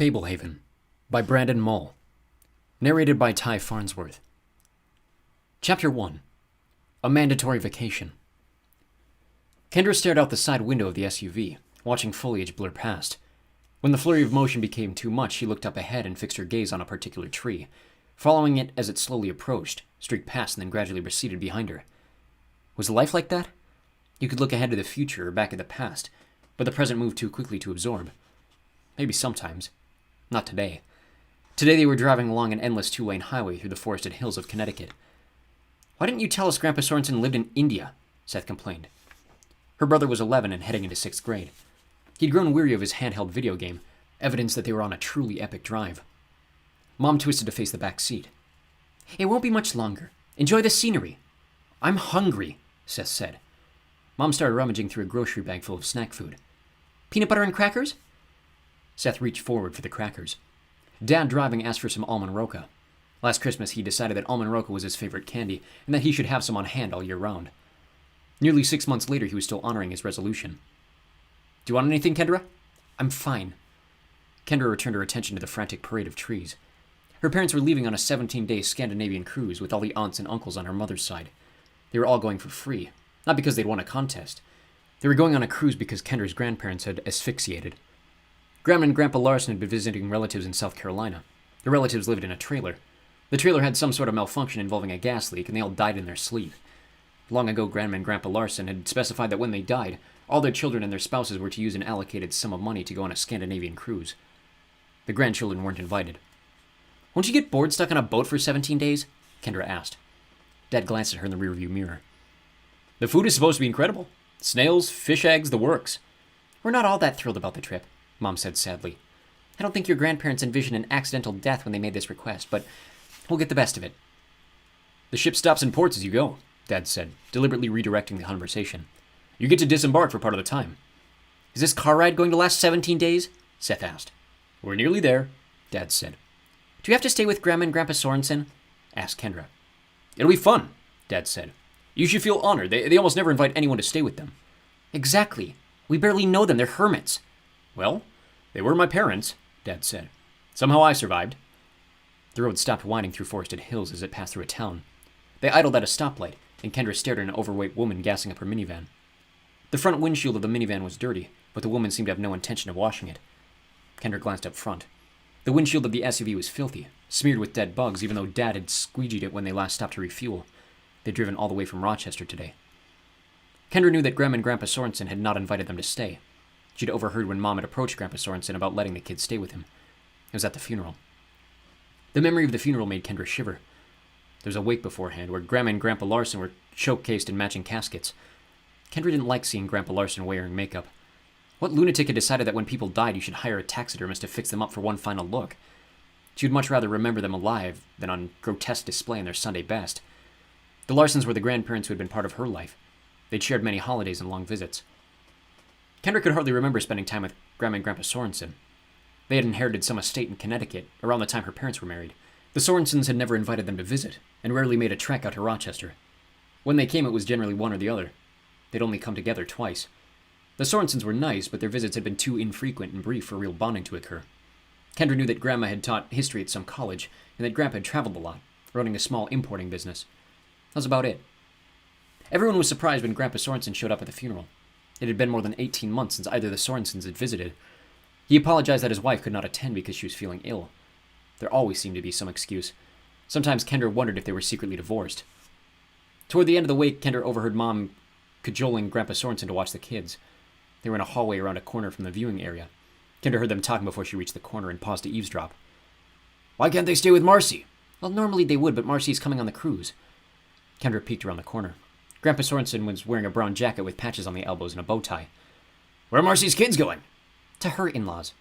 Fablehaven by Brandon Mull. Narrated by Ty Farnsworth. Chapter 1. A Mandatory Vacation. Kendra stared out the side window of the SUV, watching foliage blur past. When the flurry of motion became too much, she looked up ahead and fixed her gaze on a particular tree, following it as it slowly approached, streaked past, and then gradually receded behind her. Was life like that? You could look ahead to the future or back at the past, but the present moved too quickly to absorb. Maybe sometimes. Not today. Today they were driving along an endless two-lane highway through the forested hills of Connecticut. "Why didn't you tell us Grandpa Sorensen lived in India?" Seth complained. Her brother was 11 and heading into 6th grade. He'd grown weary of his handheld video game, evidence that they were on a truly epic drive. Mom twisted to face the back seat. "It won't be much longer. Enjoy the scenery." "I'm hungry," Seth said. Mom started rummaging through a grocery bag full of snack food. "Peanut butter and crackers?" Seth reached forward for the crackers. Dad, driving, asked for some almond roca. Last Christmas, he decided that almond roca was his favorite candy and that he should have some on hand all year round. Nearly 6 months later, he was still honoring his resolution. "Do you want anything, Kendra?" "I'm fine." Kendra returned her attention to the frantic parade of trees. Her parents were leaving on a 17-day Scandinavian cruise with all the aunts and uncles on her mother's side. They were all going for free, not because they'd won a contest. They were going on a cruise because Kendra's grandparents had asphyxiated. Grandma and Grandpa Larson had been visiting relatives in South Carolina. The relatives lived in a trailer. The trailer had some sort of malfunction involving a gas leak, and they all died in their sleep. Long ago, Grandma and Grandpa Larson had specified that when they died, all their children and their spouses were to use an allocated sum of money to go on a Scandinavian cruise. The grandchildren weren't invited. "Won't you get bored stuck on a boat for 17 days? Kendra asked. Dad glanced at her in the rearview mirror. "The food is supposed to be incredible. Snails, fish eggs, the works." "We're not all that thrilled about the trip," Mom said sadly. "I don't think your grandparents envisioned an accidental death when they made this request, but we'll get the best of it." "The ship stops in ports as you go," Dad said, deliberately redirecting the conversation. "You get to disembark for part of the time." "Is this car ride going to last 17 days? Seth asked. "We're nearly there," Dad said. "Do you have to stay with Grandma and Grandpa Sorensen?" asked Kendra. "It'll be fun," Dad said. "You should feel honored. They almost never invite anyone to stay with them." "Exactly. We barely know them. They're hermits." "Well, they were my parents," Dad said. "Somehow I survived." The road stopped winding through forested hills as it passed through a town. They idled at a stoplight, and Kendra stared at an overweight woman gassing up her minivan. The front windshield of the minivan was dirty, but the woman seemed to have no intention of washing it. Kendra glanced up front. The windshield of the SUV was filthy, smeared with dead bugs, even though Dad had squeegeed it when they last stopped to refuel. They'd driven all the way from Rochester today. Kendra knew that Grandma and Grandpa Sorensen had not invited them to stay. She'd overheard when Mom had approached Grandpa Sorensen about letting the kids stay with him. It was at the funeral. The memory of the funeral made Kendra shiver. There was a wake beforehand, where Grandma and Grandpa Larson were showcased in matching caskets. Kendra didn't like seeing Grandpa Larson wearing makeup. What lunatic had decided that when people died you should hire a taxidermist to fix them up for one final look? She would much rather remember them alive than on grotesque display in their Sunday best. The Larsons were the grandparents who had been part of her life. They'd shared many holidays and long visits. Kendra could hardly remember spending time with Grandma and Grandpa Sorensen. They had inherited some estate in Connecticut around the time her parents were married. The Sorensens had never invited them to visit, and rarely made a trek out to Rochester. When they came, it was generally one or the other. They'd only come together twice. The Sorensens were nice, but their visits had been too infrequent and brief for real bonding to occur. Kendra knew that Grandma had taught history at some college, and that Grandpa had traveled a lot, running a small importing business. That was about it. Everyone was surprised when Grandpa Sorensen showed up at the funeral. It had been more than 18 months since either of the Sorensens had visited. He apologized that his wife could not attend because she was feeling ill. There always seemed to be some excuse. Sometimes Kendra wondered if they were secretly divorced. Toward the end of the wake, Kendra overheard Mom cajoling Grandpa Sorensen to watch the kids. They were in a hallway around a corner from the viewing area. Kendra heard them talking before she reached the corner and paused to eavesdrop. "Why can't they stay with Marcy?" "Well, normally they would, but Marcy's coming on the cruise." Kendra peeked around the corner. Grandpa Sorensen was wearing a brown jacket with patches on the elbows and a bow tie. "Where are Marcy's kids going?" "To her in-laws."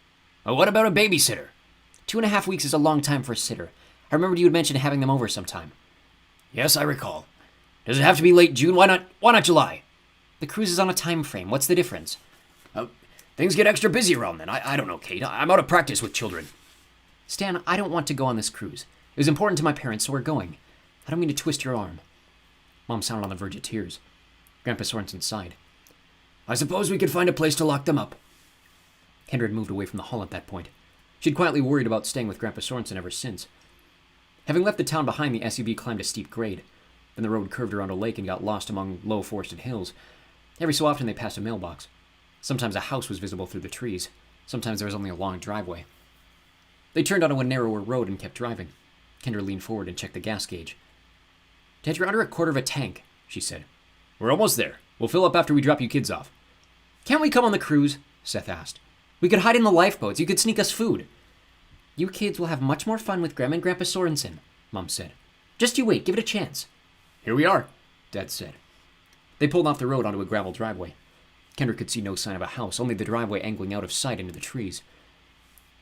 "Well, what about a babysitter?" 2.5 weeks is a long time for a sitter. I remembered you had mentioned having them over sometime." "Yes, I recall. Does it have to be late June? Why not July?" "The cruise is on a time frame. What's the difference?" Things get extra busy around then. I don't know, Kate. I'm out of practice with children." "Stan, I don't want to go on this cruise. It was important to my parents, so we're going. I don't mean to twist your arm." Mom sounded on the verge of tears. Grandpa Sorensen sighed. "I suppose we could find a place to lock them up." Kendra had moved away from the hall at that point. She'd quietly worried about staying with Grandpa Sorensen ever since. Having left the town behind, the SUV climbed a steep grade. Then the road curved around a lake and got lost among low forested hills. Every so often they passed a mailbox. Sometimes a house was visible through the trees. Sometimes there was only a long driveway. They turned onto a narrower road and kept driving. Kendra leaned forward and checked the gas gauge. "Dad, you're under a quarter of a tank," she said. "We're almost there. We'll fill up after we drop you kids off." "Can't we come on the cruise?" Seth asked. "We could hide in the lifeboats. You could sneak us food." "You kids will have much more fun with Grandma and Grandpa Sorensen," Mom said. "Just you wait. Give it a chance." "Here we are," Dad said. They pulled off the road onto a gravel driveway. Kendra could see no sign of a house, only the driveway angling out of sight into the trees.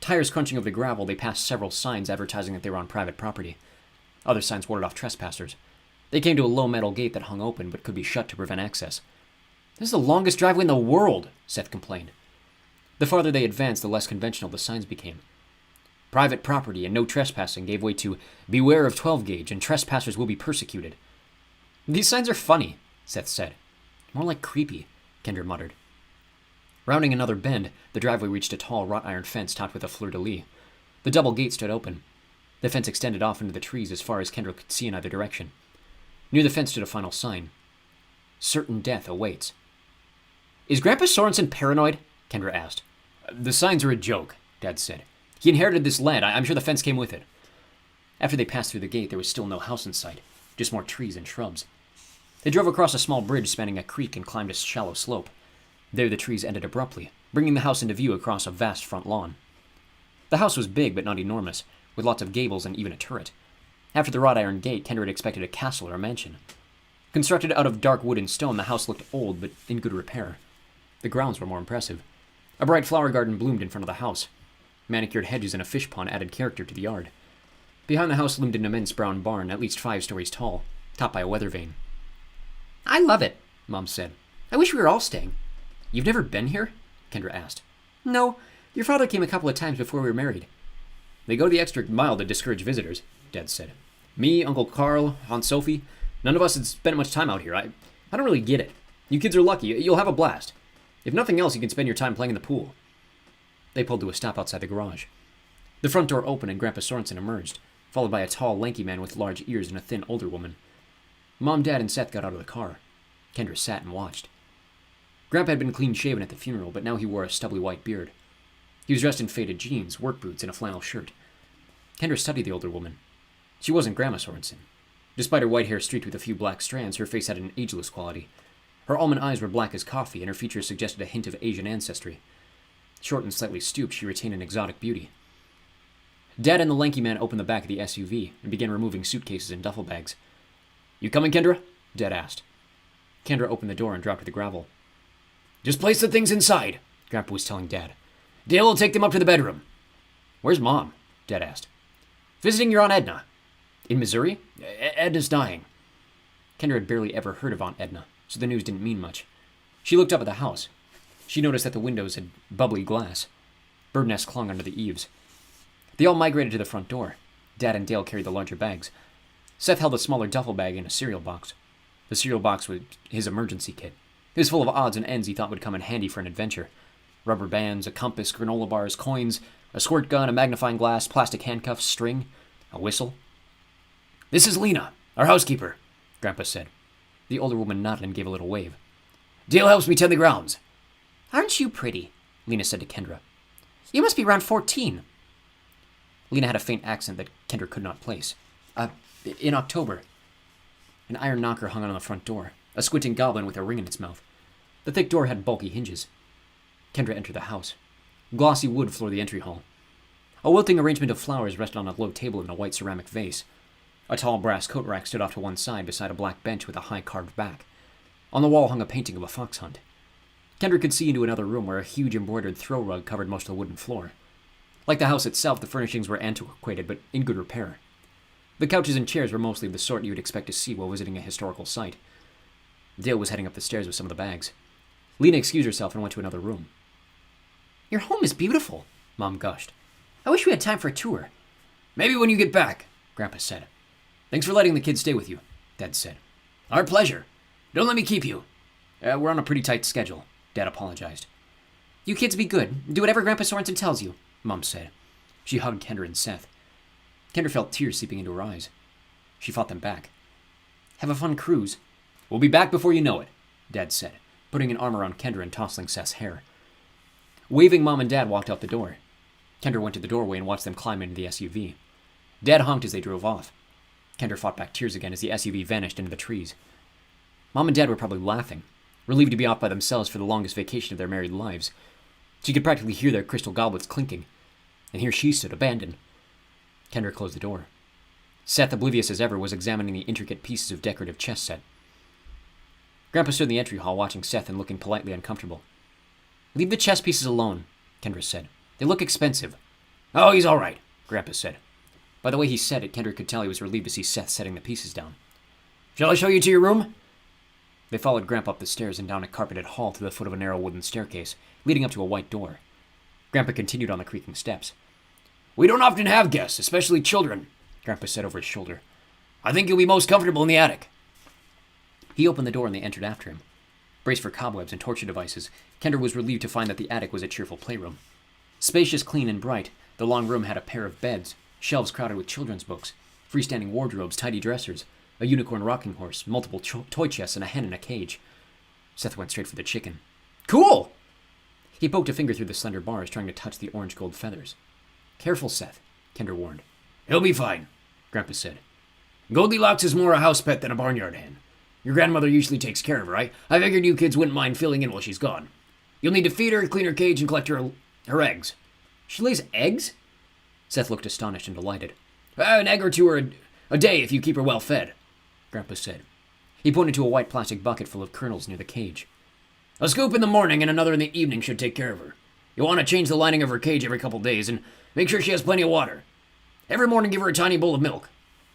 Tires crunching over the gravel, they passed several signs advertising that they were on private property. Other signs warded off trespassers. They came to a low metal gate that hung open but could be shut to prevent access. "This is the longest driveway in the world," Seth complained. The farther they advanced, the less conventional the signs became. Private property and no trespassing gave way to "Beware of 12-gauge and trespassers will be persecuted." "These signs are funny," Seth said. "More like creepy," Kendra muttered. Rounding another bend, the driveway reached a tall wrought iron fence topped with a fleur-de-lis. The double gate stood open. The fence extended off into the trees as far as Kendra could see in either direction. Near the fence stood a final sign. "Certain death awaits." "Is Grandpa Sorensen paranoid?" Kendra asked. "The signs are a joke," Dad said. "He inherited this land. I'm sure the fence came with it." After they passed through the gate, there was still no house in sight, just more trees and shrubs. They drove across a small bridge spanning a creek and climbed a shallow slope. There the trees ended abruptly, bringing the house into view across a vast front lawn. The house was big but not enormous, with lots of gables and even a turret. After the wrought iron gate, Kendra had expected a castle or a mansion. Constructed out of dark wood and stone, the house looked old but in good repair. The grounds were more impressive. A bright flower garden bloomed in front of the house. Manicured hedges and a fish pond added character to the yard. Behind the house loomed an immense brown barn, at least 5 stories tall, topped by a weather vane. "I love it," Mom said. "I wish we were all staying." "You've never been here?" Kendra asked. "No. Your father came a couple of times before we were married." "They go the extra mile to discourage visitors," Dad said. "Me, Uncle Carl, Aunt Sophie, none of us had spent much time out here. I don't really get it. You kids are lucky. You'll have a blast. If nothing else, you can spend your time playing in the pool." They pulled to a stop outside the garage. The front door opened and Grandpa Sorensen emerged, followed by a tall, lanky man with large ears and a thin, older woman. Mom, Dad, and Seth got out of the car. Kendra sat and watched. Grandpa had been clean-shaven at the funeral, but now he wore a stubbly white beard. He was dressed in faded jeans, work boots, and a flannel shirt. Kendra studied the older woman. She wasn't Grandma Sorensen. Despite her white hair streaked with a few black strands, her face had an ageless quality. Her almond eyes were black as coffee, and her features suggested a hint of Asian ancestry. Short and slightly stooped, she retained an exotic beauty. Dad and the lanky man opened the back of the SUV and began removing suitcases and duffel bags. "You coming, Kendra?" Dad asked. Kendra opened the door and dropped to the gravel. "Just place the things inside," Grandpa was telling Dad. "Dale will take them up to the bedroom." "Where's Mom?" Dad asked. "Visiting your Aunt Edna." "In Missouri?" Edna's dying." Kendra had barely ever heard of Aunt Edna, so the news didn't mean much. She looked up at the house. She noticed that the windows had bubbly glass. Bird nests clung under the eaves. They all migrated to the front door. Dad and Dale carried the larger bags. Seth held a smaller duffel bag and a cereal box. The cereal box was his emergency kit. It was full of odds and ends he thought would come in handy for an adventure. Rubber bands, a compass, granola bars, coins, a squirt gun, a magnifying glass, plastic handcuffs, string, a whistle. "This is Lena, our housekeeper," Grandpa said. The older woman nodded and gave a little wave. "Dale helps me tend the grounds." "Aren't you pretty?" Lena said to Kendra. "You must be around 14. Lena had a faint accent that Kendra could not place. In October." An iron knocker hung on the front door, a squinting goblin with a ring in its mouth. The thick door had bulky hinges. Kendra entered the house. Glossy wood floored the entry hall. A wilting arrangement of flowers rested on a low table in a white ceramic vase. A tall brass coat rack stood off to one side beside a black bench with a high carved back. On the wall hung a painting of a fox hunt. Kendra could see into another room where a huge embroidered throw rug covered most of the wooden floor. Like the house itself, the furnishings were antiquated but in good repair. The couches and chairs were mostly of the sort you would expect to see while visiting a historical site. Dale was heading up the stairs with some of the bags. Lena excused herself and went to another room. "Your home is beautiful," Mom gushed. "I wish we had time for a tour." "Maybe when you get back," Grandpa said. "Thanks for letting the kids stay with you," Dad said. "Our pleasure. Don't let me keep you." We're on a pretty tight schedule," Dad apologized. "You kids be good. Do whatever Grandpa Sorensen tells you," Mom said. She hugged Kendra and Seth. Kendra felt tears seeping into her eyes. She fought them back. Have a fun cruise. We'll be back before you know it, Dad said, putting an arm around Kendra and tousling Seth's hair. Waving, Mom and Dad walked out the door. Kendra went to the doorway and watched them climb into the SUV. Dad honked as they drove off. Kendra fought back tears again as the SUV vanished into the trees. Mom and Dad were probably laughing, relieved to be off by themselves for the longest vacation of their married lives. She could practically hear their crystal goblets clinking. And here she stood, abandoned. Kendra closed the door. Seth, oblivious as ever, was examining the intricate pieces of decorative chess set. Grandpa stood in the entry hall watching Seth and looking politely uncomfortable. Leave the chess pieces alone, Kendra said. They look expensive. Oh, he's all right, Grandpa said. By the way he said it, Kendra could tell he was relieved to see Seth setting the pieces down. Shall I show you to your room? They followed Grandpa up the stairs and down a carpeted hall to the foot of a narrow wooden staircase, leading up to a white door. Grandpa continued on the creaking steps. We don't often have guests, especially children, Grandpa said over his shoulder. I think you'll be most comfortable in the attic. He opened the door and they entered after him. Braced for cobwebs and torture devices, Kendra was relieved to find that the attic was a cheerful playroom. Spacious, clean, and bright, the long room had a pair of beds, shelves crowded with children's books, freestanding wardrobes, tidy dressers, a unicorn rocking horse, multiple toy chests, and a hen in a cage. Seth went straight for the chicken. Cool! He poked a finger through the slender bars, trying to touch the orange gold feathers. Careful, Seth, Kendra warned. He'll be fine, Grandpa said. Goldilocks is more a house pet than a barnyard hen. Your grandmother usually takes care of her. I figured you kids wouldn't mind filling in while she's gone. You'll need to feed her, clean her cage, and collect her eggs. She lays eggs? Seth looked astonished and delighted. An egg or two a day if you keep her well fed, Grandpa said. He pointed to a white plastic bucket full of kernels near the cage. A scoop in the morning and another in the evening should take care of her. You'll want to change the lining of her cage every couple days and make sure she has plenty of water. Every morning give her a tiny bowl of milk.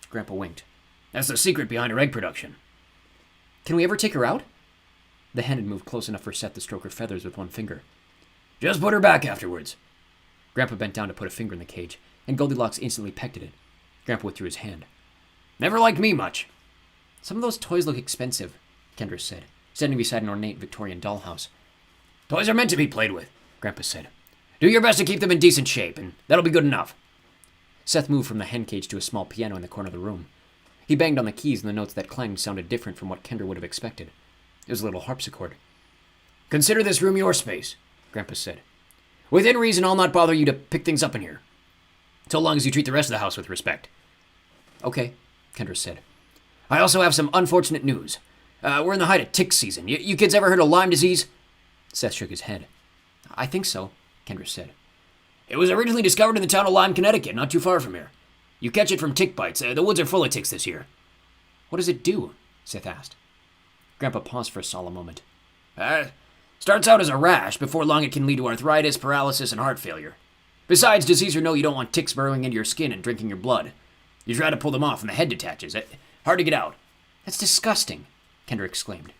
Grandpa winked. That's the secret behind her egg production. Can we ever take her out? The hen had moved close enough for Seth to stroke her feathers with one finger. Just put her back afterwards. Grandpa bent down to put a finger in the cage, and Goldilocks instantly pecked at it. Grandpa withdrew his hand. Never liked me much. Some of those toys look expensive, Kendra said, standing beside an ornate Victorian dollhouse. Toys are meant to be played with, Grandpa said. Do your best to keep them in decent shape, and that'll be good enough. Seth moved from the hen cage to a small piano in the corner of the room. He banged on the keys, and the notes that clanged sounded different from what Kendra would have expected. It was a little harpsichord. Consider this room your space, Grandpa said. Within reason, I'll not bother you to pick things up in here. So long as you treat the rest of the house with respect. Okay, Kendra said. I also have some unfortunate news. We're in the height of tick season. You kids ever heard of Lyme disease? Seth shook his head. I think so, Kendra said. It was originally discovered in the town of Lyme, Connecticut, not too far from here. You catch it from tick bites. The woods are full of ticks this year. What does it do? Seth asked. Grandpa paused for a solemn moment. Starts out as a rash. Before long it can lead to arthritis, paralysis, and heart failure. Besides, disease or no, you don't want ticks burrowing into your skin and drinking your blood. You try to pull them off and the head detaches. Hard to get out. That's disgusting, Kendra exclaimed.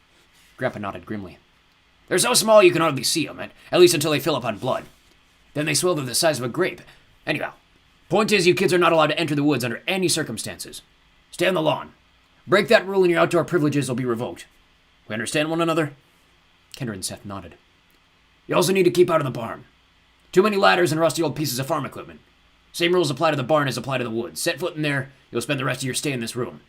Grandpa nodded grimly. They're so small you can hardly see them, at least until they fill up on blood. Then they swell to the size of a grape. Anyhow, point is you kids are not allowed to enter the woods under any circumstances. Stay on the lawn. Break that rule and your outdoor privileges will be revoked. We understand one another? Kendra and Seth nodded. You also need to keep out of the barn. Too many ladders and rusty old pieces of farm equipment. Same rules apply to the barn as apply to the woods. Set foot in there, you'll spend the rest of your stay in this room.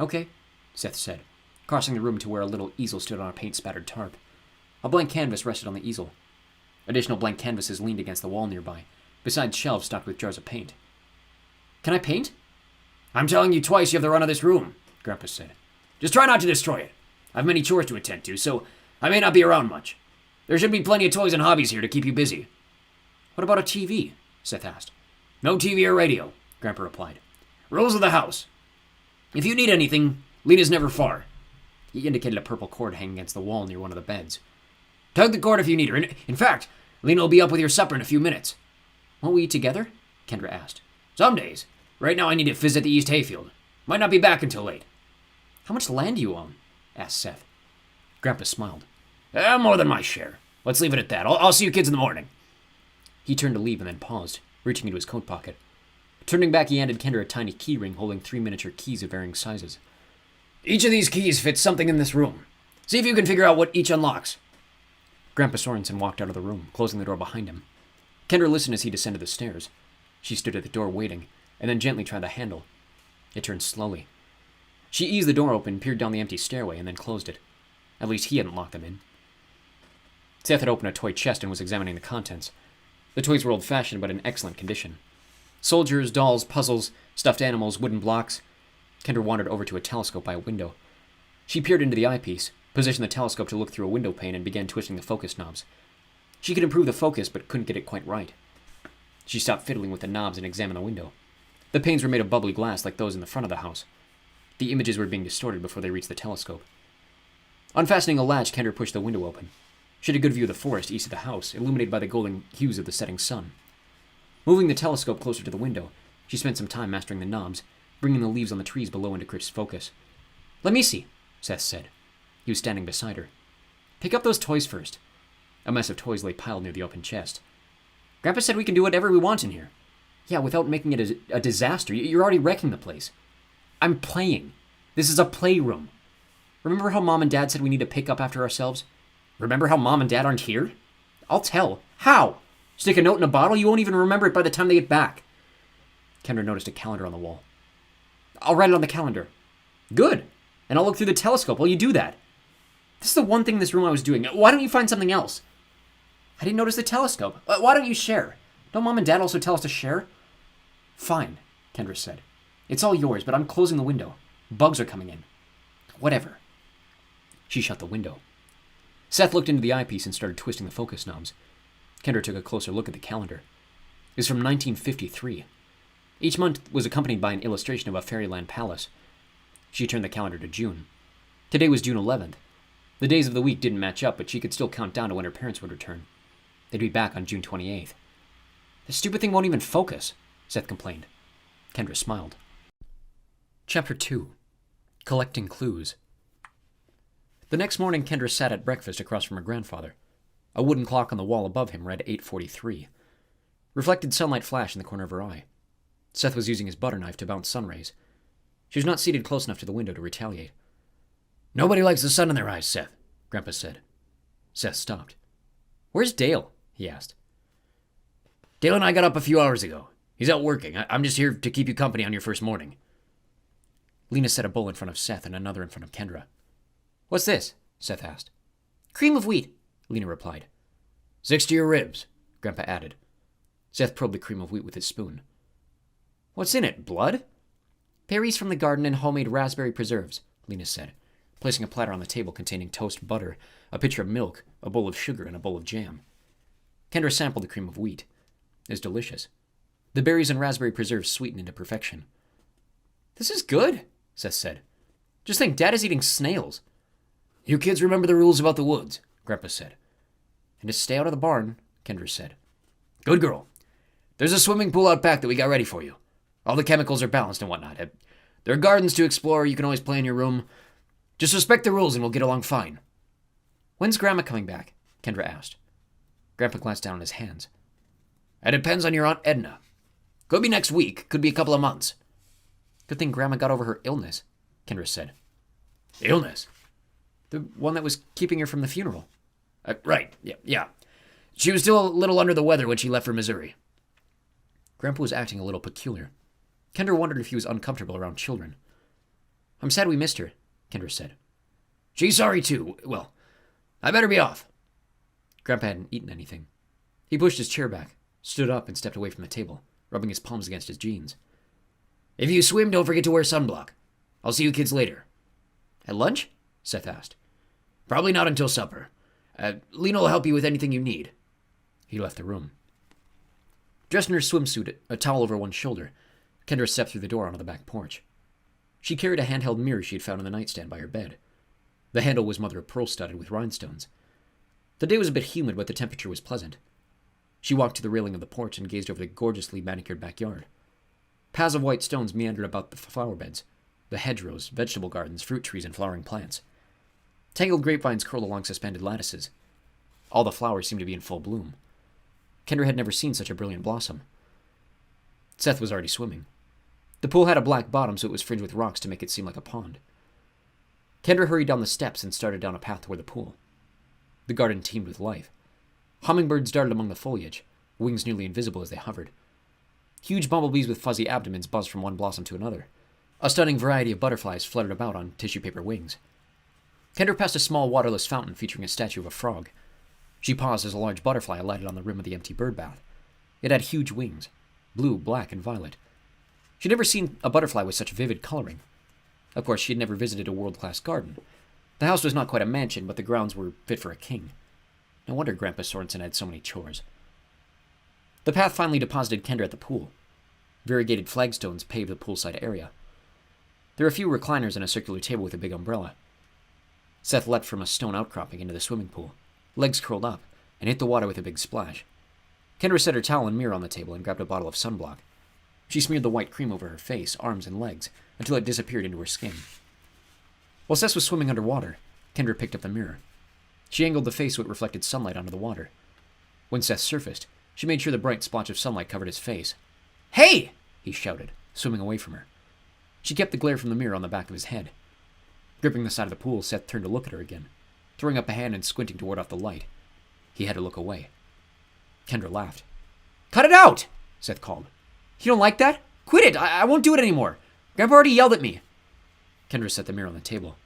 Okay, Seth said, crossing the room to where a little easel stood on a paint-spattered tarp. A blank canvas rested on the easel. Additional blank canvases leaned against the wall nearby, besides shelves stocked with jars of paint. Can I paint? I'm telling you twice you have the run of this room, Grandpa said. Just try not to destroy it. I've many chores to attend to, so I may not be around much. There should be plenty of toys and hobbies here to keep you busy. What about a TV? Seth asked. No TV or radio, Grandpa replied. Rules of the house. If you need anything, Lena's never far. He indicated a purple cord hanging against the wall near one of the beds. Tug the cord if you need her. In fact, Lena will be up with your supper in a few minutes. Won't we eat together? Kendra asked. Some days. Right now I need to visit the East Hayfield. Might not be back until late. How much land do you own? Asked Seth. Grandpa smiled. More than my share. Let's leave it at that. I'll see you kids in the morning. He turned to leave and then paused, reaching into his coat pocket. Turning back, he handed Kendra a tiny key ring holding 3 miniature keys of varying sizes. Each of these keys fits something in this room. See if you can figure out what each unlocks. Grandpa Sorensen walked out of the room, closing the door behind him. Kendra listened as he descended the stairs. She stood at the door waiting, and then gently tried the handle. It turned slowly. She eased the door open, peered down the empty stairway, and then closed it. At least he hadn't locked them in. Seth had opened a toy chest and was examining the contents. The toys were old-fashioned but in excellent condition. Soldiers, dolls, puzzles, stuffed animals, wooden blocks. Kendra wandered over to a telescope by a window. She peered into the eyepiece, positioned the telescope to look through a window pane, and began twisting the focus knobs. She could improve the focus, but couldn't get it quite right. She stopped fiddling with the knobs and examined the window. The panes were made of bubbly glass like those in the front of the house. The images were being distorted before they reached the telescope. Unfastening a latch, Kendra pushed the window open. She had a good view of the forest east of the house, illuminated by the golden hues of the setting sun. Moving the telescope closer to the window, she spent some time mastering the knobs, bringing the leaves on the trees below into crisp focus. "Let me see," Seth said. He was standing beside her. "Pick up those toys first." A mess of toys lay piled near the open chest. "Grandpa said we can do whatever we want in here." "Yeah, without making it a disaster. You're already wrecking the place." "I'm playing. This is a playroom. Remember how Mom and Dad said we need to pick up after ourselves? Remember how Mom and Dad aren't here? I'll tell. How? Stick a note in a bottle? You won't even remember it by the time they get back." Kendra noticed a calendar on the wall. "I'll write it on the calendar." "Good. And I'll look through the telescope while you do that. This is the one thing in this room I was doing. Why don't you find something else?" "I didn't notice the telescope. Why don't you share? Don't Mom and Dad also tell us to share?" "Fine," Kendra said. "It's all yours, but I'm closing the window. Bugs are coming in." "Whatever." She shut the window. Seth looked into the eyepiece and started twisting the focus knobs. Kendra took a closer look at the calendar. It was from 1953. Each month was accompanied by an illustration of a fairyland palace. She turned the calendar to June. Today was June 11th. The days of the week didn't match up, but she could still count down to when her parents would return. They'd be back on June 28th. "The stupid thing won't even focus," Seth complained. Kendra smiled. Chapter 2. Collecting Clues. The next morning, Kendra sat at breakfast across from her grandfather. A wooden clock on the wall above him read 8:43. Reflected sunlight flashed in the corner of her eye. Seth was using his butter knife to bounce sun rays. She was not seated close enough to the window to retaliate. "Nobody likes the sun in their eyes, Seth," Grandpa said. Seth stopped. "Where's Dale?" he asked. "Dale and I got up a few hours ago. He's out working. I'm just here to keep you company on your first morning." Lena set a bowl in front of Seth and another in front of Kendra. "What's this?" Seth asked. "Cream of wheat," Lena replied. "6 to your ribs," Grandpa added. Seth probed the cream of wheat with his spoon. "What's in it, blood?" "Berries from the garden and homemade raspberry preserves," Lena said, placing a platter on the table containing toast butter, a pitcher of milk, a bowl of sugar, and a bowl of jam. Kendra sampled the cream of wheat. It was delicious. The berries and raspberry preserves sweetened into perfection. "This is good," Seth said. "Just think, Dad is eating snails." "You kids remember the rules about the woods," Grandpa said. "And to stay out of the barn," Kendra said. "Good girl. There's a swimming pool out back that we got ready for you. All the chemicals are balanced and whatnot. There are gardens to explore. You can always play in your room. Just respect the rules and we'll get along fine." "When's Grandma coming back?" Kendra asked. Grandpa glanced down at his hands. "It depends on your Aunt Edna. Could be next week. Could be a couple of months." "Good thing Grandma got over her illness," Kendra said. "Illness?" "The one that was keeping her from the funeral." Right. Yeah. She was still a little under the weather when she left for Missouri." Grandpa was acting a little peculiar. Kendra wondered if he was uncomfortable around children. "I'm sad we missed her," Kendra said. "She's sorry, too. Well, I better be off." Grandpa hadn't eaten anything. He pushed his chair back, stood up, and stepped away from the table, rubbing his palms against his jeans. "If you swim, don't forget to wear sunblock. I'll see you kids later." "At lunch?" Seth asked. "Probably not until supper. Lena will help you with anything you need." He left the room. Dressed in her swimsuit, a towel over one shoulder, Kendra stepped through the door onto the back porch. She carried a handheld mirror she had found on the nightstand by her bed. The handle was mother-of-pearl studded with rhinestones. The day was a bit humid, but the temperature was pleasant. She walked to the railing of the porch and gazed over the gorgeously manicured backyard. Paths of white stones meandered about the flower beds, the hedgerows, vegetable gardens, fruit trees, and flowering plants. Tangled grapevines curled along suspended lattices. All the flowers seemed to be in full bloom. Kendra had never seen such a brilliant blossom. Seth was already swimming. The pool had a black bottom, so it was fringed with rocks to make it seem like a pond. Kendra hurried down the steps and started down a path toward the pool. The garden teemed with life. Hummingbirds darted among the foliage, wings nearly invisible as they hovered. Huge bumblebees with fuzzy abdomens buzzed from one blossom to another. A stunning variety of butterflies fluttered about on tissue paper wings. Kendra passed a small waterless fountain featuring a statue of a frog. She paused as a large butterfly alighted on the rim of the empty bird bath. It had huge wings, blue, black, and violet. She'd never seen a butterfly with such vivid coloring. Of course, she had never visited a world-class garden. The house was not quite a mansion, but the grounds were fit for a king. No wonder Grandpa Sorensen had so many chores. The path finally deposited Kendra at the pool. Variegated flagstones paved the poolside area. There were a few recliners and a circular table with a big umbrella. Seth leapt from a stone outcropping into the swimming pool, legs curled up, and hit the water with a big splash. Kendra set her towel and mirror on the table and grabbed a bottle of sunblock. She smeared the white cream over her face, arms, and legs until it disappeared into her skin. While Seth was swimming underwater, Kendra picked up the mirror. She angled the face so it reflected sunlight onto the water. When Seth surfaced, she made sure the bright splotch of sunlight covered his face. "Hey!" he shouted, swimming away from her. She kept the glare from the mirror on the back of his head. Gripping the side of the pool, Seth turned to look at her again, throwing up a hand and squinting to ward off the light. He had to look away. Kendra laughed. "Cut it out!" Seth called. "You don't like that? Quit it! I won't do it anymore. Grandpa already yelled at me." Kendra set the mirror on the table.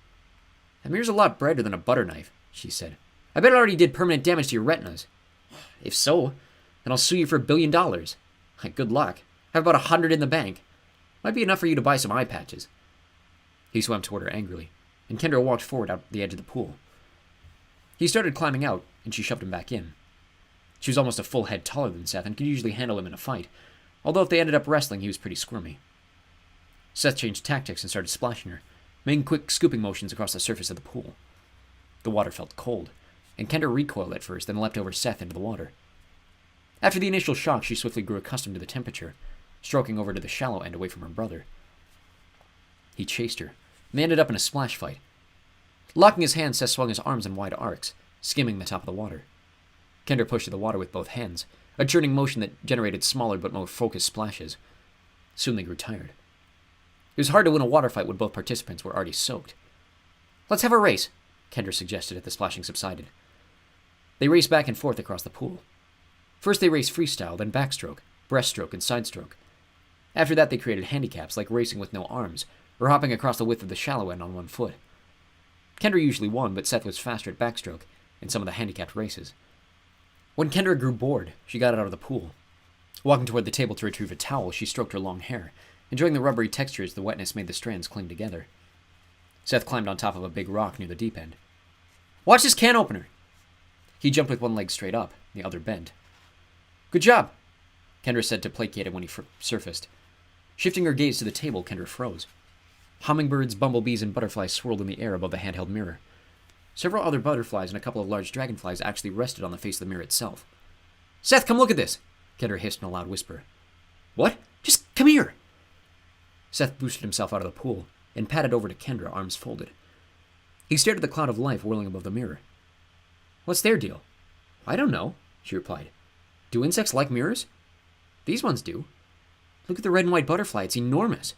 "That mirror's a lot brighter than a butter knife," she said. "I bet it already did permanent damage to your retinas. If so, then I'll sue you for $1 billion. Good luck. I have about 100 in the bank. Might be enough for you to buy some eye patches." He swam toward her angrily, and Kendra walked forward out the edge of the pool. He started climbing out, and she shoved him back in. She was almost a full head taller than Seth and could usually handle him in a fight, although if they ended up wrestling, he was pretty squirmy. Seth changed tactics and started splashing her, making quick scooping motions across the surface of the pool. The water felt cold, and Kendra recoiled at first, then leapt over Seth into the water. After the initial shock, she swiftly grew accustomed to the temperature, stroking over to the shallow end away from her brother. He chased her, and they ended up in a splash fight. Locking his hands, Seth swung his arms in wide arcs, skimming the top of the water. Kendra pushed at the water with both hands, a churning motion that generated smaller but more focused splashes. Soon they grew tired. It was hard to win a water fight when both participants were already soaked. "Let's have a race," Kendra suggested as the splashing subsided. They raced back and forth across the pool. First they raced freestyle, then backstroke, breaststroke, and sidestroke. After that they created handicaps like racing with no arms, or hopping across the width of the shallow end on one foot. Kendra usually won, but Seth was faster at backstroke in some of the handicapped races. When Kendra grew bored, she got out of the pool. Walking toward the table to retrieve a towel, she stroked her long hair, enjoying the rubbery texture as the wetness made the strands cling together. Seth climbed on top of a big rock near the deep end. "Watch this can opener!" He jumped with one leg straight up, the other bent. "Good job," Kendra said to placate him when he surfaced. Shifting her gaze to the table, Kendra froze. Hummingbirds, bumblebees, and butterflies swirled in the air above the handheld mirror. Several other butterflies and a couple of large dragonflies actually rested on the face of the mirror itself. "Seth, come look at this!" Kendra hissed in a loud whisper. "What? Just come here!" Seth boosted himself out of the pool and padded over to Kendra, arms folded. He stared at the cloud of life whirling above the mirror. "What's their deal?" "I don't know," she replied. "Do insects like mirrors?" "These ones do. Look at the red and white butterfly. It's enormous.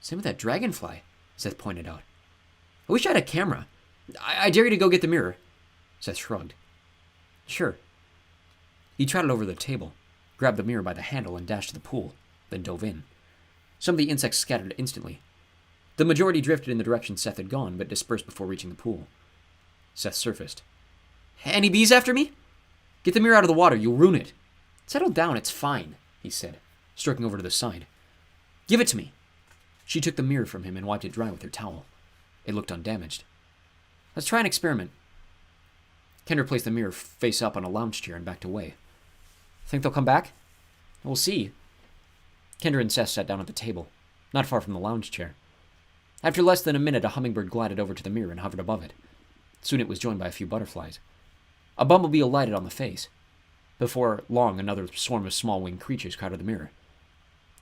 Same with that dragonfly," Seth pointed out. "I wish I had a camera. I dare you to go get the mirror." Seth shrugged. "Sure." He trotted over to the table, grabbed the mirror by the handle, and dashed to the pool, then dove in. Some of the insects scattered instantly. The majority drifted in the direction Seth had gone, but dispersed before reaching the pool. Seth surfaced. "Any bees after me?" "Get the mirror out of the water. You'll ruin it." "Settle down. It's fine," he said, stroking over to the side. "Give it to me." She took the mirror from him and wiped it dry with her towel. It looked undamaged. "Let's try an experiment." Kendra placed the mirror face up on a lounge chair and backed away. "Think they'll come back?" "We'll see." Kendra and Seth sat down at the table, not far from the lounge chair. After less than a minute, a hummingbird glided over to the mirror and hovered above it. Soon it was joined by a few butterflies. A bumblebee alighted on the face. Before long, another swarm of small winged creatures crowded the mirror.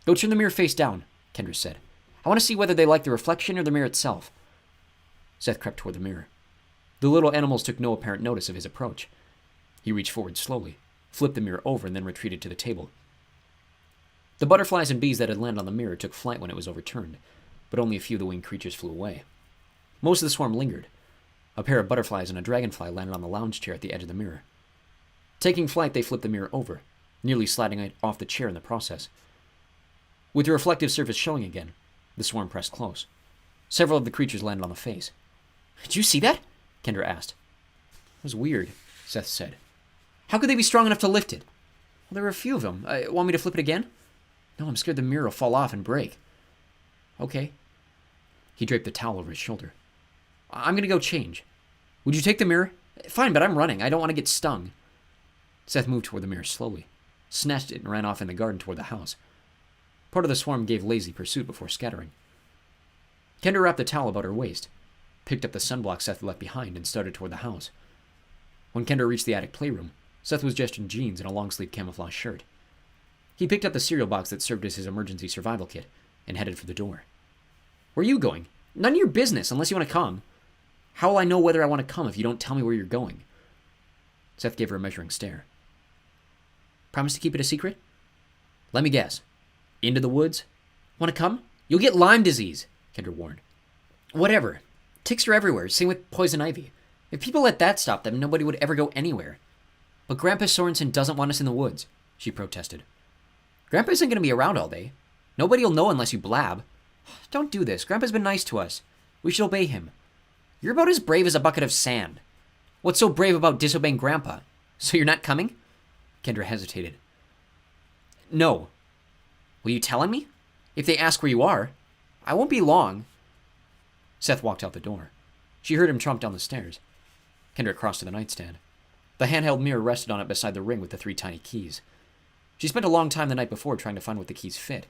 "Go turn the mirror face down," Kendra said. "I want to see whether they like the reflection or the mirror itself." Seth crept toward the mirror. The little animals took no apparent notice of his approach. He reached forward slowly, flipped the mirror over, and then retreated to the table. The butterflies and bees that had landed on the mirror took flight when it was overturned, but only a few of the winged creatures flew away. Most of the swarm lingered. A pair of butterflies and a dragonfly landed on the lounge chair at the edge of the mirror. Taking flight, they flipped the mirror over, nearly sliding it off the chair in the process. With the reflective surface showing again, the swarm pressed close. Several of the creatures landed on the face. "Did you see that?" Kendra asked. "It was weird," Seth said. "How could they be strong enough to lift it?" "Well, there were a few of them. Want me to flip it again?" "No, I'm scared the mirror will fall off and break." "Okay." He draped the towel over his shoulder. "I'm going to go change. Would you take the mirror?" "Fine, but I'm running. I don't want to get stung." Seth moved toward the mirror slowly, snatched it, and ran off in the garden toward the house. Part of the swarm gave lazy pursuit before scattering. Kendra wrapped the towel about her waist, picked up the sunblock Seth left behind, and started toward the house. When Kendra reached the attic playroom, Seth was dressed in jeans and a long-sleeved camouflage shirt. He picked up the cereal box that served as his emergency survival kit and headed for the door. "Where are you going?" "None of your business, unless you want to come." "How will I know whether I want to come if you don't tell me where you're going?" Seth gave her a measuring stare. "Promise to keep it a secret?" "Let me guess. Into the woods?" "Want to come?" "You'll get Lyme disease," Kendra warned. "Whatever. Ticks are everywhere, same with poison ivy. If people let that stop them, nobody would ever go anywhere." "But Grandpa Sorensen doesn't want us in the woods," she protested. "Grandpa isn't going to be around all day. Nobody'll know unless you blab." "Don't do this. Grandpa's been nice to us. We should obey him." "You're about as brave as a bucket of sand. What's so brave about disobeying Grandpa? So you're not coming?" Kendra hesitated. "No." "Will you tell on me? If they ask where you are, I won't be long." Seth walked out the door. She heard him tromp down the stairs. Kendra crossed to the nightstand. The handheld mirror rested on it beside the ring with the 3 tiny keys. She spent a long time the night before trying to find what the keys fit.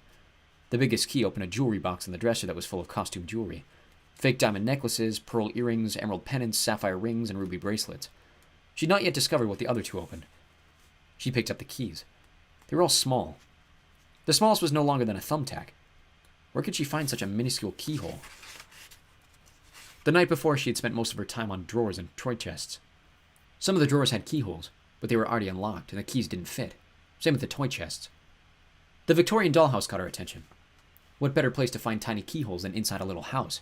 The biggest key opened a jewelry box in the dresser that was full of costume jewelry. Fake diamond necklaces, pearl earrings, emerald pendants, sapphire rings, and ruby bracelets. She'd not yet discovered what the other 2 opened. She picked up the keys. They were all small. The smallest was no longer than a thumbtack. Where could she find such a minuscule keyhole? The night before, she had spent most of her time on drawers and toy chests. Some of the drawers had keyholes, but they were already unlocked, and the keys didn't fit. Same with the toy chests. The Victorian dollhouse caught her attention. What better place to find tiny keyholes than inside a little house?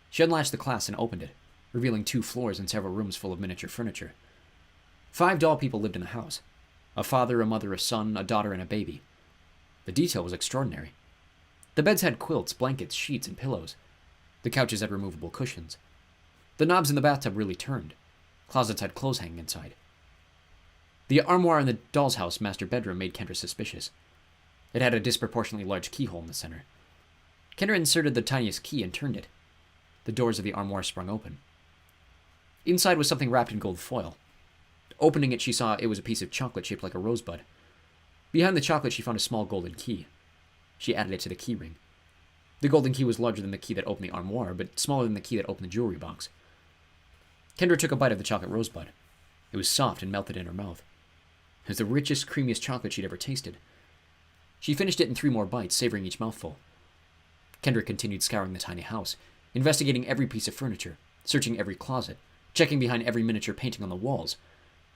She unlatched the clasp and opened it, revealing 2 floors and several rooms full of miniature furniture. 5 doll people lived in the house. A father, a mother, a son, a daughter, and a baby. The detail was extraordinary. The beds had quilts, blankets, sheets, and pillows. The couches had removable cushions. The knobs in the bathtub really turned. Closets had clothes hanging inside. The armoire in the doll's house master bedroom made Kendra suspicious. It had a disproportionately large keyhole in the center. Kendra inserted the tiniest key and turned it. The doors of the armoire sprung open. Inside was something wrapped in gold foil. Opening it, she saw it was a piece of chocolate shaped like a rosebud. Behind the chocolate, she found a small golden key. She added it to the key ring. The golden key was larger than the key that opened the armoire, but smaller than the key that opened the jewelry box. Kendra took a bite of the chocolate rosebud. It was soft and melted in her mouth. It was the richest, creamiest chocolate she'd ever tasted. She finished it in 3 more bites, savoring each mouthful. Kendra continued scouring the tiny house, investigating every piece of furniture, searching every closet, checking behind every miniature painting on the walls.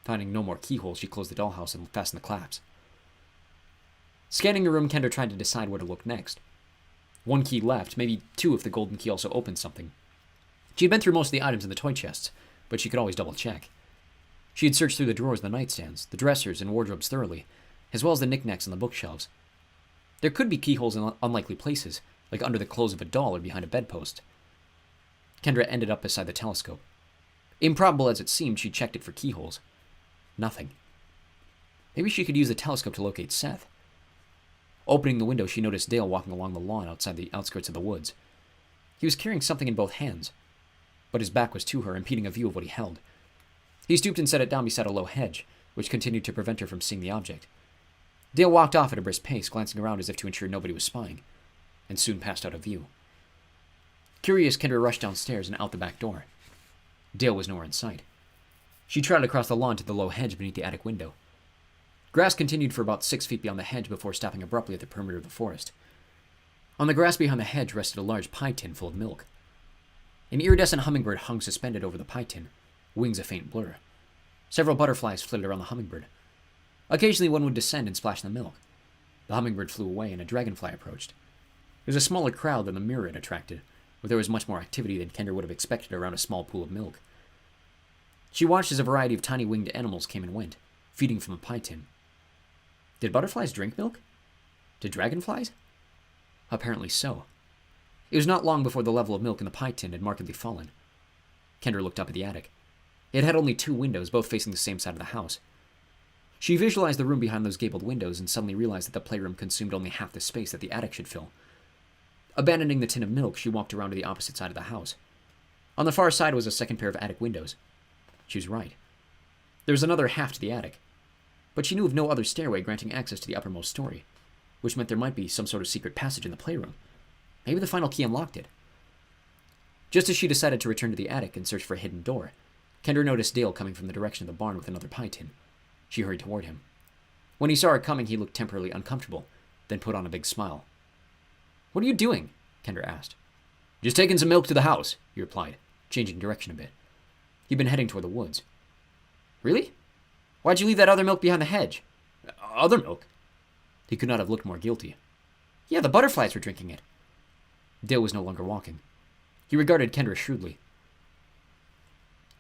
Finding no more keyholes, she closed the dollhouse and fastened the clasps. Scanning the room, Kendra tried to decide where to look next. 1 key left, maybe 2 if the golden key also opened something. She had been through most of the items in the toy chests, but she could always double-check. She had searched through the drawers of the nightstands, the dressers, and wardrobes thoroughly, as well as the knickknacks on the bookshelves. There could be keyholes in unlikely places, like under the clothes of a doll or behind a bedpost. Kendra ended up beside the telescope. Improbable as it seemed, she checked it for keyholes. Nothing. Maybe she could use the telescope to locate Seth. Opening the window, she noticed Dale walking along the lawn outside the outskirts of the woods. He was carrying something in both hands, but his back was to her, impeding a view of what he held. He stooped and set it down beside a low hedge, which continued to prevent her from seeing the object. Dale walked off at a brisk pace, glancing around as if to ensure nobody was spying, and soon passed out of view. Curious, Kendra rushed downstairs and out the back door. Dale was nowhere in sight. She trotted across the lawn to the low hedge beneath the attic window. Grass continued for about 6 feet beyond the hedge before stopping abruptly at the perimeter of the forest. On the grass behind the hedge rested a large pie tin full of milk. An iridescent hummingbird hung suspended over the pie tin, wings a faint blur. Several butterflies flitted around the hummingbird. Occasionally one would descend and splash in the milk. The hummingbird flew away and a dragonfly approached. There was a smaller crowd than the mirror had attracted, but there was much more activity than Kendra would have expected around a small pool of milk. She watched as a variety of tiny winged animals came and went, feeding from a pie tin. Did butterflies drink milk? Did dragonflies? Apparently so. It was not long before the level of milk in the pie tin had markedly fallen. Kendra looked up at the attic. It had only 2 windows, both facing the same side of the house. She visualized the room behind those gabled windows and suddenly realized that the playroom consumed only half the space that the attic should fill. Abandoning the tin of milk, she walked around to the opposite side of the house. On the far side was a second pair of attic windows. She was right. There was another half to the attic, but she knew of no other stairway granting access to the uppermost story, which meant there might be some sort of secret passage in the playroom. Maybe the final key unlocked it. Just as she decided to return to the attic and search for a hidden door, Kendra noticed Dale coming from the direction of the barn with another pie tin. She hurried toward him. When he saw her coming, he looked temporarily uncomfortable, then put on a big smile. "What are you doing?" Kendra asked. "Just taking some milk to the house," he replied, changing direction a bit. He'd been heading toward the woods. "Really? Why'd you leave that other milk behind the hedge?" "Other milk?" He could not have looked more guilty. "Yeah, the butterflies were drinking it." Dale was no longer walking. He regarded Kendra shrewdly.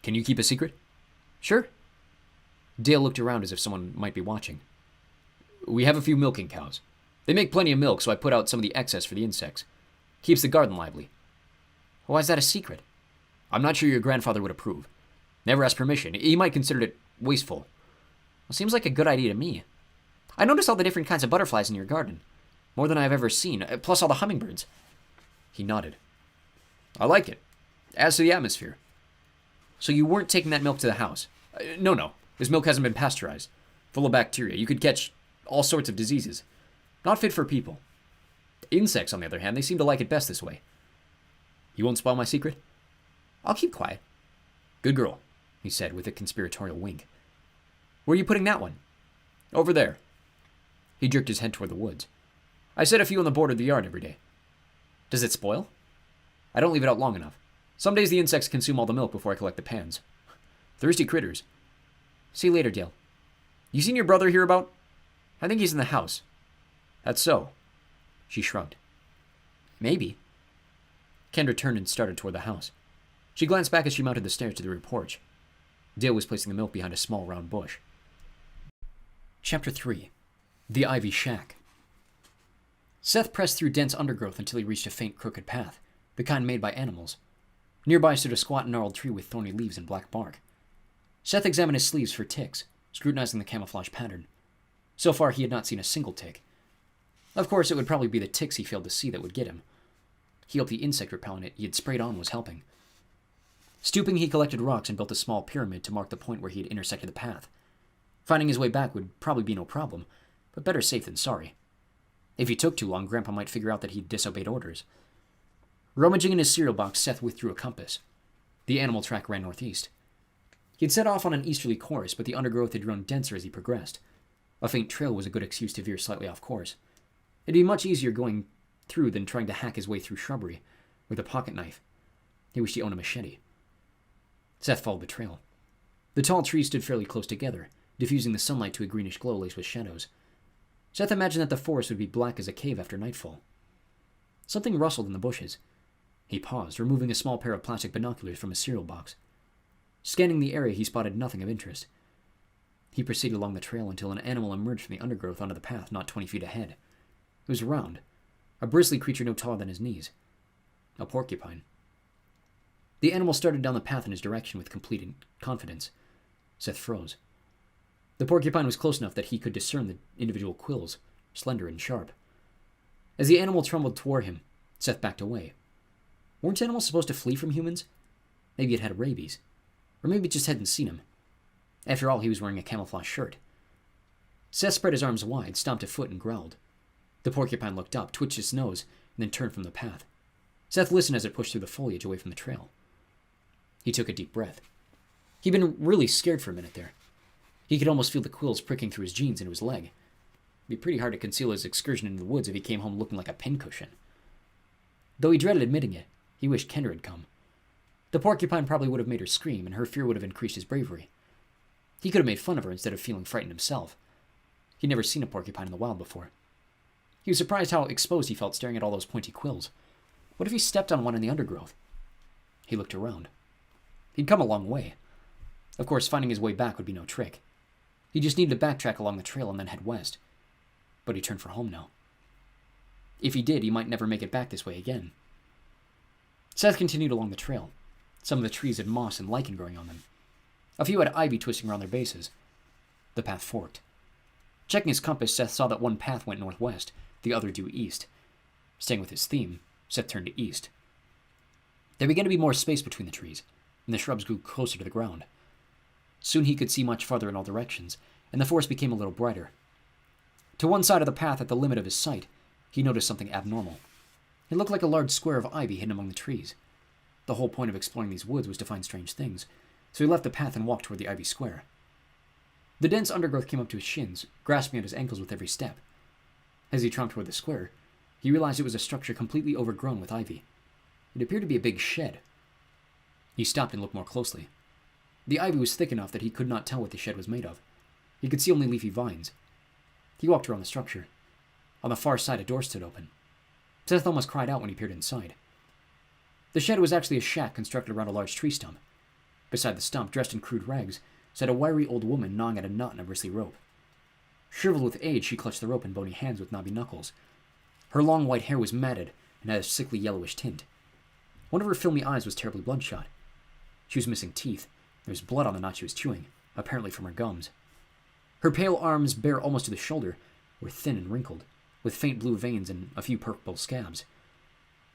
"Can you keep a secret?" "Sure." Dale looked around as if someone might be watching. "We have a few milking cows. They make plenty of milk, so I put out some of the excess for the insects. Keeps the garden lively." "Why is that a secret?" "I'm not sure your grandfather would approve. Never asked permission. He might consider it wasteful." "Well, seems like a good idea to me. I noticed all the different kinds of butterflies in your garden. More than I've ever seen, plus all the hummingbirds." He nodded. "I like it. Adds to the atmosphere." "So you weren't taking that milk to the house?" No. This milk hasn't been pasteurized. Full of bacteria. You could catch all sorts of diseases. Not fit for people. Insects, on the other hand, they seem to like it best this way." "You won't spoil my secret?" "I'll keep quiet." "Good girl," he said with a conspiratorial wink. "Where are you putting that one?" "Over there." He jerked his head toward the woods. "I set a few on the border of the yard every day." "Does it spoil?" "I don't leave it out long enough. Some days the insects consume all the milk before I collect the pans. Thirsty critters." "See you later, Dale." "You seen your brother hereabout?" "I think he's in the house." "That's so." She shrugged. "Maybe." Kendra turned and started toward the house. She glanced back as she mounted the stairs to the rear porch. Dale was placing the milk behind a small round bush. Chapter 3. The Ivy Shack. Seth pressed through dense undergrowth until he reached a faint crooked path, the kind made by animals. Nearby stood a squat gnarled tree with thorny leaves and black bark. Seth examined his sleeves for ticks, scrutinizing the camouflage pattern. So far, he had not seen a single tick. Of course, it would probably be the ticks he failed to see that would get him. He hoped the insect repellent he had sprayed on was helping. Stooping, he collected rocks and built a small pyramid to mark the point where he had intersected the path. Finding his way back would probably be no problem, but better safe than sorry. If he took too long, Grandpa might figure out that he'd disobeyed orders. Rummaging in his cereal box, Seth withdrew a compass. The animal track ran northeast. He had set off on an easterly course, but the undergrowth had grown denser as he progressed. A faint trail was a good excuse to veer slightly off course. It'd be much easier going through than trying to hack his way through shrubbery with a pocket knife. He wished he owned a machete. Seth followed the trail. The tall trees stood fairly close together, diffusing the sunlight to a greenish glow laced with shadows. Seth imagined that the forest would be black as a cave after nightfall. Something rustled in the bushes. He paused, removing a small pair of plastic binoculars from his cereal box. Scanning the area, he spotted nothing of interest. He proceeded along the trail until an animal emerged from the undergrowth onto the path not 20 feet ahead. It was round, a bristly creature no taller than his knees. A porcupine. The animal started down the path in his direction with complete confidence. Seth froze. The porcupine was close enough that he could discern the individual quills, slender and sharp. As the animal trembled toward him, Seth backed away. Weren't animals supposed to flee from humans? Maybe it had rabies. Or maybe it just hadn't seen him. After all, he was wearing a camouflage shirt. Seth spread his arms wide, stomped a foot, and growled. The porcupine looked up, twitched its nose, and then turned from the path. Seth listened as it pushed through the foliage away from the trail. He took a deep breath. He'd been really scared for a minute there. He could almost feel the quills pricking through his jeans into his leg. It'd be pretty hard to conceal his excursion into the woods if he came home looking like a pincushion. Though he dreaded admitting it, he wished Kendra had come. The porcupine probably would have made her scream, and her fear would have increased his bravery. He could have made fun of her instead of feeling frightened himself. He'd never seen a porcupine in the wild before. He was surprised how exposed he felt staring at all those pointy quills. What if he stepped on one in the undergrowth? He looked around. He'd come a long way. Of course, finding his way back would be no trick. He just needed to backtrack along the trail and then head west. But he turned for home now. If he did, he might never make it back this way again. Seth continued along the trail. Some of the trees had moss and lichen growing on them. A few had ivy twisting around their bases. The path forked. Checking his compass, Seth saw that one path went northwest, the other due east. Staying with his theme, Seth turned to east. There began to be more space between the trees, and the shrubs grew closer to the ground. Soon he could see much farther in all directions, and the forest became a little brighter. To one side of the path, at the limit of his sight, he noticed something abnormal. It looked like a large square of ivy hidden among the trees. The whole point of exploring these woods was to find strange things, so he left the path and walked toward the ivy square. The dense undergrowth came up to his shins, grasping at his ankles with every step. As he tromped toward the square, he realized it was a structure completely overgrown with ivy. It appeared to be a big shed. He stopped and looked more closely. The ivy was thick enough that he could not tell what the shed was made of. He could see only leafy vines. He walked around the structure. On the far side, a door stood open. Seth almost cried out when he peered inside. The shed was actually a shack constructed around a large tree stump. Beside the stump, dressed in crude rags, sat a wiry old woman gnawing at a knot in a bristly rope. Shriveled with age, she clutched the rope in bony hands with knobby knuckles. Her long white hair was matted and had a sickly yellowish tint. One of her filmy eyes was terribly bloodshot. She was missing teeth. There was blood on the knot she was chewing, apparently from her gums. Her pale arms, bare almost to the shoulder, were thin and wrinkled, with faint blue veins and a few purple scabs.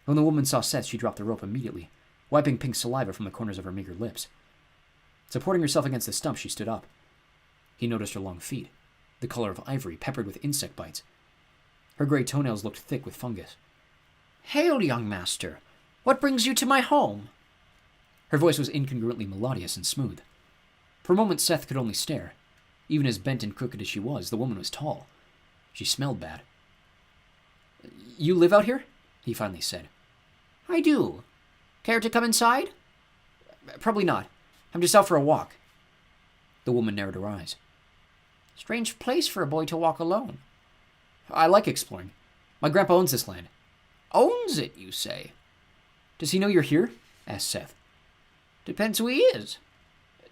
When the woman saw Seth, she dropped the rope immediately, wiping pink saliva from the corners of her meager lips. Supporting herself against the stump, she stood up. He noticed her long feet, the color of ivory, peppered with insect bites. Her gray toenails looked thick with fungus. "Hail, young master! What brings you to my home?" Her voice was incongruently melodious and smooth. For a moment, Seth could only stare. Even as bent and crooked as she was, the woman was tall. She smelled bad. "You live out here?" he finally said. "I do. Care to come inside?" "Probably not. I'm just out for a walk." The woman narrowed her eyes. "Strange place for a boy to walk alone." "I like exploring. My grandpa owns this land." "Owns it, you say?" "Does he know you're here?" asked Seth. "Depends who he is."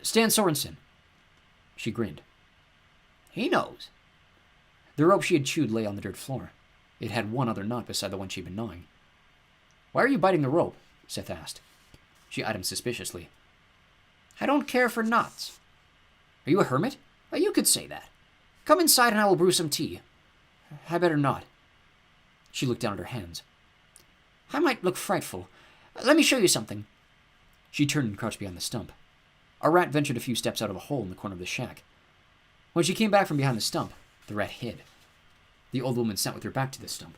"Stan Sorensen." She grinned. "He knows." The rope she had chewed lay on the dirt floor. It had one other knot beside the one she'd been gnawing. "Why are you biting the rope?" Seth asked. She eyed him suspiciously. "I don't care for knots." "Are you a hermit?" "You could say that. Come inside and I will brew some tea." "I better not." She looked down at her hands. "I might look frightful. Let me show you something." She turned and crouched behind the stump. A rat ventured a few steps out of a hole in the corner of the shack. When she came back from behind the stump, the rat hid. The old woman sat with her back to the stump.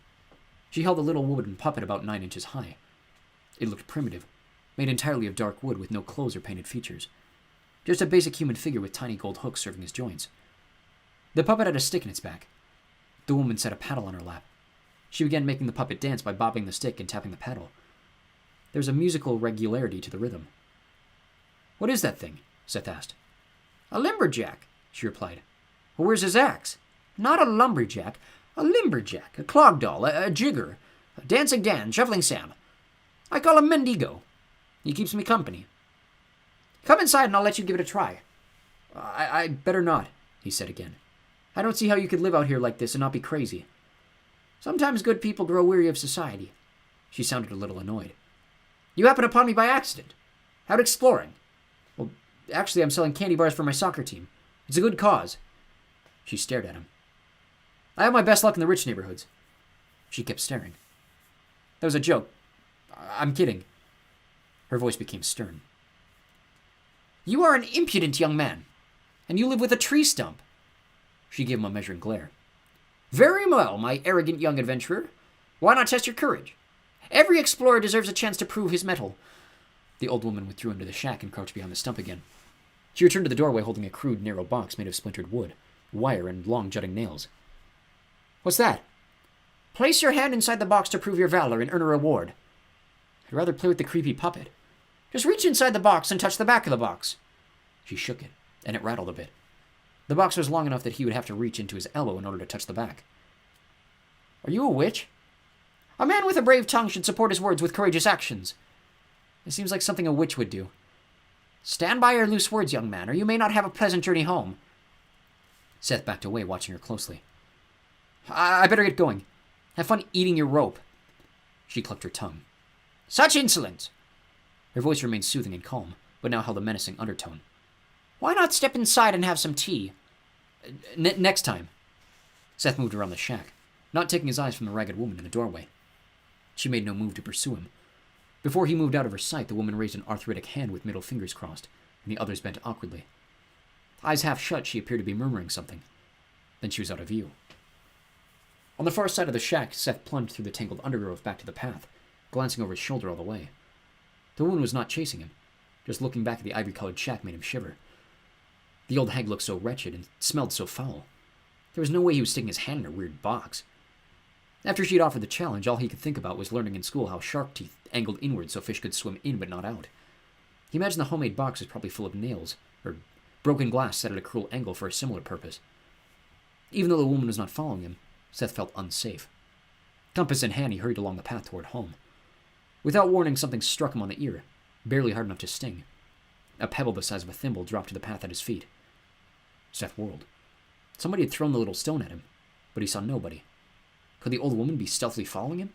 She held a little wooden puppet about 9 inches high. It looked primitive, made entirely of dark wood with no clothes or painted features. Just a basic human figure with tiny gold hooks serving as joints. The puppet had a stick in its back. The woman set a paddle on her lap. She began making the puppet dance by bobbing the stick and tapping the paddle. There was a musical regularity to the rhythm. "What is that thing?" Seth asked. "A lumberjack," she replied. "Well, where's his axe?" "Not a lumberjack. A limberjack, a clog doll, a jigger, a dancing Dan, shoveling Sam. I call him Mendigo. He keeps me company. Come inside and I'll let you give it a try." I better not," he said again. "I don't see how you could live out here like this and not be crazy." "Sometimes good people grow weary of society." She sounded a little annoyed. "You happened upon me by accident. Out exploring." "Well, actually, I'm selling candy bars for my soccer team. It's a good cause." She stared at him. "I have my best luck in the rich neighborhoods." She kept staring. "That was a joke. I'm kidding." Her voice became stern. "You are an impudent young man, and you live with a tree stump." She gave him a measuring glare. "Very well, my arrogant young adventurer. Why not test your courage? Every explorer deserves a chance to prove his mettle." The old woman withdrew into the shack and crouched behind the stump again. She returned to the doorway holding a crude, narrow box made of splintered wood, wire, and long jutting nails. "What's that?" "Place your hand inside the box to prove your valor and earn a reward." "I'd rather play with the creepy puppet." "Just reach inside the box and touch the back of the box." She shook it, and it rattled a bit. The box was long enough that he would have to reach into his elbow in order to touch the back. "Are you a witch?" "A man with a brave tongue should support his words with courageous actions." "It seems like something a witch would do." "Stand by your loose words, young man, or you may not have a pleasant journey home." Seth backed away, watching her closely. I better get going. Have fun eating your rope. She clucked her tongue. Such insolence! Her voice remained soothing and calm, but now held a menacing undertone. Why not step inside and have some tea? Next time. Seth moved around the shack, not taking his eyes from the ragged woman in the doorway. She made no move to pursue him. Before he moved out of her sight, the woman raised an arthritic hand with middle fingers crossed, and the others bent awkwardly. Eyes half shut, she appeared to be murmuring something. Then she was out of view. On the far side of the shack, Seth plunged through the tangled undergrowth back to the path, glancing over his shoulder all the way. The woman was not chasing him. Just looking back at the ivory-colored shack made him shiver. The old hag looked so wretched and smelled so foul. There was no way he was sticking his hand in her weird box. After she had offered the challenge, all he could think about was learning in school how shark teeth angled inward so fish could swim in but not out. He imagined the homemade box was probably full of nails, or broken glass set at a cruel angle for a similar purpose. Even though the woman was not following him, Seth felt unsafe. Compass in hand, he hurried along the path toward home. Without warning, something struck him on the ear, barely hard enough to sting. A pebble the size of a thimble dropped to the path at his feet. Seth whirled. Somebody had thrown the little stone at him, but he saw nobody. Could the old woman be stealthily following him?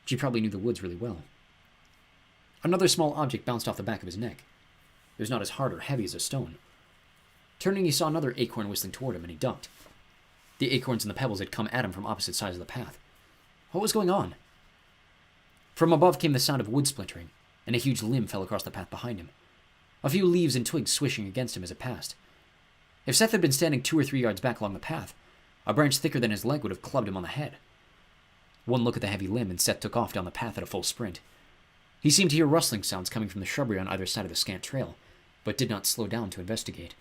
She probably knew the woods really well. Another small object bounced off the back of his neck. It was not as hard or heavy as a stone. Turning, he saw another acorn whistling toward him, and he ducked. The acorns and the pebbles had come at him from opposite sides of the path. What was going on? From above came the sound of wood splintering, and a huge limb fell across the path behind him. A few leaves and twigs swishing against him as it passed. If Seth had been standing 2 or 3 yards back along the path, a branch thicker than his leg would have clubbed him on the head. One look at the heavy limb, and Seth took off down the path at a full sprint. He seemed to hear rustling sounds coming from the shrubbery on either side of the scant trail, but did not slow down to investigate.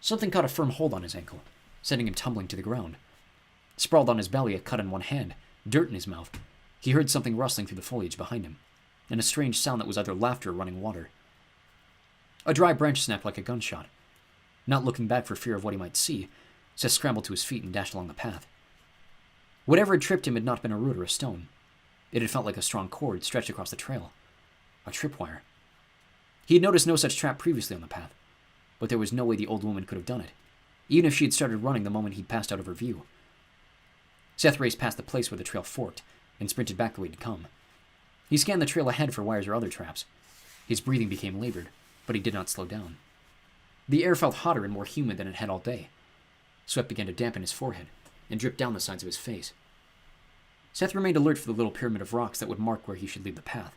Something caught a firm hold on his ankle, sending him tumbling to the ground. Sprawled on his belly, a cut in one hand, dirt in his mouth, he heard something rustling through the foliage behind him, and a strange sound that was either laughter or running water. A dry branch snapped like a gunshot. Not looking back for fear of what he might see, Seth scrambled to his feet and dashed along the path. Whatever had tripped him had not been a root or a stone. It had felt like a strong cord stretched across the trail. A tripwire. He had noticed no such trap previously on the path, but there was no way the old woman could have done it, even if she had started running the moment he'd passed out of her view. Seth raced past the place where the trail forked and sprinted back the way he'd come. He scanned the trail ahead for wires or other traps. His breathing became labored, but he did not slow down. The air felt hotter and more humid than it had all day. Sweat began to dampen his forehead and drip down the sides of his face. Seth remained alert for the little pyramid of rocks that would mark where he should leave the path.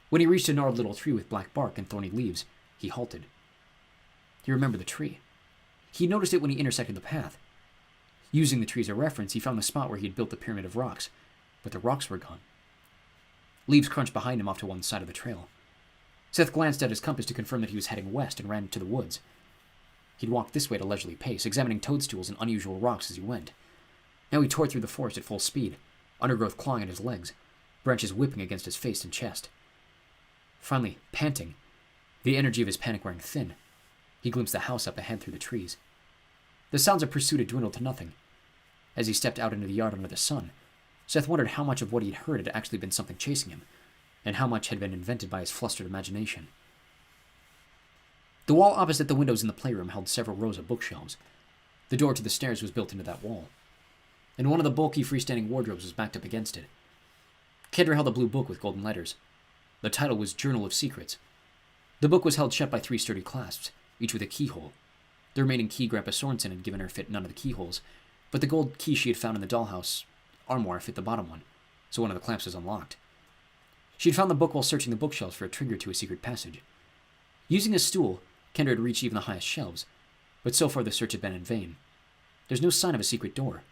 When he reached a gnarled little tree with black bark and thorny leaves, he halted. He remembered the tree. He noticed it when he intersected the path. Using the tree as a reference, he found the spot where he had built the pyramid of rocks, but the rocks were gone. Leaves crunched behind him off to one side of the trail. Seth glanced at his compass to confirm that he was heading west and ran to the woods. He'd walked this way at a leisurely pace, examining toadstools and unusual rocks as he went. Now he tore through the forest at full speed, undergrowth clawing at his legs, branches whipping against his face and chest. Finally, panting, the energy of his panic wearing thin, he glimpsed the house up ahead through the trees. The sounds of pursuit had dwindled to nothing. As he stepped out into the yard under the sun, Seth wondered how much of what he'd heard had actually been something chasing him, and how much had been invented by his flustered imagination. The wall opposite the windows in the playroom held several rows of bookshelves. The door to the stairs was built into that wall, and one of the bulky freestanding wardrobes was backed up against it. Kendra held a blue book with golden letters. The title was Journal of Secrets. The book was held shut by 3 sturdy clasps, each with a keyhole. The remaining key Grandpa Sorensen had given her fit none of the keyholes, but the gold key she had found in the dollhouse armoire fit the bottom one, so one of the clamps was unlocked. She had found the book while searching the bookshelves for a trigger to a secret passage. Using a stool, Kendra had reached even the highest shelves, but so far the search had been in vain. There's no sign of a secret door.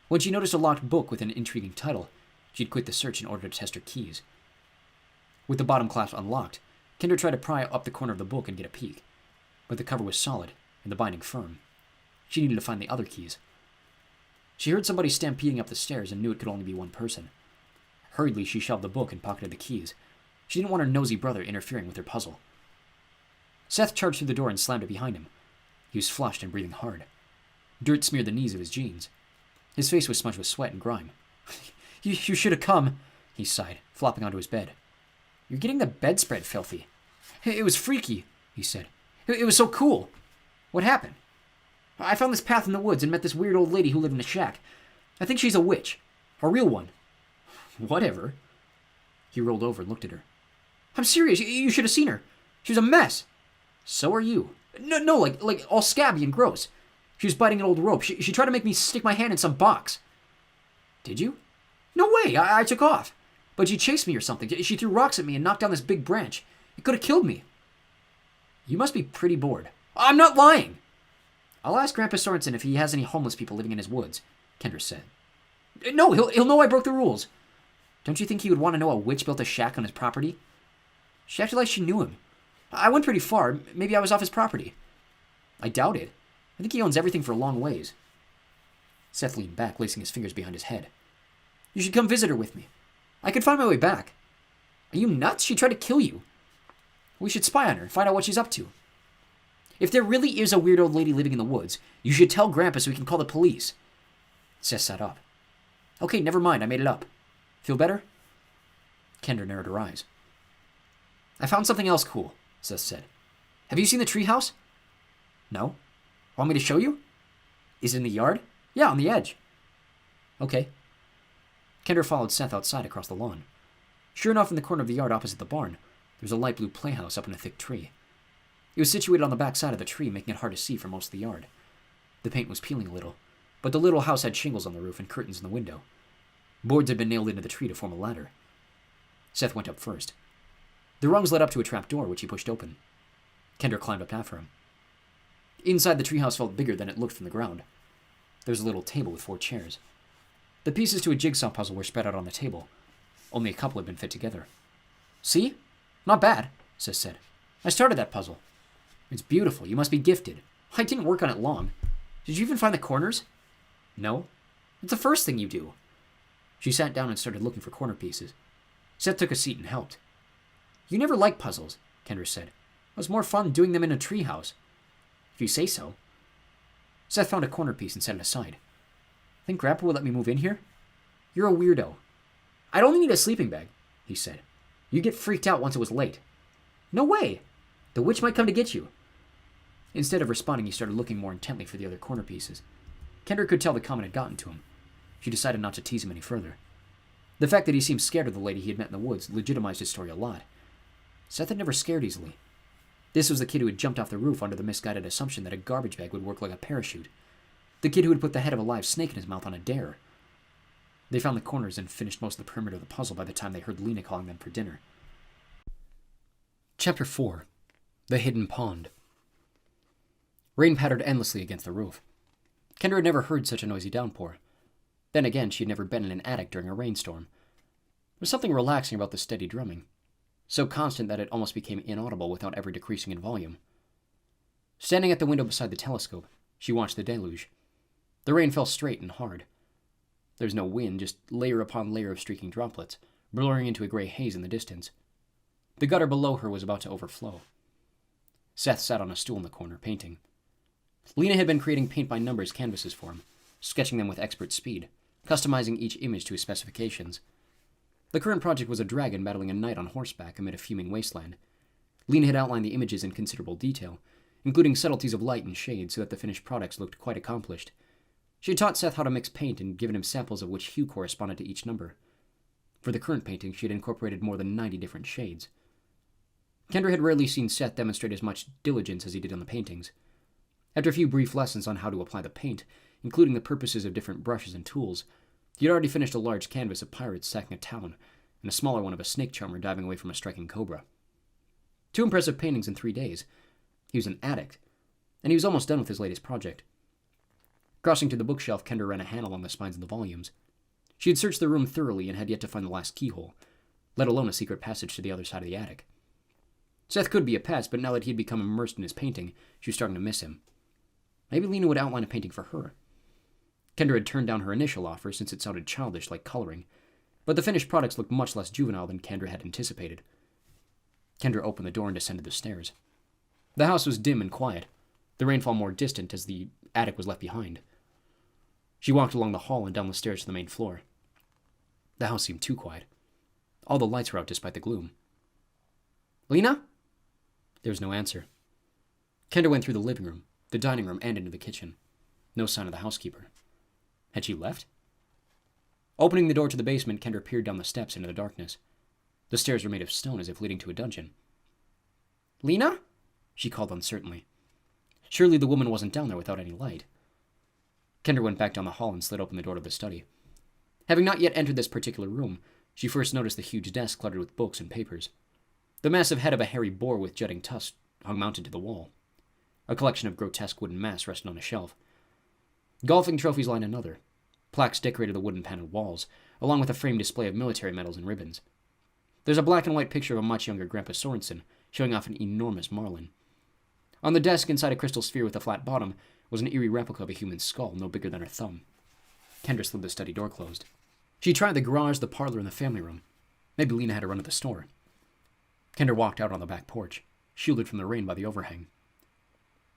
When she noticed a locked book with an intriguing title, she'd quit the search in order to test her keys. With the bottom clasp unlocked, Kendra tried to pry up the corner of the book and get a peek, but the cover was solid and the binding firm. She needed to find the other keys. She heard somebody stampeding up the stairs and knew it could only be one person. Hurriedly, she shoved the book and pocketed the keys. She didn't want her nosy brother interfering with her puzzle. Seth charged through the door and slammed it behind him. He was flushed and breathing hard. Dirt smeared the knees of his jeans. His face was smudged with sweat and grime. You should have come, he sighed, flopping onto his bed. You're getting the bedspread filthy. It was freaky, he said. It was so cool. What happened? I found this path in the woods and met this weird old lady who lived in a shack. I think she's a witch. A real one. Whatever. He rolled over and looked at her. I'm serious. You should have seen her. She was a mess. So are you. No, like all scabby and gross. She was biting an old rope. She tried to make me stick my hand in some box. Did you? No way. I took off. But she chased me or something. She threw rocks at me and knocked down this big branch. It could have killed me. You must be pretty bored. I'm not lying. I'll ask Grandpa Sorensen if he has any homeless people living in his woods, Kendra said. No, he'll know I broke the rules. Don't you think he would want to know a witch built a shack on his property? She acted like she knew him. I went pretty far. Maybe I was off his property. I doubt it. I think he owns everything for a long ways. Seth leaned back, lacing his fingers behind his head. You should come visit her with me. I could find my way back. Are you nuts? She tried to kill you. We should spy on her, find out what she's up to. If there really is a weird old lady living in the woods, you should tell Grandpa so we can call the police. Seth sat up. Okay, never mind, I made it up. Feel better? Kendra narrowed her eyes. I found something else cool, Seth said. Have you seen the treehouse? No. Want me to show you? Is it in the yard? Yeah, on the edge. Okay. Kendra followed Seth outside across the lawn. Sure enough, in the corner of the yard opposite the barn, there was a light blue playhouse up in a thick tree. It was situated on the back side of the tree, making it hard to see for most of the yard. The paint was peeling a little, but the little house had shingles on the roof and curtains in the window. Boards had been nailed into the tree to form a ladder. Seth went up first. The rungs led up to a trap door, which he pushed open. Kendra climbed up after him. Inside, the treehouse felt bigger than it looked from the ground. There was a little table with 4 chairs. The pieces to a jigsaw puzzle were spread out on the table. Only a couple had been fit together. See? Not bad, Seth said. I started that puzzle. It's beautiful. You must be gifted. I didn't work on it long. Did you even find the corners? No. It's the first thing you do. She sat down and started looking for corner pieces. Seth took a seat and helped. You never liked puzzles, Kendra said. It was more fun doing them in a treehouse. If you say so. Seth found a corner piece and set it aside. Think Grandpa will let me move in here? You're a weirdo. I'd only need a sleeping bag, he said. You'd get freaked out once it was late. No way. The witch might come to get you. Instead of responding, he started looking more intently for the other corner pieces. Kendra could tell the comment had gotten to him. She decided not to tease him any further. The fact that he seemed scared of the lady he had met in the woods legitimized his story a lot. Seth had never scared easily. This was the kid who had jumped off the roof under the misguided assumption that a garbage bag would work like a parachute. The kid who had put the head of a live snake in his mouth on a dare. They found the corners and finished most of the perimeter of the puzzle by the time they heard Lena calling them for dinner. Chapter 4. The Hidden Pond. Rain pattered endlessly against the roof. Kendra had never heard such a noisy downpour. Then again, she had never been in an attic during a rainstorm. There was something relaxing about the steady drumming, so constant that it almost became inaudible without ever decreasing in volume. Standing at the window beside the telescope, she watched the deluge. The rain fell straight and hard. There was no wind, just layer upon layer of streaking droplets, blurring into a gray haze in the distance. The gutter below her was about to overflow. Seth sat on a stool in the corner, painting. Lena had been creating paint-by-numbers canvases for him, sketching them with expert speed, customizing each image to his specifications. The current project was a dragon battling a knight on horseback amid a fuming wasteland. Lena had outlined the images in considerable detail, including subtleties of light and shade so that the finished products looked quite accomplished. She had taught Seth how to mix paint and given him samples of which hue corresponded to each number. For the current painting, she had incorporated more than 90 different shades. Kendra had rarely seen Seth demonstrate as much diligence as he did on the paintings. After a few brief lessons on how to apply the paint, including the purposes of different brushes and tools, he had already finished a large canvas of pirates sacking a town, and a smaller one of a snake charmer diving away from a striking cobra. 2 impressive paintings in 3 days. He was an addict, and he was almost done with his latest project. Crossing to the bookshelf, Kendra ran a hand along the spines of the volumes. She had searched the room thoroughly and had yet to find the last keyhole, let alone a secret passage to the other side of the attic. Seth could be a pest, but now that he had become immersed in his painting, she was starting to miss him. Maybe Lena would outline a painting for her. Kendra had turned down her initial offer since it sounded childish like coloring, but the finished products looked much less juvenile than Kendra had anticipated. Kendra opened the door and descended the stairs. The house was dim and quiet, the rainfall more distant as the attic was left behind. She walked along the hall and down the stairs to the main floor. The house seemed too quiet. All the lights were out despite the gloom. Lena? There was no answer. Kendra went through the living room, the dining room, and into the kitchen. No sign of the housekeeper. Had she left? Opening the door to the basement, Kendra peered down the steps into the darkness. The stairs were made of stone as if leading to a dungeon. "Lena?" she called uncertainly. Surely the woman wasn't down there without any light. Kendra went back down the hall and slid open the door to the study. Having not yet entered this particular room, she first noticed the huge desk cluttered with books and papers. The massive head of a hairy boar with jutting tusks hung mounted to the wall. A collection of grotesque wooden masks rested on a shelf. Golfing trophies lined another. Plaques decorated the wooden paneled walls, along with a framed display of military medals and ribbons. There's a black and white picture of a much younger Grandpa Sorensen, showing off an enormous marlin. On the desk, inside a crystal sphere with a flat bottom, was an eerie replica of a human skull, no bigger than her thumb. Kendra slid the study door closed. She tried the garage, the parlor, and the family room. Maybe Lena had to run to the store. Kendra walked out on the back porch, shielded from the rain by the overhang.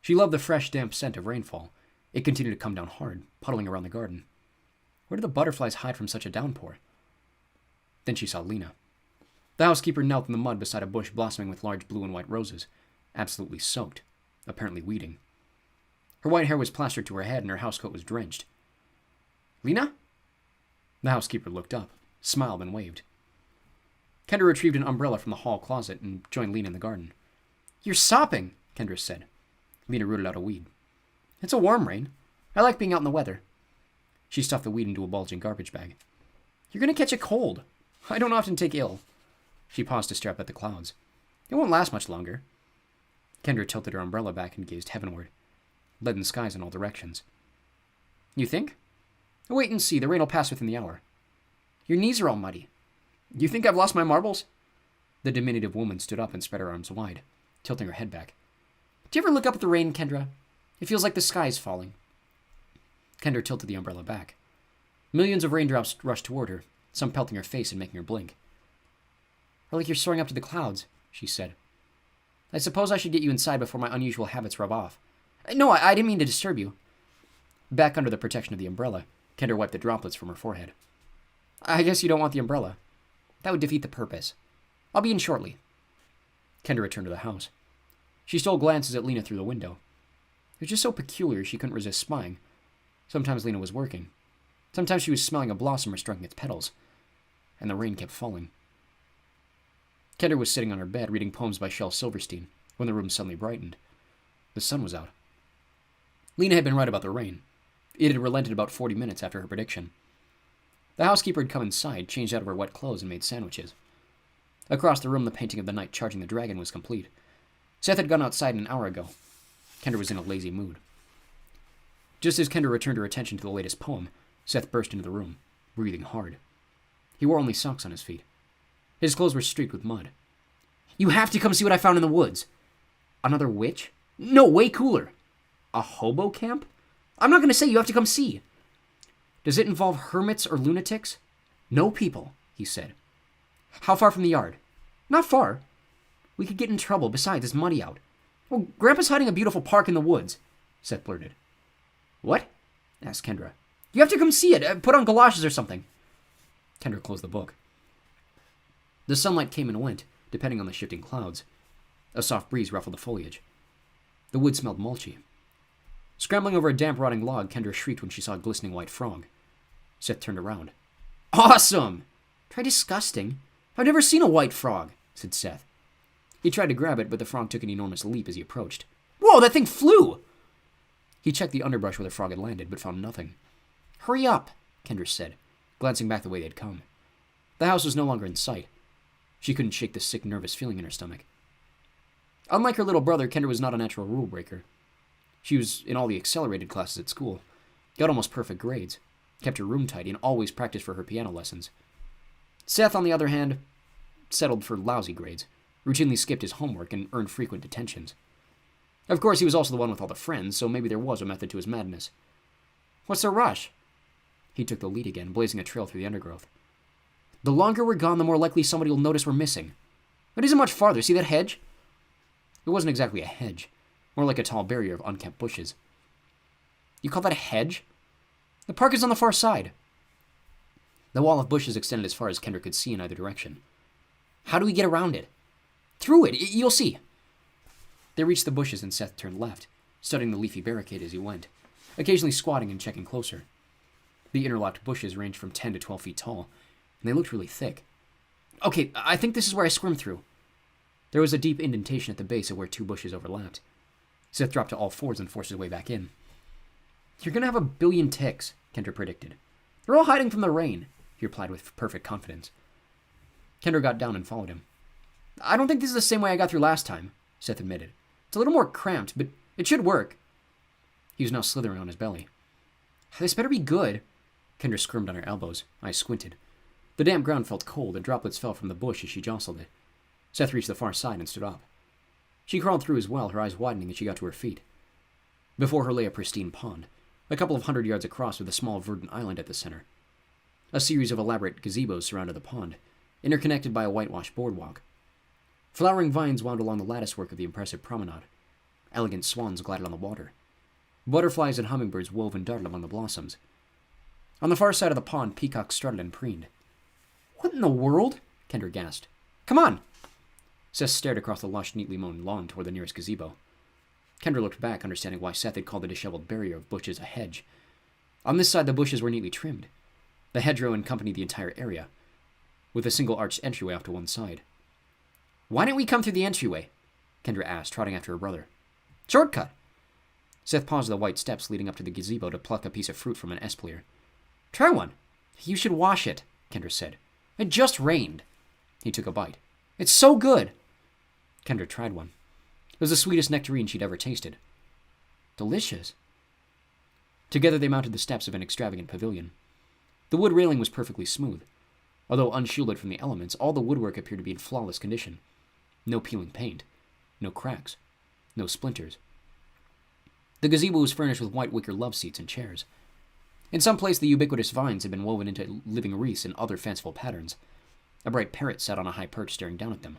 She loved the fresh, damp scent of rainfall. It continued to come down hard, puddling around the garden. Where did the butterflies hide from such a downpour? Then she saw Lena. The housekeeper knelt in the mud beside a bush blossoming with large blue and white roses, absolutely soaked, apparently weeding. Her white hair was plastered to her head and her housecoat was drenched. "Lena?" The housekeeper looked up, smiled, and waved. Kendra retrieved an umbrella from the hall closet and joined Lena in the garden. "You're sopping," Kendra said. Lena rooted out a weed. "It's a warm rain. I like being out in the weather." She stuffed the weed into a bulging garbage bag. "You're going to catch a cold. I don't often take ill." She paused to stare up at the clouds. "It won't last much longer." Kendra tilted her umbrella back and gazed heavenward. Leaden skies in all directions. "You think?" "Wait and see. The rain will pass within the hour." "Your knees are all muddy." "You think I've lost my marbles?" The diminutive woman stood up and spread her arms wide, tilting her head back. "Do you ever look up at the rain, Kendra? It feels like the sky is falling." Kendra tilted the umbrella back. Millions of raindrops rushed toward her, some pelting her face and making her blink. "Or like you're soaring up to the clouds," she said. "I suppose I should get you inside before my unusual habits rub off." "No, I didn't mean to disturb you." Back under the protection of the umbrella, Kendra wiped the droplets from her forehead. "I guess you don't want the umbrella. That would defeat the purpose. I'll be in shortly." Kendra returned to the house. She stole glances at Lena through the window. It was just so peculiar she couldn't resist spying. Sometimes Lena was working. Sometimes she was smelling a blossom or stroking its petals. And the rain kept falling. Kendra was sitting on her bed reading poems by Shel Silverstein when the room suddenly brightened. The sun was out. Lena had been right about the rain. It had relented about 40 minutes after her prediction. The housekeeper had come inside, changed out of her wet clothes, and made sandwiches. Across the room, the painting of the knight charging the dragon was complete. Seth had gone outside an hour ago. Kendra was in a lazy mood. Just as Kendra returned her attention to the latest poem, Seth burst into the room, breathing hard. He wore only socks on his feet. His clothes were streaked with mud. "You have to come see what I found in the woods." "Another witch?" "No, way cooler." "A hobo camp?" "I'm not going to say. You have to come see." "Does it involve hermits or lunatics?" "No people," he said. "How far from the yard?" "Not far." "We could get in trouble. Besides, it's muddy out." "Well, Grandpa's hiding a beautiful park in the woods," Seth blurted. "What?" asked Kendra. "You have to come see it. Put on galoshes or something." Kendra closed the book. The sunlight came and went, depending on the shifting clouds. A soft breeze ruffled the foliage. The wood smelled mulchy. Scrambling over a damp, rotting log, Kendra shrieked when she saw a glistening white frog. Seth turned around. "Awesome!" "Try disgusting." "I've never seen a white frog," said Seth. He tried to grab it, but the frog took an enormous leap as he approached. "Whoa, that thing flew!" He checked the underbrush where the frog had landed, but found nothing. "Hurry up," Kendra said, glancing back the way they had come. The house was no longer in sight. She couldn't shake the sick, nervous feeling in her stomach. Unlike her little brother, Kendra was not a natural rule breaker. She was in all the accelerated classes at school, got almost perfect grades, kept her room tidy, and always practiced for her piano lessons. Seth, on the other hand, settled for lousy grades, routinely skipped his homework, and earned frequent detentions. Of course, he was also the one with all the friends, so maybe there was a method to his madness. "What's the rush?" He took the lead again, blazing a trail through the undergrowth. "The longer we're gone, the more likely somebody will notice we're missing. It isn't much farther. See that hedge?" It wasn't exactly a hedge, more like a tall barrier of unkempt bushes. "You call that a hedge?" "The park is on the far side." The wall of bushes extended as far as Kendra could see in either direction. "How do we get around it?" "Through it. You'll see." They reached the bushes and Seth turned left, studying the leafy barricade as he went, occasionally squatting and checking closer. The interlocked bushes ranged from 10 to 12 feet tall, and they looked really thick. Okay, I think this is where I squirmed through. There was a deep indentation at the base of where 2 bushes overlapped. Seth dropped to all fours and forced his way back in. You're gonna have a billion ticks, Kendra predicted. They're all hiding from the rain, he replied with perfect confidence. Kendra got down and followed him. I don't think this is the same way I got through last time, Seth admitted. It's a little more cramped, but it should work. He was now slithering on his belly. This better be good. Kendra squirmed on her elbows. I squinted. The damp ground felt cold, and droplets fell from the bush as she jostled it. Seth reached the far side and stood up. She crawled through as well, her eyes widening as she got to her feet. Before her lay a pristine pond, a couple of 100 yards across with a small verdant island at the center. A series of elaborate gazebos surrounded the pond, interconnected by a whitewashed boardwalk. Flowering vines wound along the latticework of the impressive promenade. Elegant swans glided on the water. Butterflies and hummingbirds wove and darted among the blossoms. On the far side of the pond, peacocks strutted and preened. What in the world? Kendra gasped. Come on! Seth stared across the lush, neatly mown lawn toward the nearest gazebo. Kendra looked back, understanding why Seth had called the disheveled barrier of bushes a hedge. On this side, the bushes were neatly trimmed. The hedgerow accompanied the entire area, with a single arched entryway off to one side. Why didn't we come through the entryway? Kendra asked, trotting after her brother. Shortcut! Seth paused the white steps leading up to the gazebo to pluck a piece of fruit from an espalier. Try one. You should wash it, Kendra said. It just rained. He took a bite. It's so good. Kendra tried one. It was the sweetest nectarine she'd ever tasted. Delicious. Together they mounted the steps of an extravagant pavilion. The wood railing was perfectly smooth. Although unshielded from the elements, all the woodwork appeared to be in flawless condition. No peeling paint. No cracks. No splinters. The gazebo was furnished with white wicker love seats and chairs. In some place, the ubiquitous vines had been woven into living wreaths and other fanciful patterns. A bright parrot sat on a high perch staring down at them.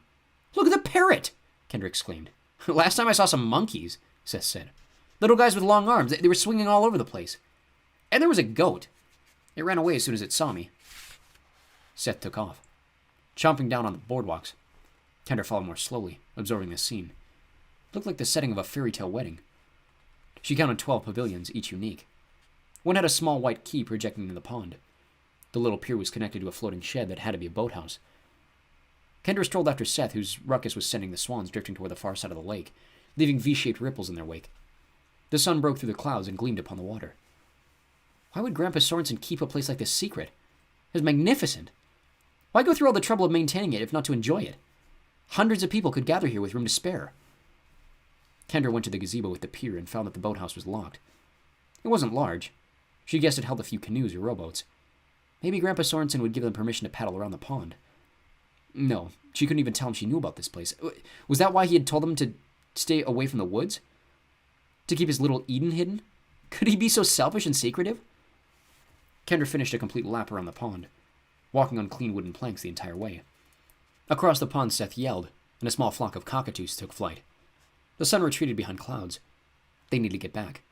Look at the parrot! Kendra exclaimed. Last time I saw some monkeys, Seth said. Little guys with long arms. They were swinging all over the place. And there was a goat. It ran away as soon as it saw me. Seth took off, chomping down on the boardwalks. Kendra followed more slowly, absorbing the scene. It looked like the setting of a fairy tale wedding. She counted 12 pavilions, each unique. One had a small white quay projecting into the pond. The little pier was connected to a floating shed that had to be a boathouse. Kendra strolled after Seth, whose ruckus was sending the swans drifting toward the far side of the lake, leaving V-shaped ripples in their wake. The sun broke through the clouds and gleamed upon the water. Why would Grandpa Sorensen keep a place like this secret? It was magnificent. Why go through all the trouble of maintaining it if not to enjoy it? Hundreds of people could gather here with room to spare. Kendra went to the gazebo with the pier and found that the boathouse was locked. It wasn't large. She guessed it held a few canoes or rowboats. Maybe Grandpa Sorensen would give them permission to paddle around the pond. No, she couldn't even tell him she knew about this place. Was that why he had told them to stay away from the woods? To keep his little Eden hidden? Could he be so selfish and secretive? Kendra finished a complete lap around the pond, walking on clean wooden planks the entire way. Across the pond, Seth yelled, and a small flock of cockatoos took flight. The sun retreated behind clouds. They needed to get back.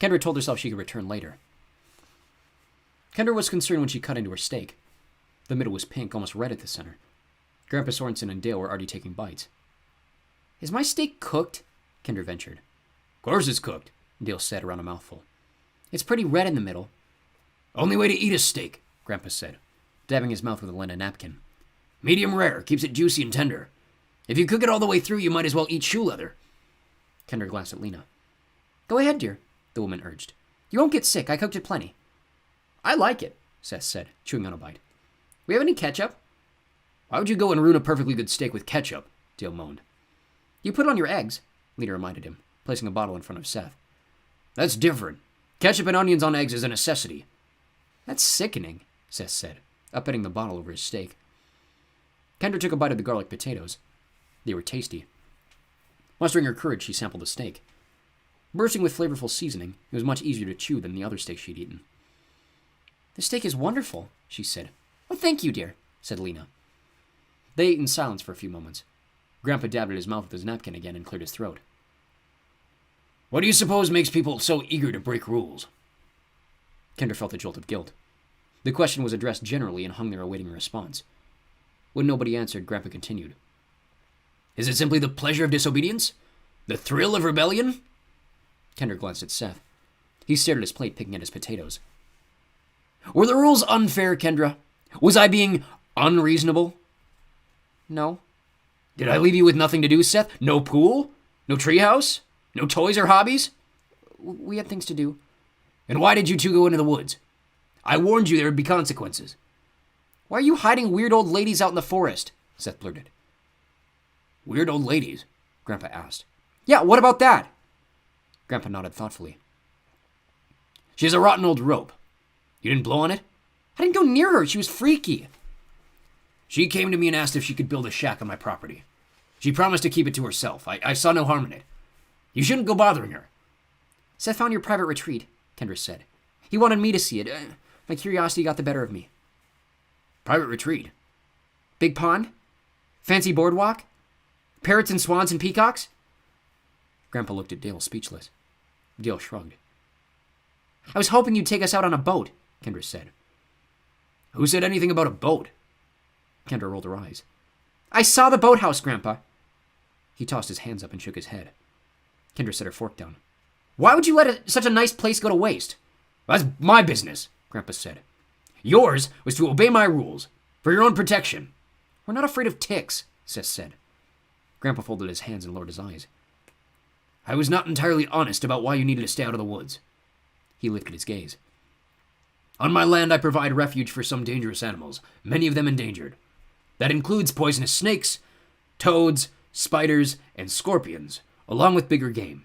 Kendra told herself she could return later. Kendra was concerned when she cut into her steak. The middle was pink, almost red at the center. Grandpa Sorensen and Dale were already taking bites. Is my steak cooked? Kendra ventured. Of course it's cooked, Dale said around a mouthful. It's pretty red in the middle. Only way to eat a steak, Grandpa said, dabbing his mouth with a linen napkin. Medium rare, keeps it juicy and tender. If you cook it all the way through, you might as well eat shoe leather. Kendra glanced at Lena. Go ahead, dear, the woman urged. You won't get sick, I cooked it plenty. I like it, Seth said, chewing on a bite. We have any ketchup? Why would you go and ruin a perfectly good steak with ketchup? Dale moaned. You put it on your eggs, Lena reminded him, placing a bottle in front of Seth. That's different. Ketchup and onions on eggs is a necessity. That's sickening, Seth said, upending the bottle over his steak. Kendra took a bite of the garlic potatoes. They were tasty. Mustering her courage, she sampled the steak. Bursting with flavorful seasoning, it was much easier to chew than the other steak she'd eaten. The steak is wonderful, she said. Oh, thank you, dear, said Lena. They ate in silence for a few moments. Grandpa dabbed at his mouth with his napkin again and cleared his throat. What do you suppose makes people so eager to break rules? Kendra felt a jolt of guilt. The question was addressed generally and hung there awaiting a response. When nobody answered, Grandpa continued. Is it simply the pleasure of disobedience? The thrill of rebellion? Kendra glanced at Seth. He stared at his plate, picking at his potatoes. Were the rules unfair, Kendra? Was I being unreasonable? No. Did I leave you with nothing to do, Seth? No pool? No treehouse? No toys or hobbies? We had things to do. And why did you two go into the woods? I warned you there would be consequences. Why are you hiding weird old ladies out in the forest? Seth blurted. Weird old ladies? Grandpa asked. Yeah, what about that? Grandpa nodded thoughtfully. She has a rotten old rope. You didn't blow on it? I didn't go near her. She was freaky. She came to me and asked if she could build a shack on my property. She promised to keep it to herself. I saw no harm in it. You shouldn't go bothering her. Seth found your private retreat, Kendra said. He wanted me to see it. My curiosity got the better of me. Private retreat? Big pond? Fancy boardwalk? Parrots and swans and peacocks? Grandpa looked at Dale, speechless. Dale shrugged. I was hoping you'd take us out on a boat, Kendra said. Who said anything about a boat? Kendra rolled her eyes. I saw the boathouse, Grandpa. He tossed his hands up and shook his head. Kendra set her fork down. Why would you let such a nice place go to waste? That's my business, Grandpa said. Yours was to obey my rules, for your own protection. We're not afraid of ticks, Seth said. Grandpa folded his hands and lowered his eyes. I was not entirely honest about why you needed to stay out of the woods. He lifted his gaze. On my land, I provide refuge for some dangerous animals, many of them endangered. That includes poisonous snakes, toads, spiders, and scorpions, along with bigger game.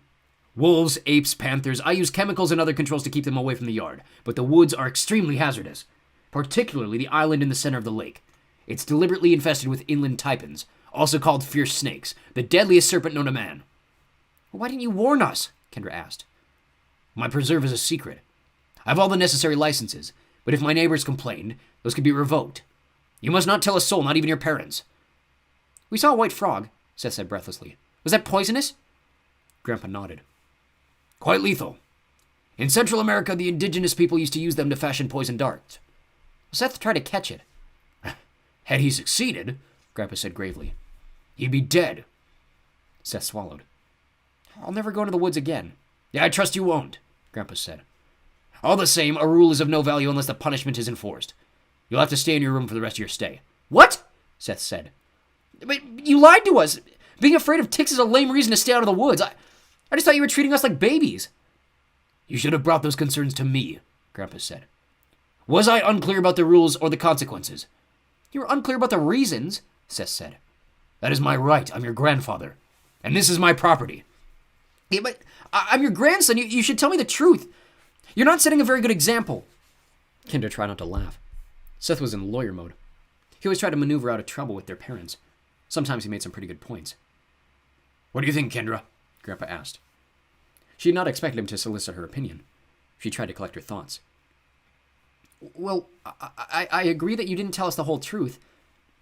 Wolves, apes, panthers. I use chemicals and other controls to keep them away from the yard, but the woods are extremely hazardous, particularly the island in the center of the lake. It's deliberately infested with inland taipans, also called fierce snakes, the deadliest serpent known to man. Why didn't you warn us? Kendra asked. My preserve is a secret. I have all the necessary licenses, but if my neighbors complained, those could be revoked. You must not tell a soul, not even your parents. We saw a white frog, Seth said breathlessly. Was that poisonous? Grandpa nodded. Quite lethal. In Central America, the indigenous people used to use them to fashion poison darts. Seth tried to catch it. Had he succeeded, Grandpa said gravely, he'd be dead. Seth swallowed. I'll never go into the woods again. Yeah, I trust you won't, Grandpa said. All the same, a rule is of no value unless the punishment is enforced. You'll have to stay in your room for the rest of your stay. What? Seth said. But you lied to us. Being afraid of ticks is a lame reason to stay out of the woods. I just thought you were treating us like babies. You should have brought those concerns to me, Grandpa said. Was I unclear about the rules or the consequences? You were unclear about the reasons, Seth said. That is my right. I'm your grandfather. And this is my property. Yeah, but I'm your grandson. You should tell me the truth. You're not setting a very good example. Kendra tried not to laugh. Seth was in lawyer mode. He always tried to maneuver out of trouble with their parents. Sometimes he made some pretty good points. What do you think, Kendra? Grandpa asked. She had not expected him to solicit her opinion. She tried to collect her thoughts. Well, I agree that you didn't tell us the whole truth.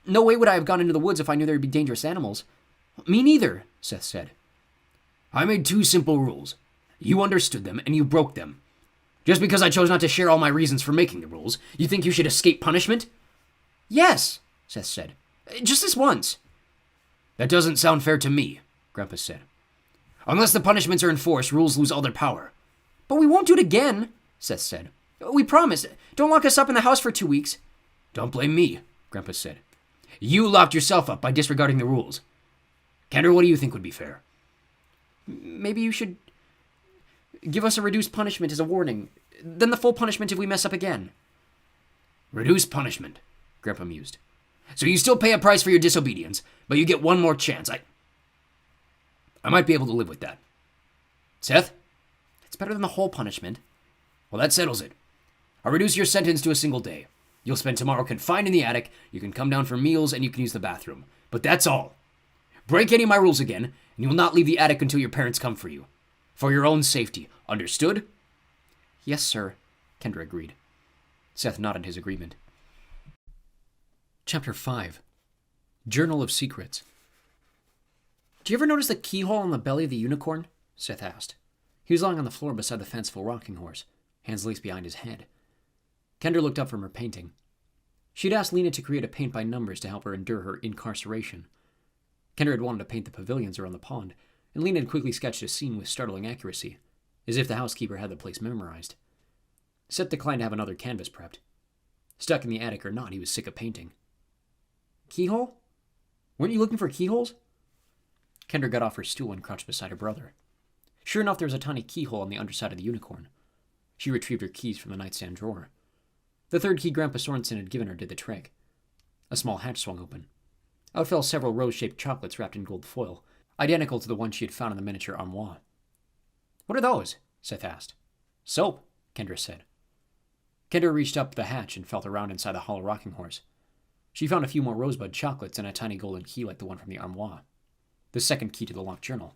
No way would I have gone into the woods if I knew there would be dangerous animals. Me neither, Seth said. I made two simple rules. You understood them, and you broke them. Just because I chose not to share all my reasons for making the rules, you think you should escape punishment? Yes, Seth said. Just this once. That doesn't sound fair to me, Grandpa said. Unless the punishments are enforced, rules lose all their power. But we won't do it again, Seth said. We promise. Don't lock us up in the house for 2 weeks. Don't blame me, Grandpa said. You locked yourself up by disregarding the rules. Kendra, what do you think would be fair? Maybe you should give us a reduced punishment as a warning, then the full punishment if we mess up again. Reduced punishment, Grandpa mused. So you still pay a price for your disobedience, but you get one more chance. I might be able to live with that. Seth? It's better than the whole punishment. Well, that settles it. I'll reduce your sentence to a single day. You'll spend tomorrow confined in the attic, you can come down for meals, and you can use the bathroom. But that's all. Break any of my rules again, and you will not leave the attic until your parents come for you. For your own safety. Understood? Yes, sir, Kendra agreed. Seth nodded his agreement. Chapter 5. Journal of Secrets. Do you ever notice the keyhole on the belly of the unicorn? Seth asked. He was lying on the floor beside the fanciful rocking horse, hands laced behind his head. Kendra looked up from her painting. She'd asked Lena to create a paint by numbers to help her endure her incarceration. Kendra had wanted to paint the pavilions around the pond, and Lena had quickly sketched a scene with startling accuracy, as if the housekeeper had the place memorized. Seth declined to have another canvas prepped. Stuck in the attic or not, he was sick of painting. Keyhole? Weren't you looking for keyholes? Kendra got off her stool and crouched beside her brother. Sure enough, there was a tiny keyhole on the underside of the unicorn. She retrieved her keys from the nightstand drawer. The third key Grandpa Sorensen had given her did the trick. A small hatch swung open. Out fell several rose-shaped chocolates wrapped in gold foil, identical to the one she had found in the miniature armoire. What are those? Seth asked. Soap, Kendra said. Kendra reached up the hatch and felt around inside the hollow rocking horse. She found a few more rosebud chocolates and a tiny golden key like the one from the armoire. The second key to the locked journal.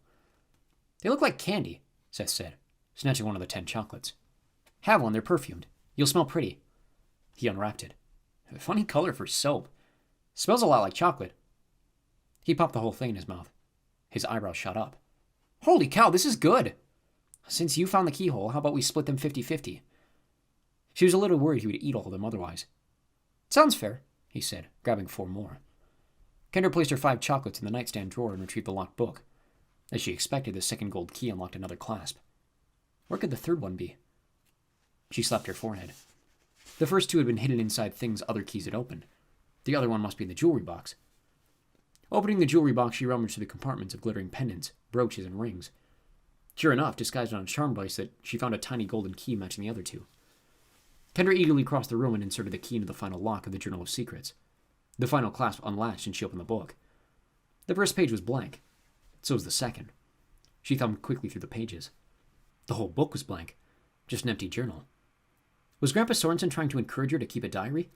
They look like candy, Seth said, snatching one of the 10 chocolates. Have one, they're perfumed. You'll smell pretty. He unwrapped it. A funny color for soap. Smells a lot like chocolate. He popped the whole thing in his mouth. His eyebrows shot up. Holy cow, this is good! Since you found the keyhole, how about we split them 50-50? She was a little worried he would eat all of them otherwise. Sounds fair, he said, grabbing 4 more. Kendra placed her 5 chocolates in the nightstand drawer and retrieved the locked book. As she expected, the second gold key unlocked another clasp. Where could the third one be? She slapped her forehead. The first 2 had been hidden inside things other keys had opened. The other one must be in the jewelry box. Opening the jewelry box, she rummaged through the compartments of glittering pendants, brooches, and rings. Sure enough, disguised on a charm bracelet, she found a tiny golden key matching the other 2. Kendra eagerly crossed the room and inserted the key into the final lock of the Journal of Secrets. The final clasp unlatched and she opened the book. The first page was blank. So was the second. She thumbed quickly through the pages. The whole book was blank. Just an empty journal. Was Grandpa Sorensen trying to encourage her to keep a diary?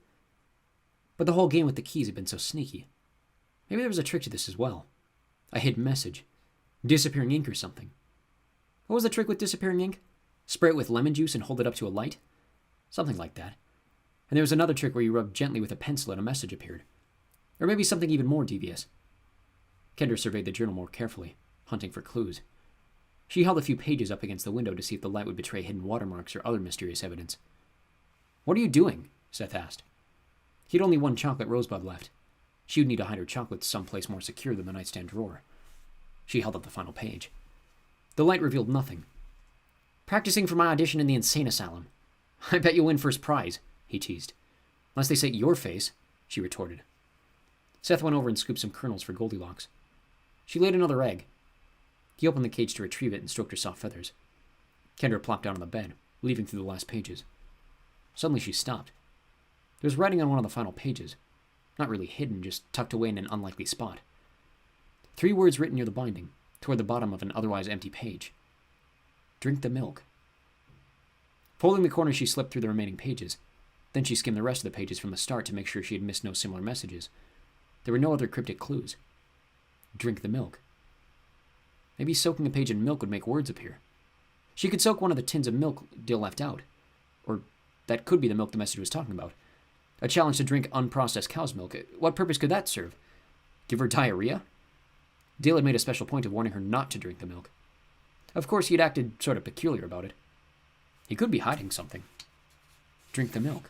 But the whole game with the keys had been so sneaky. Maybe there was a trick to this as well. A hidden message. Disappearing ink or something. What was the trick with disappearing ink? Spray it with lemon juice and hold it up to a light? Something like that. And there was another trick where you rubbed gently with a pencil and a message appeared. Or maybe something even more devious. Kendra surveyed the journal more carefully, hunting for clues. She held a few pages up against the window to see if the light would betray hidden watermarks or other mysterious evidence. What are you doing? Seth asked. He had only 1 chocolate rosebud left. She would need to hide her chocolates someplace more secure than the nightstand drawer. She held up the final page. The light revealed nothing. Practicing for my audition in the insane asylum. I bet you'll win first prize, he teased. Unless they say your face, she retorted. Seth went over and scooped some kernels for Goldilocks. She laid another egg. He opened the cage to retrieve it and stroked her soft feathers. Kendra plopped down on the bed, leafing through the last pages. Suddenly she stopped. There was writing on one of the final pages. Not really hidden, just tucked away in an unlikely spot. 3 words written near the binding, toward the bottom of an otherwise empty page. Drink the milk. Folding the corner, she slipped through the remaining pages. Then she skimmed the rest of the pages from the start to make sure she had missed no similar messages. There were no other cryptic clues. Drink the milk. Maybe soaking a page in milk would make words appear. She could soak one of the tins of milk Dill left out. Or that could be the milk the message was talking about. A challenge to drink unprocessed cow's milk. What purpose could that serve? Give her diarrhea? Dill had made a special point of warning her not to drink the milk. Of course, he had acted sort of peculiar about it. He could be hiding something. Drink the milk.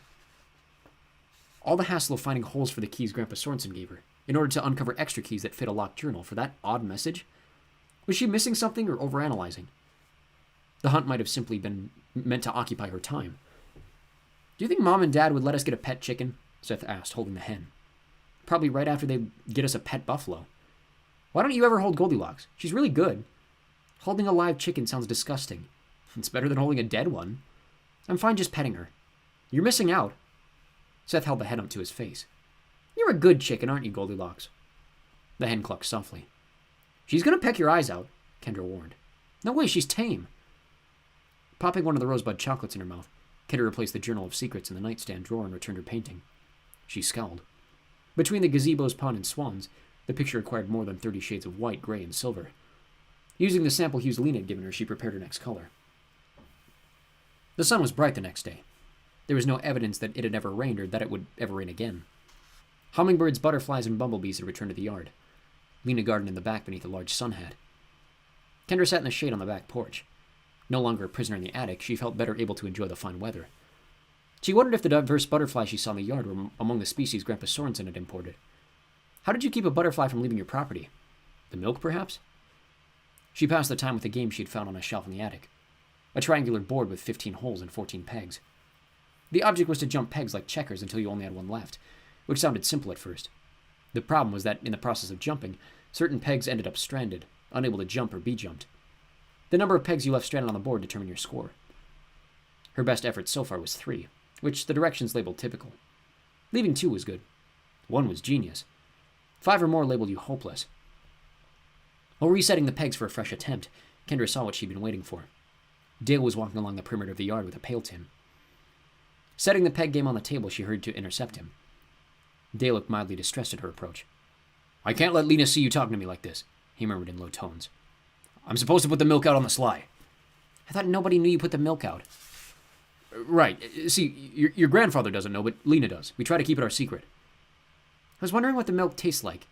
All the hassle of finding holes for the keys Grandpa Sorensen gave her, in order to uncover extra keys that fit a locked journal for that odd message? Was she missing something or overanalyzing? The hunt might have simply been meant to occupy her time. Do you think Mom and Dad would let us get a pet chicken? Seth asked, holding the hen. Probably right after they get us a pet buffalo. Why don't you ever hold Goldilocks? She's really good. Holding a live chicken sounds disgusting. It's better than holding a dead one. I'm fine just petting her. You're missing out. Seth held the hen up to his face. You're a good chicken, aren't you, Goldilocks? The hen clucked softly. She's gonna peck your eyes out, Kendra warned. No way, she's tame. Popping one of the rosebud chocolates in her mouth, Kendra replaced the Journal of Secrets in the nightstand drawer and returned her painting. She scowled. Between the gazebos, pond, and swans, the picture required more than 30 shades of white, gray, and silver. Using the sample hues Lena had given her, she prepared her next color. The sun was bright the next day. There was no evidence that it had ever rained or that it would ever rain again. Hummingbirds, butterflies, and bumblebees had returned to the yard. Lena gardened in the back beneath a large sun hat. Kendra sat in the shade on the back porch. No longer a prisoner in the attic, she felt better able to enjoy the fine weather. She wondered if the diverse butterflies she saw in the yard were among the species Grandpa Sorensen had imported. How did you keep a butterfly from leaving your property? The milk, perhaps? She passed the time with a game she had found on a shelf in the attic. A triangular board with 15 holes and 14 pegs. The object was to jump pegs like checkers until you only had one left, which sounded simple at first. The problem was that in the process of jumping, certain pegs ended up stranded, unable to jump or be jumped. The number of pegs you left stranded on the board determined your score. Her best effort so far was 3, which the directions labeled typical. Leaving 2 was good. 1 was genius. 5 or more labeled you hopeless. While resetting the pegs for a fresh attempt, Kendra saw what she'd been waiting for. Dale was walking along the perimeter of the yard with a pail tin. Setting the peg game on the table, she hurried to intercept him. Dale looked mildly distressed at her approach. "I can't let Lena see you talking to me like this," he murmured in low tones. "I'm supposed to put the milk out on the sly." "I thought nobody knew you put the milk out." "Right. See, your grandfather doesn't know, but Lena does. We try to keep it our secret." "I was wondering what the milk tastes like."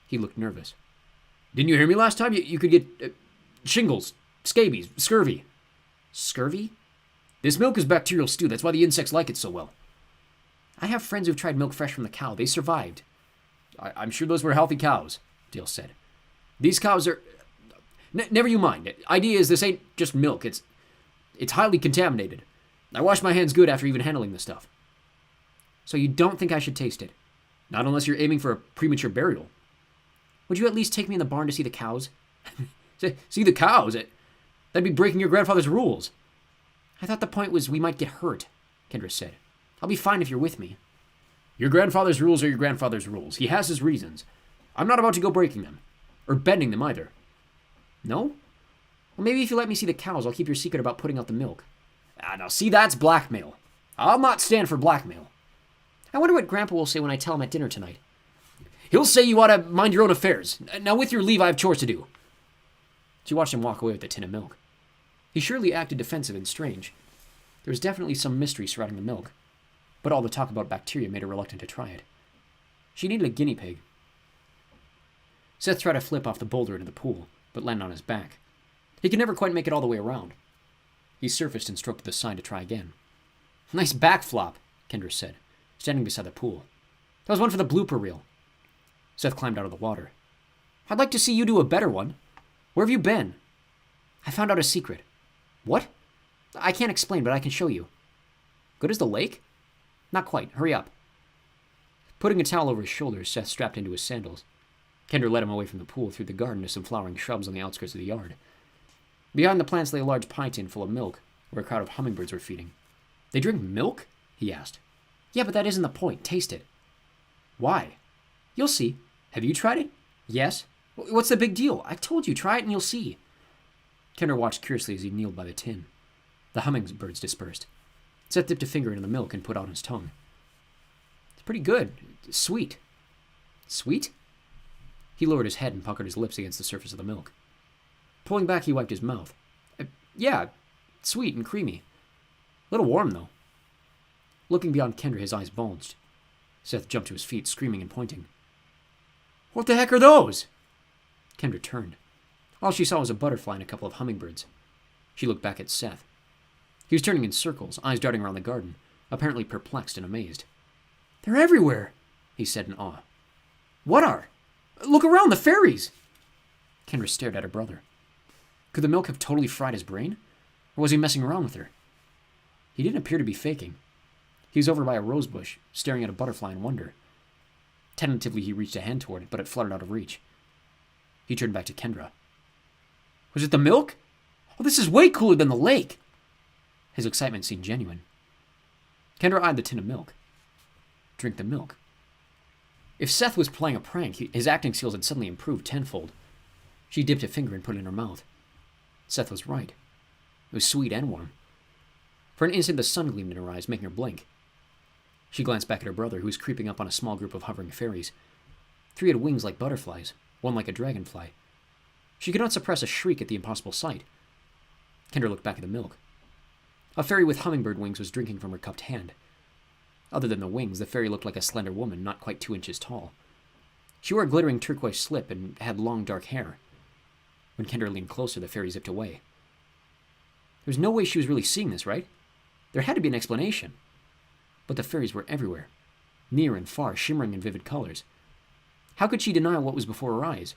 He looked nervous. "Didn't you hear me last time? You could get shingles, scabies, scurvy." "Scurvy?" "This milk is bacterial stew. That's why the insects like it so well." "I have friends who've tried milk fresh from the cow. They survived." I'm sure those were healthy cows," Dale said. "These cows are... never you mind. Idea is this ain't just milk. It's highly contaminated. I wash my hands good after even handling the stuff." "So you don't think I should taste it?" "Not unless you're aiming for a premature burial." "Would you at least take me in the barn to see the cows?" See the cows? That'd be breaking your grandfather's rules." "I thought the point was we might get hurt," Kendra said. "I'll be fine if you're with me." "Your grandfather's rules are your grandfather's rules. He has his reasons. I'm not about to go breaking them. Or bending them either." "No? Well, maybe if you let me see the cows, I'll keep your secret about putting out the milk." Now see, that's blackmail. I'll not stand for blackmail." "I wonder what Grandpa will say when I tell him at dinner tonight." "He'll say you ought to mind your own affairs. Now, with your leave, I have chores to do." She watched him walk away with the tin of milk. He surely acted defensive and strange. There was definitely some mystery surrounding the milk, but all the talk about bacteria made her reluctant to try it. She needed a guinea pig. Seth tried to flip off the boulder into the pool, but landed on his back. He could never quite make it all the way around. He surfaced and stroked to the side to try again. "Nice back flop," Kendra said, standing beside the pool. "That was one for the blooper reel." Seth climbed out of the water. "I'd like to see you do a better one. Where have you been?" "I found out a secret." "What?" "I can't explain, but I can show you." "Good as the lake?" "Not quite. Hurry up." Putting a towel over his shoulders, Seth strapped into his sandals. Kendra led him away from the pool through the garden to some flowering shrubs on the outskirts of the yard. Behind the plants lay a large pie tin full of milk, where a crowd of hummingbirds were feeding. "They drink milk?" he asked. "Yeah, but that isn't the point. Taste it." "Why?" "You'll see. Have you tried it?" "Yes." "What's the big deal? I told you, try it and you'll see." Kendra watched curiously as he kneeled by the tin. The hummingbirds dispersed. Seth dipped a finger into the milk and put out his tongue. "It's pretty good. It's sweet." "Sweet?" He lowered his head and puckered his lips against the surface of the milk. Pulling back, he wiped his mouth. Yeah, sweet and creamy. A little warm, though." Looking beyond Kendra, his eyes bulged. Seth jumped to his feet, screaming and pointing. "What the heck are those?" Kendra turned. All she saw was a butterfly and a couple of hummingbirds. She looked back at Seth. He was turning in circles, eyes darting around the garden, apparently perplexed and amazed. "They're everywhere," he said in awe. "What are?" "Look around, the fairies!" Kendra stared at her brother. Could the milk have totally fried his brain? Or was he messing around with her? He didn't appear to be faking. He was over by a rose bush, staring at a butterfly in wonder. Tentatively, he reached a hand toward it, but it fluttered out of reach. He turned back to Kendra. "Was it the milk? Oh, this is way cooler than the lake!" His excitement seemed genuine. Kendra eyed the tin of milk. Drink the milk. If Seth was playing a prank, his acting skills had suddenly improved tenfold. She dipped a finger and put it in her mouth. Seth was right. It was sweet and warm. For an instant, the sun gleamed in her eyes, making her blink. She glanced back at her brother, who was creeping up on a small group of hovering fairies. 3 had wings like butterflies, 1 like a dragonfly. She could not suppress a shriek at the impossible sight. Kendra looked back at the milk. A fairy with hummingbird wings was drinking from her cupped hand. Other than the wings, the fairy looked like a slender woman, not quite 2 inches tall. She wore a glittering turquoise slip and had long dark hair. When Kendra leaned closer, the fairy zipped away. There was no way she was really seeing this, right? There had to be an explanation. But the fairies were everywhere, near and far, shimmering in vivid colors. How could she deny what was before her eyes?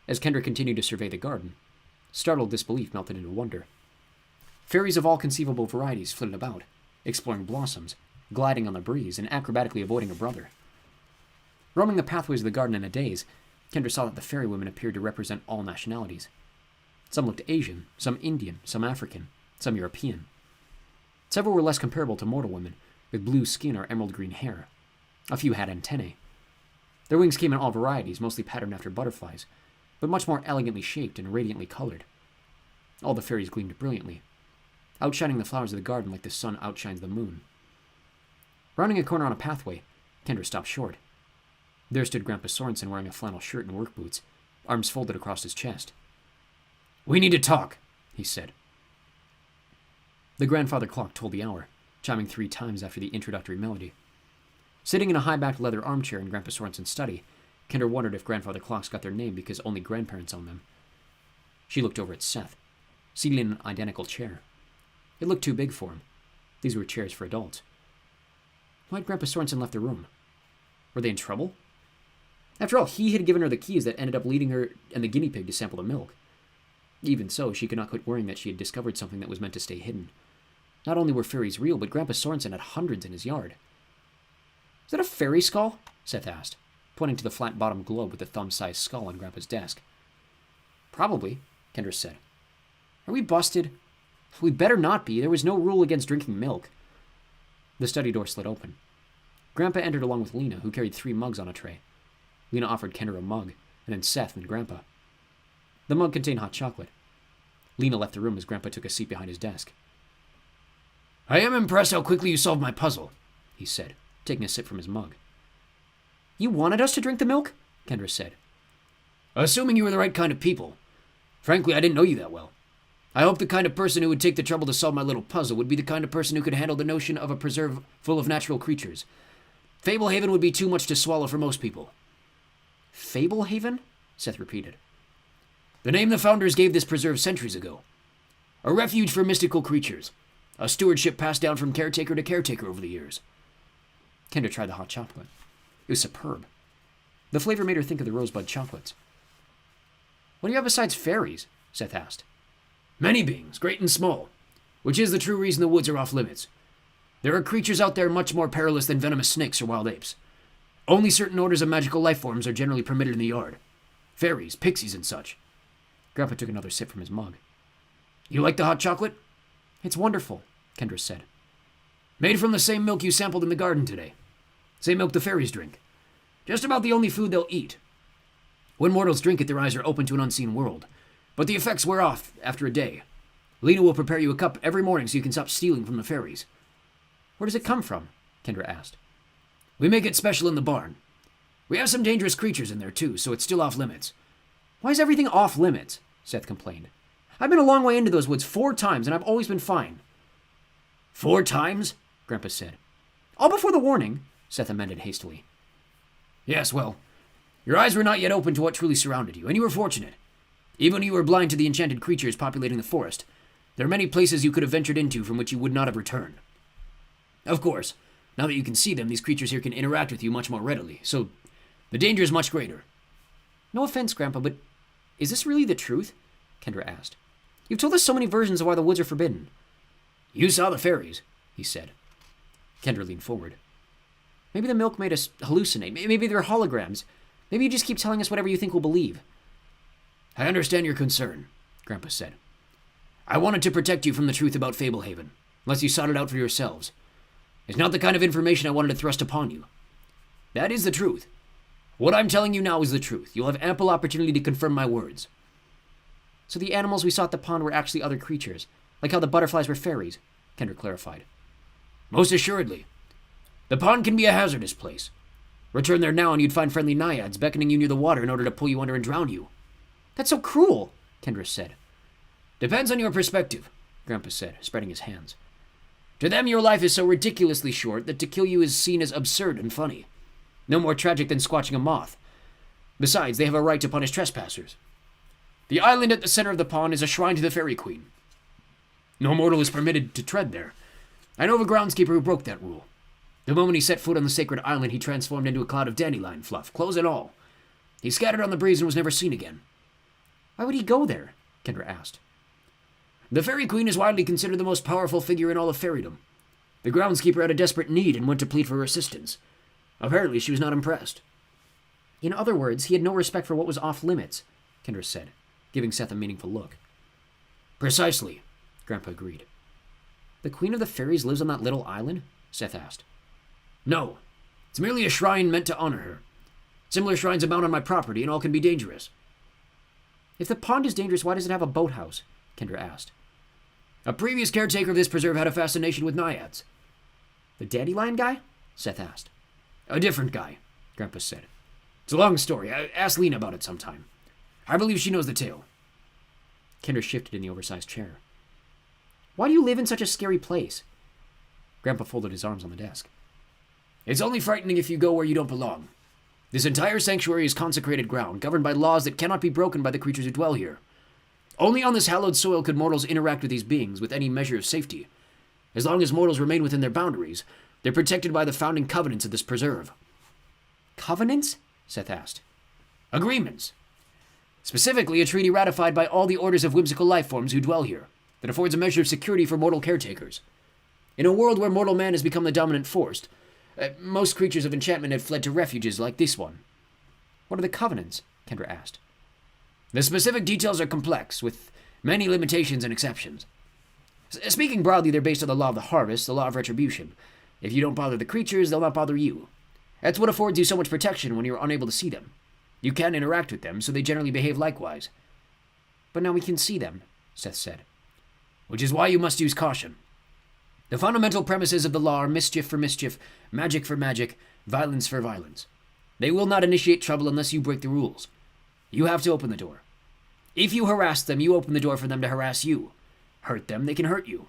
As Kendra continued to survey the garden, startled disbelief melted into wonder. Fairies of all conceivable varieties flitted about. exploring blossoms, gliding on the breeze, and acrobatically avoiding her brother. Roaming the pathways of the garden in a daze, Kendra saw that the fairy women appeared to represent all nationalities. Some looked Asian, some Indian, some African, some European. Several were less comparable to mortal women, with blue skin or emerald green hair. A few had antennae. Their wings came in all varieties, mostly patterned after butterflies, but much more elegantly shaped and radiantly colored. All the fairies gleamed brilliantly, outshining the flowers of the garden like the sun outshines the moon. Rounding a corner on a pathway, Kendra stopped short. There stood Grandpa Sorensen wearing a flannel shirt and work boots, arms folded across his chest. "We need to talk," he said. The grandfather clock told the hour, chiming 3 times after the introductory melody. Sitting in a high-backed leather armchair in Grandpa Sorensen's study, Kendra wondered if grandfather clocks got their name because only grandparents own them. She looked over at Seth, seated in an identical chair. It looked too big for him. These were chairs for adults. Why had Grandpa Sorensen left the room? Were they in trouble? After all, he had given her the keys that ended up leading her and the guinea pig to sample the milk. Even so, she could not quit worrying that she had discovered something that was meant to stay hidden. Not only were fairies real, but Grandpa Sorensen had hundreds in his yard. "Is that a fairy skull?" Seth asked, pointing to the flat-bottomed globe with the thumb-sized skull on Grandpa's desk. "Probably," Kendra said. "Are we busted?" "We better not be. There was no rule against drinking milk." The study door slid open. Grandpa entered along with Lena, who carried 3 mugs on a tray. Lena offered Kendra a mug, and then Seth and Grandpa. The mug contained hot chocolate. Lena left the room as Grandpa took a seat behind his desk. "I am impressed how quickly you solved my puzzle," he said, taking a sip from his mug. "You wanted us to drink the milk?" Kendra said. "Assuming you were the right kind of people. Frankly, I didn't know you that well. I hope the kind of person who would take the trouble to solve my little puzzle would be the kind of person who could handle the notion of a preserve full of natural creatures. Fablehaven would be too much to swallow for most people." "Fablehaven?" Seth repeated. "The name the founders gave this preserve centuries ago. A refuge for mystical creatures. A stewardship passed down from caretaker to caretaker over the years." Kendra tried the hot chocolate. It was superb. The flavor made her think of the rosebud chocolates. "What do you have besides fairies?" Seth asked. "Many beings, great and small, which is the true reason the woods are off limits. There are creatures out there much more perilous than venomous snakes or wild apes. Only certain orders of magical life forms are generally permitted in the yard. Fairies, pixies, and such." Grandpa took another sip from his mug. "You like the hot chocolate?" "It's wonderful," Kendra said. "Made from the same milk you sampled in the garden today. Same milk the fairies drink. Just about the only food they'll eat. When mortals drink it, their eyes are open to an unseen world, but the effects wear off after a day. Lena will prepare you a cup every morning so you can stop stealing from the fairies." "Where does it come from?" Kendra asked. "We make it special in the barn. We have some dangerous creatures in there too, so it's still off limits." "Why is everything off limits?" Seth complained. "I've been a long way into those woods 4 times, and I've always been fine." "4 times?" Grandpa said. "All before the warning," Seth amended hastily. "Yes, well, your eyes were not yet open to what truly surrounded you, and you were fortunate. Even when you were blind to the enchanted creatures populating the forest, there are many places you could have ventured into from which you would not have returned. Of course, now that you can see them, these creatures here can interact with you much more readily, so the danger is much greater." "No offense, Grandpa, but is this really the truth?" Kendra asked. "You've told us so many versions of why the woods are forbidden." "You saw the fairies," he said. Kendra leaned forward. "Maybe the milk made us hallucinate. Maybe they're holograms. Maybe you just keep telling us whatever you think we'll believe." "I understand your concern," Grandpa said. "I wanted to protect you from the truth about Fablehaven, unless you sought it out for yourselves. It's not the kind of information I wanted to thrust upon you. That is the truth. What I'm telling you now is the truth. You'll have ample opportunity to confirm my words." "So the animals we saw at the pond were actually other creatures, like how the butterflies were fairies," Kendra clarified. "Most assuredly. The pond can be a hazardous place. Return there now and you'd find friendly naiads beckoning you near the water in order to pull you under and drown you." "That's so cruel," Kendra said. "Depends on your perspective," Grandpa said, spreading his hands. "To them, your life is so ridiculously short that to kill you is seen as absurd and funny. No more tragic than squashing a moth. Besides, they have a right to punish trespassers. The island at the center of the pond is a shrine to the Fairy Queen. No mortal is permitted to tread there. I know of a groundskeeper who broke that rule. The moment he set foot on the sacred island, he transformed into a cloud of dandelion fluff, clothes and all. He scattered on the breeze and was never seen again." "Why would he go there?" Kendra asked. "The Fairy Queen is widely considered the most powerful figure in all of fairydom. The groundskeeper had a desperate need and went to plead for assistance. Apparently, she was not impressed. In other words, he had no respect for what was off-limits, Kendra said, giving Seth a meaningful look. Precisely, Grandpa agreed. The Queen of the Fairies lives on that little island? Seth asked. No, it's merely a shrine meant to honor her. Similar shrines abound on my property and all can be dangerous. If the pond is dangerous, why does it have a boathouse? Kendra asked. A previous caretaker of this preserve had a fascination with naiads. The dandelion guy? Seth asked. A different guy, Grandpa said. It's a long story. Ask Lena about it sometime. I believe she knows the tale. Kendra shifted in the oversized chair. Why do you live in such a scary place? Grandpa folded his arms on the desk. It's only frightening if you go where you don't belong. This entire sanctuary is consecrated ground, governed by laws that cannot be broken by the creatures who dwell here. Only on this hallowed soil could mortals interact with these beings with any measure of safety. As long as mortals remain within their boundaries, they're protected by the founding covenants of this preserve. Covenants? Seth asked. Agreements. Specifically, a treaty ratified by all the orders of whimsical life forms who dwell here, that affords a measure of security for mortal caretakers. In a world where mortal man has become the dominant force, most creatures of enchantment have fled to refuges like this one. What are the covenants? Kendra asked. The specific details are complex, with many limitations and exceptions. Speaking broadly, they're based on the law of the harvest, the law of retribution. If you don't bother the creatures, they'll not bother you. That's what affords you so much protection when you're unable to see them. You can interact with them, so they generally behave likewise. But now we can see them, Seth said. Which is why you must use caution. The fundamental premises of the law are mischief for mischief, magic for magic, violence for violence. They will not initiate trouble unless you break the rules. You have to open the door. If you harass them, you open the door for them to harass you. Hurt them, they can hurt you.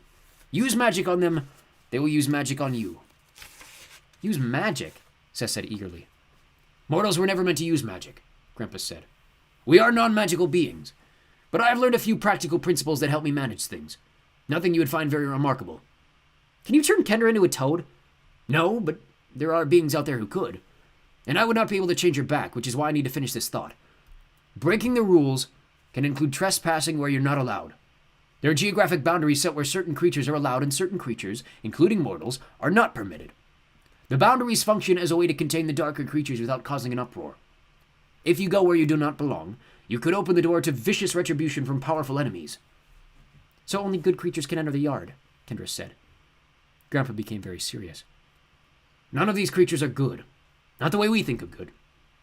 Use magic on them, they will use magic on you. Use magic? Seth said eagerly. Mortals were never meant to use magic, Grandpa said. We are non-magical beings, but I have learned a few practical principles that help me manage things. Nothing you would find very remarkable. Can you turn Kendra into a toad? No, but there are beings out there who could. And I would not be able to change her back, which is why I need to finish this thought. Breaking the rules can include trespassing where you're not allowed. There are geographic boundaries set where certain creatures are allowed and certain creatures, including mortals, are not permitted. The boundaries function as a way to contain the darker creatures without causing an uproar. If you go where you do not belong, you could open the door to vicious retribution from powerful enemies. So only good creatures can enter the yard, Kendra said. Grandpa became very serious. None of these creatures are good. Not the way we think of good.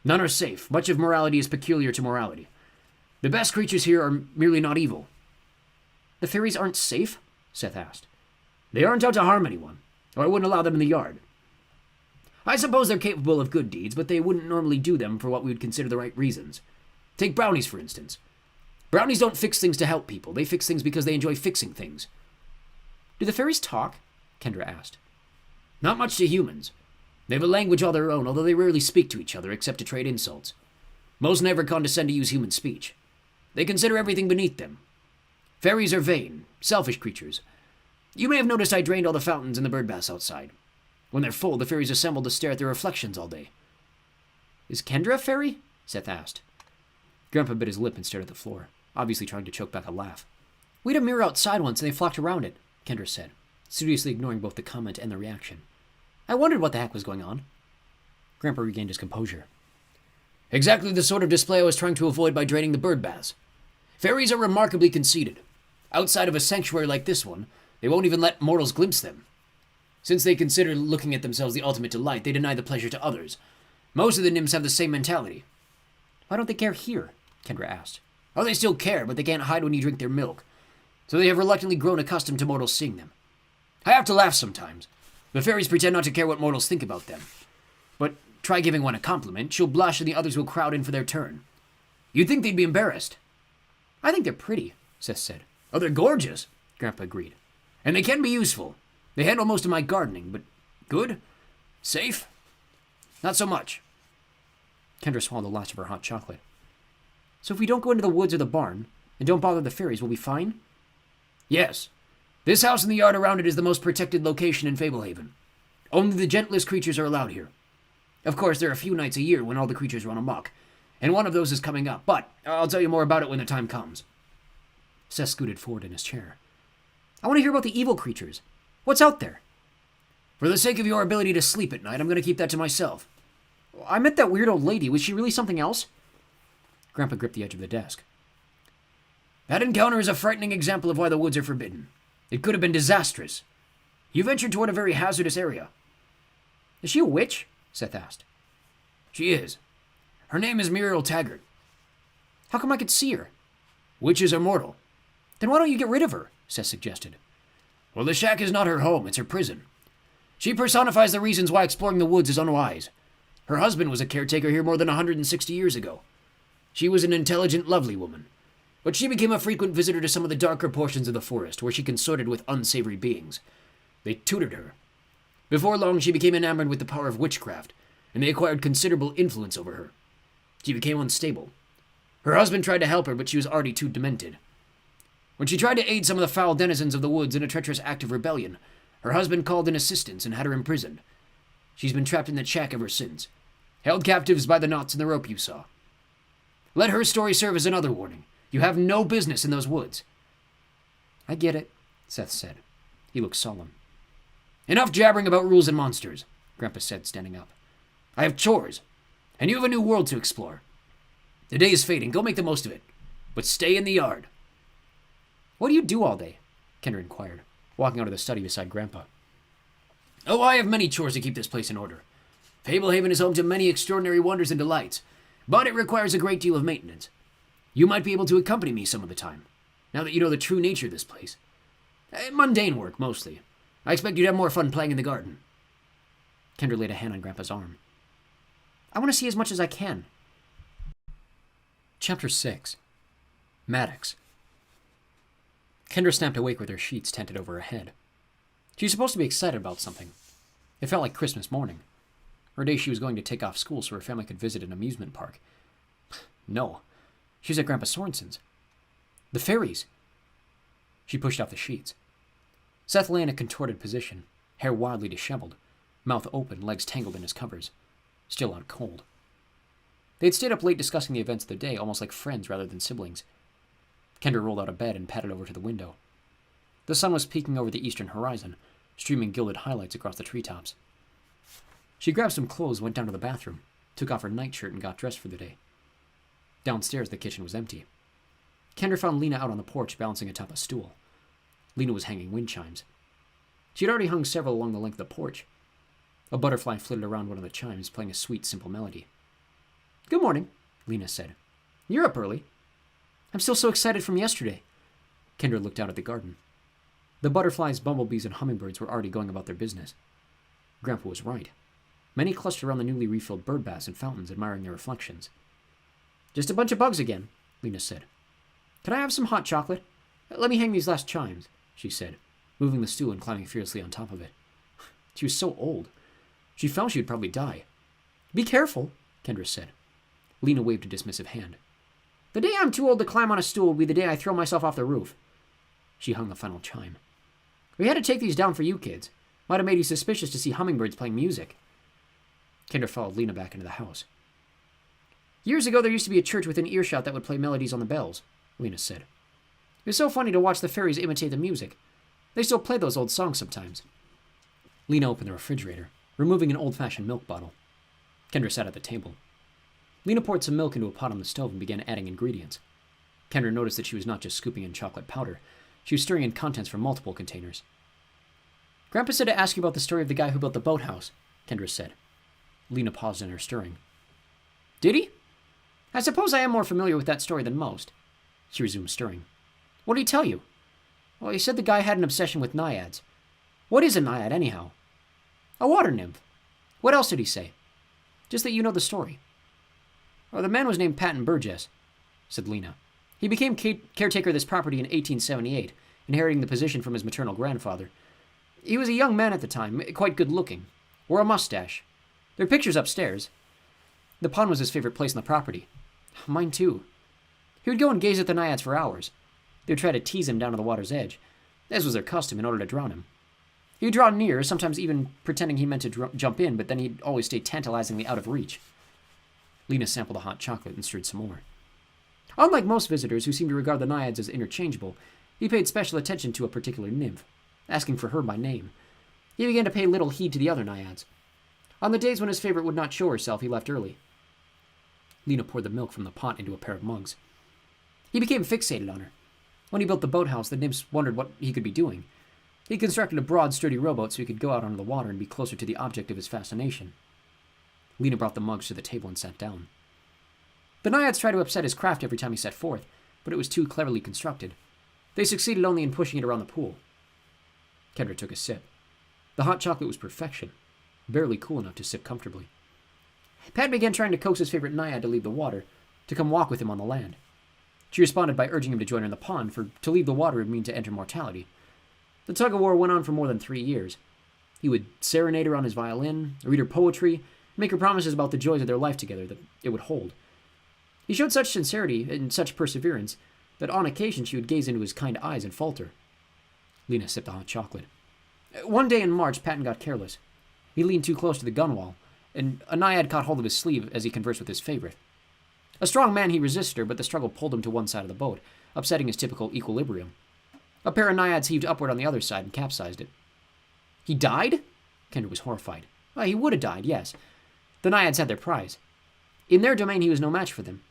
None are safe. Much of morality is peculiar to morality. The best creatures here are merely not evil. The fairies aren't safe? Seth asked. They aren't out to harm anyone, or I wouldn't allow them in the yard. I suppose they're capable of good deeds, but they wouldn't normally do them for what we would consider the right reasons. Take brownies, for instance. Brownies don't fix things to help people. They fix things because they enjoy fixing things. Do the fairies talk? Kendra asked. Not much to humans. They have a language all their own, although they rarely speak to each other except to trade insults. Most never condescend to use human speech. They consider everything beneath them. Fairies are vain, selfish creatures. You may have noticed I drained all the fountains in the bird baths outside. When they're full, the fairies assemble to stare at their reflections all day. Is Kendra a fairy? Seth asked. Grandpa bit his lip and stared at the floor, obviously trying to choke back a laugh. We had a mirror outside once and they flocked around it, Kendra said, studiously ignoring both the comment and the reaction. I wondered what the heck was going on. Grandpa regained his composure. Exactly the sort of display I was trying to avoid by draining the bird baths. Fairies are remarkably conceited. Outside of a sanctuary like this one, they won't even let mortals glimpse them. Since they consider looking at themselves the ultimate delight, they deny the pleasure to others. Most of the nymphs have the same mentality. Why don't they care here? Kendra asked. Oh, they still care, but they can't hide when you drink their milk. So they have reluctantly grown accustomed to mortals seeing them. I have to laugh sometimes. The fairies pretend not to care what mortals think about them. But try giving one a compliment, she'll blush and the others will crowd in for their turn. You'd think they'd be embarrassed. I think they're pretty, Seth said. Oh, they're gorgeous, Grandpa agreed. And they can be useful. They handle most of my gardening, but good? Safe? Not so much. Kendra swallowed the last of her hot chocolate. So if we don't go into the woods or the barn, and don't bother the fairies, will we be fine? Yes. This house and the yard around it is the most protected location in Fablehaven. Only the gentlest creatures are allowed here. Of course, there are a few nights a year when all the creatures run amok, and one of those is coming up, but I'll tell you more about it when the time comes. Seth scooted forward in his chair. I want to hear about the evil creatures. What's out there? For the sake of your ability to sleep at night, I'm going to keep that to myself. I met that weird old lady. Was she really something else? Grandpa gripped the edge of the desk. That encounter is a frightening example of why the woods are forbidden. It could have been disastrous. You ventured toward a very hazardous area. Is she a witch? Seth asked. She is. Her name is Muriel Taggart. How come I could see her? Witches are mortal. Then why don't you get rid of her? Seth suggested. Well, the shack is not her home, it's her prison. She personifies the reasons why exploring the woods is unwise. Her husband was a caretaker here more than 160 years ago. She was an intelligent, lovely woman. But she became a frequent visitor to some of the darker portions of the forest, where she consorted with unsavory beings. They tutored her. Before long, she became enamored with the power of witchcraft, and they acquired considerable influence over her. She became unstable. Her husband tried to help her, but she was already too demented. When she tried to aid some of the foul denizens of the woods in a treacherous act of rebellion, her husband called in assistance and had her imprisoned. She's been trapped in the shack ever since, held captives by the knots in the rope you saw. Let her story serve as another warning. You have no business in those woods. I get it, Seth said. He looked solemn. Enough jabbering about rules and monsters, Grandpa said, standing up. I have chores, and you have a new world to explore. The day is fading. Go make the most of it. But stay in the yard. What do you do all day? Kendra inquired, walking out of the study beside Grandpa. Oh, I have many chores to keep this place in order. Fablehaven is home to many extraordinary wonders and delights, but it requires a great deal of maintenance. You might be able to accompany me some of the time, now that you know the true nature of this place. Mundane work, mostly. I expect you'd have more fun playing in the garden. Kendra laid a hand on Grandpa's arm. I want to see as much as I can. Chapter 6. Maddox. Kendra snapped awake with her sheets tented over her head. She was supposed to be excited about something. It felt like Christmas morning, or a day she was going to take off school so her family could visit an amusement park. No, she was at Grandpa Sorensen's. The fairies. She pushed off the sheets. Seth lay in a contorted position, hair wildly disheveled, mouth open, legs tangled in his covers, still out cold. They had stayed up late discussing the events of the day, almost like friends rather than siblings. Kendra rolled out of bed and padded over to the window. The sun was peeking over the eastern horizon, streaming gilded highlights across the treetops. She grabbed some clothes, went down to the bathroom, took off her nightshirt, and got dressed for the day. Downstairs, the kitchen was empty. Kendra found Lena out on the porch, balancing atop a stool. Lena was hanging wind chimes. She had already hung several along the length of the porch. A butterfly flitted around one of the chimes, playing a sweet, simple melody. Good morning, Lena said. You're up early. I'm still so excited from yesterday. Kendra looked out at the garden. The butterflies, bumblebees, and hummingbirds were already going about their business. Grandpa was right. Many clustered around the newly refilled bird baths and fountains, admiring their reflections. Just a bunch of bugs again, Lena said. Can I have some hot chocolate? Let me hang these last chimes, she said, moving the stool and climbing fiercely on top of it. She was so old. She felt she would probably die. Be careful, Kendra said. Lena waved a dismissive hand. The day I'm too old to climb on a stool will be the day I throw myself off the roof. She hung the final chime. We had to take these down for you kids. Might have made you suspicious to see hummingbirds playing music. Kendra followed Lena back into the house. Years ago, there used to be a church within earshot that would play melodies on the bells, Lena said. It was so funny to watch the fairies imitate the music. They still play those old songs sometimes. Lena opened the refrigerator, removing an old-fashioned milk bottle. Kendra sat at the table. Lena poured some milk into a pot on the stove and began adding ingredients. Kendra noticed that she was not just scooping in chocolate powder. She was stirring in contents from multiple containers. Grandpa said to ask you about the story of the guy who built the boathouse, Kendra said. Lena paused in her stirring. Did he? I suppose I am more familiar with that story than most. She resumed stirring. What did he tell you? Well, he said the guy had an obsession with naiads. What is a naiad, anyhow? A water nymph. What else did he say? Just that you know the story. Well, the man was named Patton Burgess, said Lena. He became caretaker of this property in 1878, inheriting the position from his maternal grandfather. He was a young man at the time, quite good-looking. Wore a mustache. There are pictures upstairs. The pond was his favorite place on the property. Mine, too. He would go and gaze at the naiads for hours. They would try to tease him down to the water's edge, as was their custom, in order to drown him. He would draw near, sometimes even pretending he meant to jump in, but then he'd always stay tantalizingly out of reach. Lena sampled the hot chocolate and stirred some more. Unlike most visitors who seem to regard the naiads as interchangeable, he paid special attention to a particular nymph, asking for her by name. He began to pay little heed to the other naiads. On the days when his favorite would not show herself, he left early. Lena poured the milk from the pot into a pair of mugs. He became fixated on her. When he built the boathouse, the nymphs wondered what he could be doing. He constructed a broad, sturdy rowboat so he could go out onto the water and be closer to the object of his fascination. Lena brought the mugs to the table and sat down. The naiads tried to upset his craft every time he set forth, but it was too cleverly constructed. They succeeded only in pushing it around the pool. Kendra took a sip. The hot chocolate was perfection, barely cool enough to sip comfortably. Pat began trying to coax his favorite naiad to leave the water, to come walk with him on the land. She responded by urging him to join her in the pond, for to leave the water would mean to enter mortality. The tug-of-war went on for more than 3 years. He would serenade her on his violin, read her poetry, make her promises about the joys of their life together that it would hold. He showed such sincerity and such perseverance that on occasion she would gaze into his kind eyes and falter. Lena sipped the hot chocolate. One day in March, Patton got careless. He leaned too close to the gunwale, and a naiad caught hold of his sleeve as he conversed with his favorite. A strong man, he resisted her, but the struggle pulled him to one side of the boat, upsetting his typical equilibrium. A pair of naiads heaved upward on the other side and capsized it. He died? Kendra was horrified. Well, he would have died, yes. The naiads had their prize. In their domain, he was no match for them.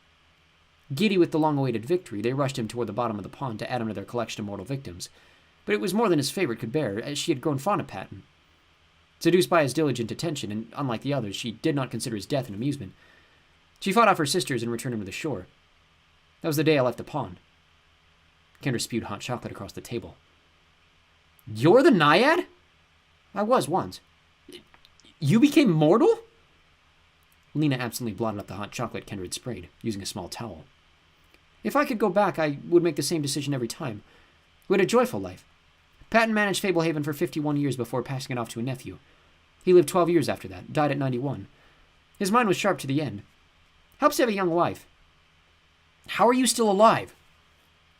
Giddy with the long-awaited victory, they rushed him toward the bottom of the pond to add him to their collection of mortal victims. But it was more than his favorite could bear, as she had grown fond of Patton. Seduced by his diligent attention, and unlike the others, she did not consider his death an amusement. She fought off her sisters and returned him to the shore. That was the day I left the pond. Kendra spewed hot chocolate across the table. You're the naiad? I was once. You became mortal? Lena absently blotted up the hot chocolate Kendra had sprayed, using a small towel. If I could go back, I would make the same decision every time. We had a joyful life. Patton managed Fablehaven for 51 years before passing it off to a nephew. He lived 12 years after that, died at 91. His mind was sharp to the end. Helps to have a young wife. How are you still alive?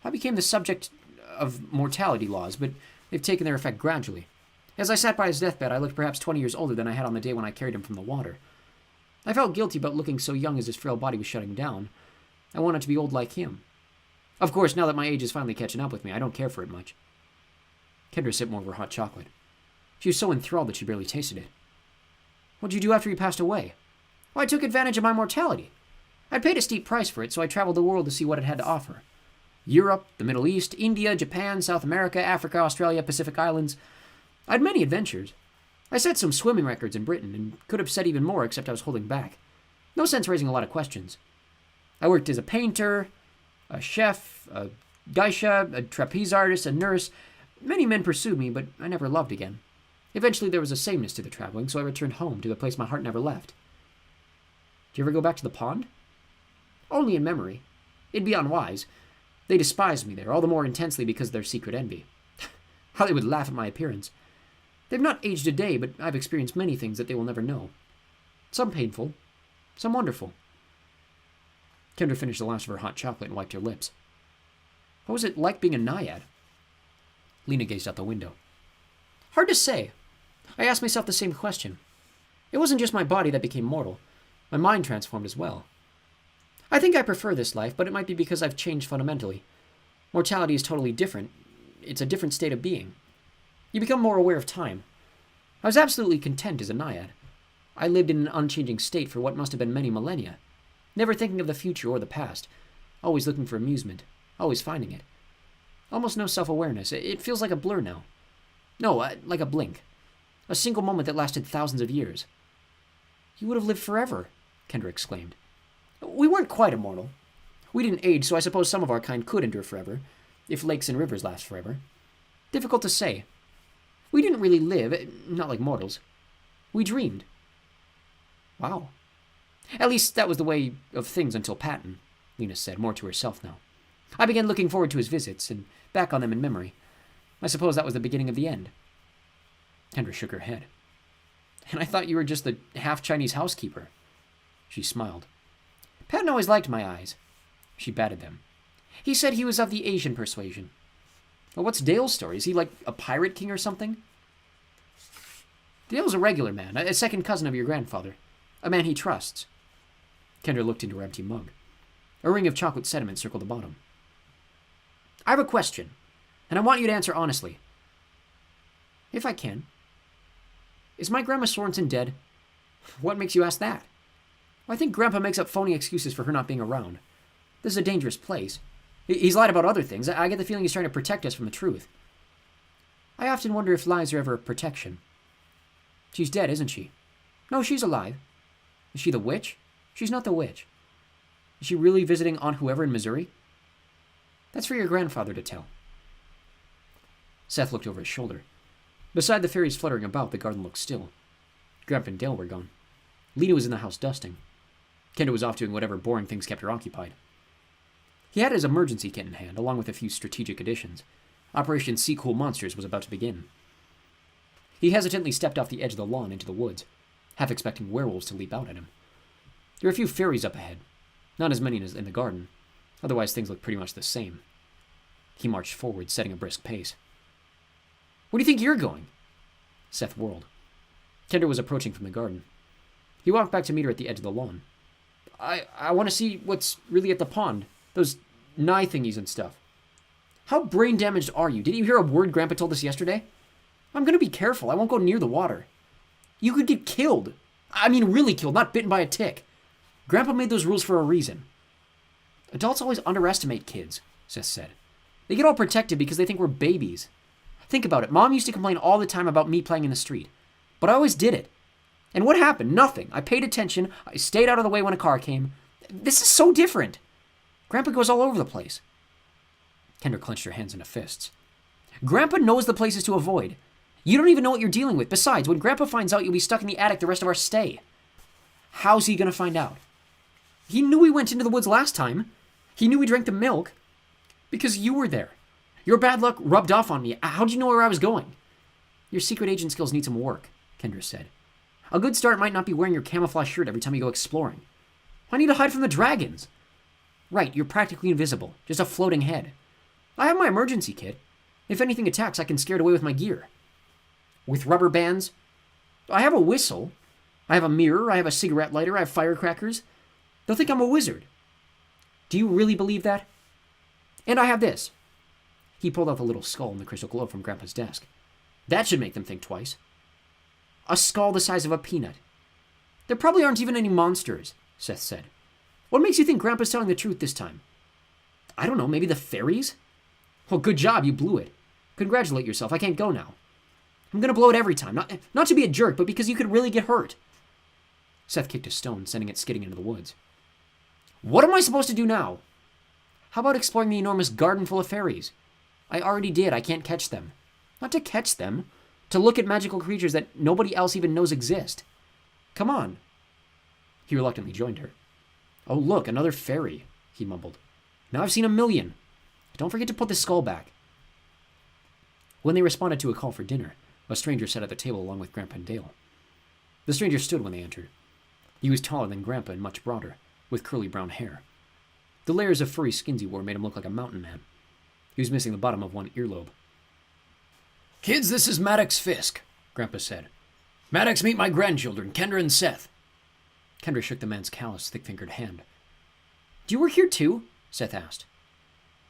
I became the subject of mortality laws, but they've taken their effect gradually. As I sat by his deathbed, I looked perhaps 20 years older than I had on the day when I carried him from the water. I felt guilty about looking so young as his frail body was shutting down. I wanted to be old like him. Of course, now that my age is finally catching up with me, I don't care for it much. Kendra sipped more of her hot chocolate. She was so enthralled that she barely tasted it. What'd you do after he passed away? Well, I took advantage of my mortality. I'd paid a steep price for it, so I traveled the world to see what it had to offer. Europe, the Middle East, India, Japan, South America, Africa, Australia, Pacific Islands. I had many adventures. I set some swimming records in Britain, and could have said even more, except I was holding back. No sense raising a lot of questions. I worked as a painter, a chef, a geisha, a trapeze artist, a nurse. Many men pursued me, but I never loved again. Eventually there was a sameness to the traveling, so I returned home, to the place my heart never left. Did you ever go back to the pond? Only in memory. It'd be unwise. They despised me there, all the more intensely because of their secret envy. How they would laugh at my appearance. They've not aged a day, but I've experienced many things that they will never know. Some painful, some wonderful. Kendra finished the last of her hot chocolate and wiped her lips. What was it like being a naiad? Lena gazed out the window. Hard to say. I asked myself the same question. It wasn't just my body that became mortal. My mind transformed as well. I think I prefer this life, but it might be because I've changed fundamentally. Mortality is totally different. It's a different state of being. You become more aware of time. I was absolutely content as a naiad. I lived in an unchanging state for what must have been many millennia, never thinking of the future or the past, always looking for amusement, always finding it. Almost no self-awareness. It feels like a blur now. No, like a blink. A single moment that lasted thousands of years. You would have lived forever, Kendra exclaimed. We weren't quite immortal. We didn't age, so I suppose some of our kind could endure forever, if lakes and rivers last forever. Difficult to say. We didn't really live, not like mortals. We dreamed. Wow. At least that was the way of things until Patton, Lena said, more to herself now. I began looking forward to his visits, and back on them in memory. I suppose that was the beginning of the end. Kendra shook her head. And I thought you were just the half-Chinese housekeeper. She smiled. Patton always liked my eyes. She batted them. He said he was of the Asian persuasion. Well, what's Dale's story? Is he like a pirate king or something? Dale's a regular man, a second cousin of your grandfather. A man he trusts. Kendra looked into her empty mug. A ring of chocolate sediment circled the bottom. I have a question, and I want you to answer honestly. If I can. Is my Grandma Sorensen dead? What makes you ask that? Well, I think Grandpa makes up phony excuses for her not being around. This is a dangerous place. He's lied about other things. I get the feeling he's trying to protect us from the truth. I often wonder if lies are ever a protection. She's dead, isn't she? No, she's alive. Is she the witch? She's not the witch. Is she really visiting Aunt Whoever in Missouri? That's for your grandfather to tell. Seth looked over his shoulder. Beside the fairies fluttering about, the garden looked still. Grandpa and Dale were gone. Lena was in the house dusting. Kendra was off doing whatever boring things kept her occupied. He had his emergency kit in hand, along with a few strategic additions. Operation Sea Cool Monsters was about to begin. He hesitantly stepped off the edge of the lawn into the woods, half expecting werewolves to leap out at him. There were a few fairies up ahead, not as many as in the garden. Otherwise, things looked pretty much the same. He marched forward, setting a brisk pace. Where do you think you're going? Seth whirled. Kendra was approaching from the garden. He walked back to meet her at the edge of the lawn. I want to see what's really at the pond. Those nye thingies and stuff. How brain damaged are you? Didn't you hear a word Grandpa told us yesterday? I'm going to be careful. I won't go near the water. You could get killed. I mean, really killed, not bitten by a tick. Grandpa made those rules for a reason. Adults always underestimate kids, Seth said. They get all protected because they think we're babies. Think about it. Mom used to complain all the time about me playing in the street. But I always did it. And what happened? Nothing. I paid attention. I stayed out of the way when a car came. This is so different. Grandpa goes all over the place. Kendra clenched her hands into fists. Grandpa knows the places to avoid. You don't even know what you're dealing with. Besides, when Grandpa finds out, you'll be stuck in the attic the rest of our stay. How's he going to find out? He knew we went into the woods last time. He knew we drank the milk. Because you were there. Your bad luck rubbed off on me. How'd you know where I was going? Your secret agent skills need some work, Kendra said. A good start might not be wearing your camouflage shirt every time you go exploring. I need to hide from the dragons. Right, you're practically invisible. Just a floating head. I have my emergency kit. If anything attacks, I can scare it away with my gear. With rubber bands? I have a whistle. I have a mirror. I have a cigarette lighter. I have firecrackers. They'll think I'm a wizard. Do you really believe that? And I have this. He pulled out the little skull in the crystal globe from Grandpa's desk. That should make them think twice. A skull the size of a peanut. There probably aren't even any monsters, Seth said. What makes you think Grandpa's telling the truth this time? I don't know, maybe the fairies? Well, good job, you blew it. Congratulate yourself, I can't go now. I'm gonna blow it every time, not to be a jerk, but because you could really get hurt. Seth kicked a stone, sending it skidding into the woods. What am I supposed to do now? How about exploring the enormous garden full of fairies? I already did, I can't catch them. Not to catch them, to look at magical creatures that nobody else even knows exist. Come on. He reluctantly joined her. Oh, look, another fairy, he mumbled. Now I've seen 1,000,000. Don't forget to put the skull back. When they responded to a call for dinner, a stranger sat at the table along with Grandpa and Dale. The stranger stood when they entered. He was taller than Grandpa and much broader, with curly brown hair. The layers of furry skins he wore made him look like a mountain man. He was missing the bottom of one earlobe. Kids, this is Maddox Fisk, Grandpa said. Maddox, meet my grandchildren, Kendra and Seth. Kendra shook the man's callous, thick-fingered hand. Do you work here too? Seth asked.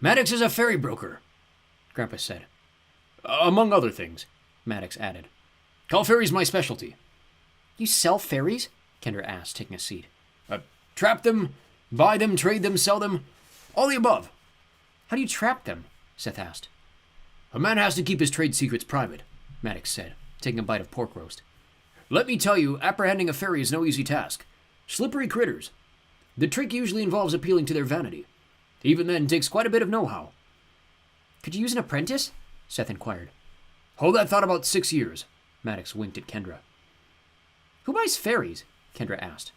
Maddox is a fairy broker, Grandpa said. Among other things, Maddox added. Call fairies my specialty. You sell fairies? Kendra asked, taking a seat. Trap them, buy them, trade them, sell them, all the above. How do you trap them? Seth asked. A man has to keep his trade secrets private, Maddox said, taking a bite of pork roast. Let me tell you, apprehending a fairy is no easy task. Slippery critters. The trick usually involves appealing to their vanity. Even then, takes quite a bit of know-how. Could you use an apprentice? Seth inquired. Hold that thought about 6 years, Maddox winked at Kendra. Who buys fairies? Kendra asked.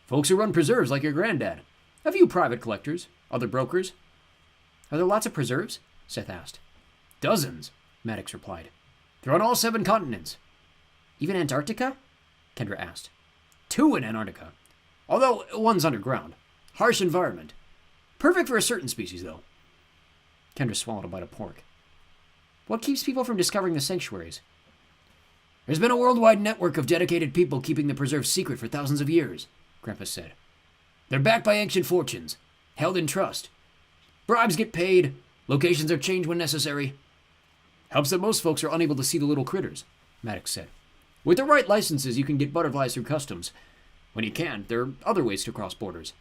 Folks who run preserves like your granddad. A few private collectors, other brokers. Are there lots of preserves? Seth asked. Dozens, Maddox replied. They're on all 7 continents. Even Antarctica? Kendra asked. 2 in Antarctica, although one's underground. Harsh environment. Perfect for a certain species, though. Kendra swallowed a bite of pork. What keeps people from discovering the sanctuaries? There's been a worldwide network of dedicated people keeping the preserve secret for thousands of years, Grandpa said. They're backed by ancient fortunes, held in trust. Bribes get paid, locations are changed when necessary. Helps that most folks are unable to see the little critters, Maddox said. With the right licenses, you can get butterflies through customs. When you can't, there are other ways to cross borders.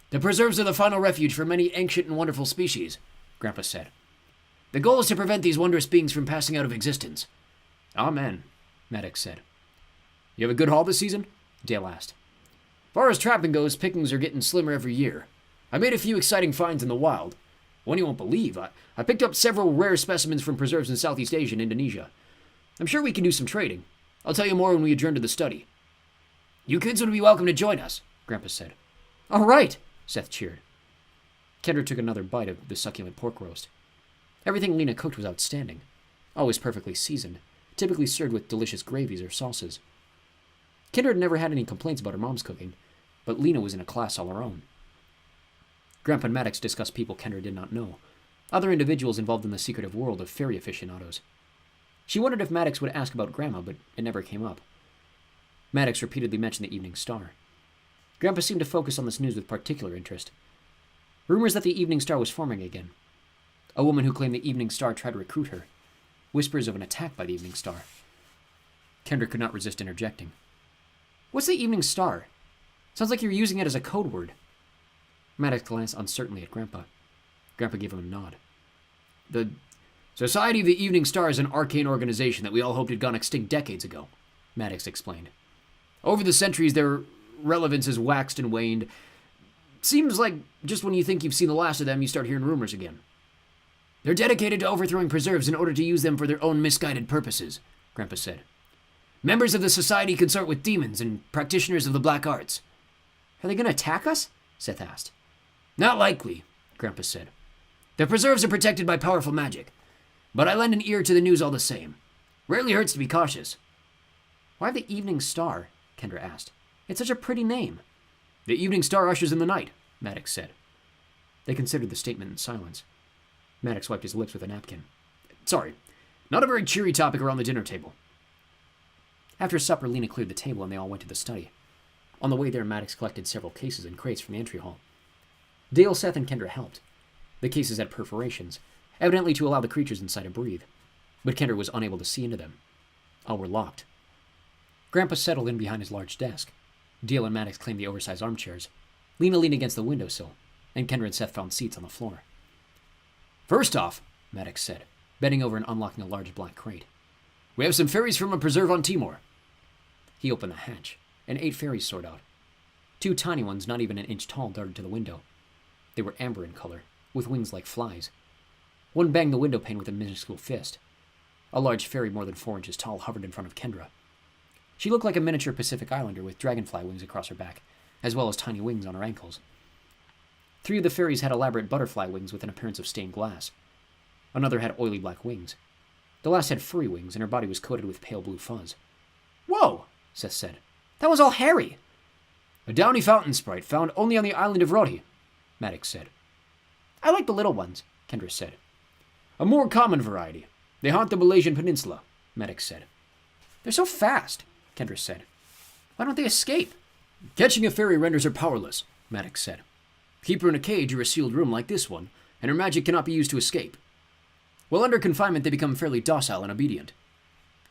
The preserves are the final refuge for many ancient and wonderful species, Grandpa said. The goal is to prevent these wondrous beings from passing out of existence. Amen, Maddox said. You have a good haul this season? Dale asked. As far as trapping goes, pickings are getting slimmer every year. I made a few exciting finds in the wild. One you won't believe. I picked up several rare specimens from preserves in Southeast Asia and Indonesia. I'm sure we can do some trading. I'll tell you more when we adjourn to the study. You kids would be welcome to join us, Grandpa said. All right, Seth cheered. Kendra took another bite of the succulent pork roast. Everything Lena cooked was outstanding. Always perfectly seasoned, typically served with delicious gravies or sauces. Kendra had never had any complaints about her mom's cooking, but Lena was in a class all her own. Grandpa and Maddox discussed people Kendra did not know, other individuals involved in the secretive world of fairy aficionados. She wondered if Maddox would ask about Grandma, but it never came up. Maddox repeatedly mentioned the Evening Star. Grandpa seemed to focus on this news with particular interest. Rumors that the Evening Star was forming again. A woman who claimed the Evening Star tried to recruit her. Whispers of an attack by the Evening Star. Kendra could not resist interjecting. What's the Evening Star? Sounds like you're using it as a code word. Maddox glanced uncertainly at Grandpa. Grandpa gave him a nod. The Society of the Evening Star is an arcane organization that we all hoped had gone extinct decades ago, Maddox explained. Over the centuries, their relevance has waxed and waned. Seems like just when you think you've seen the last of them, you start hearing rumors again. They're dedicated to overthrowing preserves in order to use them for their own misguided purposes, Grandpa said. Members of the society consort with demons and practitioners of the black arts. Are they going to attack us? Seth asked. Not likely, Grandpa said. The preserves are protected by powerful magic, but I lend an ear to the news all the same. Rarely hurts to be cautious. Why the Evening Star? Kendra asked. It's such a pretty name. The Evening Star ushers in the night, Maddox said. They considered the statement in silence. Maddox wiped his lips with a napkin. Sorry, not a very cheery topic around the dinner table. After supper, Lena cleared the table and they all went to the study. On the way there, Maddox collected several cases and crates from the entry hall. Dale, Seth, and Kendra helped. The cases had perforations, evidently to allow the creatures inside to breathe, but Kendra was unable to see into them. All were locked. Grandpa settled in behind his large desk. Dale and Maddox claimed the oversized armchairs. Lena leaned against the windowsill, and Kendra and Seth found seats on the floor. First off, Maddox said, bending over and unlocking a large black crate. We have some fairies from a preserve on Timor. He opened the hatch, and 8 fairies soared out. 2 tiny ones, not even an inch tall, darted to the window. They were amber in color, with wings like flies. One banged the window pane with a minuscule fist. A large fairy more than 4 inches tall hovered in front of Kendra. She looked like a miniature Pacific Islander with dragonfly wings across her back, as well as tiny wings on her ankles. 3 of the fairies had elaborate butterfly wings with an appearance of stained glass. Another had oily black wings. The last had furry wings, and her body was coated with pale blue fuzz. Whoa, Seth said. That was all hairy. A downy fountain sprite found only on the island of Roti, Maddox said. I like the little ones, Kendra said. A more common variety. They haunt the Malaysian peninsula, Maddox said. They're so fast, Kendra said. Why don't they escape? Catching a fairy renders her powerless, Maddox said. Keep her in a cage or a sealed room like this one, and her magic cannot be used to escape. While under confinement, they become fairly docile and obedient.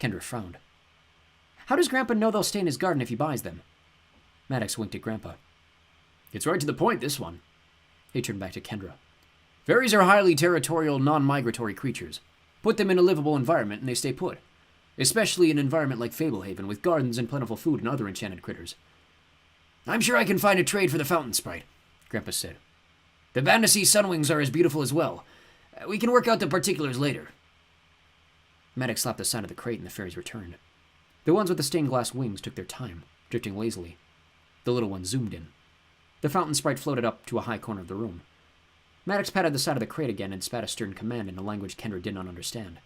Kendra frowned. How does Grandpa know they'll stay in his garden if he buys them? Maddox winked at Grandpa. It's right to the point, this one. He turned back to Kendra. Fairies are highly territorial, non-migratory creatures. Put them in a livable environment and they stay put. Especially an environment like Fablehaven, with gardens and plentiful food and other enchanted critters. I'm sure I can find a trade for the fountain sprite, Grandpa said. The Bandasea sunwings are as beautiful as well. We can work out the particulars later. Maddox slapped the side of the crate and the fairies returned. The ones with the stained glass wings took their time, drifting lazily. The little ones zoomed in. The fountain sprite floated up to a high corner of the room. Maddox patted the side of the crate again and spat a stern command in a language Kendra did not understand.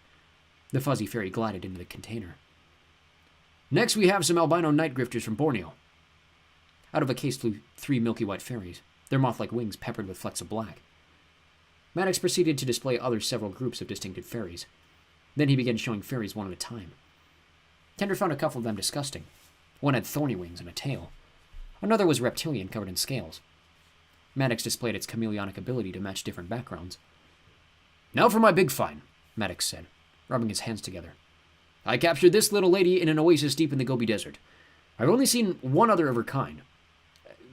The fuzzy fairy glided into the container. Next we have some albino night grifters from Borneo. Out of a case flew 3 milky white fairies, their moth-like wings peppered with flecks of black. Maddox proceeded to display other several groups of distinctive fairies. Then he began showing fairies one at a time. Kendra found a couple of them disgusting. One had thorny wings and a tail. Another was reptilian, covered in scales. Maddox displayed its chameleonic ability to match different backgrounds. Now for my big find, Maddox said, rubbing his hands together. I captured this little lady in an oasis deep in the Gobi Desert. I've only seen one other of her kind.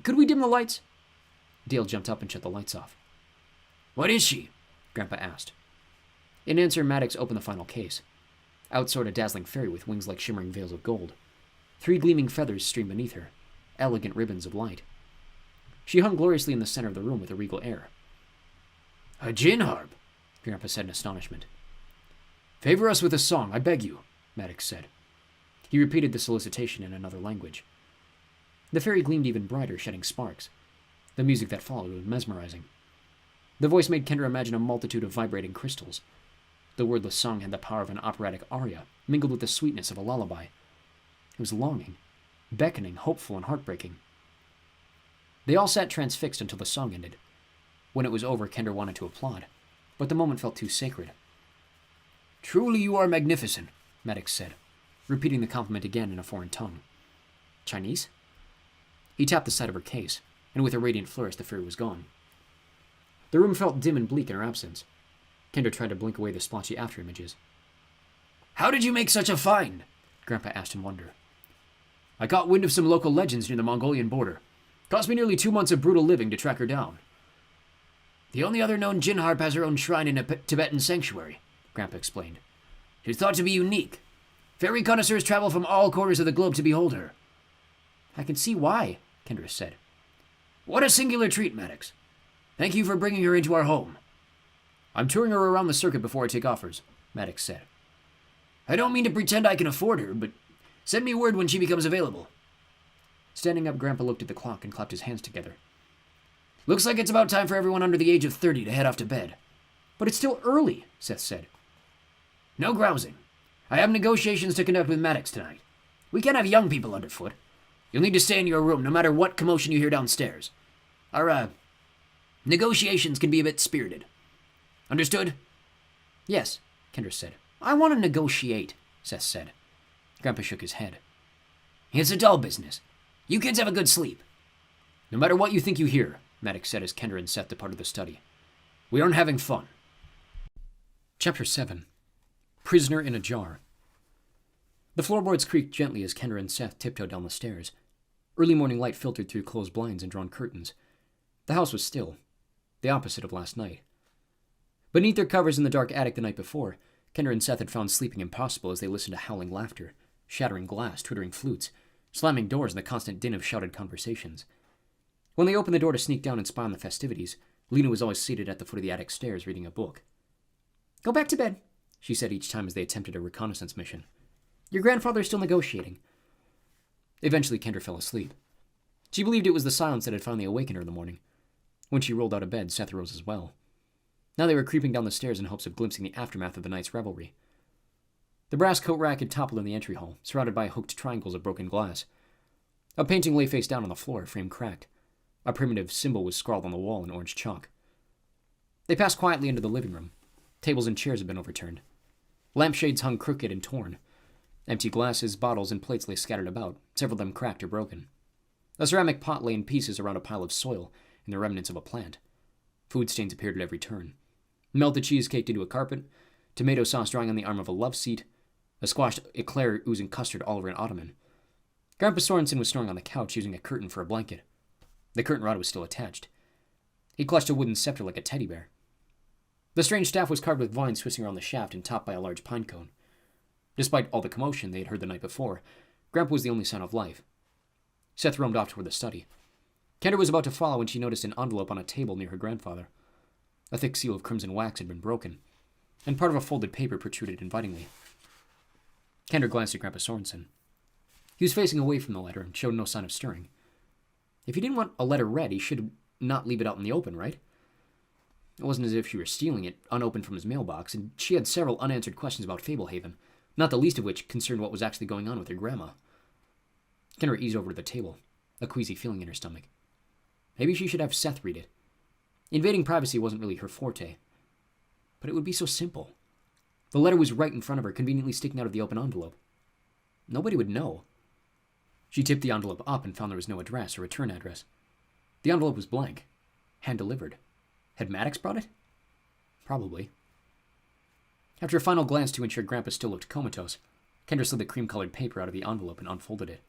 Could we dim the lights? Dale jumped up and shut the lights off. What is she? Grandpa asked. In answer, Maddox opened the final case. Out soared a dazzling fairy with wings like shimmering veils of gold. 3 gleaming feathers streamed beneath her, elegant ribbons of light. She hung gloriously in the center of the room with a regal air. A gin harp, Grandpa said in astonishment. Favor us with a song, I beg you, Maddox said. He repeated the solicitation in another language. The fairy gleamed even brighter, shedding sparks. The music that followed was mesmerizing. The voice made Kendra imagine a multitude of vibrating crystals. The wordless song had the power of an operatic aria, mingled with the sweetness of a lullaby. It was longing, beckoning, hopeful, and heartbreaking. They all sat transfixed until the song ended. When it was over, Kendra wanted to applaud, but the moment felt too sacred. Truly you are magnificent, Maddox said, repeating the compliment again in a foreign tongue. Chinese? He tapped the side of her case, and with a radiant flourish, the fairy was gone. The room felt dim and bleak in her absence. Kendra tried to blink away the splotchy after-images. How did you make such a find? Grandpa asked in wonder. I caught wind of some local legends near the Mongolian border. Cost me nearly 2 months of brutal living to track her down. The only other known gin harp has her own shrine in a Tibetan sanctuary, Grandpa explained. She's thought to be unique. Fairy connoisseurs travel from all corners of the globe to behold her. I can see why, Kendra said. What a singular treat, Maddox. Thank you for bringing her into our home. I'm touring her around the circuit before I take offers, Maddox said. I don't mean to pretend I can afford her, but send me word when she becomes available. Standing up, Grandpa looked at the clock and clapped his hands together. Looks like it's about time for everyone under the age of 30 to head off to bed. But it's still early, Seth said. No grousing. I have negotiations to conduct with Maddox tonight. We can't have young people underfoot. You'll need to stay in your room no matter what commotion you hear downstairs. Our, negotiations can be a bit spirited. Understood? Yes, Kendra said. I want to negotiate, Seth said. Grandpa shook his head. It's a dull business. You kids have a good sleep. No matter what you think you hear, Maddox said as Kendra and Seth departed the study. We aren't having fun. Chapter 7. Prisoner in a Jar. The floorboards creaked gently as Kendra and Seth tiptoed down the stairs. Early morning light filtered through closed blinds and drawn curtains. The house was still, the opposite of last night. Beneath their covers in the dark attic the night before, Kendra and Seth had found sleeping impossible as they listened to howling laughter, shattering glass, twittering flutes, slamming doors, and the constant din of shouted conversations. When they opened the door to sneak down and spy on the festivities, Lena was always seated at the foot of the attic stairs reading a book. Go back to bed, she said each time as they attempted a reconnaissance mission. Your grandfather is still negotiating. Eventually, Kendra fell asleep. She believed it was the silence that had finally awakened her in the morning. When she rolled out of bed, Seth rose as well. Now they were creeping down the stairs in hopes of glimpsing the aftermath of the night's revelry. The brass coat rack had toppled in the entry hall, surrounded by hooked triangles of broken glass. A painting lay face down on the floor, frame cracked. A primitive symbol was scrawled on the wall in orange chalk. They passed quietly into the living room. Tables and chairs had been overturned. Lampshades hung crooked and torn. Empty glasses, bottles, and plates lay scattered about, several of them cracked or broken. A ceramic pot lay in pieces around a pile of soil and the remnants of a plant. Food stains appeared at every turn. Melted cheese caked into a carpet, tomato sauce drying on the arm of a love seat, a squashed eclair oozing custard all over an ottoman. Grandpa Sorensen was snoring on the couch using a curtain for a blanket. The curtain rod was still attached. He clutched a wooden scepter like a teddy bear. The strange staff was carved with vines twisting around the shaft and topped by a large pine cone. Despite all the commotion they had heard the night before, Grandpa was the only sign of life. Seth roamed off toward the study. Kendra was about to follow when she noticed an envelope on a table near her grandfather. A thick seal of crimson wax had been broken, and part of a folded paper protruded invitingly. Kendra glanced at Grandpa Sorensen. He was facing away from the letter and showed no sign of stirring. If he didn't want a letter read, he should not leave it out in the open, right? It wasn't as if she were stealing it, unopened from his mailbox, and she had several unanswered questions about Fablehaven, not the least of which concerned what was actually going on with her grandma. Kendra eased over to the table, a queasy feeling in her stomach. Maybe she should have Seth read it. Invading privacy wasn't really her forte. But it would be so simple. The letter was right in front of her, conveniently sticking out of the open envelope. Nobody would know. She tipped the envelope up and found there was no address or return address. The envelope was blank, hand-delivered. Had Maddox brought it? Probably. After a final glance to ensure Grandpa still looked comatose, Kendra slid the cream-colored paper out of the envelope and unfolded it.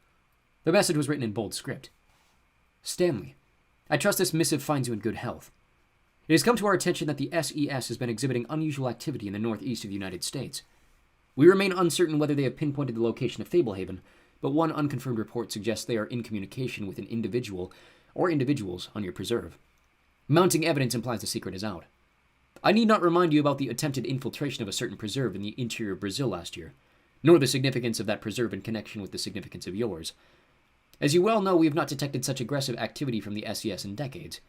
The message was written in bold script. Stanley, I trust this missive finds you in good health. It has come to our attention that the SES has been exhibiting unusual activity in the northeast of the United States. We remain uncertain whether they have pinpointed the location of Fablehaven, but one unconfirmed report suggests they are in communication with an individual or individuals on your preserve. Mounting evidence implies the secret is out. I need not remind you about the attempted infiltration of a certain preserve in the interior of Brazil last year, nor the significance of that preserve in connection with the significance of yours. As you well know, we have not detected such aggressive activity from the SES in decades.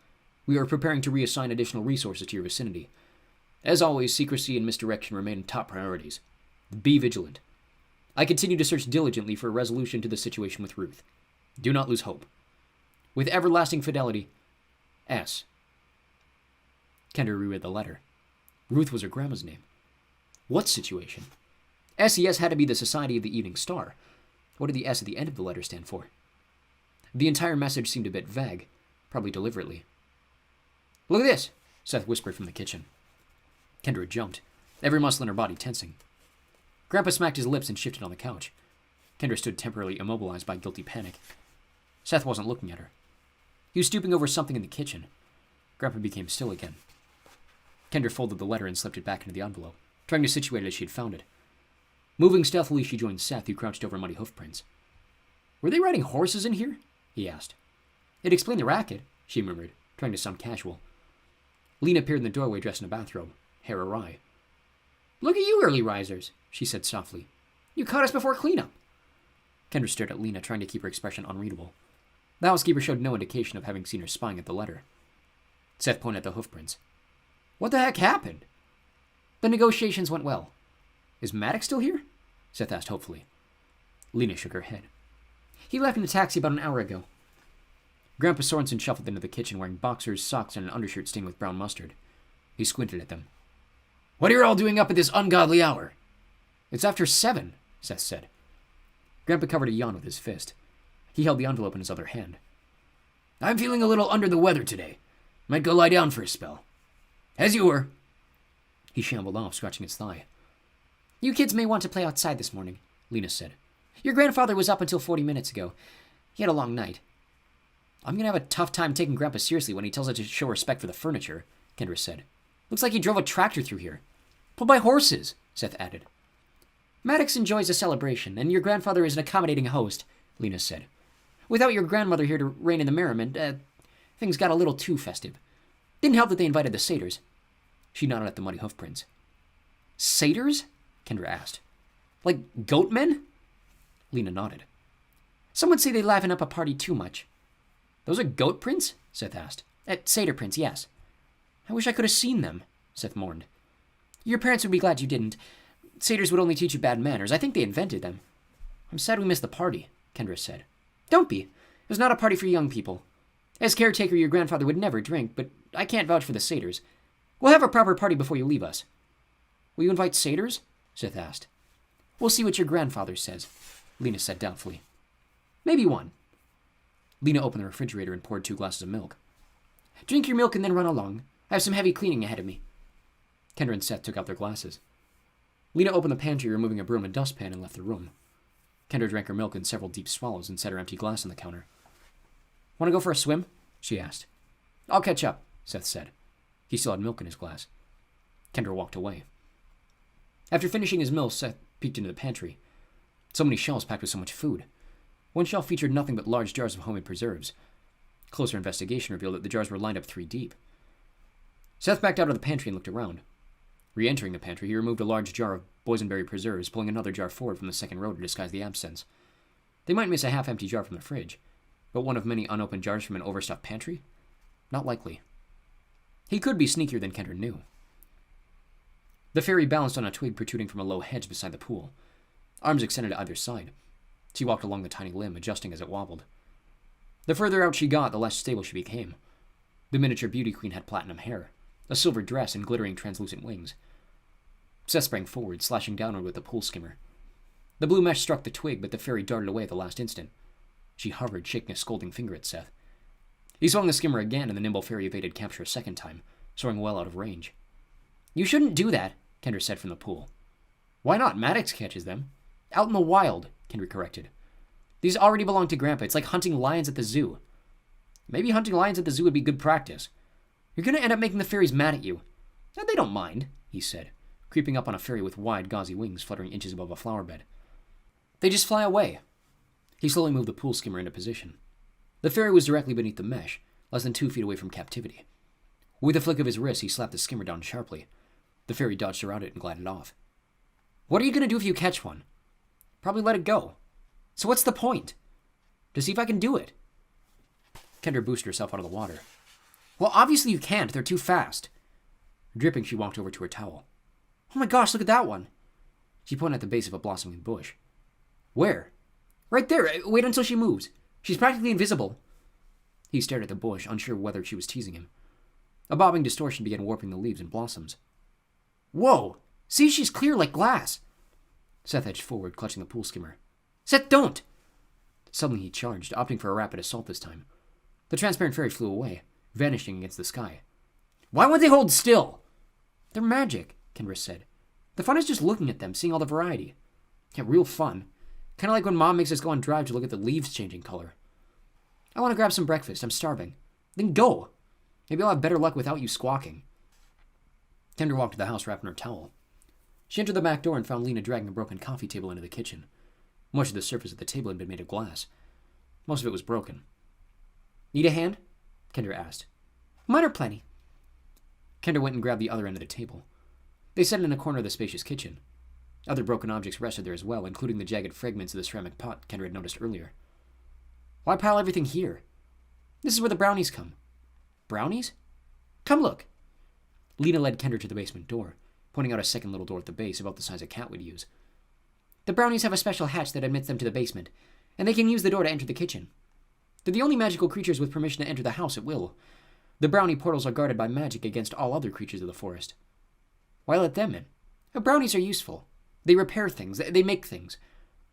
We are preparing to reassign additional resources to your vicinity. As always, secrecy and misdirection remain top priorities. Be vigilant. I continue to search diligently for a resolution to the situation with Ruth. Do not lose hope. With everlasting fidelity, S. Kendra reread the letter. Ruth was her grandma's name. What situation? SES had to be the Society of the Evening Star. What did the S at the end of the letter stand for? The entire message seemed a bit vague, probably deliberately. Look at this, Seth whispered from the kitchen. Kendra jumped, every muscle in her body tensing. Grandpa smacked his lips and shifted on the couch. Kendra stood temporarily immobilized by guilty panic. Seth wasn't looking at her. He was stooping over something in the kitchen. Grandpa became still again. Kendra folded the letter and slipped it back into the envelope, trying to situate it as she had found it. Moving stealthily, she joined Seth, who crouched over muddy hoofprints. Were they riding horses in here? He asked. It explained the racket, she murmured, trying to sound casual. Lena appeared in the doorway dressed in a bathrobe, hair awry. Look at you early risers, she said softly. You caught us before cleanup. Kendra stared at Lena, trying to keep her expression unreadable. The housekeeper showed no indication of having seen her spying at the letter. Seth pointed at the hoofprints. What the heck happened? The negotiations went well. Is Maddox still here? Seth asked hopefully. Lena shook her head. He left in a taxi about an hour ago. Grandpa Sorensen shuffled into the kitchen wearing boxers, socks, and an undershirt stained with brown mustard. He squinted at them. What are you all doing up at this ungodly hour? It's after 7, Seth said. Grandpa covered a yawn with his fist. He held the envelope in his other hand. I'm feeling a little under the weather today. Might go lie down for a spell. As you were. He shambled off, scratching his thigh. You kids may want to play outside this morning, Lena said. Your grandfather was up until 40 minutes ago. He had a long night. I'm going to have a tough time taking Grandpa seriously when he tells us to show respect for the furniture, Kendra said. Looks like he drove a tractor through here. Pulled by horses, Seth added. Maddox enjoys a celebration, and your grandfather is an accommodating host, Lena said. Without your grandmother here to rein in the merriment, things got a little too festive. Didn't help that they invited the satyrs. She nodded at the muddy hoofprints. Satyrs? Kendra asked. Like goat men? Lena nodded. Some would say they liven up a party too much. Those are goat prints? Seth asked. Satyr prints, yes. I wish I could have seen them, Seth mourned. Your parents would be glad you didn't. Satyrs would only teach you bad manners. I think they invented them. I'm sad we missed the party, Kendra said. Don't be. It was not a party for young people. As caretaker, your grandfather would never drink, but I can't vouch for the satyrs. We'll have a proper party before you leave us. Will you invite satyrs? Seth asked. We'll see what your grandfather says, Lena said doubtfully. Maybe one. Lena opened the refrigerator and poured 2 glasses of milk. Drink your milk and then run along. I have some heavy cleaning ahead of me. Kendra and Seth took out their glasses. Lena opened the pantry, removing a broom and dustpan, and left the room. Kendra drank her milk in several deep swallows and set her empty glass on the counter. Want to go for a swim? She asked. I'll catch up, Seth said. He still had milk in his glass. Kendra walked away. After finishing his meal, Seth peeked into the pantry. So many shelves packed with so much food. One shelf featured nothing but large jars of homemade preserves. Closer investigation revealed that the jars were lined up 3 deep. Seth backed out of the pantry and looked around. Re-entering the pantry, he removed a large jar of boysenberry preserves, pulling another jar forward from the second row to disguise the absence. They might miss a half-empty jar from the fridge, but one of many unopened jars from an overstuffed pantry? Not likely. He could be sneakier than Kendra knew. The fairy balanced on a twig protruding from a low hedge beside the pool. Arms extended to either side. She walked along the tiny limb, adjusting as it wobbled. The further out she got, the less stable she became. The miniature beauty queen had platinum hair, a silver dress, and glittering translucent wings. Seth sprang forward, slashing downward with the pool skimmer. The blue mesh struck the twig, but the fairy darted away at the last instant. She hovered, shaking a scolding finger at Seth. He swung the skimmer again, and the nimble fairy evaded capture a second time, soaring well out of range. You shouldn't do that, Kendra said from the pool. Why not? Maddox catches them. Out in the wild, Kendra corrected. These already belong to Grandpa. It's like hunting lions at the zoo. Maybe hunting lions at the zoo would be good practice. You're going to end up making the fairies mad at you. And they don't mind, he said, creeping up on a fairy with wide, gauzy wings fluttering inches above a flower bed. They just fly away. He slowly moved the pool skimmer into position. The fairy was directly beneath the mesh, less than 2 feet away from captivity. With a flick of his wrist, he slapped the skimmer down sharply. The fairy dodged around it and glided off. What are you going to do if you catch one? Probably let it go. So what's the point? To see if I can do it. Kendra boosted herself out of the water. Well, obviously you can't. They're too fast. Dripping, she walked over to her towel. Oh my gosh, look at that one. She pointed at the base of a blossoming bush. Where? Right there. Wait until she moves. She's practically invisible. He stared at the bush, unsure whether she was teasing him. A bobbing distortion began warping the leaves and blossoms. Whoa! See, she's clear like glass. Seth edged forward, clutching the pool skimmer. Seth, don't! Suddenly he charged, opting for a rapid assault this time. The transparent fairy flew away, vanishing against the sky. Why won't they hold still? They're magic, Kendra said. The fun is just looking at them, seeing all the variety. Yeah, real fun. Kind of like when Mom makes us go on drive to look at the leaves changing color. I want to grab some breakfast. I'm starving. Then go. Maybe I'll have better luck without you squawking. Kendra walked to the house wrapped in her towel. She entered the back door and found Lena dragging a broken coffee table into the kitchen. Much of the surface of the table had been made of glass. Most of it was broken. Need a hand? Kendra asked. Mine are plenty. Kendra went and grabbed the other end of the table. They sat in a corner of the spacious kitchen. Other broken objects rested there as well, including the jagged fragments of the ceramic pot Kendra had noticed earlier. Why pile everything here? This is where the brownies come. Brownies? Come look. Lena led Kendra to the basement door, pointing out a second little door at the base about the size a cat would use. The brownies have a special hatch that admits them to the basement, and they can use the door to enter the kitchen. They're the only magical creatures with permission to enter the house at will. The brownie portals are guarded by magic against all other creatures of the forest. Why let them in? Brownies are useful. They repair things. They make things.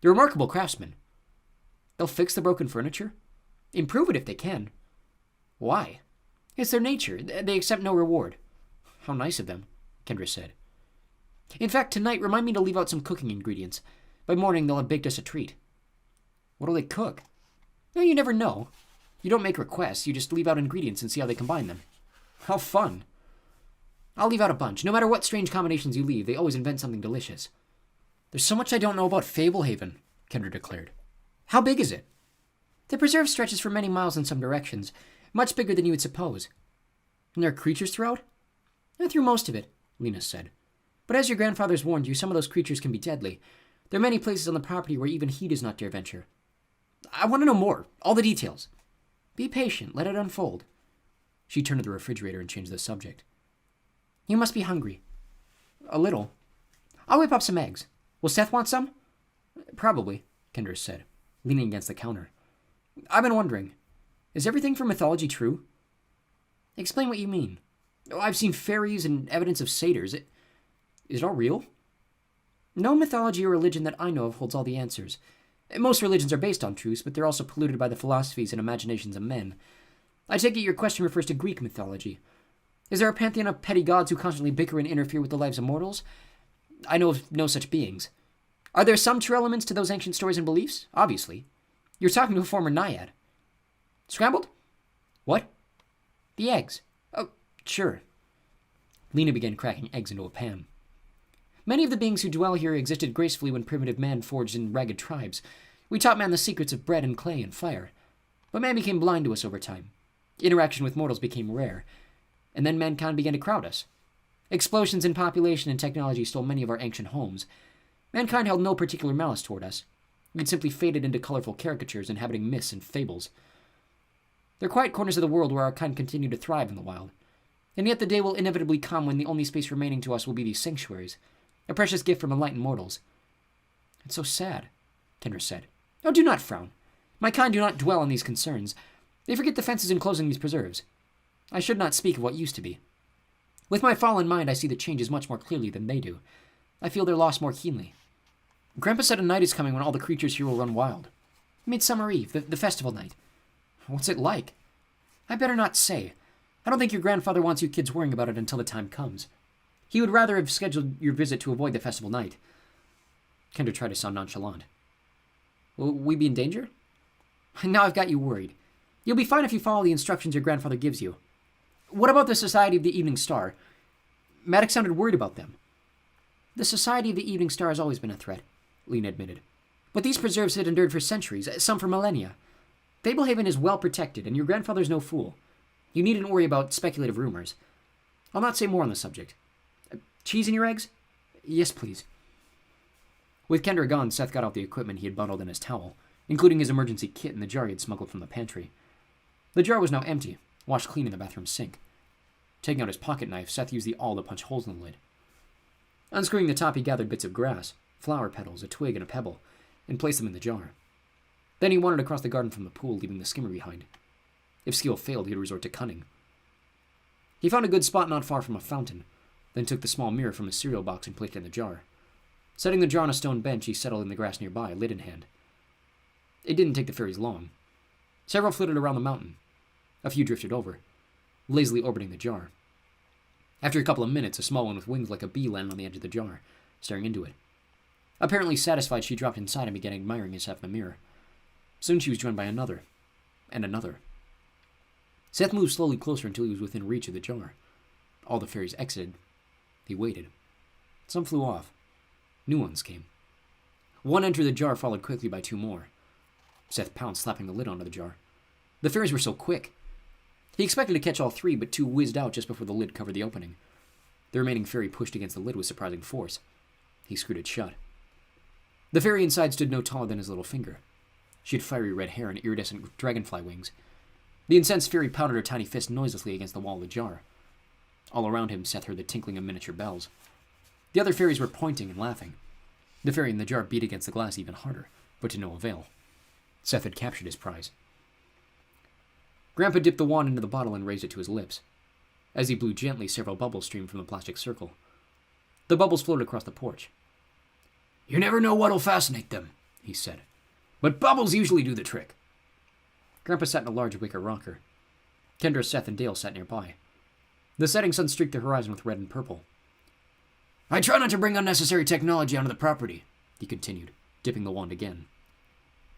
They're remarkable craftsmen. They'll fix the broken furniture? Improve it if they can. Why? It's their nature. They accept no reward. How nice of them, Kendra said. In fact, tonight, remind me to leave out some cooking ingredients. By morning, they'll have baked us a treat. What'll they cook? No, you never know. You don't make requests. You just leave out ingredients and see how they combine them. How fun. I'll leave out a bunch. No matter what strange combinations you leave, they always invent something delicious. There's so much I don't know about Fablehaven, Kendra declared. How big is it? The preserve stretches for many miles in some directions, much bigger than you would suppose. And there are creatures throughout? Through most of it, Lena said. But as your grandfathers warned you, some of those creatures can be deadly. There are many places on the property where even he does not dare venture. I want to know more, all the details. Be patient, let it unfold. She turned to the refrigerator and changed the subject. You must be hungry. A little. I'll whip up some eggs. Will Seth want some? Probably, Kendra said, leaning against the counter. I've been wondering, is everything from mythology true? Explain what you mean. I've seen fairies and evidence of satyrs. Is it all real? No mythology or religion that I know of holds all the answers. Most religions are based on truths, but they're also polluted by the philosophies and imaginations of men. I take it your question refers to Greek mythology. Is there a pantheon of petty gods who constantly bicker and interfere with the lives of mortals? I know of no such beings. Are there some true elements to those ancient stories and beliefs? Obviously. You're talking to a former naiad. Scrambled? What? The eggs. Oh, sure. Lena began cracking eggs into a pan. Many of the beings who dwell here existed gracefully when primitive man forged in ragged tribes. We taught man the secrets of bread and clay and fire. But man became blind to us over time. Interaction with mortals became rare. And then mankind began to crowd us. Explosions in population and technology stole many of our ancient homes. Mankind held no particular malice toward us. We'd simply faded into colorful caricatures inhabiting myths and fables. There are quiet corners of the world where our kind continue to thrive in the wild. And yet the day will inevitably come when the only space remaining to us will be these sanctuaries, a precious gift from enlightened mortals. It's so sad, Kendra said. Oh, do not frown. My kind do not dwell on these concerns. They forget the fences enclosing these preserves. I should not speak of what used to be. With my fallen mind, I see the changes much more clearly than they do. I feel their loss more keenly. Grandpa said a night is coming when all the creatures here will run wild. Midsummer Eve, the festival night. What's it like? I better not say. I don't think your grandfather wants you kids worrying about it until the time comes. He would rather have scheduled your visit to avoid the festival night. Kendra tried to sound nonchalant. Will we be in danger? Now I've got you worried. You'll be fine if you follow the instructions your grandfather gives you. What about the Society of the Evening Star? Maddox sounded worried about them. The Society of the Evening Star has always been a threat, Lena admitted. But these preserves had endured for centuries, some for millennia. Fablehaven is well protected, and your grandfather's no fool. You needn't worry about speculative rumors. I'll not say more on the subject. Cheese in your eggs? Yes, please. With Kendra gone, Seth got out the equipment he had bundled in his towel, including his emergency kit and the jar he had smuggled from the pantry. The jar was now empty, washed clean in the bathroom sink. Taking out his pocket knife, Seth used the awl to punch holes in the lid. Unscrewing the top, he gathered bits of grass, flower petals, a twig, and a pebble, and placed them in the jar. Then he wandered across the garden from the pool, leaving the skimmer behind. If skill failed, he would resort to cunning. He found a good spot not far from a fountain, then took the small mirror from a cereal box and placed it in the jar. Setting the jar on a stone bench, he settled in the grass nearby, lid in hand. It didn't take the fairies long. Several flitted around the mountain. A few drifted over, lazily orbiting the jar. After a couple of minutes, a small one with wings like a bee landed on the edge of the jar, staring into it. Apparently satisfied, she dropped inside and began admiring herself in the mirror. Soon she was joined by another, and another. Seth moved slowly closer until he was within reach of the jar. All the fairies exited. He waited. Some flew off. New ones came. One entered the jar, followed quickly by two more. Seth pounced, slapping the lid onto the jar. The fairies were so quick. He expected to catch all three, but two whizzed out just before the lid covered the opening. The remaining fairy pushed against the lid with surprising force. He screwed it shut. The fairy inside stood no taller than his little finger. She had fiery red hair and iridescent dragonfly wings. The incensed fairy pounded her tiny fist noiselessly against the wall of the jar. All around him, Seth heard the tinkling of miniature bells. The other fairies were pointing and laughing. The fairy in the jar beat against the glass even harder, but to no avail. Seth had captured his prize. Grandpa dipped the wand into the bottle and raised it to his lips. As he blew gently, several bubbles streamed from the plastic circle. The bubbles floated across the porch. "You never know what'll fascinate them," he said. "But bubbles usually do the trick." Grandpa sat in a large wicker rocker. Kendra, Seth, and Dale sat nearby. The setting sun streaked the horizon with red and purple. "I try not to bring unnecessary technology onto the property," he continued, dipping the wand again.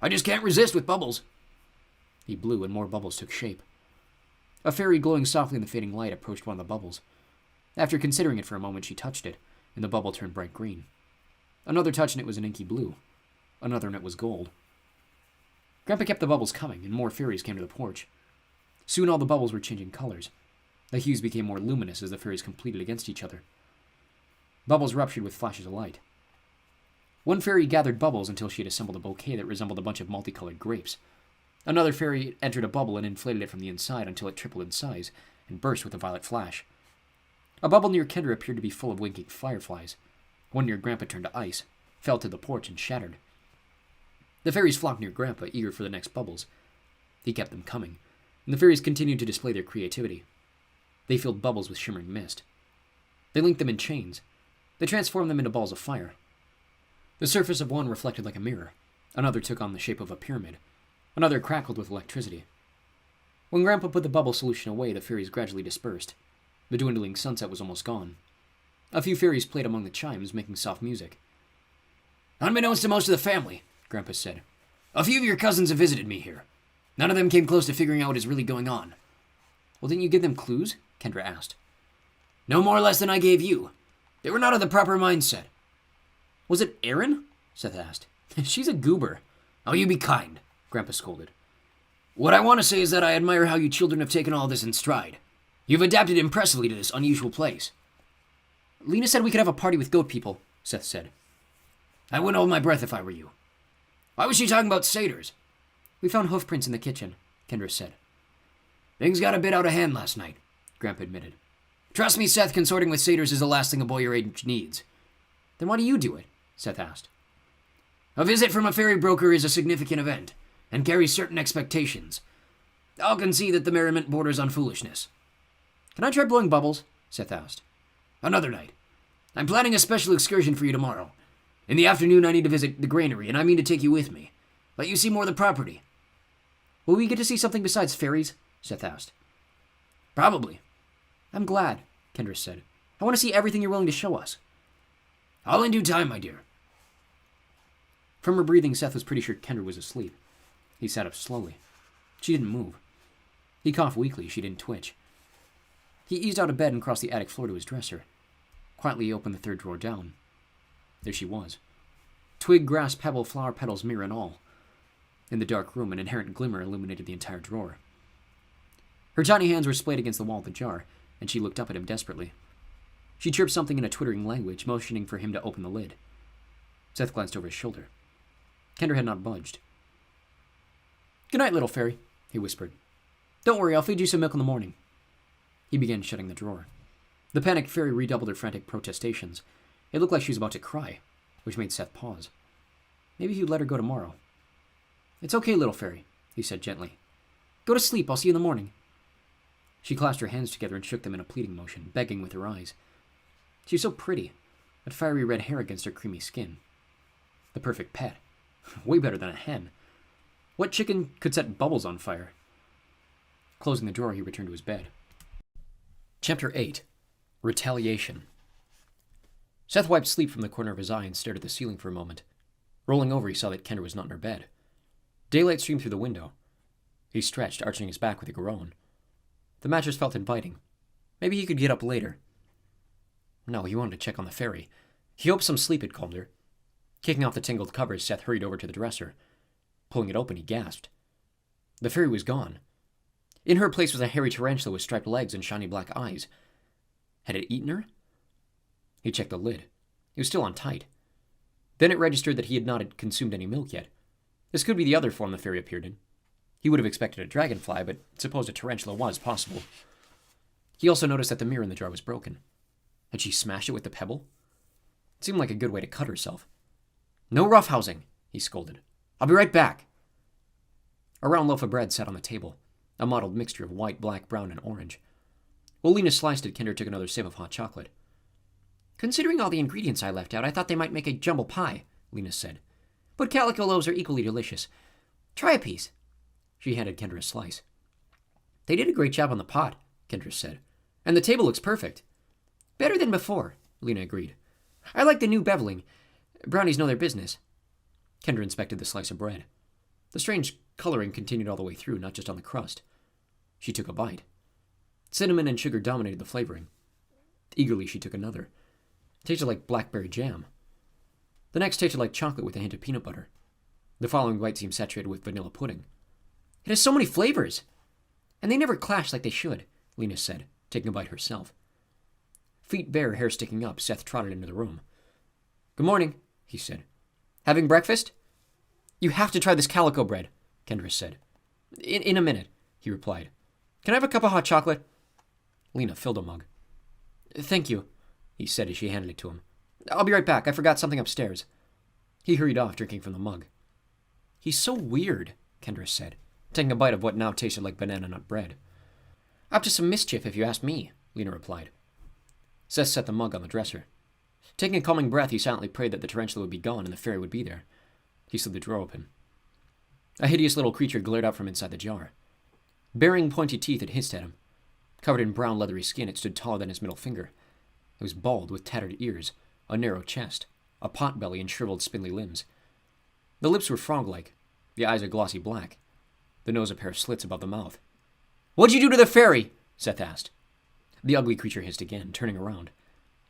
"I just can't resist with bubbles." He blew, and more bubbles took shape. A fairy glowing softly in the fading light approached one of the bubbles. After considering it for a moment, she touched it, and the bubble turned bright green. Another touch, and it was an inky blue. Another, and it was gold. Grandpa kept the bubbles coming, and more fairies came to the porch. Soon all the bubbles were changing colors. The hues became more luminous as the fairies competed against each other. Bubbles ruptured with flashes of light. One fairy gathered bubbles until she had assembled a bouquet that resembled a bunch of multicolored grapes. Another fairy entered a bubble and inflated it from the inside until it tripled in size and burst with a violet flash. A bubble near Kendra appeared to be full of winking fireflies. One near Grandpa turned to ice, fell to the porch, and shattered. The fairies flocked near Grandpa, eager for the next bubbles. He kept them coming, and the fairies continued to display their creativity. They filled bubbles with shimmering mist. They linked them in chains. They transformed them into balls of fire. The surface of one reflected like a mirror. Another took on the shape of a pyramid. Another crackled with electricity. When Grandpa put the bubble solution away, the fairies gradually dispersed. The dwindling sunset was almost gone. A few fairies played among the chimes, making soft music. "Unbeknownst to most of the family," Grandpa said, "a few of your cousins have visited me here. None of them came close to figuring out what is really going on." "Well, didn't you give them clues?" Kendra asked. "No more or less than I gave you. They were not of the proper mindset." "Was it Erin?" Seth asked. "She's a goober." "Oh, you be kind," Grandpa scolded. "What I want to say is that I admire how you children have taken all this in stride. You've adapted impressively to this unusual place." "Lena said we could have a party with goat people," Seth said. "I wouldn't hold my breath if I were you. Why was she talking about satyrs?" "We found hoof prints in the kitchen," Kendra said. "Things got a bit out of hand last night," Grandpa admitted. "Trust me, Seth, consorting with satyrs is the last thing a boy your age needs." "Then why do you do it?" Seth asked. "A visit from a fairy broker is a significant event, and carries certain expectations. I'll concede that the merriment borders on foolishness." "Can I try blowing bubbles?" Seth asked. "Another night. I'm planning a special excursion for you tomorrow. In the afternoon, I need to visit the granary, and I mean to take you with me. Let you see more of the property." "Will we get to see something besides fairies?" Seth asked. "Probably." "I'm glad," Kendra said. "I want to see everything you're willing to show us." "All in due time, my dear." From her breathing, Seth was pretty sure Kendra was asleep. He sat up slowly. She didn't move. He coughed weakly. She didn't twitch. He eased out of bed and crossed the attic floor to his dresser. Quietly he opened the third drawer down. There she was. Twig, grass, pebble, flower petals, mirror, and all. In the dark room, an inherent glimmer illuminated the entire drawer. Her tiny hands were splayed against the wall of the jar, and she looked up at him desperately. She chirped something in a twittering language, motioning for him to open the lid. Seth glanced over his shoulder. Kendra had not budged. "Good night, little fairy," he whispered. "Don't worry, I'll feed you some milk in the morning." He began shutting the drawer. The panicked fairy redoubled her frantic protestations. It looked like she was about to cry, which made Seth pause. Maybe he'd let her go tomorrow. "It's okay, little fairy," he said gently. "Go to sleep, I'll see you in the morning." She clasped her hands together and shook them in a pleading motion, begging with her eyes. She was so pretty, that fiery red hair against her creamy skin. The perfect pet. Way better than a hen. What chicken could set bubbles on fire? Closing the drawer, he returned to his bed. Chapter 8. Retaliation. Seth wiped sleep from the corner of his eye and stared at the ceiling for a moment. Rolling over, he saw that Kendra was not in her bed. Daylight streamed through the window. He stretched, arching his back with a groan. The mattress felt inviting. Maybe he could get up later. No, he wanted to check on the fairy. He hoped some sleep had calmed her. Kicking off the tangled covers, Seth hurried over to the dresser. Pulling it open, he gasped. The fairy was gone. In her place was a hairy tarantula with striped legs and shiny black eyes. Had it eaten her? He checked the lid. It was still on tight. Then it registered that he had not consumed any milk yet. This could be the other form the fairy appeared in. He would have expected a dragonfly, but supposed a tarantula was possible. He also noticed that the mirror in the jar was broken. Had she smashed it with the pebble? It seemed like a good way to cut herself. "No roughhousing," he scolded. "I'll be right back." A round loaf of bread sat on the table, a mottled mixture of white, black, brown, and orange. While Lena sliced it, Kinder took another sip of hot chocolate. "Considering all the ingredients I left out, I thought they might make a jumble pie," Lena said. "But calico loaves are equally delicious. Try a piece." She handed Kendra a slice. "They did a great job on the pot," Kendra said. "And the table looks perfect." "Better than before," Lena agreed. "I like the new beveling. Brownies know their business." Kendra inspected the slice of bread. The strange coloring continued all the way through, not just on the crust. She took a bite. Cinnamon and sugar dominated the flavoring. Eagerly, she took another. It tasted like blackberry jam. The next tasted like chocolate with a hint of peanut butter. The following bite seemed saturated with vanilla pudding. "It has so many flavors! And they never clash like they should," Lena said, taking a bite herself. Feet bare, hair sticking up, Seth trotted into the room. "Good morning," he said. "Having breakfast?" "You have to try this calico bread," Kendra said. In a minute," he replied. "Can I have a cup of hot chocolate?" Lena filled a mug. "Thank you," he said as she handed it to him. "I'll be right back. I forgot something upstairs." He hurried off, drinking from the mug. "He's so weird," Kendra said, taking a bite of what now tasted like banana nut bread. "Up to some mischief, if you ask me," Lena replied. Seth set the mug on the dresser. Taking a calming breath, he silently prayed that the tarantula would be gone and the fairy would be there. He slid the drawer open. A hideous little creature glared out from inside the jar. Baring pointy teeth, it hissed at him. Covered in brown leathery skin, it stood taller than his middle finger. It was bald, with tattered ears, a narrow chest, a pot belly, and shriveled, spindly limbs. The lips were frog-like, the eyes a glossy black, the nose a pair of slits above the mouth. "What'd you do to the fairy?" Seth asked. The ugly creature hissed again, turning around.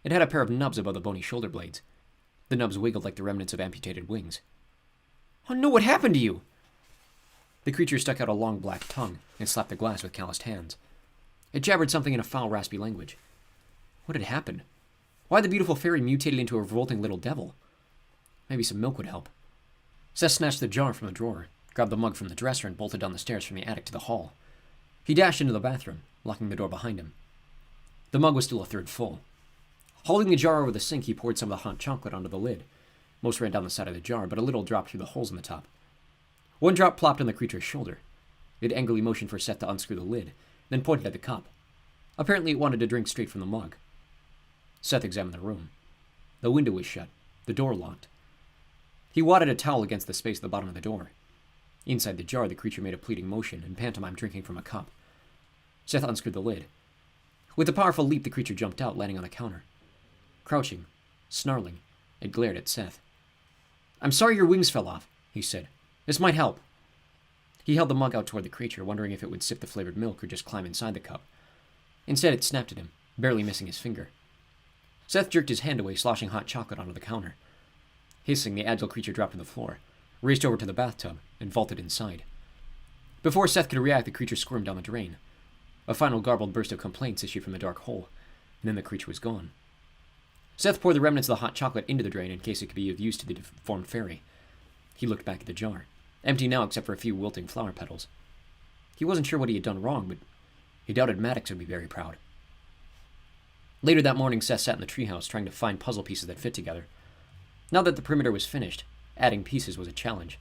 It had a pair of nubs above the bony shoulder blades. The nubs wiggled like the remnants of amputated wings. "Oh no, what happened to you?" The creature stuck out a long black tongue and slapped the glass with calloused hands. It jabbered something in a foul, raspy language. What had happened? Why had the beautiful fairy mutated into a revolting little devil? Maybe some milk would help. Seth snatched the jar from the drawer, grabbed the mug from the dresser, and bolted down the stairs from the attic to the hall. He dashed into the bathroom, locking the door behind him. The mug was still a third full. Holding the jar over the sink, he poured some of the hot chocolate onto the lid. Most ran down the side of the jar, but a little dropped through the holes in the top. One drop plopped on the creature's shoulder. It angrily motioned for Seth to unscrew the lid, then pointed at the cup. Apparently it wanted to drink straight from the mug. Seth examined the room. The window was shut, the door locked. He wadded a towel against the space at the bottom of the door. Inside the jar, the creature made a pleading motion and pantomimed drinking from a cup. Seth unscrewed the lid. With a powerful leap, the creature jumped out, landing on the counter. Crouching, snarling, it glared at Seth. I'm sorry your wings fell off, he said. This might help. He held the mug out toward the creature, wondering if it would sip the flavored milk or just climb inside the cup. Instead, it snapped at him, barely missing his finger. Seth jerked his hand away, sloshing hot chocolate onto the counter. Hissing, the agile creature dropped to the floor, raced over to the bathtub, and vaulted inside. Before Seth could react, the creature squirmed down the drain. A final garbled burst of complaints issued from the dark hole, and then the creature was gone. Seth poured the remnants of the hot chocolate into the drain in case it could be of use to the deformed fairy. He looked back at the jar, empty now except for a few wilting flower petals. He wasn't sure what he had done wrong, but he doubted Maddox would be very proud. Later that morning, Seth sat in the treehouse trying to find puzzle pieces that fit together. Now that the perimeter was finished, adding pieces was a challenge.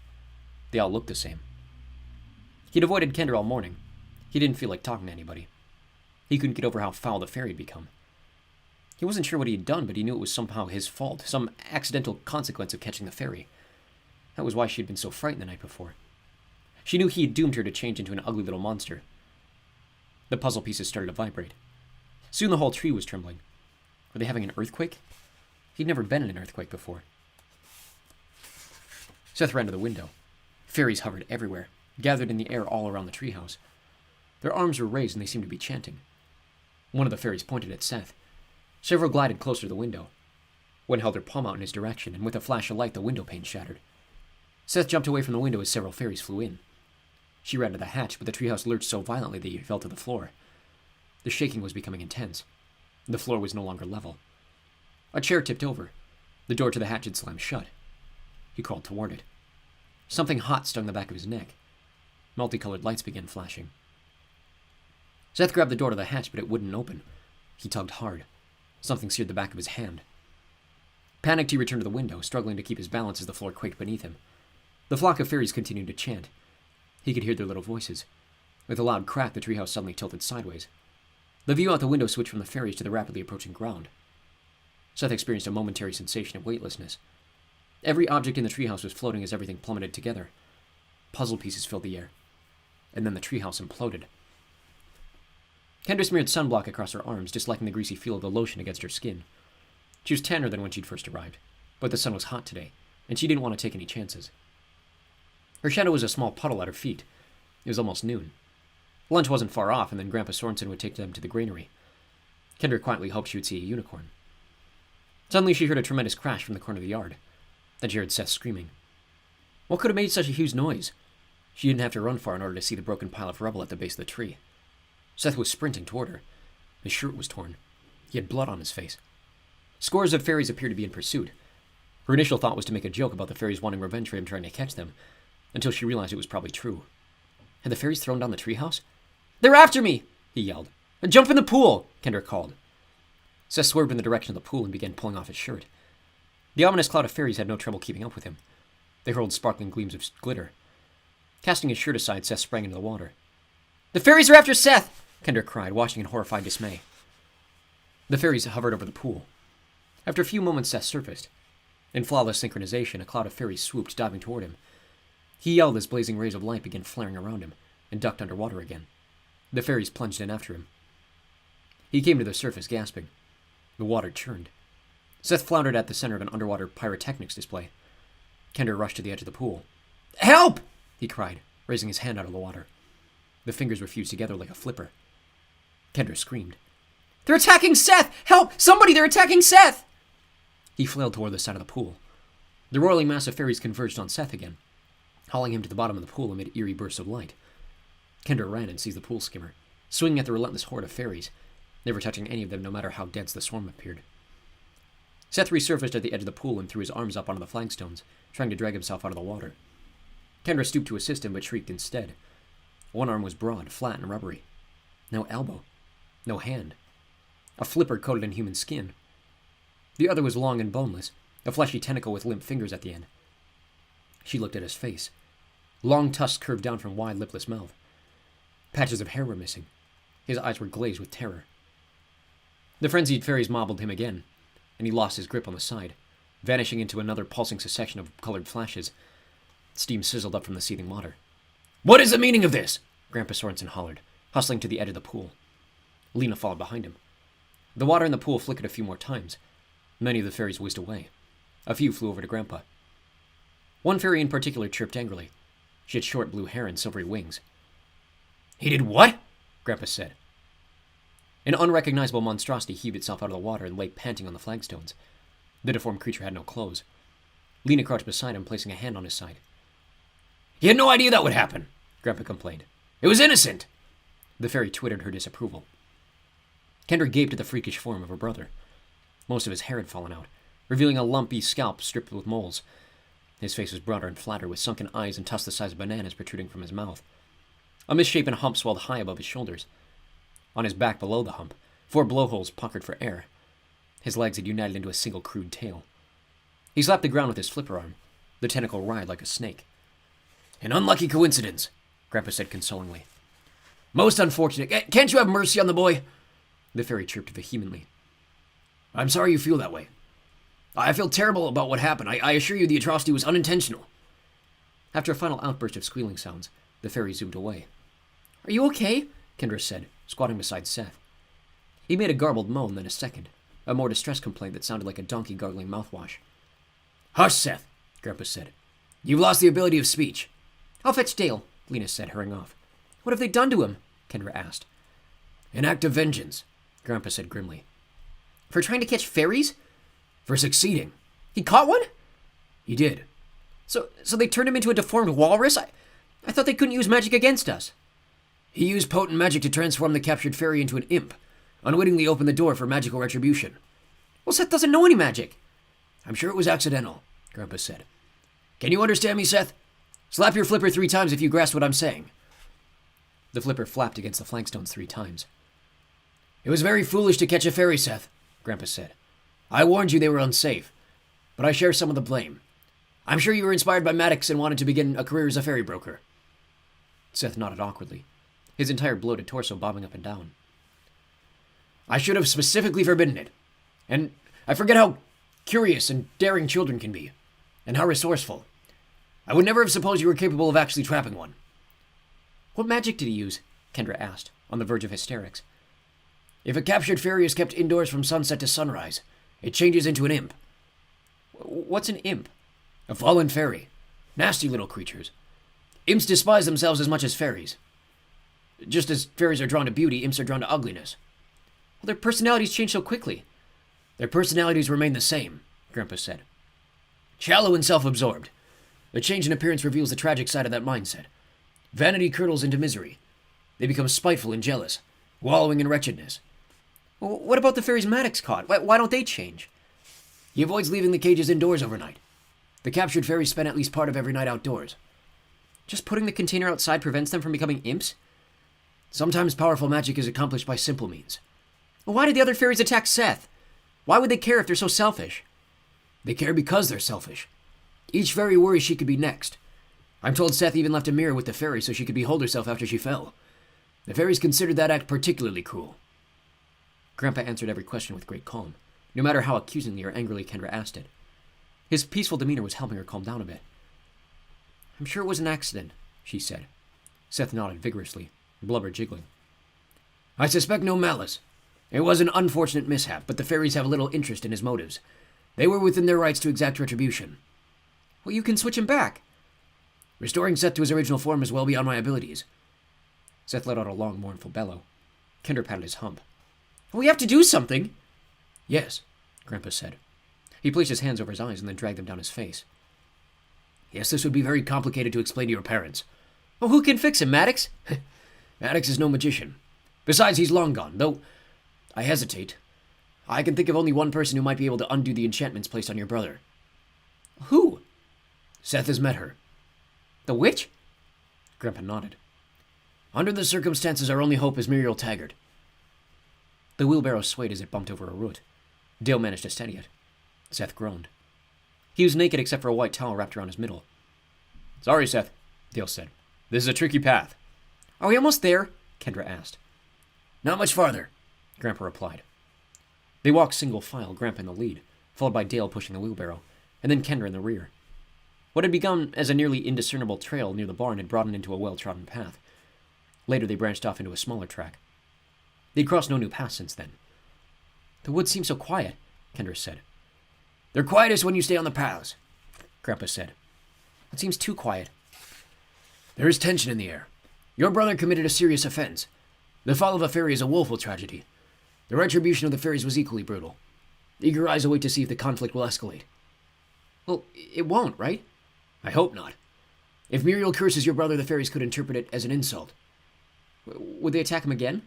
They all looked the same. He'd avoided Kendra all morning. He didn't feel like talking to anybody. He couldn't get over how foul the fairy had become. He wasn't sure what he had done, but he knew it was somehow his fault, some accidental consequence of catching the fairy. That was why she had been so frightened the night before. She knew he had doomed her to change into an ugly little monster. The puzzle pieces started to vibrate. Soon the whole tree was trembling. Were they having an earthquake? He'd never been in an earthquake before. Seth ran to the window. Fairies hovered everywhere, gathered in the air all around the treehouse. Their arms were raised and they seemed to be chanting. One of the fairies pointed at Seth. Several glided closer to the window. One held her palm out in his direction, and with a flash of light, the window pane shattered. Seth jumped away from the window as several fairies flew in. She ran to the hatch, but the treehouse lurched so violently that he fell to the floor. The shaking was becoming intense. The floor was no longer level. A chair tipped over. The door to the hatch had slammed shut. He crawled toward it. Something hot stung the back of his neck. Multicolored lights began flashing. Seth grabbed the door to the hatch, but it wouldn't open. He tugged hard. Something seared the back of his hand. Panicked, he returned to the window, struggling to keep his balance as the floor quaked beneath him. The flock of fairies continued to chant. He could hear their little voices. With a loud crack, the treehouse suddenly tilted sideways. The view out the window switched from the fairies to the rapidly approaching ground. Seth experienced a momentary sensation of weightlessness. Every object in the treehouse was floating as everything plummeted together. Puzzle pieces filled the air. And then the treehouse imploded. Kendra smeared sunblock across her arms, disliking the greasy feel of the lotion against her skin. She was tanner than when she'd first arrived, but the sun was hot today, and she didn't want to take any chances. Her shadow was a small puddle at her feet. It was almost noon. Lunch wasn't far off, and then Grandpa Sorensen would take them to the granary. Kendra quietly hoped she would see a unicorn. Suddenly she heard a tremendous crash from the corner of the yard. Then she heard Seth screaming. What could have made such a huge noise? She didn't have to run far in order to see the broken pile of rubble at the base of the tree. Seth was sprinting toward her. His shirt was torn. He had blood on his face. Scores of fairies appeared to be in pursuit. Her initial thought was to make a joke about the fairies wanting revenge for him trying to catch them, until she realized it was probably true. Had the fairies thrown down the treehouse? They're after me! He yelled. Jump in the pool! Kendra called. Seth swerved in the direction of the pool and began pulling off his shirt. The ominous cloud of fairies had no trouble keeping up with him. They hurled sparkling gleams of glitter. Casting his shirt aside, Seth sprang into the water. The fairies are after Seth! Kendra cried, watching in horrified dismay. The fairies hovered over the pool. After a few moments, Seth surfaced. In flawless synchronization, a cloud of fairies swooped, diving toward him. He yelled as blazing rays of light began flaring around him, and ducked underwater again. The fairies plunged in after him. He came to the surface, gasping. The water churned. Seth floundered at the center of an underwater pyrotechnics display. Kendra rushed to the edge of the pool. Help! He cried, raising his hand out of the water. The fingers were fused together like a flipper. Kendra screamed. They're attacking Seth! Help! Somebody! They're attacking Seth! He flailed toward the side of the pool. The roiling mass of fairies converged on Seth again, hauling him to the bottom of the pool amid eerie bursts of light. Kendra ran and seized the pool skimmer, swinging at the relentless horde of fairies, never touching any of them no matter how dense the swarm appeared. Seth resurfaced at the edge of the pool and threw his arms up onto the flagstones, trying to drag himself out of the water. Kendra stooped to assist him, but shrieked instead. One arm was broad, flat, and rubbery. No elbow. No hand. A flipper coated in human skin. The other was long and boneless, a fleshy tentacle with limp fingers at the end. She looked at his face. Long tusks curved down from wide, lipless mouth. Patches of hair were missing. His eyes were glazed with terror. The frenzied fairies mobbled him again, and he lost his grip on the side, vanishing into another pulsing succession of colored flashes. Steam sizzled up from the seething water. What is the meaning of this? Grandpa Sorensen hollered, hustling to the edge of the pool. Lena followed behind him. The water in the pool flickered a few more times. Many of the fairies whizzed away. A few flew over to Grandpa. One fairy in particular chirped angrily. She had short blue hair and silvery wings. He did what? Grandpa said. An unrecognizable monstrosity heaved itself out of the water and lay panting on the flagstones. The deformed creature had no clothes. Lena crouched beside him, placing a hand on his side. He had no idea that would happen, Grandpa complained. It was innocent. The fairy twittered her disapproval. Kendra gaped at the freakish form of her brother. Most of his hair had fallen out, revealing a lumpy scalp stripped with moles. His face was broader and flatter, with sunken eyes and tusks the size of bananas protruding from his mouth. A misshapen hump swelled high above his shoulders. On his back below the hump, 4 blowholes puckered for air. His legs had united into a single crude tail. He slapped the ground with his flipper arm. The tentacle writhed like a snake. An unlucky coincidence, Grandpa said consolingly. Most unfortunate. Can't you have mercy on the boy? The fairy chirped vehemently. I'm sorry you feel that way. I feel terrible about what happened. I assure you the atrocity was unintentional. After a final outburst of squealing sounds, the fairy zoomed away. Are you okay? Kendra said, squatting beside Seth. He made a garbled moan, then a second, a more distressed complaint that sounded like a donkey gargling mouthwash. Hush, Seth, Grandpa said. You've lost the ability of speech. I'll fetch Dale, Lena said, hurrying off. What have they done to him? Kendra asked. An act of vengeance, Grandpa said grimly. For trying to catch fairies? For succeeding. He caught one? He did. So they turned him into a deformed walrus? I thought they couldn't use magic against us. He used potent magic to transform the captured fairy into an imp, unwittingly opened the door for magical retribution. Well, Seth doesn't know any magic. I'm sure it was accidental, Grandpa said. Can you understand me, Seth? Slap your flipper 3 times if you grasp what I'm saying. The flipper flapped against the flagstones 3 times. It was very foolish to catch a fairy, Seth, Grandpa said. I warned you they were unsafe, but I share some of the blame. I'm sure you were inspired by Maddox and wanted to begin a career as a fairy broker. Seth nodded awkwardly, his entire bloated torso bobbing up and down. I should have specifically forbidden it. And I forget how curious and daring children can be, and how resourceful. I would never have supposed you were capable of actually trapping one. What magic did he use? Kendra asked, on the verge of hysterics. If a captured fairy is kept indoors from sunset to sunrise, it changes into an imp. What's an imp? A fallen fairy. Nasty little creatures. Imps despise themselves as much as fairies. Just as fairies are drawn to beauty, imps are drawn to ugliness. Well, their personalities change so quickly. Their personalities remain the same, Grandpa said. Shallow and self-absorbed. The change in appearance reveals the tragic side of that mindset. Vanity curdles into misery. They become spiteful and jealous, wallowing in wretchedness. Well, what about the fairies Maddox caught? Why don't they change? He avoids leaving the cages indoors overnight. The captured fairies spend at least part of every night outdoors. Just putting the container outside prevents them from becoming imps? Sometimes powerful magic is accomplished by simple means. Well, why did the other fairies attack Seth? Why would they care if they're so selfish? They care because they're selfish. Each fairy worries she could be next. I'm told Seth even left a mirror with the fairy so she could behold herself after she fell. The fairies considered that act particularly cruel. Grandpa answered every question with great calm, no matter how accusingly or angrily Kendra asked it. His peaceful demeanor was helping her calm down a bit. I'm sure it was an accident, she said. Seth nodded vigorously, blubber jiggling. I suspect no malice. It was an unfortunate mishap, but the fairies have little interest in his motives. They were within their rights to exact retribution. Well, you can switch him back. Restoring Seth to his original form is well beyond my abilities. Seth let out a long, mournful bellow. Kendra patted his hump. We have to do something. Yes, Grandpa said. He placed his hands over his eyes and then dragged them down his face. Yes, this would be very complicated to explain to your parents. Well, who can fix him, Maddox? Maddox is no magician. Besides, he's long gone, though I hesitate. I can think of only one person who might be able to undo the enchantments placed on your brother. Who? Seth has met her. The witch? Grandpa nodded. Under the circumstances, our only hope is Muriel Taggart. The wheelbarrow swayed as it bumped over a root. Dale managed to steady it. Seth groaned. He was naked except for a white towel wrapped around his middle. Sorry, Seth, Dale said. This is a tricky path. Are we almost there? Kendra asked. Not much farther, Grandpa replied. They walked single file, Grandpa in the lead, followed by Dale pushing the wheelbarrow, and then Kendra in the rear. What had begun as a nearly indiscernible trail near the barn had broadened into a well-trodden path. Later they branched off into a smaller track. They'd crossed no new paths since then. The woods seemed so quiet, Kendra said. They're quietest when you stay on the paths, Grandpa said. It seems too quiet. There is tension in the air. Your brother committed a serious offense. The fall of a fairy is a woeful tragedy. The retribution of the fairies was equally brutal. Eager eyes await to see if the conflict will escalate. Well, it won't, right? I hope not. If Muriel curses your brother, the fairies could interpret it as an insult. Would they attack him again?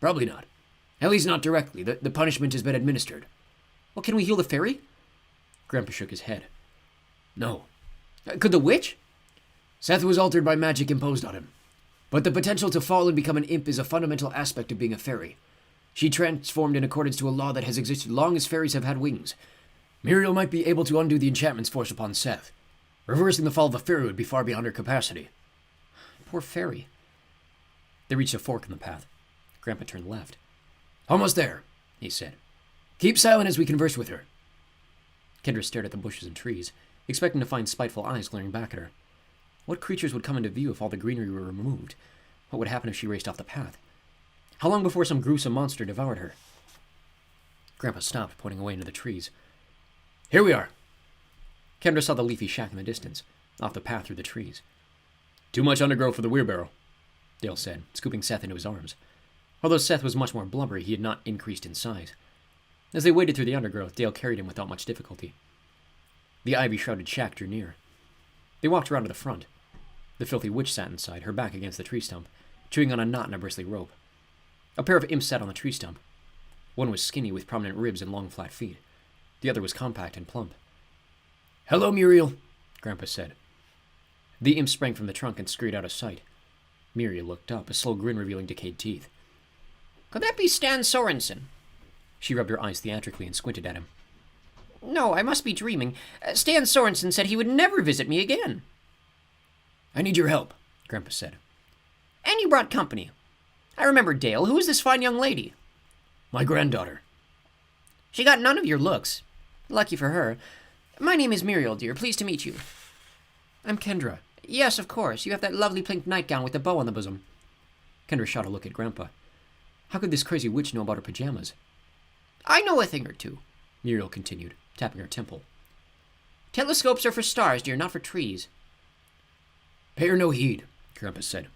Probably not. At least not directly. The punishment has been administered. Well, can we heal the fairy? Grandpa shook his head. No. Could the witch? Seth was altered by magic imposed on him. But the potential to fall and become an imp is a fundamental aspect of being a fairy. She transformed in accordance to a law that has existed long as fairies have had wings. Muriel might be able to undo the enchantments forced upon Seth. Reversing the fall of a fairy would be far beyond her capacity. Poor fairy. They reached a fork in the path. Grandpa turned left. Almost there, he said. Keep silent as we converse with her. Kendra stared at the bushes and trees, expecting to find spiteful eyes glaring back at her. What creatures would come into view if all the greenery were removed? What would happen if she raced off the path? How long before some gruesome monster devoured her? Grandpa stopped, pointing away into the trees. Here we are. Kendra saw the leafy shack in the distance, off the path through the trees. Too much undergrowth for the wheelbarrow, Dale said, scooping Seth into his arms. Although Seth was much more blubbery, he had not increased in size. As they waded through the undergrowth, Dale carried him without much difficulty. The ivy-shrouded shack drew near. They walked around to the front. The filthy witch sat inside, her back against the tree stump, chewing on a knot in a bristly rope. A pair of imps sat on the tree stump. One was skinny with prominent ribs and long flat feet. The other was compact and plump. Hello, Muriel, Grandpa said. The imp sprang from the trunk and scurried out of sight. Muriel looked up, a slow grin revealing decayed teeth. Could that be Stan Sorensen? She rubbed her eyes theatrically and squinted at him. No, I must be dreaming. Stan Sorensen said he would never visit me again. I need your help, Grandpa said. And you brought company. I remember Dale. Who is this fine young lady? My granddaughter. She got none of your looks. Lucky for her. My name is Muriel, dear. Pleased to meet you. I'm Kendra. Yes, of course. You have that lovely pink nightgown with the bow on the bosom. Kendra shot a look at Grandpa. How could this crazy witch know about her pajamas? I know a thing or two, Muriel continued, tapping her temple. Telescopes are for stars, dear, not for trees. Pay her no heed, Grandpa said.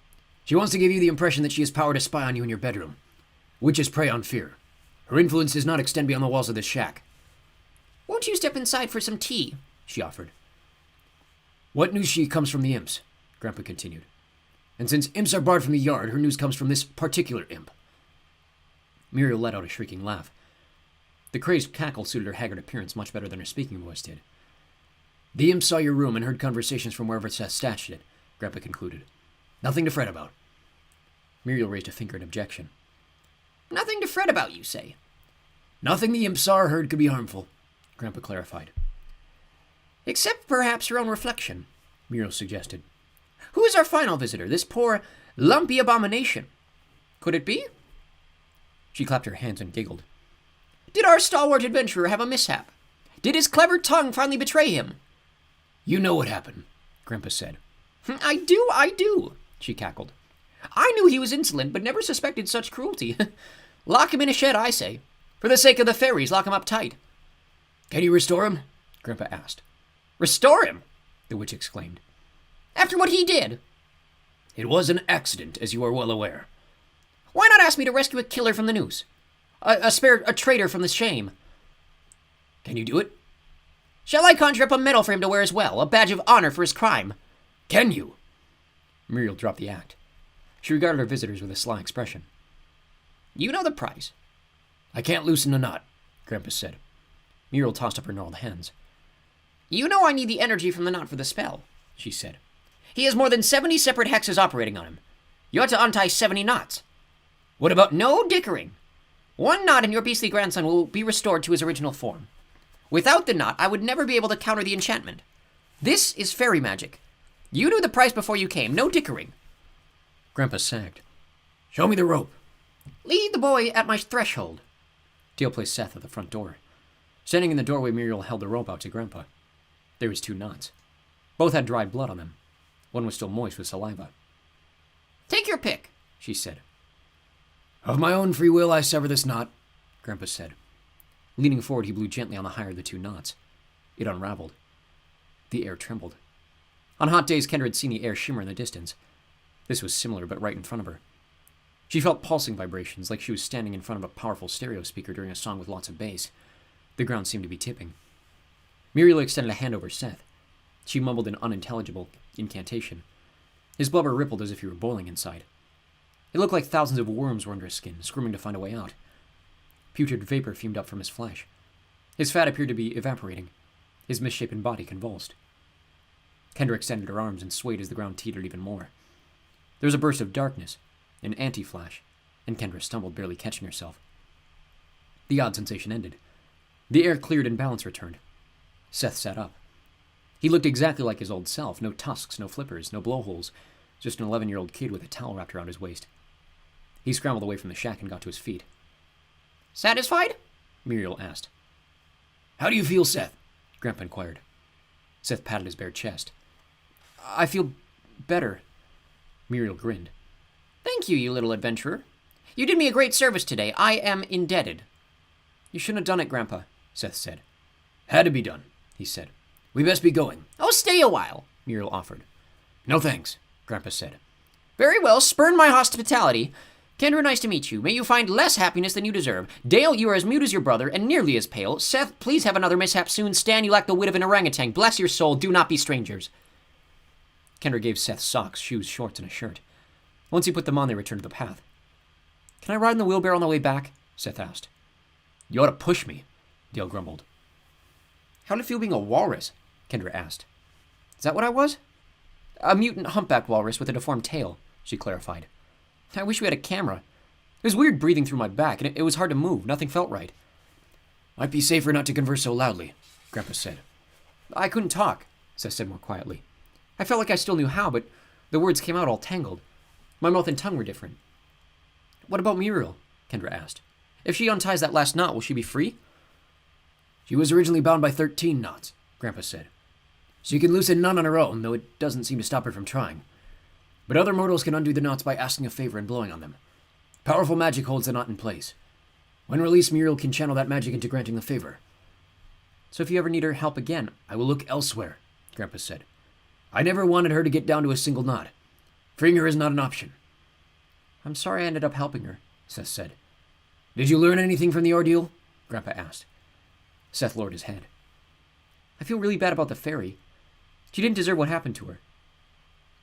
She wants to give you the impression that she has power to spy on you in your bedroom. Witches prey on fear. Her influence does not extend beyond the walls of this shack. Won't you step inside for some tea? She offered. What news she comes from the imps, Grandpa continued. And since imps are barred from the yard, her news comes from this particular imp. Muriel let out a shrieking laugh. The crazed cackle suited her haggard appearance much better than her speaking voice did. The imp saw your room and heard conversations from wherever Seth stashed it, Grandpa concluded. Nothing to fret about. Muriel raised a finger in objection. Nothing to fret about, you say? Nothing the imp saw or heard could be harmful, Grandpa clarified. Except perhaps her own reflection, Muriel suggested. Who is our final visitor, this poor, lumpy abomination? Could it be? She clapped her hands and giggled. Did our stalwart adventurer have a mishap? Did his clever tongue finally betray him? You know what happened, Grandpa said. I do, she cackled. I knew he was insolent, but never suspected such cruelty. Lock him in a shed, I say. For the sake of the fairies, lock him up tight. Can you restore him? Grandpa asked. Restore him? The witch exclaimed. After what he did? It was an accident, as you are well aware. Why not ask me to rescue a killer from the noose? A traitor from the shame? Can you do it? Shall I conjure up a medal for him to wear as well, a badge of honor for his crime? Can you? Muriel dropped the act. She regarded her visitors with a sly expression. You know the price. I can't loosen a knot, Grandpa said. Muriel tossed up her gnarled hands. You know I need the energy from the knot for the spell, she said. He has more than 70 separate hexes operating on him. You ought to untie 70 knots. What about... No dickering. One knot and your beastly grandson will be restored to his original form. Without the knot, I would never be able to counter the enchantment. This is fairy magic. You knew the price before you came. No dickering. Grandpa sagged. Show me the rope. Lead the boy at my threshold. Dale placed Seth at the front door. Standing in the doorway, Muriel held the rope out to Grandpa. There was 2 knots. Both had dried blood on them. One was still moist with saliva. Take your pick, she said. Of my own free will, I sever this knot, Grandpa said. Leaning forward, he blew gently on the higher of the 2 knots. It unraveled. The air trembled. On hot days, Kendra had seen the air shimmer in the distance. This was similar, but right in front of her. She felt pulsing vibrations, like she was standing in front of a powerful stereo speaker during a song with lots of bass. The ground seemed to be tipping. Muriel extended a hand over Seth. She mumbled an unintelligible incantation. His blubber rippled as if he were boiling inside. It looked like thousands of worms were under his skin, squirming to find a way out. Putrid vapor fumed up from his flesh. His fat appeared to be evaporating. His misshapen body convulsed. Kendra extended her arms and swayed as the ground teetered even more. There was a burst of darkness, an anti-flash, and Kendra stumbled, barely catching herself. The odd sensation ended. The air cleared and balance returned. Seth sat up. He looked exactly like his old self. No tusks, no flippers, no blowholes. Just an 11-year-old kid with a towel wrapped around his waist. He scrambled away from the shack and got to his feet. Satisfied? Muriel asked. How do you feel, Seth? Grandpa inquired. Seth patted his bare chest. I feel better. Muriel grinned. Thank you, you little adventurer. You did me a great service today. I am indebted. You shouldn't have done it, Grandpa, Seth said. Had to be done, He said. We best be going. Oh, stay a while, Muriel offered. No thanks. Grandpa said. Very well, spurn my hospitality. Kendra, nice to meet you. May you find less happiness than you deserve. Dale, you are as mute as your brother and nearly as pale. Seth, please have another mishap soon. Stan, you lack the wit of an orangutan. Bless your soul, do not be strangers. Kendra gave Seth socks, shoes, shorts, and a shirt. Once he put them on, they returned to the path. Can I ride in the wheelbarrow on the way back? Seth asked. You ought to push me, Dale grumbled. How did it feel being a walrus? Kendra asked. Is that what I was? A mutant humpback walrus with a deformed tail, she clarified. I wish we had a camera. It was weird breathing through my back, and it was hard to move. Nothing felt right. Might be safer not to converse so loudly, Grandpa said. I couldn't talk, Seth said more quietly. I felt like I still knew how, but the words came out all tangled. My mouth and tongue were different. What about Muriel? Kendra asked. If she unties that last knot, will she be free? She was originally bound by 13 knots, Grandpa said. She can loosen none on her own, though it doesn't seem to stop her from trying. But other mortals can undo the knots by asking a favor and blowing on them. Powerful magic holds the knot in place. When released, Muriel can channel that magic into granting the favor. So if you ever need her help again, I will look elsewhere, Grandpa said. I never wanted her to get down to a single knot. Freeing her is not an option. I'm sorry I ended up helping her, Seth said. Did you learn anything from the ordeal? Grandpa asked. Seth lowered his head. I feel really bad about the fairy. She didn't deserve what happened to her.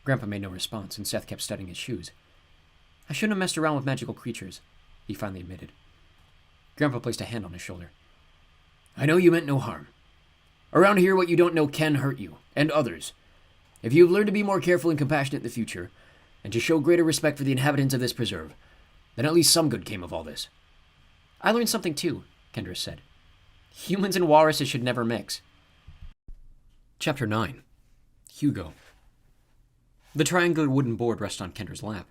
Grandpa made no response, and Seth kept studying his shoes. I shouldn't have messed around with magical creatures, he finally admitted. Grandpa placed a hand on his shoulder. I know you meant no harm. Around here, what you don't know can hurt you, and others. If you have learned to be more careful and compassionate in the future, and to show greater respect for the inhabitants of this preserve, then at least some good came of all this. I learned something too, Kendra said. Humans and walruses should never mix. Chapter 9. Hugo. The triangular wooden board rested on Kendra's lap.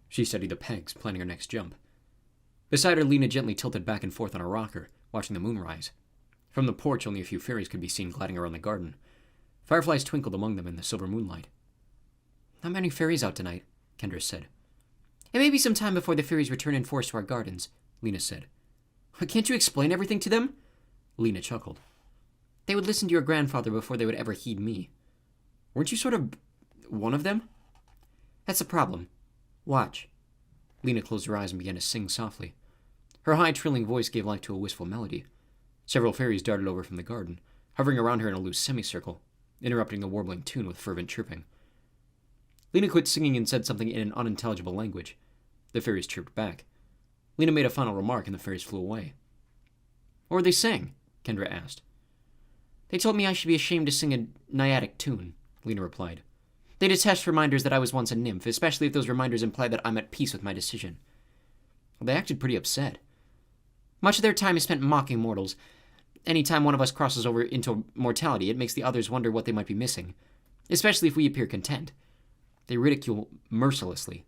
She studied the pegs, planning her next jump. Beside her, Lena gently tilted back and forth on a rocker, watching the moon rise. From the porch, only a few fairies could be seen gliding around the garden. Fireflies twinkled among them in the silver moonlight. Not many fairies out tonight, Kendra said. It may be some time before the fairies return in force to our gardens, Lena said. Can't you explain everything to them? Lena chuckled. They would listen to your grandfather before they would ever heed me. Weren't you sort of one of them? That's the problem. Watch. Lena closed her eyes and began to sing softly. Her high, trilling voice gave life to a wistful melody. Several fairies darted over from the garden, hovering around her in a loose semicircle, interrupting the warbling tune with fervent chirping. Lena quit singing and said something in an unintelligible language. The fairies chirped back. Lena made a final remark and the fairies flew away. What were they saying? Kendra asked. They told me I should be ashamed to sing a naiadic tune, Lena replied. They detest reminders that I was once a nymph, especially if those reminders imply that I'm at peace with my decision. Well, they acted pretty upset. Much of their time is spent mocking mortals. Any time one of us crosses over into mortality, it makes the others wonder what they might be missing, especially if we appear content. They ridicule mercilessly.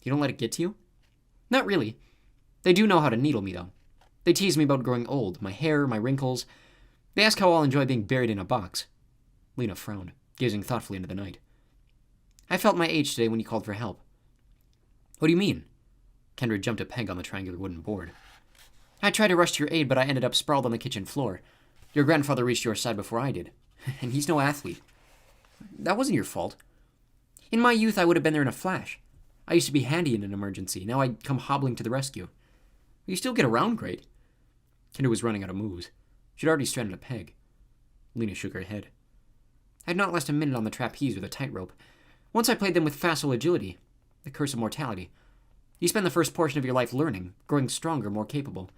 You don't let it get to you? Not really. They do know how to needle me, though. They tease me about growing old, my hair, my wrinkles. They ask how I'll enjoy being buried in a box. Lena frowned, gazing thoughtfully into the night. I felt my age today when you called for help. What do you mean? Kendra jumped a peg on the triangular wooden board. I tried to rush to your aid, but I ended up sprawled on the kitchen floor. Your grandfather reached your side before I did, and he's no athlete. That wasn't your fault. In my youth, I would have been there in a flash. I used to be handy in an emergency. Now I'd come hobbling to the rescue. You still get around great. Kendra was running out of moves. She'd already stranded a peg. Lena shook her head. I had not lost a minute on the trapeze or the tightrope. Once I played them with facile agility, the curse of mortality. You spend the first portion of your life learning, growing stronger, more capable.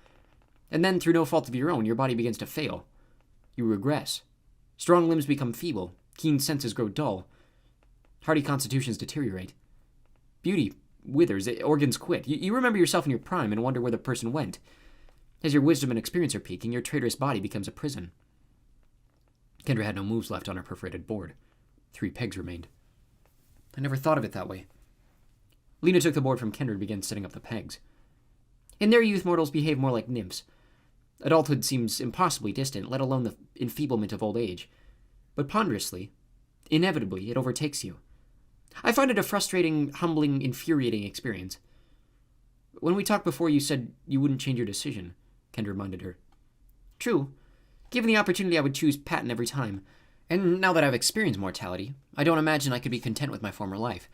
And then, through no fault of your own, your body begins to fail. You regress. Strong limbs become feeble, keen senses grow dull, hardy constitutions deteriorate. Beauty withers, organs quit. You remember yourself in your prime and wonder where the person went. As your wisdom and experience are peaking, your traitorous body becomes a prison. Kendra had no moves left on her perforated board. 3 pegs remained. I never thought of it that way. Lena took the board from Kendra and began setting up the pegs. In their youth, mortals behave more like nymphs. Adulthood seems impossibly distant, let alone the enfeeblement of old age. But ponderously, inevitably, it overtakes you. I find it a frustrating, humbling, infuriating experience. When we talked before, you said you wouldn't change your decision, Kendra reminded her. True. Given the opportunity, I would choose Patton every time. And now that I've experienced mortality, I don't imagine I could be content with my former life.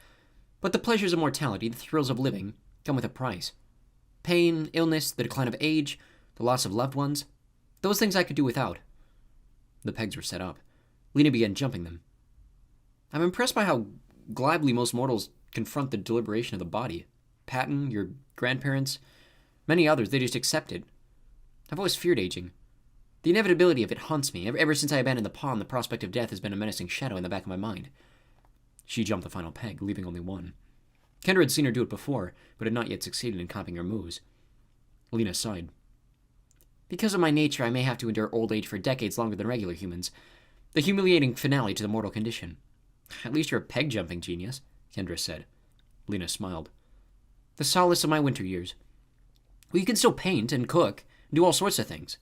But the pleasures of mortality, the thrills of living, come with a price. Pain, illness, the decline of age, the loss of loved ones, those things I could do without. The pegs were set up. Lena began jumping them. I'm impressed by how glibly most mortals confront the deliberation of the body. Patton, your grandparents, many others, they just accept it. I've always feared aging. The inevitability of it haunts me. Ever since I abandoned the pawn, the prospect of death has been a menacing shadow in the back of my mind. She jumped the final peg, leaving only one. Kendra had seen her do it before, but had not yet succeeded in copying her moves. Lena sighed. Because of my nature, I may have to endure old age for decades longer than regular humans. The humiliating finale to the mortal condition. At least you're a peg-jumping genius, Kendra said. Lena smiled. The solace of my winter years. Well, you can still paint and cook, and do all sorts of things.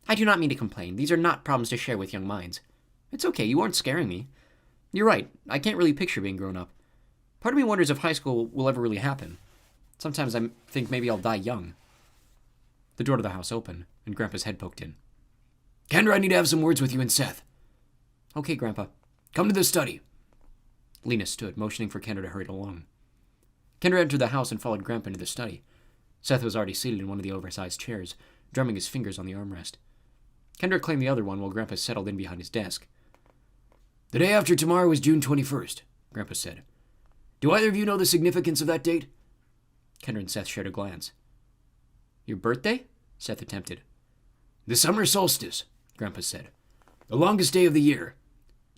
I do not mean to complain. These are not problems to share with young minds. It's okay, you aren't scaring me. You're right, I can't really picture being grown up. Part of me wonders if high school will ever really happen. Sometimes I think maybe I'll die young. The door to the house opened, and Grandpa's head poked in. Kendra, I need to have some words with you and Seth. Okay, Grandpa. Come to the study. Lena stood, motioning for Kendra to hurry along. Kendra entered the house and followed Grandpa into the study. Seth was already seated in one of the oversized chairs, drumming his fingers on the armrest. Kendra claimed the other one while Grandpa settled in behind his desk. The day after tomorrow is June 21st, Grandpa said. Do either of you know the significance of that date? Kendra and Seth shared a glance. Your birthday? Seth attempted. The summer solstice, Grandpa said. The longest day of the year.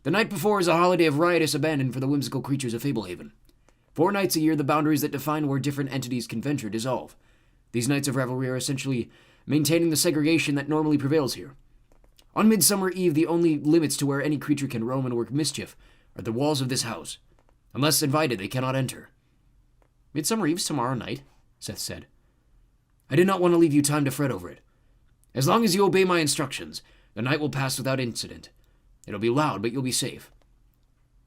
The night before is a holiday of riotous abandon for the whimsical creatures of Fablehaven. 4 nights a year, the boundaries that define where different entities can venture dissolve. These nights of revelry are essentially maintaining the segregation that normally prevails here. On Midsummer Eve, the only limits to where any creature can roam and work mischief are the walls of this house. Unless invited, they cannot enter. Midsummer Eve's tomorrow night, Seth said. I did not want to leave you time to fret over it. As long as you obey my instructions, the night will pass without incident. It'll be loud, but you'll be safe.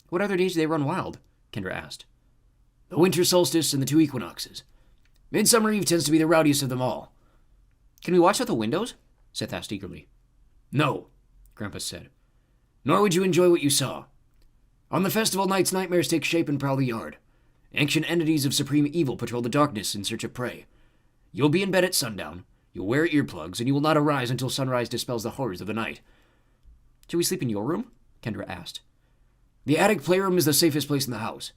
What other days do they run wild? Kendra asked. The winter solstice and the 2 equinoxes. Midsummer Eve tends to be the rowdiest of them all. Can we watch out the windows? Seth asked eagerly. No, Grandpa said. Nor would you enjoy what you saw. On the festival nights, nightmares take shape and prowl the yard. Ancient entities of supreme evil patrol the darkness in search of prey. You'll be in bed at sundown, you'll wear earplugs, and you will not arise until sunrise dispels the horrors of the night. Should we sleep in your room? Kendra asked. The attic playroom is the safest place in the house.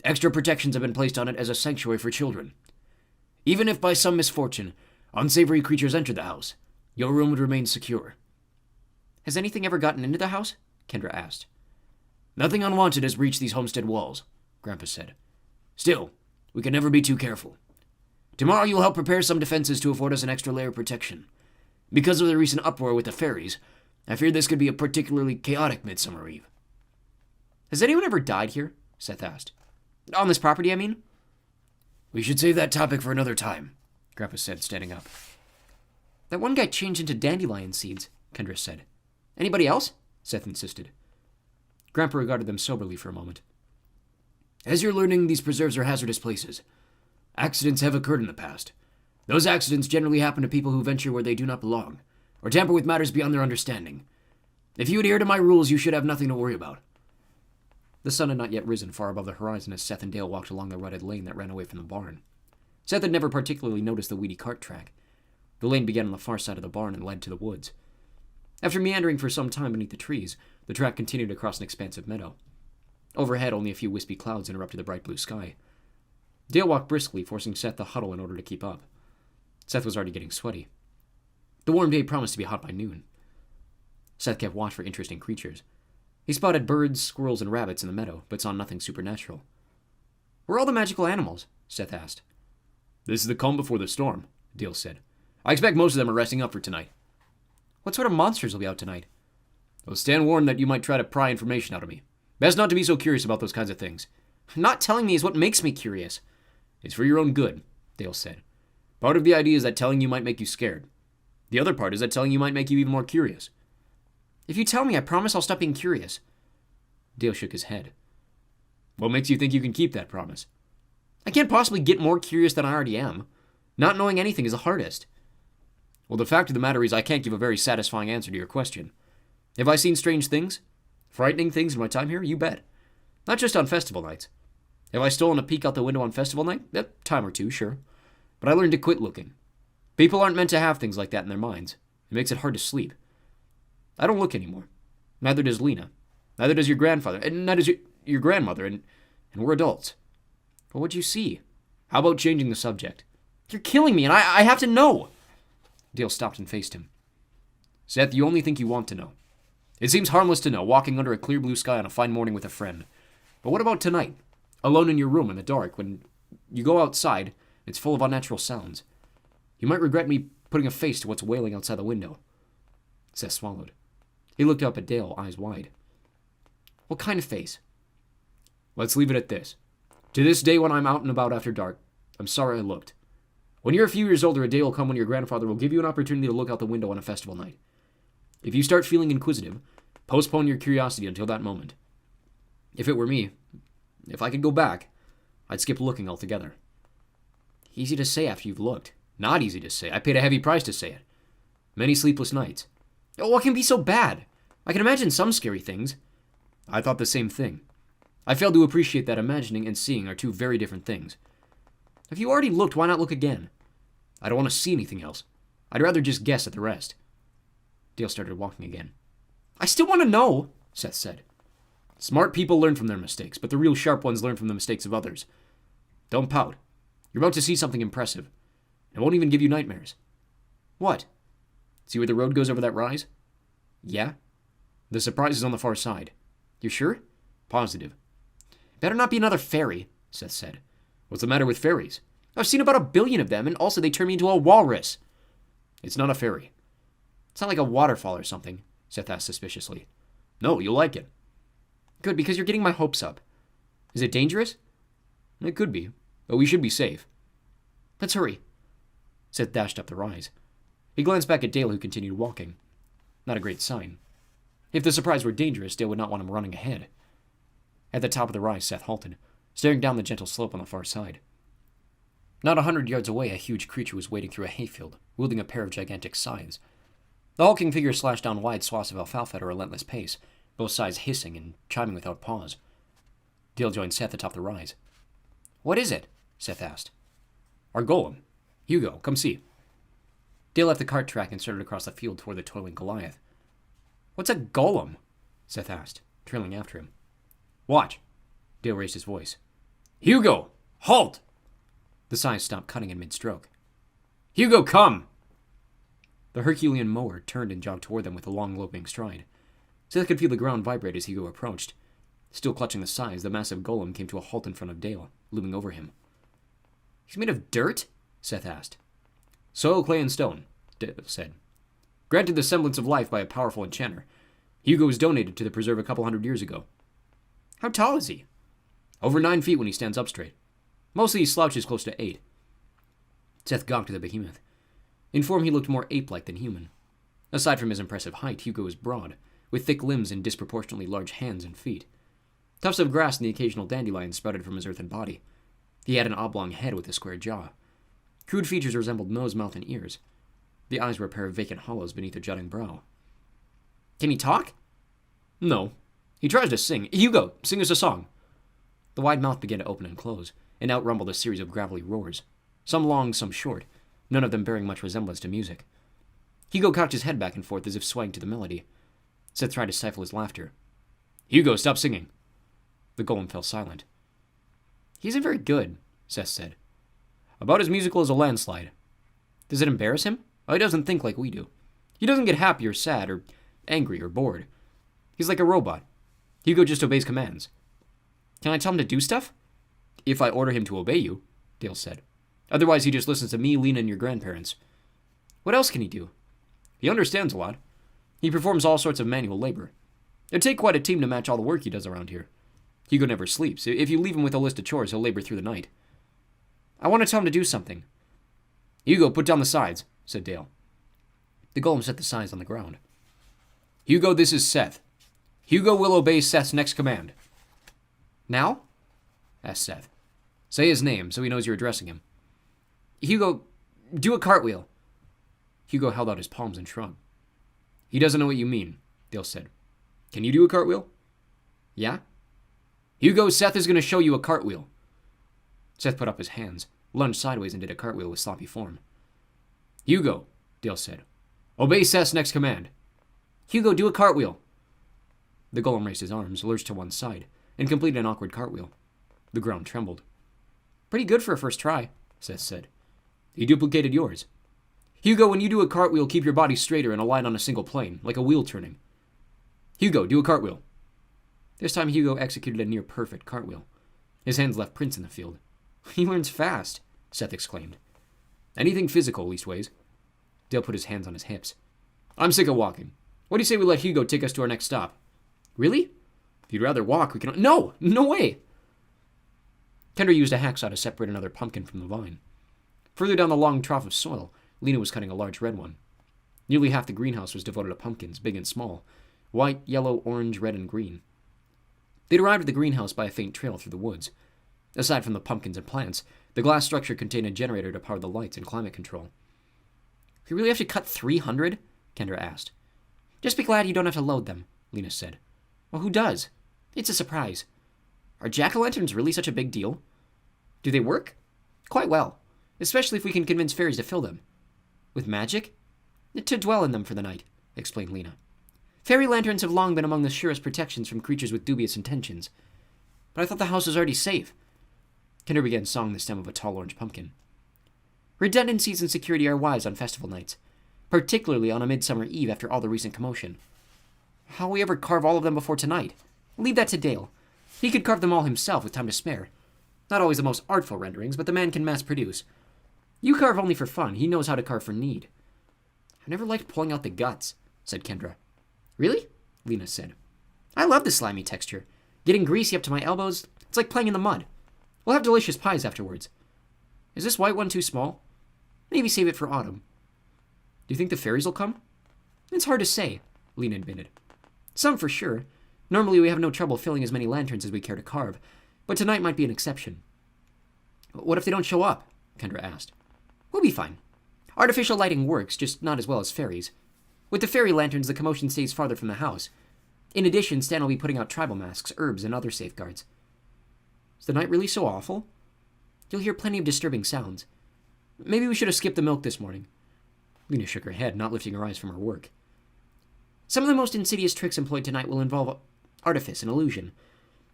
Extra protections have been placed on it as a sanctuary for children. Even if by some misfortune, unsavory creatures entered the house, your room would remain secure. Has anything ever gotten into the house? Kendra asked. Nothing unwanted has breached these homestead walls, Grandpa said. Still, we can never be too careful. Tomorrow you'll help prepare some defenses to afford us an extra layer of protection. Because of the recent uproar with the fairies, I fear this could be a particularly chaotic Midsummer Eve. Has anyone ever died here? Seth asked. On this property, I mean? We should save that topic for another time, Grandpa said, standing up. That one guy changed into dandelion seeds, Kendra said. Anybody else? Seth insisted. Grandpa regarded them soberly for a moment. As you're learning, these preserves are hazardous places. Accidents have occurred in the past. Those accidents generally happen to people who venture where they do not belong, or tamper with matters beyond their understanding. If you adhere to my rules, you should have nothing to worry about. The sun had not yet risen far above the horizon as Seth and Dale walked along the rutted lane that ran away from the barn. Seth had never particularly noticed the weedy cart track. The lane began on the far side of the barn and led to the woods. After meandering for some time beneath the trees, the track continued across an expansive meadow. Overhead, only a few wispy clouds interrupted the bright blue sky. Dale walked briskly, forcing Seth to huddle in order to keep up. Seth was already getting sweaty. The warm day promised to be hot by noon. Seth kept watch for interesting creatures. He spotted birds, squirrels, and rabbits in the meadow, but saw nothing supernatural. "Where are all the magical animals?" Seth asked. "This is the calm before the storm," Dale said. "I expect most of them are resting up for tonight." "What sort of monsters will be out tonight?" "Well, stand warned that you might try to pry information out of me. Best not to be so curious about those kinds of things." "Not telling me is what makes me curious." "It's for your own good," Dale said. "Part of the idea is that telling you might make you scared. The other part is that telling you might make you even more curious." "If you tell me, I promise I'll stop being curious." Dale shook his head. "What makes you think you can keep that promise?" "I can't possibly get more curious than I already am. Not knowing anything is the hardest." "Well, the fact of the matter is I can't give a very satisfying answer to your question. Have I seen strange things? Frightening things in my time here? You bet. Not just on festival nights. Have I stolen a peek out the window on festival night? A time or two, sure. But I learned to quit looking. People aren't meant to have things like that in their minds. It makes it hard to sleep. I don't look anymore. Neither does Lena. Neither does your grandfather. And neither does your grandmother. And we're adults." "Well, what'd you see?" "How about changing the subject?" "You're killing me, and I have to know." Dale stopped and faced him. "Seth, you only think you want to know. It seems harmless to know, walking under a clear blue sky on a fine morning with a friend. But what about tonight? Alone in your room in the dark, when you go outside, it's full of unnatural sounds. You might regret me putting a face to what's wailing outside the window." Seth swallowed. He looked up at Dale, eyes wide. "What kind of face?" "Let's leave it at this. To this day, when I'm out and about after dark, I'm sorry I looked. When you're a few years older, a day will come when your grandfather will give you an opportunity to look out the window on a festival night. If you start feeling inquisitive, postpone your curiosity until that moment. If it were me, if I could go back, I'd skip looking altogether." "Easy to say after you've looked." "Not easy to say. I paid a heavy price to say it. Many sleepless nights." "Oh, what can be so bad? I can imagine some scary things." "I thought the same thing. I failed to appreciate that imagining and seeing are two very different things." "If you already looked, why not look again?" "I don't want to see anything else. I'd rather just guess at the rest." Dale started walking again. "I still want to know," Seth said. "Smart people learn from their mistakes, but the real sharp ones learn from the mistakes of others. Don't pout. You're about to see something impressive. It won't even give you nightmares." "What?" "See where the road goes over that rise?" "Yeah." "The surprise is on the far side." "You're sure?" "Positive." "Better not be another fairy," Seth said. "What's the matter with fairies?" "I've seen about 1 billion of them, and also they turn me into a walrus." "It's not a fairy." "It's not like a waterfall or something?" Seth asked suspiciously. "No, you'll like it." "Good, because you're getting my hopes up. Is it dangerous?" "It could be, but we should be safe." "Let's hurry." Seth dashed up the rise. He glanced back at Dale, who continued walking. Not a great sign. If the surprise were dangerous, Dale would not want him running ahead. At the top of the rise, Seth halted, staring down the gentle slope on the far side. Not 100 yards away, a huge creature was wading through a hayfield, wielding a pair of gigantic scythes. The hulking figure slashed down wide swaths of alfalfa at a relentless pace, both sides hissing and chiming without pause. Dale joined Seth atop the rise. "What is it?" Seth asked. "Our golem. Hugo, come see." Dale left the cart track and started across the field toward the toiling Goliath. "What's a golem?" Seth asked, trailing after him. "Watch." Dale raised his voice. "Hugo, halt!" The scythe stopped cutting in mid-stroke. "Hugo, come!" The Herculean mower turned and jogged toward them with a long, loping stride. Seth could feel the ground vibrate as Hugo approached. Still clutching the scythe, the massive golem came to a halt in front of Dale, looming over him. "He's made of dirt?" Seth asked. "Soil, clay, and stone," Dale said. "Granted the semblance of life by a powerful enchanter. Hugo was donated to the preserve a couple 100 years ago." "How tall is he?" "Over 9 feet when he stands up straight. Mostly he slouches close to 8. Seth gawked at the behemoth. In form, he looked more ape-like than human. Aside from his impressive height, Hugo was broad, with thick limbs and disproportionately large hands and feet. Tufts of grass and the occasional dandelion sprouted from his earthen body. He had an oblong head with a square jaw. Crude features resembled nose, mouth, and ears. The eyes were a pair of vacant hollows beneath a jutting brow. "Can he talk?" "No. He tries to sing. Hugo, sing us a song. The wide mouth began to open and close, and out rumbled a series of gravelly roars, some long, some short, none of them bearing much resemblance to music. Hugo cocked his head back and forth as if swaying to the melody. Seth tried to stifle his laughter. Hugo, stop singing. The golem fell silent. He isn't very good, Seth said. About as musical as a landslide. Does it embarrass him? Oh, he doesn't think like we do. He doesn't get happy or sad or angry or bored. He's like a robot. Hugo just obeys commands. Can I tell him to do stuff? If I order him to obey you, Dale said. Otherwise, he just listens to me, Lena, and your grandparents. What else can he do? He understands a lot. He performs all sorts of manual labor. It'd take quite a team to match all the work he does around here. Hugo never sleeps. If you leave him with a list of chores, he'll labor through the night. I want to tell him to do something. Hugo, put down the sides, said Dale. The golem set the sides on the ground. Hugo, this is Seth. Hugo will obey Seth's next command. Now? Asked Seth. Say his name so he knows you're addressing him. Hugo, do a cartwheel. Hugo held out his palms and shrugged. He doesn't know what you mean, Dale said. Can you do a cartwheel? Yeah? Hugo, Seth is going to show you a cartwheel. Seth put up his hands, lunged sideways, and did a cartwheel with sloppy form. Hugo, Dale said. Obey Seth's next command. Hugo, do a cartwheel. The golem raised his arms, lurched to one side, and completed an awkward cartwheel. The ground trembled. Pretty good for a first try, Seth said. He duplicated yours. Hugo, when you do a cartwheel, keep your body straighter and aligned on a single plane, like a wheel turning. Hugo, do a cartwheel. This time Hugo executed a near-perfect cartwheel. His hands left prints in the field. He learns fast, Seth exclaimed. Anything physical, leastways. Dale put his hands on his hips. I'm sick of walking. What do you say we let Hugo take us to our next stop? Really? If you'd rather walk, we can... No! No way! Kendra used a hacksaw to separate another pumpkin from the vine. Further down the long trough of soil, Lena was cutting a large red one. Nearly half the greenhouse was devoted to pumpkins, big and small. White, yellow, orange, red, and green. They'd arrived at the greenhouse by a faint trail through the woods. Aside from the pumpkins and plants, the glass structure contained a generator to power the lights and climate control. We really have to cut 300? Kendra asked. Just be glad you don't have to load them, Lena said. Well, who does? It's a surprise. Are jack-o'-lanterns really such a big deal? Do they work? Quite well, especially if we can convince fairies to fill them. With magic? To dwell in them for the night, explained Lena. Fairy lanterns have long been among the surest protections from creatures with dubious intentions. But I thought the house was already safe. Kendra began sawing the stem of a tall orange pumpkin. Redundancies and security are wise on festival nights, particularly on a midsummer eve after all the recent commotion. How'll we ever carve all of them before tonight? Leave that to Dale. He could carve them all himself with time to spare. Not always the most artful renderings, but the man can mass produce. You carve only for fun. He knows how to carve for need. I never liked pulling out the guts, said Kendra. Really? Lena said. I love the slimy texture. Getting greasy up to my elbows, it's like playing in the mud. We'll have delicious pies afterwards. Is this white one too small? Maybe save it for autumn. Do you think the fairies will come? It's hard to say, Lena admitted. Some for sure. Normally we have no trouble filling as many lanterns as we care to carve, but tonight might be an exception. What if they don't show up? Kendra asked. We'll be fine. Artificial lighting works, just not as well as fairies. With the fairy lanterns, the commotion stays farther from the house. In addition, Stan will be putting out tribal masks, herbs, and other safeguards. Is the night really so awful? You'll hear plenty of disturbing sounds. Maybe we should have skipped the milk this morning. Lena shook her head, not lifting her eyes from her work. Some of the most insidious tricks employed tonight will involve artifice and illusion.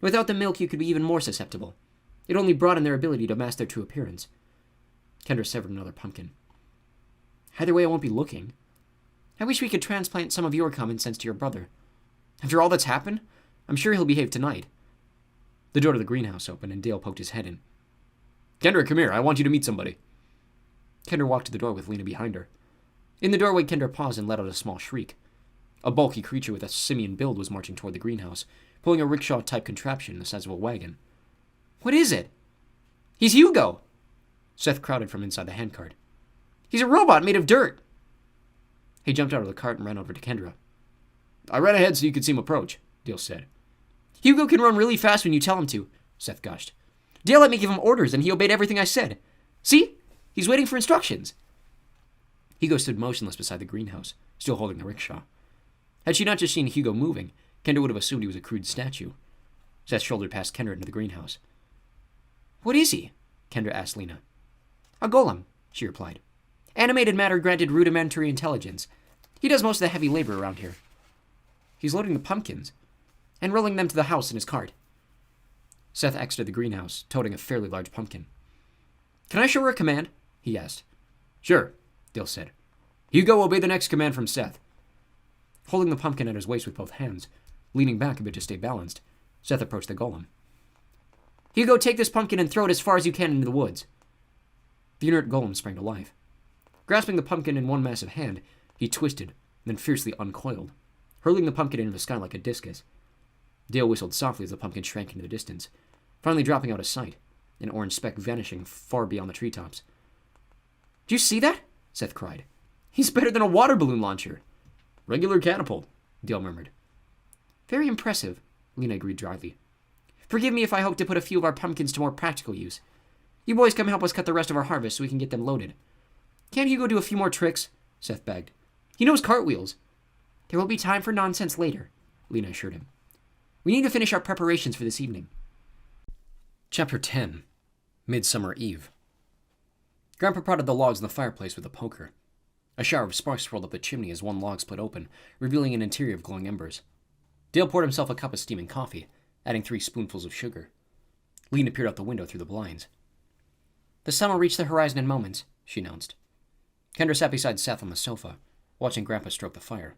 Without the milk, you could be even more susceptible. It only broadened their ability to mask their true appearance. Kendra severed another pumpkin. Either way, I won't be looking. I wish we could transplant some of your common sense to your brother. After all that's happened, I'm sure he'll behave tonight. The door to the greenhouse opened, and Dale poked his head in. Kendra, come here. I want you to meet somebody. Kendra walked to the door with Lena behind her. In the doorway, Kendra paused and let out a small shriek. A bulky creature with a simian build was marching toward the greenhouse, pulling a rickshaw-type contraption the size of a wagon. What is it? He's Hugo! Seth crowded from inside the handcart. He's a robot made of dirt! He jumped out of the cart and ran over to Kendra. I ran ahead so you could see him approach, Dale said. Hugo can run really fast when you tell him to, Seth gushed. Dale let me give him orders, and he obeyed everything I said. See? He's waiting for instructions. Hugo stood motionless beside the greenhouse, still holding the rickshaw. Had she not just seen Hugo moving, Kendra would have assumed he was a crude statue. Seth shouldered past Kendra into the greenhouse. What is he? Kendra asked Lena. A golem, She replied. animated matter granted rudimentary intelligence. He does most of the heavy labor around here. He's loading the pumpkins. And rolling them to the house in his cart. Seth exited the greenhouse, toting a fairly large pumpkin. Can I show her a command? He asked. Sure, Dale said. Hugo, obey the next command from Seth. Holding the pumpkin at his waist with both hands, leaning back a bit to stay balanced, Seth approached the golem. Hugo, take this pumpkin and throw it as far as you can into the woods. The inert golem sprang to life. Grasping the pumpkin in one massive hand, he twisted, then fiercely uncoiled, hurling the pumpkin into the sky like a discus. Dale whistled softly as the pumpkin shrank into the distance, finally dropping out of sight, an orange speck vanishing far beyond the treetops. Do you see that? Seth cried. He's better than a water balloon launcher. Regular catapult, Dale murmured. Very impressive, Lena agreed dryly. Forgive me if I hope to put a few of our pumpkins to more practical use. You boys come help us cut the rest of our harvest so we can get them loaded. Can't Hugo do a few more tricks? Seth begged. He knows cartwheels. There will be time for nonsense later, Lena assured him. We need to finish our preparations for this evening. Chapter 10. Midsummer Eve. Grandpa prodded the logs in the fireplace with a poker. A shower of sparks swirled up the chimney as one log split open, revealing an interior of glowing embers. Dale poured himself a cup of steaming coffee, adding 3 spoonfuls of sugar. Lena peered out the window through the blinds. The sun will reach the horizon in moments, she announced. Kendra sat beside Seth on the sofa, watching Grandpa stroke the fire.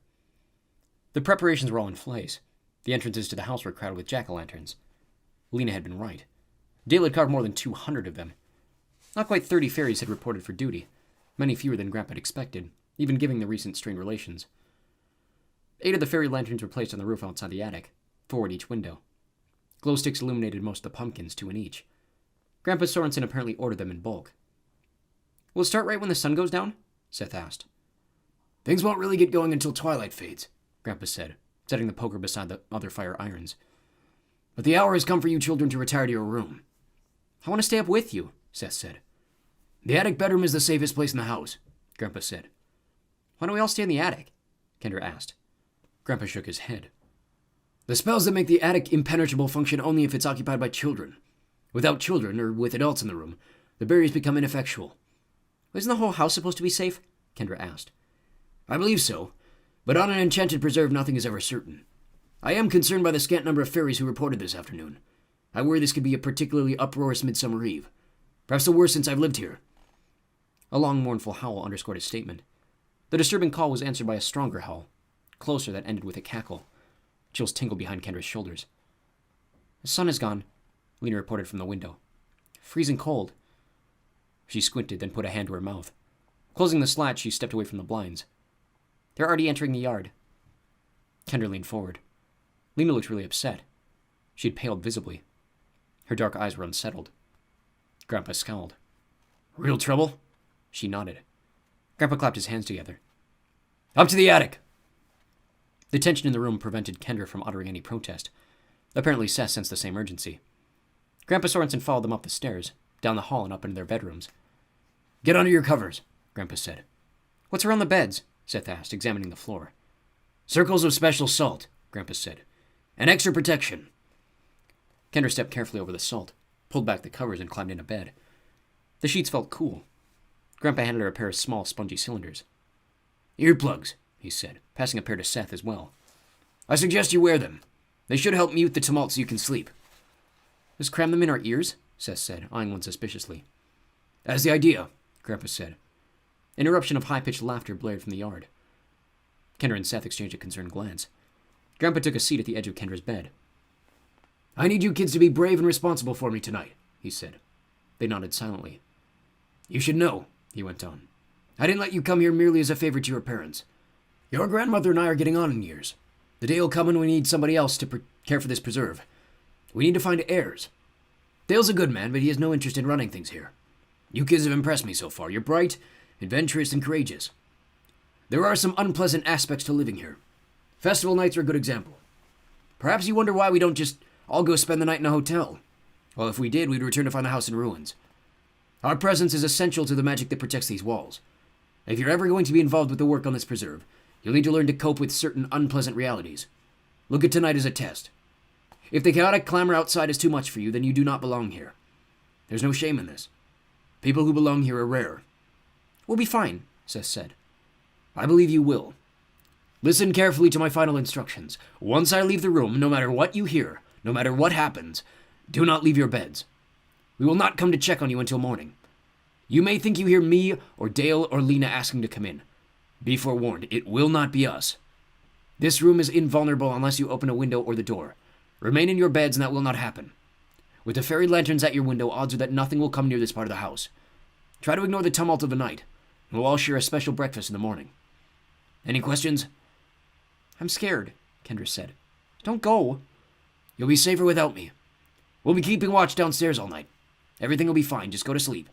The preparations were all in place. The entrances to the house were crowded with jack-o'-lanterns. Lena had been right. Dale had carved more than 200 of them. Not quite 30 fairies had reported for duty, many fewer than Grandpa had expected, even given the recent strained relations. 8 of the fairy lanterns were placed on the roof outside the attic, 4 at each window. Glow sticks illuminated most of the pumpkins, 2 in each. Grandpa Sorensen apparently ordered them in bulk. Will it start right when the sun goes down? Seth asked. Things won't really get going until twilight fades, Grandpa said, setting the poker beside the other fire irons. But the hour has come for you children to retire to your room. I want to stay up with you, Seth said. The attic bedroom is the safest place in the house, Grandpa said. Why don't we all stay in the attic? Kendra asked. Grandpa shook his head. The spells that make the attic impenetrable function only if it's occupied by children. Without children, or with adults in the room, the barriers become ineffectual. Isn't the whole house supposed to be safe? Kendra asked. I believe so, but on an enchanted preserve nothing is ever certain. I am concerned by the scant number of fairies who reported this afternoon. I worry this could be a particularly uproarious midsummer eve. Perhaps the worst since I've lived here. A long, mournful howl underscored his statement. The disturbing call was answered by a stronger howl, closer, that ended with a cackle. Chills tingled behind Kendra's shoulders. The sun is gone, Lena reported from the window. Freezing cold. She squinted, then put a hand to her mouth. Closing the slat, she stepped away from the blinds. They're already entering the yard. Kendra leaned forward. Lena looked really upset. She had paled visibly. Her dark eyes were unsettled. Grandpa scowled. Real trouble? She nodded. Grandpa clapped his hands together. Up to the attic! The tension in the room prevented Kendra from uttering any protest. Apparently Seth sensed the same urgency. Grandpa Sorensen followed them up the stairs, down the hall and up into their bedrooms. Get under your covers, Grandpa said. What's around the beds? Seth asked, examining the floor. Circles of special salt, Grandpa said. And extra protection. Kendra stepped carefully over the salt, pulled back the covers, and climbed into bed. The sheets felt cool. Grandpa handed her a pair of small, spongy cylinders. Earplugs, he said, passing a pair to Seth as well. I suggest you wear them. They should help mute the tumult so you can sleep. Just cram them in our ears? Seth said, eyeing one suspiciously. That's the idea, Grandpa said. An eruption of high-pitched laughter blared from the yard. Kendra and Seth exchanged a concerned glance. Grandpa took a seat at the edge of Kendra's bed. I need you kids to be brave and responsible for me tonight, he said. They nodded silently. You should know, he went on. I didn't let you come here merely as a favor to your parents. Your grandmother and I are getting on in years. The day will come when we need somebody else to care for this preserve. We need to find heirs. Dale's a good man, but he has no interest in running things here. You kids have impressed me so far. You're bright, adventurous, and courageous. There are some unpleasant aspects to living here. Festival nights are a good example. Perhaps you wonder why we don't just all go spend the night in a hotel. Well, if we did, we'd return to find the house in ruins. Our presence is essential to the magic that protects these walls. If you're ever going to be involved with the work on this preserve, you'll need to learn to cope with certain unpleasant realities. Look at tonight as a test. If the chaotic clamor outside is too much for you, then you do not belong here. There's no shame in this. People who belong here are rare. We'll be fine, Seth said. I believe you will. Listen carefully to my final instructions. Once I leave the room, no matter what you hear, no matter what happens, do not leave your beds. We will not come to check on you until morning. You may think you hear me or Dale or Lena asking to come in. Be forewarned, it will not be us. This room is invulnerable unless you open a window or the door. Remain in your beds and that will not happen. With the fairy lanterns at your window, odds are that nothing will come near this part of the house. Try to ignore the tumult of the night, and we'll all share a special breakfast in the morning. Any questions? I'm scared, Kendra said. Don't go. You'll be safer without me. We'll be keeping watch downstairs all night. Everything will be fine, just go to sleep.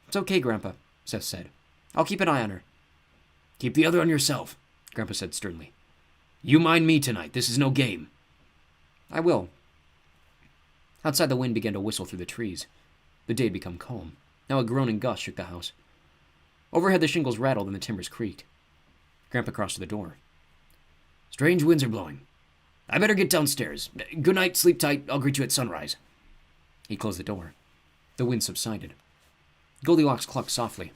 It's okay, Grandpa, Seth said. I'll keep an eye on her. Keep the other on yourself, Grandpa said sternly. You mind me tonight, this is no game. I will. Outside, the wind began to whistle through the trees. The day had become calm. Now a groaning gust shook the house. Overhead, the shingles rattled and the timbers creaked. Grandpa crossed to the door. Strange winds are blowing. I better get downstairs. Good night, sleep tight. I'll greet you at sunrise. He closed the door. The wind subsided. Goldilocks clucked softly.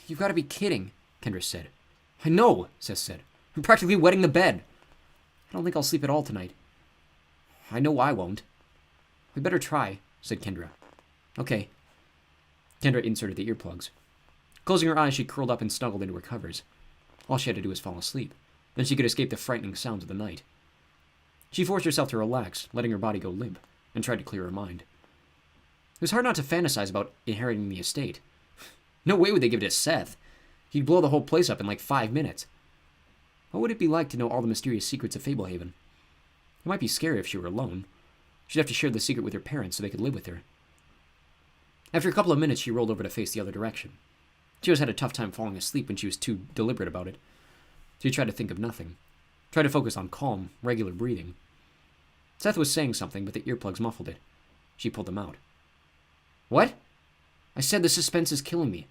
You've got to be kidding, Kendra said. I know, Seth said. I'm practically wetting the bed. I don't think I'll sleep at all tonight. I know I won't. We better try, said Kendra. Okay. Kendra inserted the earplugs. Closing her eyes, she curled up and snuggled into her covers. All she had to do was fall asleep. Then she could escape the frightening sounds of the night. She forced herself to relax, letting her body go limp, and tried to clear her mind. It was hard not to fantasize about inheriting the estate. No way would they give it to Seth. He'd blow the whole place up in like 5 minutes. What would it be like to know all the mysterious secrets of Fablehaven? It might be scary if she were alone. She'd have to share the secret with her parents so they could live with her. After a couple of minutes, she rolled over to face the other direction. She always had a tough time falling asleep when she was too deliberate about it. She tried to think of nothing. Tried to focus on calm, regular breathing. Seth was saying something, but the earplugs muffled it. She pulled them out. What? I said the suspense is killing me.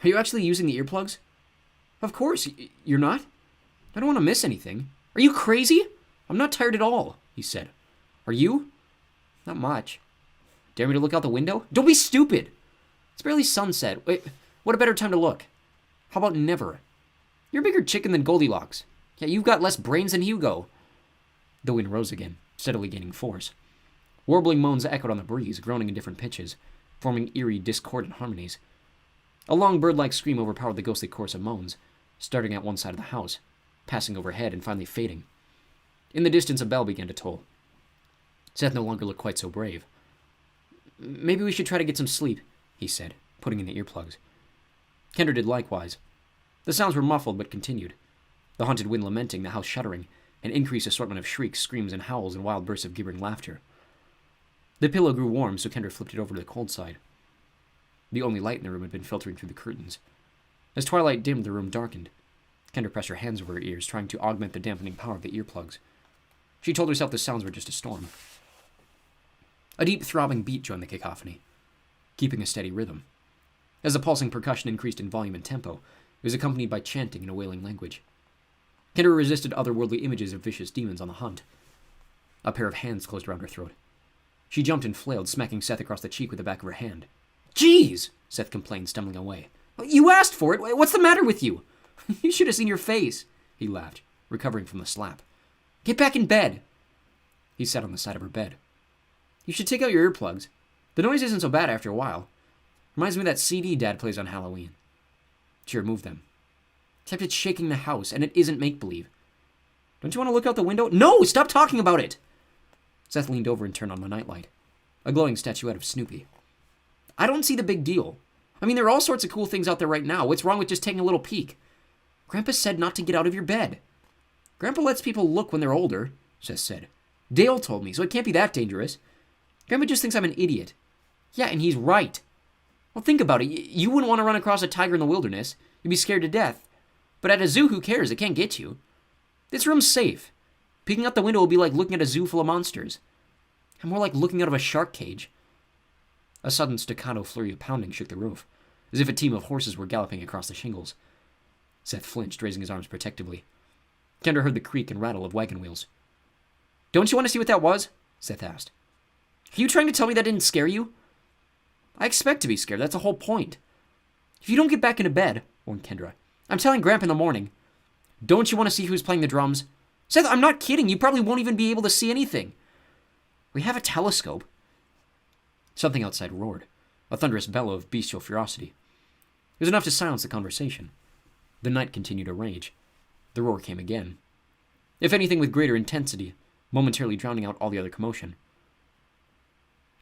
Are you actually using the earplugs? Of course. You're not? I don't want to miss anything. Are you crazy? I'm not tired at all, he said. Are you? Not much. Dare me to look out the window? Don't be stupid! It's barely sunset. Wait, what a better time to look. How about never? You're a bigger chicken than Goldilocks. Yeah, you've got less brains than Hugo. The wind rose again, steadily gaining force. Warbling moans echoed on the breeze, groaning in different pitches, forming eerie, discordant harmonies. A long bird-like scream overpowered the ghostly chorus of moans, starting at one side of the house, passing overhead and finally fading. In the distance, a bell began to toll. Seth no longer looked quite so brave. Maybe we should try to get some sleep, he said, putting in the earplugs. Kendra did likewise. The sounds were muffled but continued. The haunted wind lamenting, the house shuddering, an increased assortment of shrieks, screams, and howls and wild bursts of gibbering laughter. The pillow grew warm, so Kendra flipped it over to the cold side. The only light in the room had been filtering through the curtains. As twilight dimmed, the room darkened. Kendra pressed her hands over her ears, trying to augment the dampening power of the earplugs. She told herself the sounds were just a storm. A deep, throbbing beat joined the cacophony, keeping a steady rhythm. As the pulsing percussion increased in volume and tempo, it was accompanied by chanting in a wailing language. Kendra resisted otherworldly images of vicious demons on the hunt. A pair of hands closed around her throat. She jumped and flailed, smacking Seth across the cheek with the back of her hand. Jeez! Seth complained, stumbling away. You asked for it! What's the matter with you? You should have seen your face, he laughed, recovering from the slap. Get back in bed! He sat on the side of her bed. You should take out your earplugs. The noise isn't so bad after a while. Reminds me of that CD Dad plays on Halloween. She removed them. Except it's shaking the house, and it isn't make-believe. Don't you want to look out the window? No! Stop talking about it! Seth leaned over and turned on the nightlight. A glowing statuette of Snoopy. I don't see the big deal. I mean, there are all sorts of cool things out there right now. What's wrong with just taking a little peek? Grandpa said not to get out of your bed. Grandpa lets people look when they're older, Seth said. Dale told me, so it can't be that dangerous. Grandpa just thinks I'm an idiot. Yeah, and he's right. Well, think about it. You wouldn't want to run across a tiger in the wilderness. You'd be scared to death. But at a zoo, who cares? It can't get you. This room's safe. Peeking out the window will be like looking at a zoo full of monsters. And more like looking out of a shark cage. A sudden staccato flurry of pounding shook the roof, as if a team of horses were galloping across the shingles. Seth flinched, raising his arms protectively. Kendra heard the creak and rattle of wagon wheels. Don't you want to see what that was? Seth asked. Are you trying to tell me that didn't scare you? I expect to be scared. That's the whole point. If you don't get back into bed, warned Kendra, I'm telling Grandpa in the morning. Don't you want to see who's playing the drums? Seth, I'm not kidding. You probably won't even be able to see anything. We have a telescope. Something outside roared, a thunderous bellow of bestial ferocity. It was enough to silence the conversation. The night continued to rage. The roar came again. If anything, with greater intensity, momentarily drowning out all the other commotion.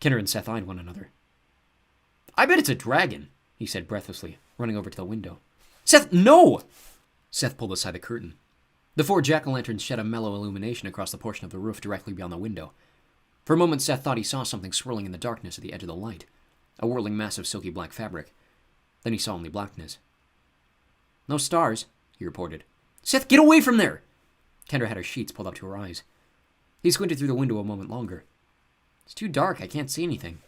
Kendra and Seth eyed one another. I bet it's a dragon, he said breathlessly, running over to the window. Seth, no! Seth pulled aside the curtain. The 4 jack-o'-lanterns shed a mellow illumination across the portion of the roof directly beyond the window. For a moment, Seth thought he saw something swirling in the darkness at the edge of the light, a whirling mass of silky black fabric. Then he saw only blackness. No stars, he reported. Seth, get away from there! Kendra had her sheets pulled up to her eyes. He squinted through the window a moment longer. It's too dark, I can't see anything.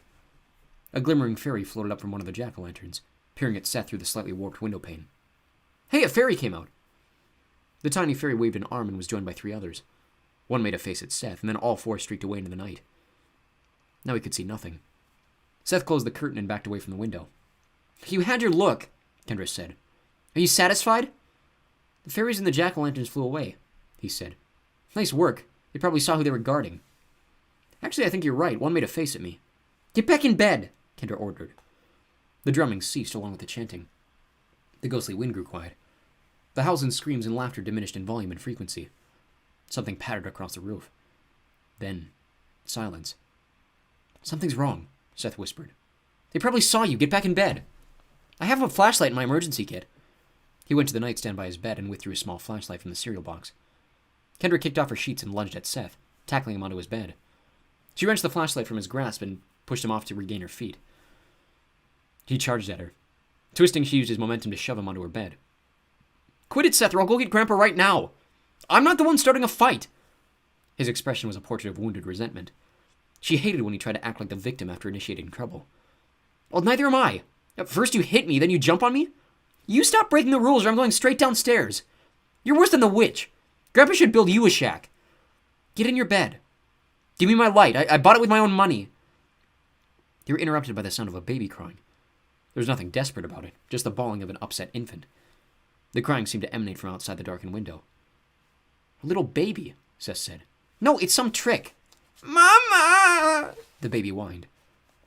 A glimmering fairy floated up from one of the jack-o'-lanterns, peering at Seth through the slightly warped window pane. Hey, a fairy came out! The tiny fairy waved an arm and was joined by 3 others. One made a face at Seth, and then all 4 streaked away into the night. Now he could see nothing. Seth closed the curtain and backed away from the window. You had your look, Kendra said. Are you satisfied? The fairies and the jack-o'-lanterns flew away, he said. Nice work. They probably saw who they were guarding. Actually, I think you're right. One made a face at me. Get back in bed, Kendra ordered. The drumming ceased along with the chanting. The ghostly wind grew quiet. The howls and screams and laughter diminished in volume and frequency. Something pattered across the roof. Then, silence. Something's wrong, Seth whispered. They probably saw you. Get back in bed. I have a flashlight in my emergency kit. He went to the nightstand by his bed and withdrew a small flashlight from the cereal box. Kendra kicked off her sheets and lunged at Seth, tackling him onto his bed. She wrenched the flashlight from his grasp and pushed him off to regain her feet. He charged at her. Twisting, she used his momentum to shove him onto her bed. Quit it, Seth, or I'll go get Grandpa right now. I'm not the one starting a fight. His expression was a portrait of wounded resentment. She hated when he tried to act like the victim after initiating trouble. Well, neither am I. First you hit me, then you jump on me? You stop breaking the rules or I'm going straight downstairs. You're worse than the witch. Grandpa should build you a shack. Get in your bed. Give me my light. I bought it with my own money. They were interrupted by the sound of a baby crying. There was nothing desperate about it, just the bawling of an upset infant. The crying seemed to emanate from outside the darkened window. A little baby, Seth said. No, it's some trick. Mama! The baby whined.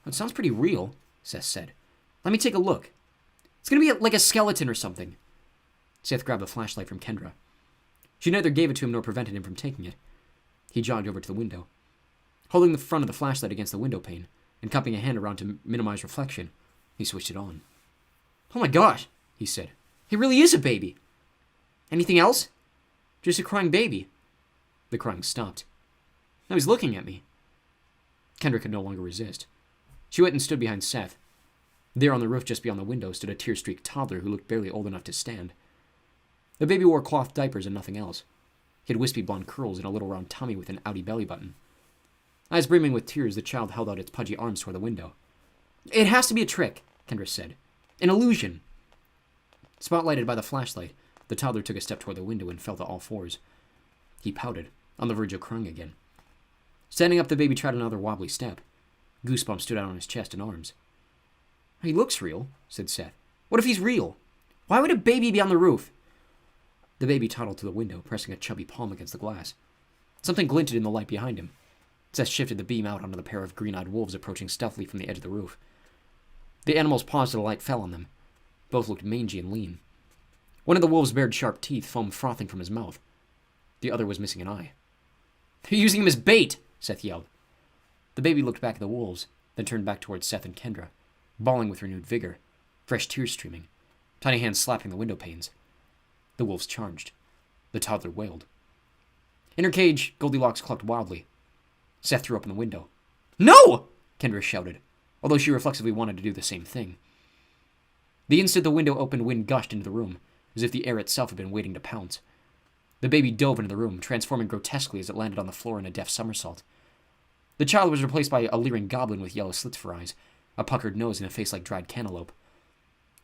It sounds pretty real, Seth said. Let me take a look. It's going to be like a skeleton or something. Seth grabbed the flashlight from Kendra. She neither gave it to him nor prevented him from taking it. He jogged over to the window. Holding the front of the flashlight against the window pane and cupping a hand around to minimize reflection, he switched it on. Oh my gosh, he said. It really is a baby. Anything else? Just a crying baby. The crying stopped. Now he's looking at me. Kendra could no longer resist. She went and stood behind Seth. There on the roof just beyond the window stood a tear-streaked toddler who looked barely old enough to stand. The baby wore cloth diapers and nothing else. He had wispy blonde curls and a little round tummy with an outy belly button. Eyes brimming with tears, the child held out its pudgy arms toward the window. It has to be a trick, Kendra said. An illusion. Spotlighted by the flashlight, the toddler took a step toward the window and fell to all fours. He pouted, on the verge of crying again. Standing up, the baby tried another wobbly step. Goosebumps stood out on his chest and arms. He looks real, said Seth. What if he's real? Why would a baby be on the roof? The baby toddled to the window, pressing a chubby palm against the glass. Something glinted in the light behind him. Seth shifted the beam out onto the pair of green-eyed wolves approaching stealthily from the edge of the roof. The animals paused as the light fell on them. Both looked mangy and lean. One of the wolves bared sharp teeth, foam frothing from his mouth. The other was missing an eye. They're using him as bait, Seth yelled. The baby looked back at the wolves, then turned back towards Seth and Kendra, bawling with renewed vigor, fresh tears streaming, tiny hands slapping the window panes. The wolves charged. The toddler wailed. In her cage, Goldilocks clucked wildly. Seth threw open the window. No! Kendra shouted, although she reflexively wanted to do the same thing. The instant the window opened, wind gushed into the room, as if the air itself had been waiting to pounce. The baby dove into the room, transforming grotesquely as it landed on the floor in a deft somersault. The child was replaced by a leering goblin with yellow slits for eyes, a puckered nose, and a face like dried cantaloupe.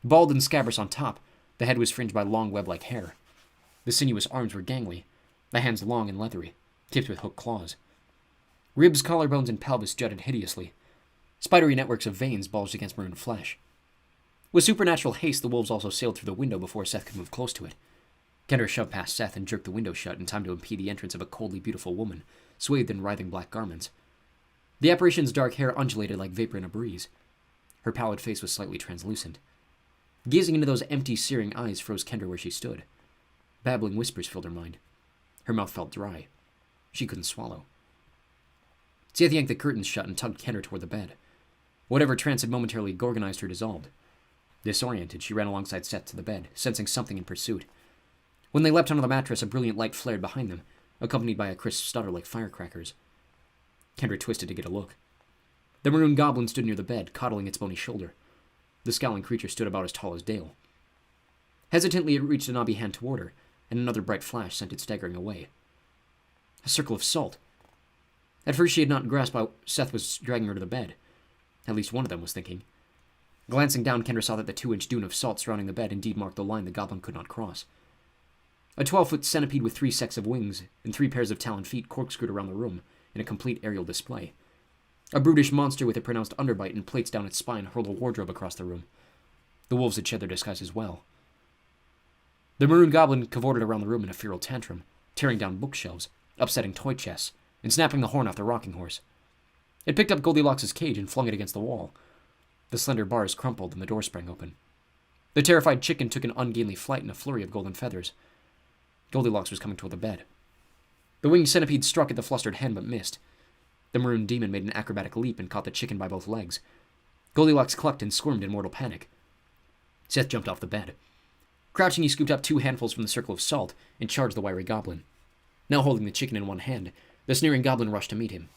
Bald and scabrous on top, the head was fringed by long web-like hair. The sinuous arms were gangly, the hands long and leathery, tipped with hooked claws. Ribs, collarbones, and pelvis jutted hideously. Spidery networks of veins bulged against maroon flesh. With supernatural haste, the wolves also sailed through the window before Seth could move close to it. Kendra shoved past Seth and jerked the window shut in time to impede the entrance of a coldly beautiful woman, swathed in writhing black garments. The apparition's dark hair undulated like vapor in a breeze. Her pallid face was slightly translucent. Gazing into those empty, searing eyes froze Kendra where she stood. Babbling whispers filled her mind. Her mouth felt dry. She couldn't swallow. Seth yanked the curtains shut and tugged Kendra toward the bed. Whatever trance had momentarily organized her dissolved. Disoriented, she ran alongside Seth to the bed, sensing something in pursuit. When they leapt onto the mattress, a brilliant light flared behind them, accompanied by a crisp stutter like firecrackers. Kendra twisted to get a look. The maroon goblin stood near the bed, coddling its bony shoulder. The scowling creature stood about as tall as Dale. Hesitantly, it reached a knobby hand toward her, and another bright flash sent it staggering away. A circle of salt. At first she had not grasped how Seth was dragging her to the bed. At least one of them was thinking. Glancing down, Kendra saw that the 2-inch dune of salt surrounding the bed indeed marked the line the goblin could not cross. A 12-foot centipede with 3 sets of wings and 3 pairs of taloned feet corkscrewed around the room in a complete aerial display. A brutish monster with a pronounced underbite and plates down its spine hurled a wardrobe across the room. The wolves had shed their disguises well. The maroon goblin cavorted around the room in a feral tantrum, tearing down bookshelves, upsetting toy chests, and snapping the horn off the rocking horse. It picked up Goldilocks' cage and flung it against the wall. The slender bars crumpled and the door sprang open. The terrified chicken took an ungainly flight in a flurry of golden feathers. Goldilocks was coming toward the bed. The winged centipede struck at the flustered hen but missed. The maroon demon made an acrobatic leap and caught the chicken by both legs. Goldilocks clucked and squirmed in mortal panic. Seth jumped off the bed. Crouching, he scooped up 2 handfuls from the circle of salt and charged the wiry goblin. Now holding the chicken in one hand, the sneering goblin rushed to meet him.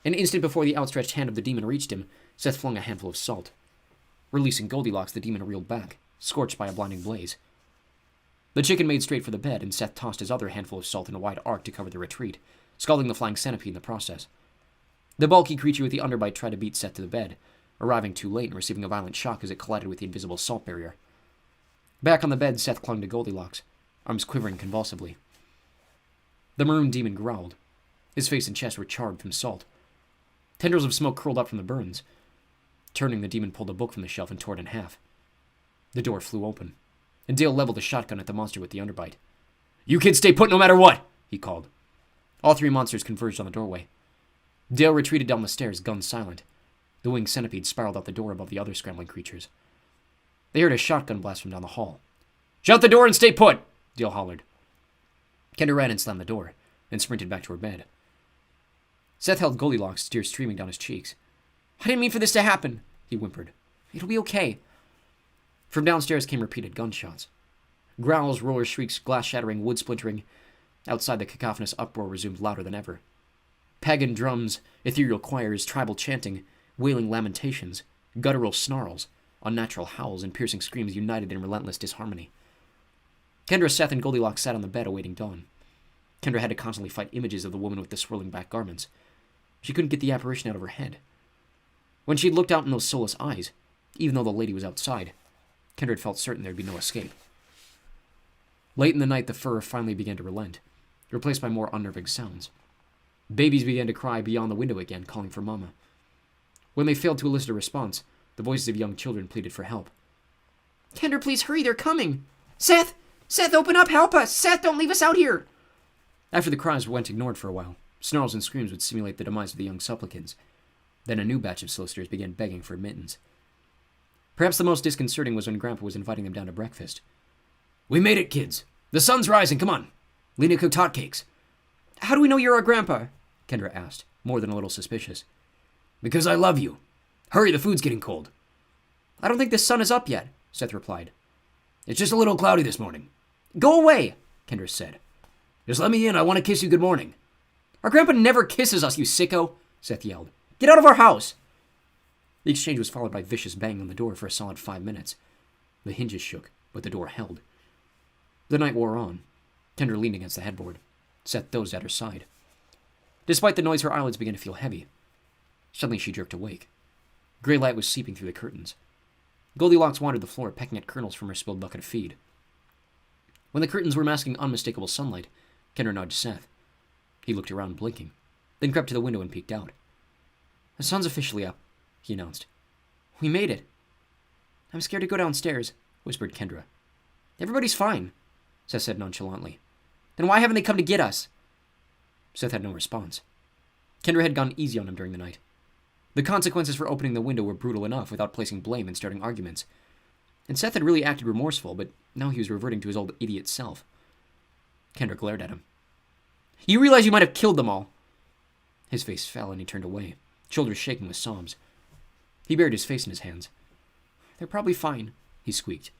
An instant before the outstretched hand of the demon reached him, Seth flung a handful of salt. Releasing Goldilocks, the demon reeled back, scorched by a blinding blaze. The chicken made straight for the bed, and Seth tossed his other handful of salt in a wide arc to cover the retreat, scalding the flying centipede in the process. The bulky creature with the underbite tried to beat Seth to the bed, arriving too late and receiving a violent shock as it collided with the invisible salt barrier. Back on the bed, Seth clung to Goldilocks, arms quivering convulsively. The maroon demon growled. His face and chest were charred from salt. Tendrils of smoke curled up from the burns. Turning, the demon pulled a book from the shelf and tore it in half. The door flew open, and Dale leveled a shotgun at the monster with the underbite. "You kids stay put no matter what!" he called. All 3 monsters converged on the doorway. Dale retreated down the stairs, gun silent. The winged centipede spiraled out the door above the other scrambling creatures. They heard a shotgun blast from down the hall. "Shut the door and stay put!" Dale hollered. Kendra ran and slammed the door, and sprinted back to her bed. Seth held Goldilocks, tears streaming down his cheeks. "I didn't mean for this to happen," he whimpered. "It'll be okay." From downstairs came repeated gunshots. Growls, roar shrieks, glass shattering, wood splintering. Outside, the cacophonous uproar resumed louder than ever. Pagan drums, ethereal choirs, tribal chanting, wailing lamentations, guttural snarls, unnatural howls, and piercing screams united in relentless disharmony. Kendra, Seth, and Goldilocks sat on the bed awaiting dawn. Kendra had to constantly fight images of the woman with the swirling back garments. She couldn't get the apparition out of her head. When she looked out in those soulless eyes, even though the lady was outside, Kendra had felt certain there'd be no escape. Late in the night, the fur finally began to relent, replaced by more unnerving sounds. Babies began to cry beyond the window again, calling for Mama. When they failed to elicit a response, the voices of young children pleaded for help. "Kendra, please hurry, they're coming! Seth! Seth, open up, help us! Seth, don't leave us out here!" After the cries went ignored for a while, snarls and screams would simulate the demise of the young supplicants. Then a new batch of solicitors began begging for admittance. Perhaps the most disconcerting was when Grandpa was inviting them down to breakfast. "We made it, kids. The sun's rising, come on. Lena cooked hotcakes." "How do we know you're our grandpa?" Kendra asked, more than a little suspicious. "Because I love you. Hurry, the food's getting cold." "I don't think the sun is up yet," Seth replied. "It's just a little cloudy this morning." "Go away," Kendra said. "Just let me in, I want to kiss you good morning." "Our grandpa never kisses us, you sicko!" Seth yelled. "Get out of our house!" The exchange was followed by vicious banging on the door for a solid 5 minutes. The hinges shook, but the door held. The night wore on. Kendra leaned against the headboard. Seth dozed at her side. Despite the noise, her eyelids began to feel heavy. Suddenly she jerked awake. Gray light was seeping through the curtains. Goldilocks wandered the floor, pecking at kernels from her spilled bucket of feed. When the curtains were masking unmistakable sunlight, Kendra nudged Seth. He looked around, blinking. then crept to the window and peeked out. "The sun's officially up," he announced. "We made it." "I'm scared to go downstairs," whispered Kendra. "Everybody's fine," Seth said nonchalantly. "Then why haven't they come to get us?" Seth had no response. Kendra had gone easy on him during the night. The consequences for opening the window were brutal enough without placing blame and starting arguments. And Seth had really acted remorseful, but now he was reverting to his old idiot self. Kendra glared at him. "You realize you might have killed them all?" His face fell and he turned away, shoulders shaking with sobs. He buried his face in his hands. "They're probably fine," he squeaked.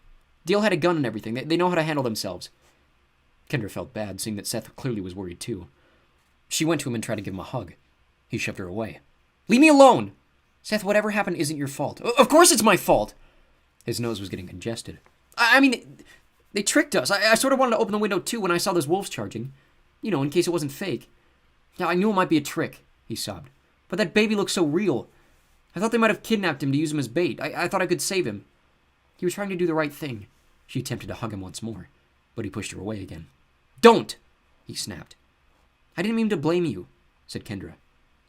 "Dale had a gun and everything. They know how to handle themselves." Kendra felt bad, seeing that Seth clearly was worried too. She went to him and tried to give him a hug. He shoved her away. "Leave me alone!" "Seth, whatever happened isn't your fault." "Of course it's my fault!" His nose was getting congested. I mean, they tricked us. I sort of wanted to open the window too when I saw those wolves charging. You know, in case it wasn't fake. Now, I knew it might be a trick," he sobbed. "But that baby looked so real. I thought they might have kidnapped him to use him as bait. I thought I could save him." He was trying to do the right thing. She attempted to hug him once more, but he pushed her away again. "Don't!" he snapped. "I didn't mean to blame you," said Kendra.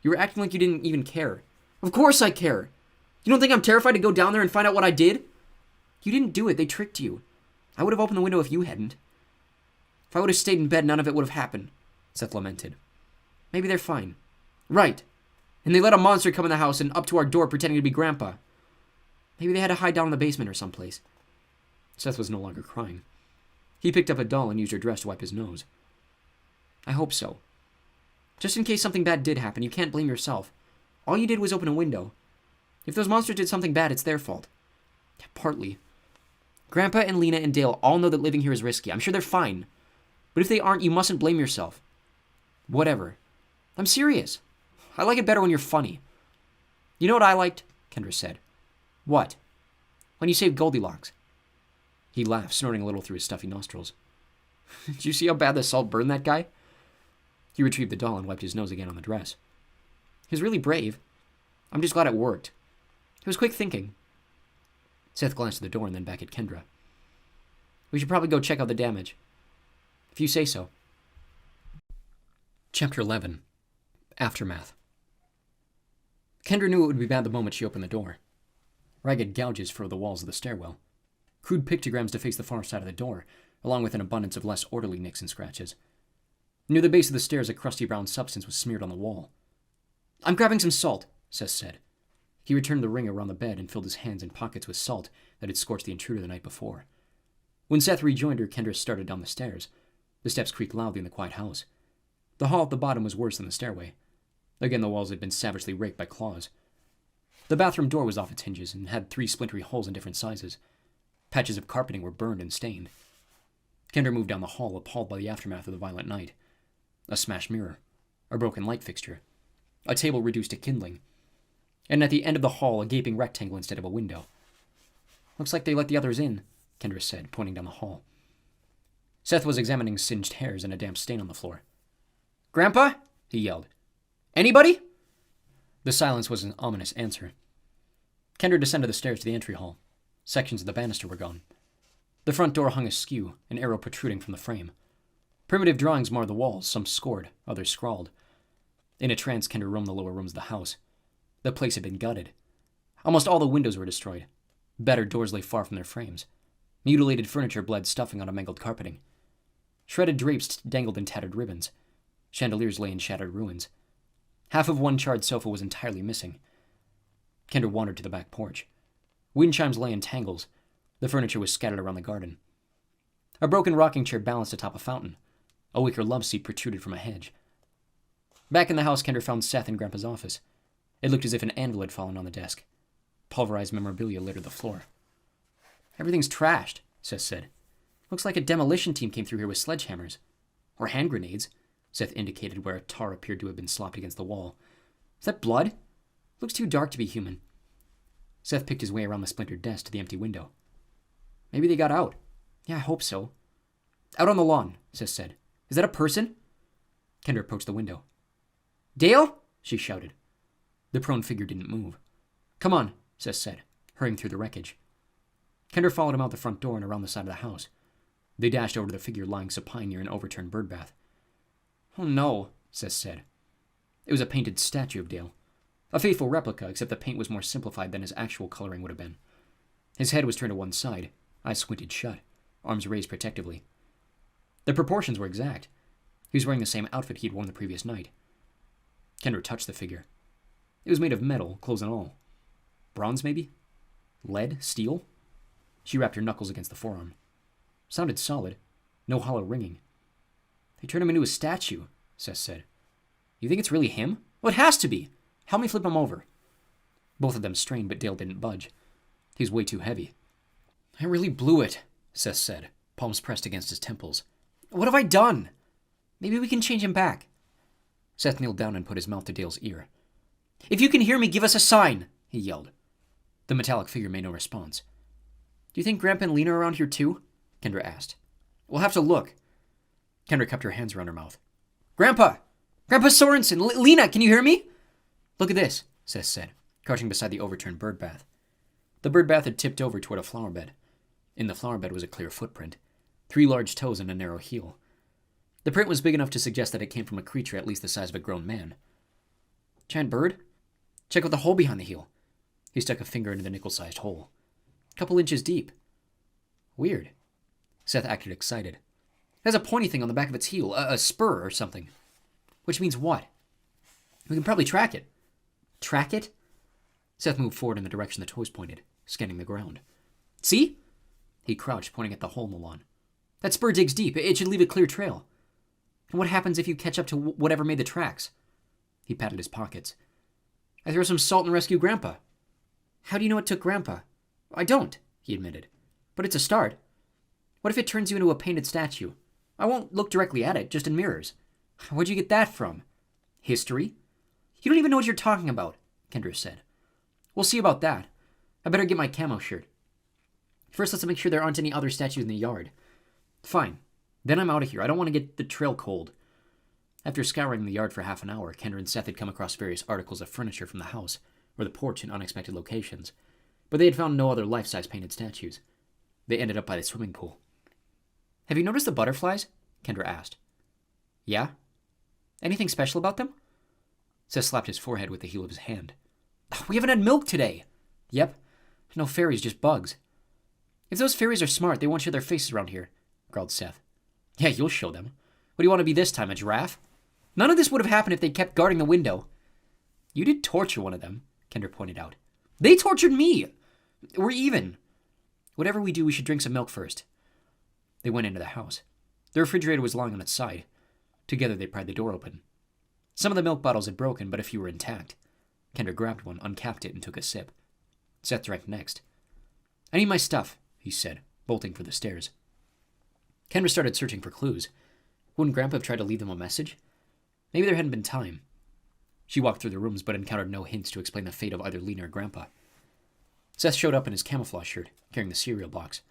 "You were acting like you didn't even care." "Of course I care. You don't think I'm terrified to go down there and find out what I did?" "You didn't do it. They tricked you. I would have opened the window if you hadn't." "If I would have stayed in bed, none of it would have happened," Seth lamented. "Maybe they're fine." "Right. And they let a monster come in the house and up to our door pretending to be Grandpa." "Maybe they had to hide down in the basement or someplace." Seth was no longer crying. He picked up a doll and used her dress to wipe his nose. "I hope so. Just in case something bad did happen, you can't blame yourself. All you did was open a window. If those monsters did something bad, it's their fault." "Partly. Grandpa and Lena and Dale all know that living here is risky. I'm sure they're fine. But if they aren't, you mustn't blame yourself." "Whatever. I'm serious. I like it better when you're funny." "You know what I liked?" Kendra said. "What?" "When you saved Goldilocks." He laughed, snorting a little through his stuffy nostrils. "Did you see how bad the salt burned that guy?" He retrieved the doll and wiped his nose again on the dress. "He was really brave. I'm just glad it worked. It was quick thinking." Seth glanced at the door and then back at Kendra. "We should probably go check out the damage. If you say so." Chapter 11. Aftermath. Kendra knew it would be bad the moment she opened the door. Ragged gouges furrowed the walls of the stairwell. Crude pictograms defaced the far side of the door, along with an abundance of less orderly nicks and scratches. Near the base of the stairs, a crusty brown substance was smeared on the wall. "I'm grabbing some salt," Seth said. He returned the ring around the bed and filled his hands and pockets with salt that had scorched the intruder the night before. When Seth rejoined her, Kendra started down the stairs. The steps creaked loudly in the quiet house. The hall at the bottom was worse than the stairway. Again, the walls had been savagely raked by claws. The bathroom door was off its hinges and had 3 splintery holes in different sizes. Patches of carpeting were burned and stained. Kendra moved down the hall, appalled by the aftermath of the violent night. A smashed mirror, a broken light fixture, a table reduced to kindling, and at the end of the hall, a gaping rectangle instead of a window. "Looks like they let the others in," Kendra said, pointing down the hall. Seth was examining singed hairs and a damp stain on the floor. "Grandpa?" he yelled. "Anybody?" The silence was an ominous answer. Kendra descended the stairs to the entry hall. Sections of the banister were gone. The front door hung askew, an arrow protruding from the frame. Primitive drawings marred the walls, some scored, others scrawled. In a trance, Kendra roamed the lower rooms of the house. The place had been gutted. Almost all the windows were destroyed. Battered doors lay far from their frames. Mutilated furniture bled stuffing on a mangled carpeting. Shredded drapes dangled in tattered ribbons. Chandeliers lay in shattered ruins. Half of one charred sofa was entirely missing. Kendra wandered to the back porch. Wind chimes lay in tangles. The furniture was scattered around the garden. A broken rocking chair balanced atop a fountain. A wicker love seat protruded from a hedge. Back in the house, Kendra found Seth in Grandpa's office. It looked as if an anvil had fallen on the desk. Pulverized memorabilia littered the floor. "Everything's trashed," Seth said. "Looks like a demolition team came through here with sledgehammers. Or hand grenades." Seth indicated where a tar appeared to have been slopped against the wall. "Is that blood? Looks too dark to be human." Seth picked his way around the splintered desk to the empty window. "Maybe they got out." "Yeah, I hope so." "Out on the lawn," Seth said. "Is that a person?" Kendra approached the window. "Dale?" she shouted. The prone figure didn't move. "Come on," Seth said, hurrying through the wreckage. Kendra followed him out the front door and around the side of the house. They dashed over to the figure lying supine near an overturned birdbath. "Oh no," Seth said. It was a painted statue of Dale. A faithful replica, except the paint was more simplified than his actual coloring would have been. His head was turned to one side, eyes squinted shut, arms raised protectively. The proportions were exact. He was wearing the same outfit he'd worn the previous night. Kendra touched the figure. It was made of metal, clothes and all. Bronze, maybe? Lead? Steel? She wrapped her knuckles against the forearm. Sounded solid. No hollow ringing. They turned him into a statue, Seth said. You think it's really him? Well, it has to be. Help me flip him over. Both of them strained, but Dale didn't budge. He was way too heavy. I really blew it, Seth said, palms pressed against his temples. What have I done? Maybe we can change him back. Seth kneeled down and put his mouth to Dale's ear. If you can hear me, give us a sign, he yelled. The metallic figure made no response. Do you think Grandpa and Lena are around here too? Kendra asked. We'll have to look. Kendra cupped her hands around her mouth. Grandpa! Grandpa Sorensen! Lena, can you hear me? Look at this, Seth said, crouching beside the overturned bird bath. The bird bath had tipped over toward a flower bed. In the flower bed was a clear footprint, 3 large toes and a narrow heel. The print was big enough to suggest that it came from a creature at least the size of a grown man. Giant bird? Check out the hole behind the heel. He stuck a finger into the nickel-sized hole. A couple inches deep. Weird. Seth acted excited. It has a pointy thing on the back of its heel, a spur or something. Which means what? We can probably track it. Track it? Seth moved forward in the direction the toes pointed, scanning the ground. See? He crouched, pointing at the hole in the lawn. That spur digs deep. It should leave a clear trail. And what happens if you catch up to whatever made the tracks? He patted his pockets. I throw some salt and rescue Grandpa. How do you know it took Grandpa? I don't, he admitted. But it's a start. What if it turns you into a painted statue? I won't look directly at it, just in mirrors. Where'd you get that from? History? You don't even know what you're talking about, Kendra said. We'll see about that. I better get my camo shirt. First, let's make sure there aren't any other statues in the yard. Fine. Then I'm out of here. I don't want to get the trail cold. After scouring the yard for half an hour, Kendra and Seth had come across various articles of furniture from the house, or the porch in unexpected locations, but they had found no other life-size painted statues. They ended up by the swimming pool. Have you noticed the butterflies? Kendra asked. Yeah? Anything special about them? Seth slapped his forehead with the heel of his hand. We haven't had milk today. Yep. No fairies, just bugs. If those fairies are smart, they won't show their faces around here, growled Seth. Yeah, you'll show them. What do you want to be this time, a giraffe? None of this would have happened if they kept guarding the window. You did torture one of them, Kendra pointed out. They tortured me! We're even. Whatever we do, we should drink some milk first. They went into the house. The refrigerator was lying on its side. Together they pried the door open. Some of the milk bottles had broken, but a few were intact. Kendra grabbed one, uncapped it, and took a sip. Seth drank next. I need my stuff, he said, bolting for the stairs. Kendra started searching for clues. Wouldn't Grandpa have tried to leave them a message? Maybe there hadn't been time. She walked through the rooms, but encountered no hints to explain the fate of either Lena or Grandpa. Seth showed up in his camouflage shirt, carrying the cereal box.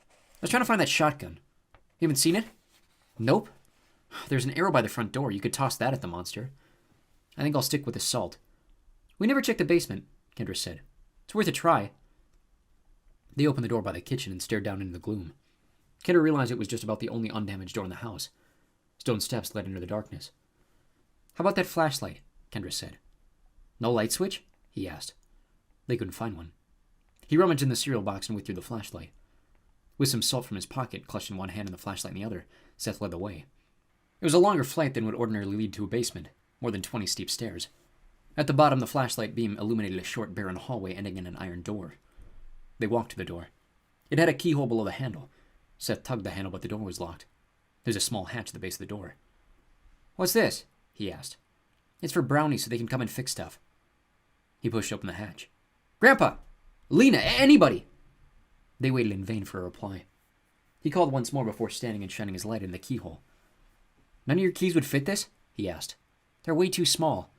I was trying to find that shotgun. You haven't seen it? Nope. There's an arrow by the front door. You could toss that at the monster. I think I'll stick with the salt. We never checked the basement, Kendra said. It's worth a try. They opened the door by the kitchen and stared down into the gloom. Kendra realized it was just about the only undamaged door in the house. Stone steps led into the darkness. How about that flashlight? Kendra said. No light switch? He asked. They couldn't find one. He rummaged in the cereal box and withdrew the flashlight. With some salt from his pocket, clutched in one hand and the flashlight in the other, Seth led the way. It was a longer flight than would ordinarily lead to a basement, more than 20 steep stairs. At the bottom, the flashlight beam illuminated a short, barren hallway ending in an iron door. They walked to the door. It had a keyhole below the handle. Seth tugged the handle, but the door was locked. There's a small hatch at the base of the door. What's this? He asked. It's for brownies so they can come and fix stuff. He pushed open the hatch. Grandpa! Lena! Anybody! They waited in vain for a reply. He called once more before standing and shining his light in the keyhole. None of your keys would fit this? He asked. They're way too small.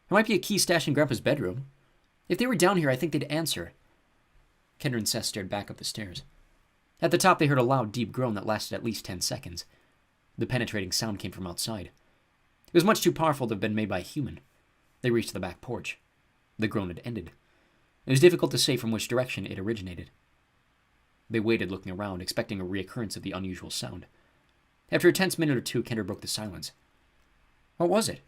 There might be a key stashed in Grandpa's bedroom. If they were down here, I think they'd answer. Kendra and Seth stared back up the stairs. At the top, they heard a loud, deep groan that lasted at least 10 seconds. The penetrating sound came from outside. It was much too powerful to have been made by a human. They reached the back porch. The groan had ended. It was difficult to say from which direction it originated. They waited, looking around, expecting a reoccurrence of the unusual sound. After a tense minute or two, Kendra broke the silence. What was it?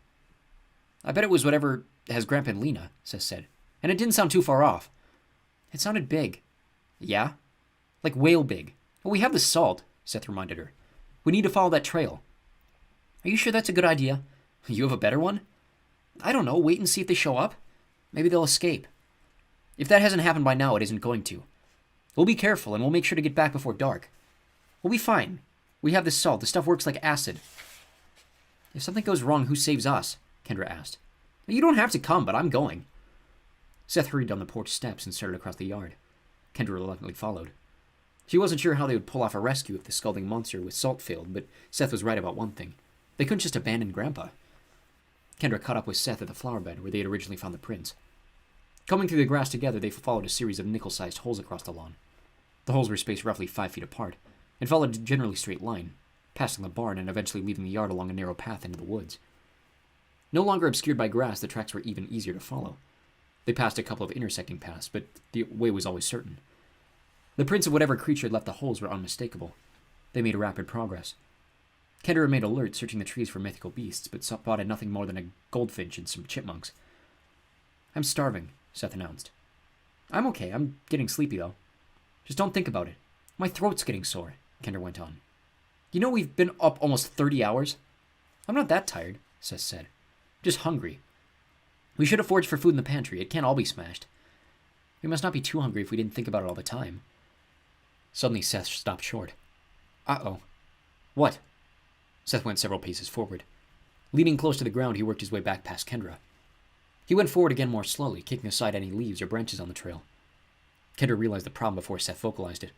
I bet it was whatever has Grandpa and Lena, Seth said. And it didn't sound too far off. It sounded big. Yeah? Like whale big. Well, we have the salt, Seth reminded her. We need to follow that trail. Are you sure that's a good idea? You have a better one? I don't know. Wait and see if they show up. Maybe they'll escape. If that hasn't happened by now, it isn't going to. We'll be careful, and we'll make sure to get back before dark. We'll be fine. We have this salt. The stuff works like acid. If something goes wrong, who saves us? Kendra asked. You don't have to come, but I'm going. Seth hurried down the porch steps and started across the yard. Kendra reluctantly followed. She wasn't sure how they would pull off a rescue if the scalding monster with salt failed, but Seth was right about one thing. They couldn't just abandon Grandpa. Kendra caught up with Seth at the flower bed where they had originally found the prints. Combing through the grass together, they followed a series of nickel-sized holes across the lawn. The holes were spaced roughly 5 feet apart, and followed a generally straight line, passing the barn and eventually leaving the yard along a narrow path into the woods. No longer obscured by grass, the tracks were even easier to follow. They passed a couple of intersecting paths, but the way was always certain. The prints of whatever creature had left the holes were unmistakable. They made rapid progress. Kendra remained alert, searching the trees for mythical beasts, but spotted nothing more than a goldfinch and some chipmunks. I'm starving, Seth announced. I'm okay. I'm getting sleepy, though. Just don't think about it. My throat's getting sore, Kendra went on. You know we've been up almost 30 hours? I'm not that tired, Seth said. Just hungry. We should have foraged for food in the pantry. It can't all be smashed. We must not be too hungry if we didn't think about it all the time. Suddenly Seth stopped short. Uh-oh. What? Seth went several paces forward. Leaning close to the ground, he worked his way back past Kendra. He went forward again more slowly, kicking aside any leaves or branches on the trail. Kendra realized the problem before Seth vocalized it.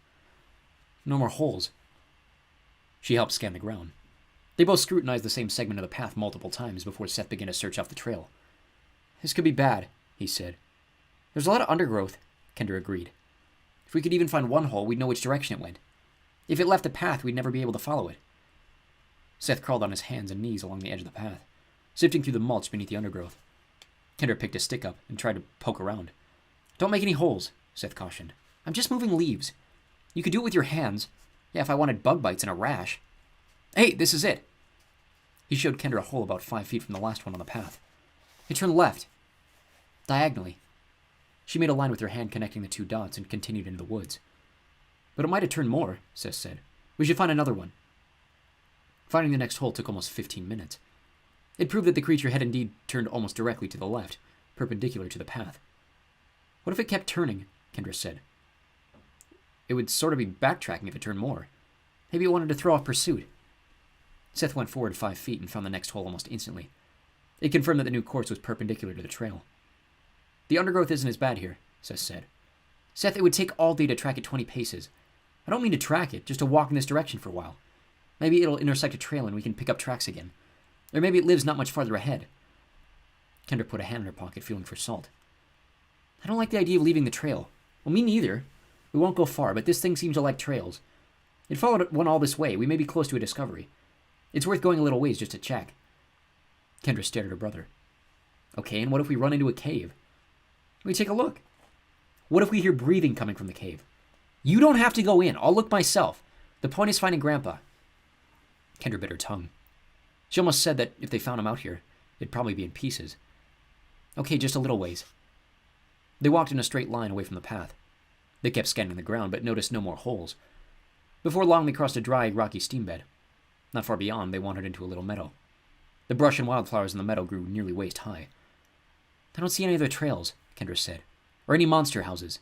No more holes. She helped scan the ground. They both scrutinized the same segment of the path multiple times before Seth began to search off the trail. This could be bad, he said. There's a lot of undergrowth, Kendra agreed. If we could even find one hole, we'd know which direction it went. If it left the path, we'd never be able to follow it. Seth crawled on his hands and knees along the edge of the path, sifting through the mulch beneath the undergrowth. Kendra picked a stick up and tried to poke around. Don't make any holes, Seth cautioned. I'm just moving leaves. You could do it with your hands. Yeah, if I wanted bug bites and a rash. Hey, this is it. He showed Kendra a hole about 5 feet from the last one on the path. It turned left. Diagonally. She made a line with her hand connecting the two dots and continued into the woods. But it might have turned more, Seth said. We should find another one. Finding the next hole took almost 15 minutes. It proved that the creature had indeed turned almost directly to the left, perpendicular to the path. What if it kept turning? Kendra said. It would sort of be backtracking if it turned more. Maybe it wanted to throw off pursuit. Seth went forward 5 feet and found the next hole almost instantly. It confirmed that the new course was perpendicular to the trail. The undergrowth isn't as bad here, Seth said. Seth, it would take all day to track it 20 paces. I don't mean to track it, just to walk in this direction for a while. Maybe it'll intersect a trail and we can pick up tracks again. Or maybe it lives not much farther ahead. Kendra put a hand in her pocket, feeling for salt. I don't like the idea of leaving the trail. Well, me neither. We won't go far, but this thing seems to like trails. It followed one all this way. We may be close to a discovery. It's worth going a little ways just to check. Kendra stared at her brother. Okay, and what if we run into a cave? Let me take a look. What if we hear breathing coming from the cave? You don't have to go in. I'll look myself. The point is finding Grandpa. Kendra bit her tongue. She almost said that if they found him out here, it'd probably be in pieces. Okay, just a little ways. They walked in a straight line away from the path. They kept scanning the ground, but noticed no more holes. Before long, they crossed a dry, rocky stream bed. Not far beyond, they wandered into a little meadow. The brush and wildflowers in the meadow grew nearly waist high. I don't see any other trails, Kendra said, or any monster houses.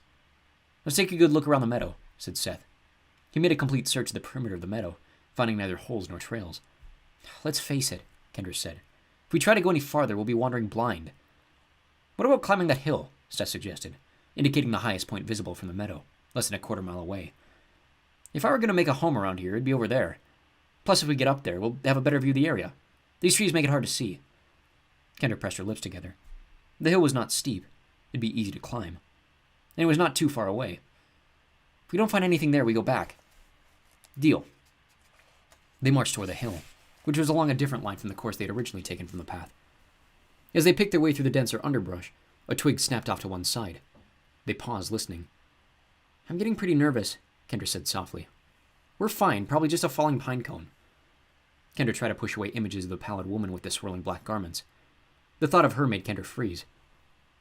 Let's take a good look around the meadow, said Seth. He made a complete search of the perimeter of the meadow, finding neither holes nor trails. Let's face it, Kendra said. If we try to go any farther, we'll be wandering blind. What about climbing that hill? Seth suggested, indicating the highest point visible from the meadow, less than a quarter mile away. If I were going to make a home around here, it'd be over there. Plus, if we get up there, we'll have a better view of the area. These trees make it hard to see. Kendra pressed her lips together. The hill was not steep. It'd be easy to climb. And it was not too far away. If we don't find anything there, we go back. Deal. They marched toward the hill, which was along a different line from the course they had originally taken from the path. As they picked their way through the denser underbrush, a twig snapped off to one side. They paused, listening. I'm getting pretty nervous, Kendra said softly. We're fine, probably just a falling pine cone. Kendra tried to push away images of the pallid woman with the swirling black garments. The thought of her made Kendra freeze.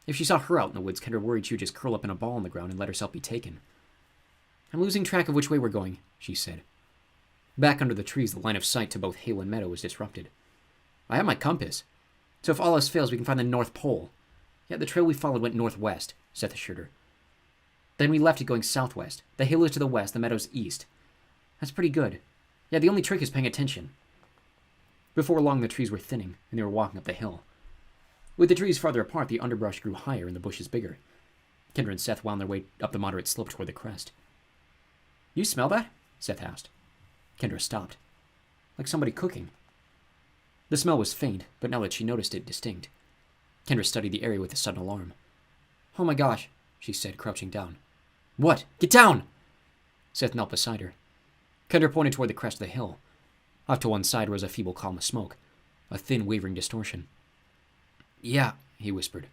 If she saw her out in the woods, Kendra worried she would just curl up in a ball on the ground and let herself be taken. "I'm losing track of which way we're going," she said. Back under the trees, the line of sight to both hill and meadow was disrupted. "I have my compass. So if all else fails, we can find the North Pole." "Yeah, the trail we followed went northwest," Seth assured her. "Then we left it going southwest. The hill is to the west, the meadow's east." "That's pretty good. Yeah, the only trick is paying attention." Before long, the trees were thinning, and they were walking up the hill. With the trees farther apart, the underbrush grew higher and the bushes bigger. Kendra and Seth wound their way up the moderate slope toward the crest. "You smell that?" Seth asked. Kendra stopped. "Like somebody cooking." The smell was faint, but now that she noticed it, distinct. Kendra studied the area with a sudden alarm. "Oh my gosh," she said, crouching down. "What? Get down!" Seth knelt beside her. Kendra pointed toward the crest of the hill. Off to one side rose a feeble column of smoke, a thin, wavering distortion. "Yeah," he whispered.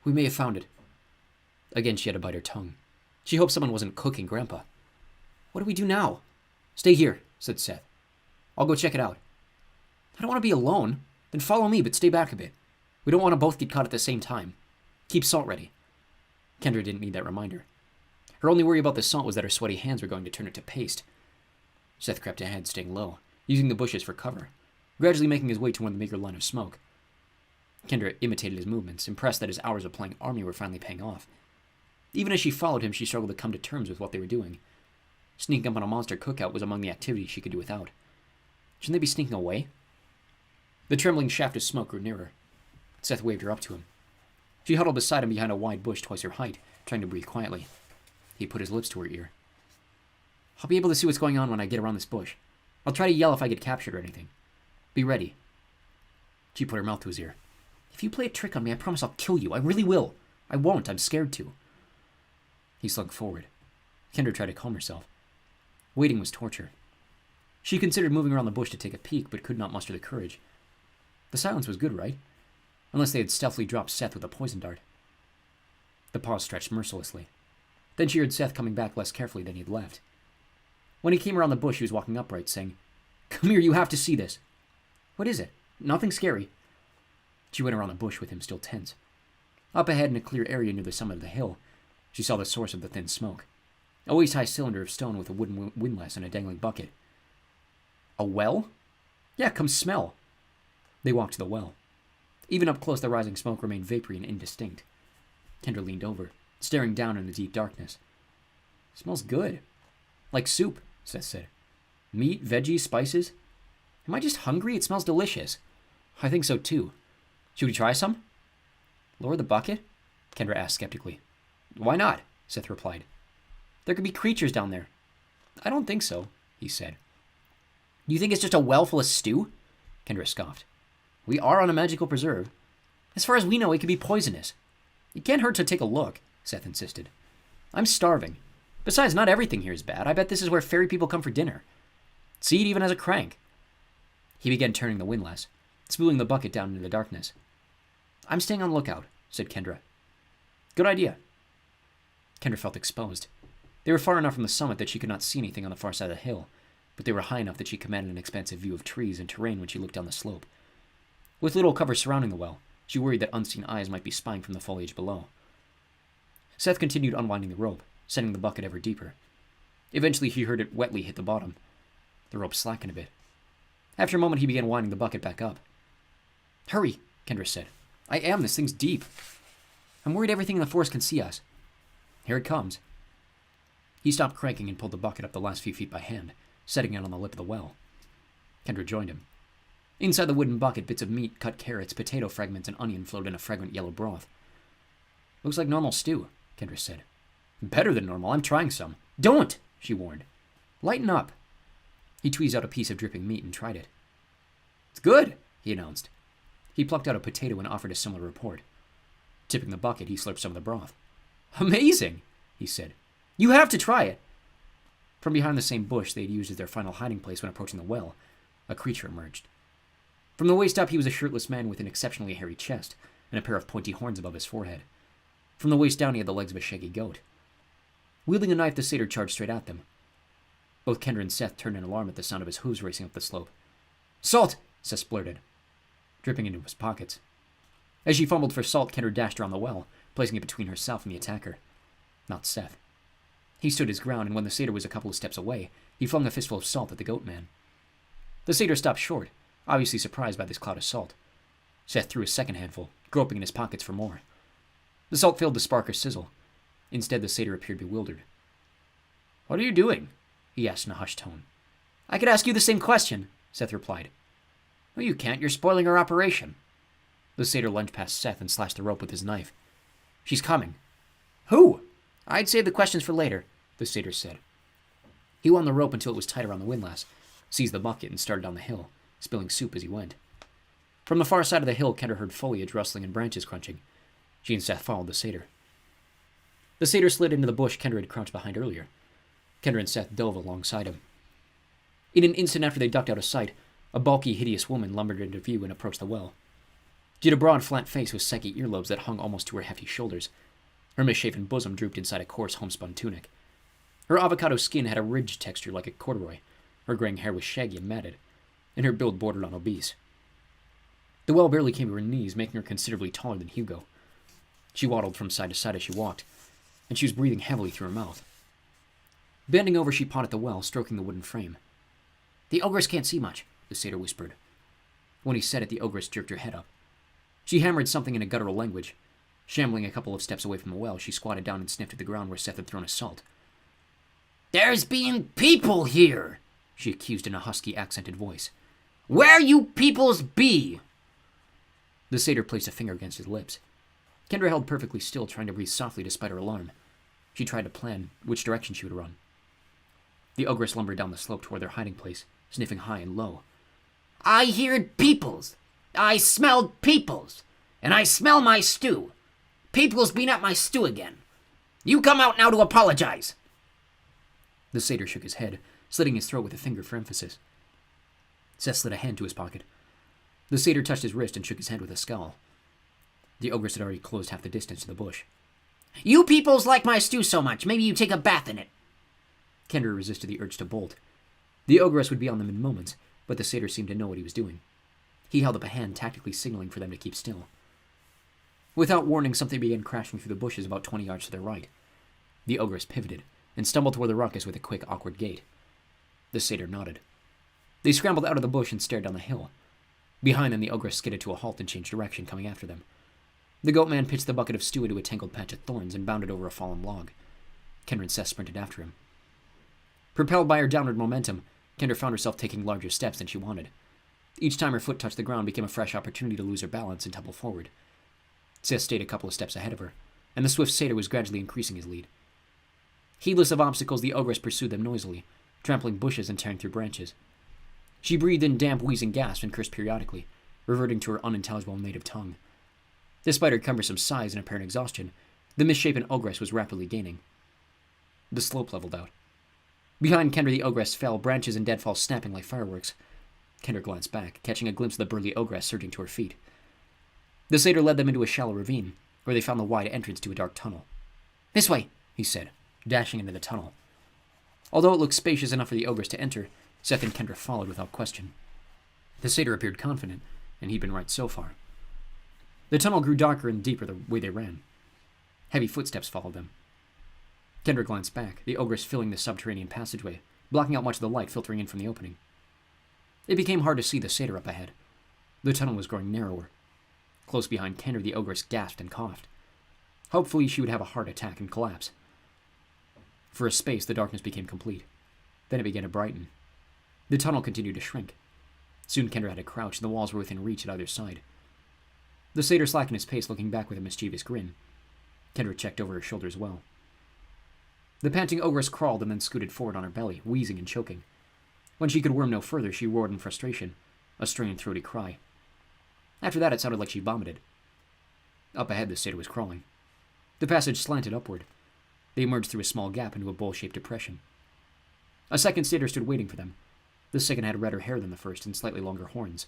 "We may have found it." Again she had to bite her tongue. She hoped someone wasn't cooking Grandpa. "What do we do now?" "Stay here," said Seth. "I'll go check it out." "I don't want to be alone." "Then follow me, but stay back a bit. We don't want to both get caught at the same time. Keep salt ready." Kendra didn't need that reminder. Her only worry about the salt was that her sweaty hands were going to turn it to paste. Seth crept ahead, staying low, using the bushes for cover, gradually making his way toward the meager line of smoke. Kendra imitated his movements, impressed that his hours of playing army were finally paying off. Even as she followed him, she struggled to come to terms with what they were doing. Sneaking up on a monster cookout was among the activities she could do without. Shouldn't they be sneaking away? The trembling shaft of smoke grew nearer. Seth waved her up to him. She huddled beside him behind a wide bush twice her height, trying to breathe quietly. He put his lips to her ear. "I'll be able to see what's going on when I get around this bush. I'll try to yell if I get captured or anything. Be ready." She put her mouth to his ear. "If you play a trick on me, I promise I'll kill you. I really will. I won't. I'm scared to." He slugged forward. Kendra tried to calm herself. Waiting was torture. She considered moving around the bush to take a peek, but could not muster the courage. The silence was good, right? Unless they had stealthily dropped Seth with a poison dart. The pause stretched mercilessly. Then she heard Seth coming back less carefully than he had left. When he came around the bush, he was walking upright, saying, "Come here, you have to see this." "What is it?" "Nothing scary." She went around the bush with him still tense. Up ahead in a clear area near the summit of the hill, she saw the source of the thin smoke. A waist-high cylinder of stone with a wooden windlass and a dangling bucket. "A well?" "Yeah, come smell." They walked to the well. Even up close, the rising smoke remained vapory and indistinct. Kendra leaned over, staring down in the deep darkness. "Smells good." "Like soup," Seth said. "Meat, veggies, spices. Am I just hungry? It smells delicious." "I think so too. Should we try some?" "Lower the bucket?" Kendra asked skeptically. "Why not?" Seth replied. "There could be creatures down there." "I don't think so," he said. "You think it's just a well full of stew?" Kendra scoffed. "We are on a magical preserve. As far as we know, it could be poisonous." "It can't hurt to take a look," Seth insisted. "I'm starving. Besides, not everything here is bad. I bet this is where fairy people come for dinner. See, it even has a crank." He began turning the windlass, spooling the bucket down into the darkness. "I'm staying on lookout," said Kendra. "Good idea." Kendra felt exposed. They were far enough from the summit that she could not see anything on the far side of the hill, but they were high enough that she commanded an expansive view of trees and terrain when she looked down the slope. With little cover surrounding the well, she worried that unseen eyes might be spying from the foliage below. Seth continued unwinding the rope, sending the bucket ever deeper. Eventually he heard it wetly hit the bottom. The rope slackened a bit. After a moment he began winding the bucket back up. "Hurry," Kendra said. This thing's deep. I'm worried everything in the forest can see us." "Here it comes." He stopped cranking and pulled the bucket up the last few feet by hand, setting it on the lip of the well. Kendra joined him. Inside the wooden bucket, bits of meat, cut carrots, potato fragments, and onion floated in a fragrant yellow broth. "Looks like normal stew," Kendra said. "Better than normal. I'm trying some." "Don't!" she warned. "Lighten up." He tweezed out a piece of dripping meat and tried it. "It's good," he announced. He plucked out a potato and offered a similar report. Tipping the bucket, he slurped some of the broth. "Amazing," he said. "You have to try it." From behind the same bush they had used as their final hiding place when approaching the well, a creature emerged. From the waist up, he was a shirtless man with an exceptionally hairy chest and a pair of pointy horns above his forehead. From the waist down, he had the legs of a shaggy goat. Wielding a knife, the satyr charged straight at them. Both Kendra and Seth turned in alarm at the sound of his hooves racing up the slope. "Salt!" Seth splurted, dripping into his pockets. As she fumbled for salt, Kendra dashed around the well, placing it between herself and the attacker. Not Seth. He stood his ground, and when the satyr was a couple of steps away, he flung a fistful of salt at the goat man. The satyr stopped short, obviously surprised by this cloud of salt. Seth threw a second handful, groping in his pockets for more. The salt failed to spark or sizzle. Instead, the satyr appeared bewildered. "What are you doing?" he asked in a hushed tone. "I could ask you the same question," Seth replied. "No, you can't. You're spoiling our operation." The satyr lunged past Seth and slashed the rope with his knife. "She's coming." "Who?" "I'd save the questions for later," the satyr said. He wound the rope until it was tight around the windlass, seized the bucket, and started down the hill, spilling soup as he went. From the far side of the hill, Kendra heard foliage rustling and branches crunching. She and Seth followed the satyr. The satyr slid into the bush Kendra had crouched behind earlier. Kendra and Seth dove alongside him. In an instant after they ducked out of sight, a bulky, hideous woman lumbered into view and approached the well. She had a broad, flat face with saggy earlobes that hung almost to her hefty shoulders. Her misshapen bosom drooped inside a coarse homespun tunic. Her avocado skin had a ridged texture like a corduroy. Her graying hair was shaggy and matted, and her build bordered on obese. The well barely came to her knees, making her considerably taller than Hugo. She waddled from side to side as she walked, and she was breathing heavily through her mouth. Bending over, she pawed at the well, stroking the wooden frame. "The ogress can't see much," the satyr whispered. When he said it, the ogress jerked her head up. She hammered something in a guttural language. Shambling a couple of steps away from the well, she squatted down and sniffed at the ground where Seth had thrown his salt. "There's been people here," she accused in a husky, accented voice. "Where you peoples be?" The satyr placed a finger against his lips. Kendra held perfectly still, trying to breathe softly despite her alarm. She tried to plan which direction she would run. The ogress lumbered down the slope toward their hiding place, sniffing high and low. "I heard peoples. I smelled peoples. And I smell my stew. Peoples been at my stew again. You come out now to apologize." The satyr shook his head, slitting his throat with a finger for emphasis. Seth slid a hand to his pocket. The satyr touched his wrist and shook his head with a scowl. The ogress had already closed half the distance to the bush. "You peoples like my stew so much, maybe you take a bath in it." Kendra resisted the urge to bolt. The ogress would be on them in moments, but the satyr seemed to know what he was doing. He held up a hand, tactically signaling for them to keep still. Without warning, something began crashing through the bushes about 20 yards to their right. The ogress pivoted and stumbled toward the ruckus with a quick, awkward gait. The satyr nodded. They scrambled out of the bush and stared down the hill. Behind them, the ogress skidded to a halt and changed direction, coming after them. The goat man pitched the bucket of stew into a tangled patch of thorns and bounded over a fallen log. Kendra and Seth sprinted after him. Propelled by her downward momentum, Kendra found herself taking larger steps than she wanted. Each time her foot touched the ground became a fresh opportunity to lose her balance and tumble forward. Seth stayed a couple of steps ahead of her, and the swift satyr was gradually increasing his lead. Heedless of obstacles, the ogress pursued them noisily, trampling bushes and tearing through branches. She breathed in damp, wheezing gasps and cursed periodically, reverting to her unintelligible native tongue. Despite her cumbersome size and apparent exhaustion, the misshapen ogress was rapidly gaining. The slope leveled out. Behind Kendra, the ogress fell, branches and deadfalls snapping like fireworks. Kendra glanced back, catching a glimpse of the burly ogress surging to her feet. The satyr led them into a shallow ravine, where they found the wide entrance to a dark tunnel. "This way," he said, dashing into the tunnel. Although it looked spacious enough for the ogress to enter, Seth and Kendra followed without question. The satyr appeared confident, and he'd been right so far. The tunnel grew darker and deeper the way they ran. Heavy footsteps followed them. Kendra glanced back, the ogress filling the subterranean passageway, blocking out much of the light filtering in from the opening. It became hard to see the satyr up ahead. The tunnel was growing narrower. Close behind Kendra, the ogress gasped and coughed. Hopefully she would have a heart attack and collapse. For a space, the darkness became complete. Then it began to brighten. The tunnel continued to shrink. Soon Kendra had to crouch, and the walls were within reach at either side. The satyr slackened his pace, looking back with a mischievous grin. Kendra checked over her shoulder as well. The panting ogress crawled and then scooted forward on her belly, wheezing and choking. When she could worm no further, she roared in frustration, a strained, throaty cry. After that, it sounded like she vomited. Up ahead, the satyr was crawling. The passage slanted upward. They emerged through a small gap into a bowl-shaped depression. A second satyr stood waiting for them. The second had redder hair than the first and slightly longer horns.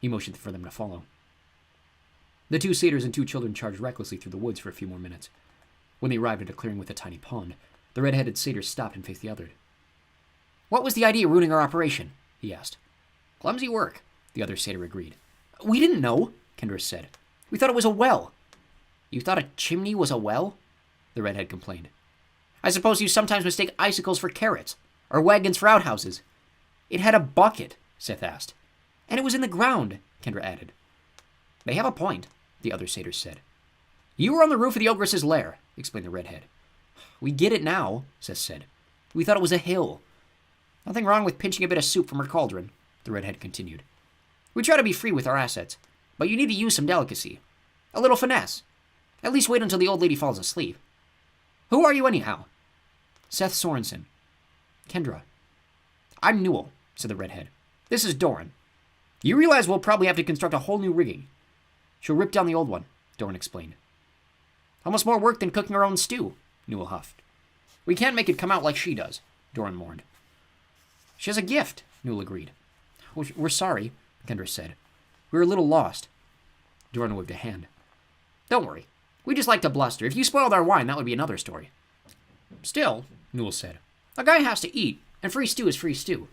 He motioned for them to follow. The two satyrs and two children charged recklessly through the woods for a few more minutes. When they arrived at a clearing with a tiny pond, the red-headed satyr stopped and faced the other. "What was the idea of ruining our operation?" he asked. "Clumsy work," the other satyr agreed. "We didn't know," Kendra said. We thought it was a well. You thought a chimney was a well? The redhead complained. I suppose you sometimes mistake icicles for carrots, or wagons for outhouses. It had a bucket, Seth asked. And it was in the ground, Kendra added. They have a point, the other satyrs said. You were on the roof of the ogress's lair, explained the redhead. We get it now, Seth said. We thought it was a hill. Nothing wrong with pinching a bit of soup from her cauldron, the redhead continued. We try to be free with our assets, but you need to use some delicacy. A little finesse. At least wait until the old lady falls asleep. Who are you anyhow? Seth Sorensen. Kendra. I'm Newell, said the redhead. This is Doran. You realize we'll probably have to construct a whole new rigging. She'll rip down the old one, Doran explained. Almost more work than cooking our own stew, Newell huffed. We can't make it come out like she does, Doran mourned. She has a gift, Newell agreed. We're sorry, Kendra said. We were a little lost. Doran waved a hand. Don't worry. We just like to bluster. If you spoiled our wine, that would be another story. Still, Newell said, a guy has to eat, and free stew is free stew.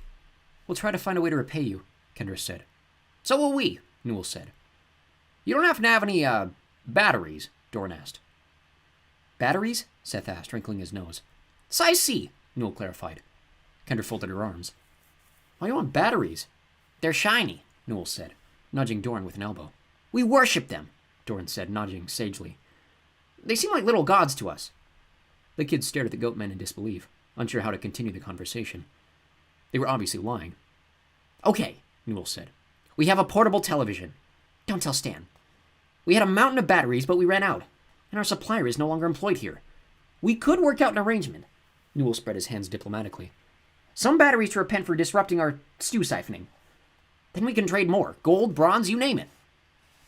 We'll try to find a way to repay you, Kendra said. So will we, Newell said. You don't have to have any, batteries, Doran asked. Batteries? Seth asked, wrinkling his nose. Size C, Newell clarified. Kendra folded her arms. Why do you want batteries? They're shiny, Newell said, nudging Doran with an elbow. We worship them, Doran said, nodding sagely. They seem like little gods to us. The kids stared at the goat men in disbelief, unsure how to continue the conversation. They were obviously lying. Okay, Newell said. We have a portable television. Don't tell Stan. We had a mountain of batteries, but we ran out, and our supplier is no longer employed here. We could work out an arrangement. Newell spread his hands diplomatically. Some batteries to repent for disrupting our stew siphoning. Then we can trade more. Gold, bronze, you name it.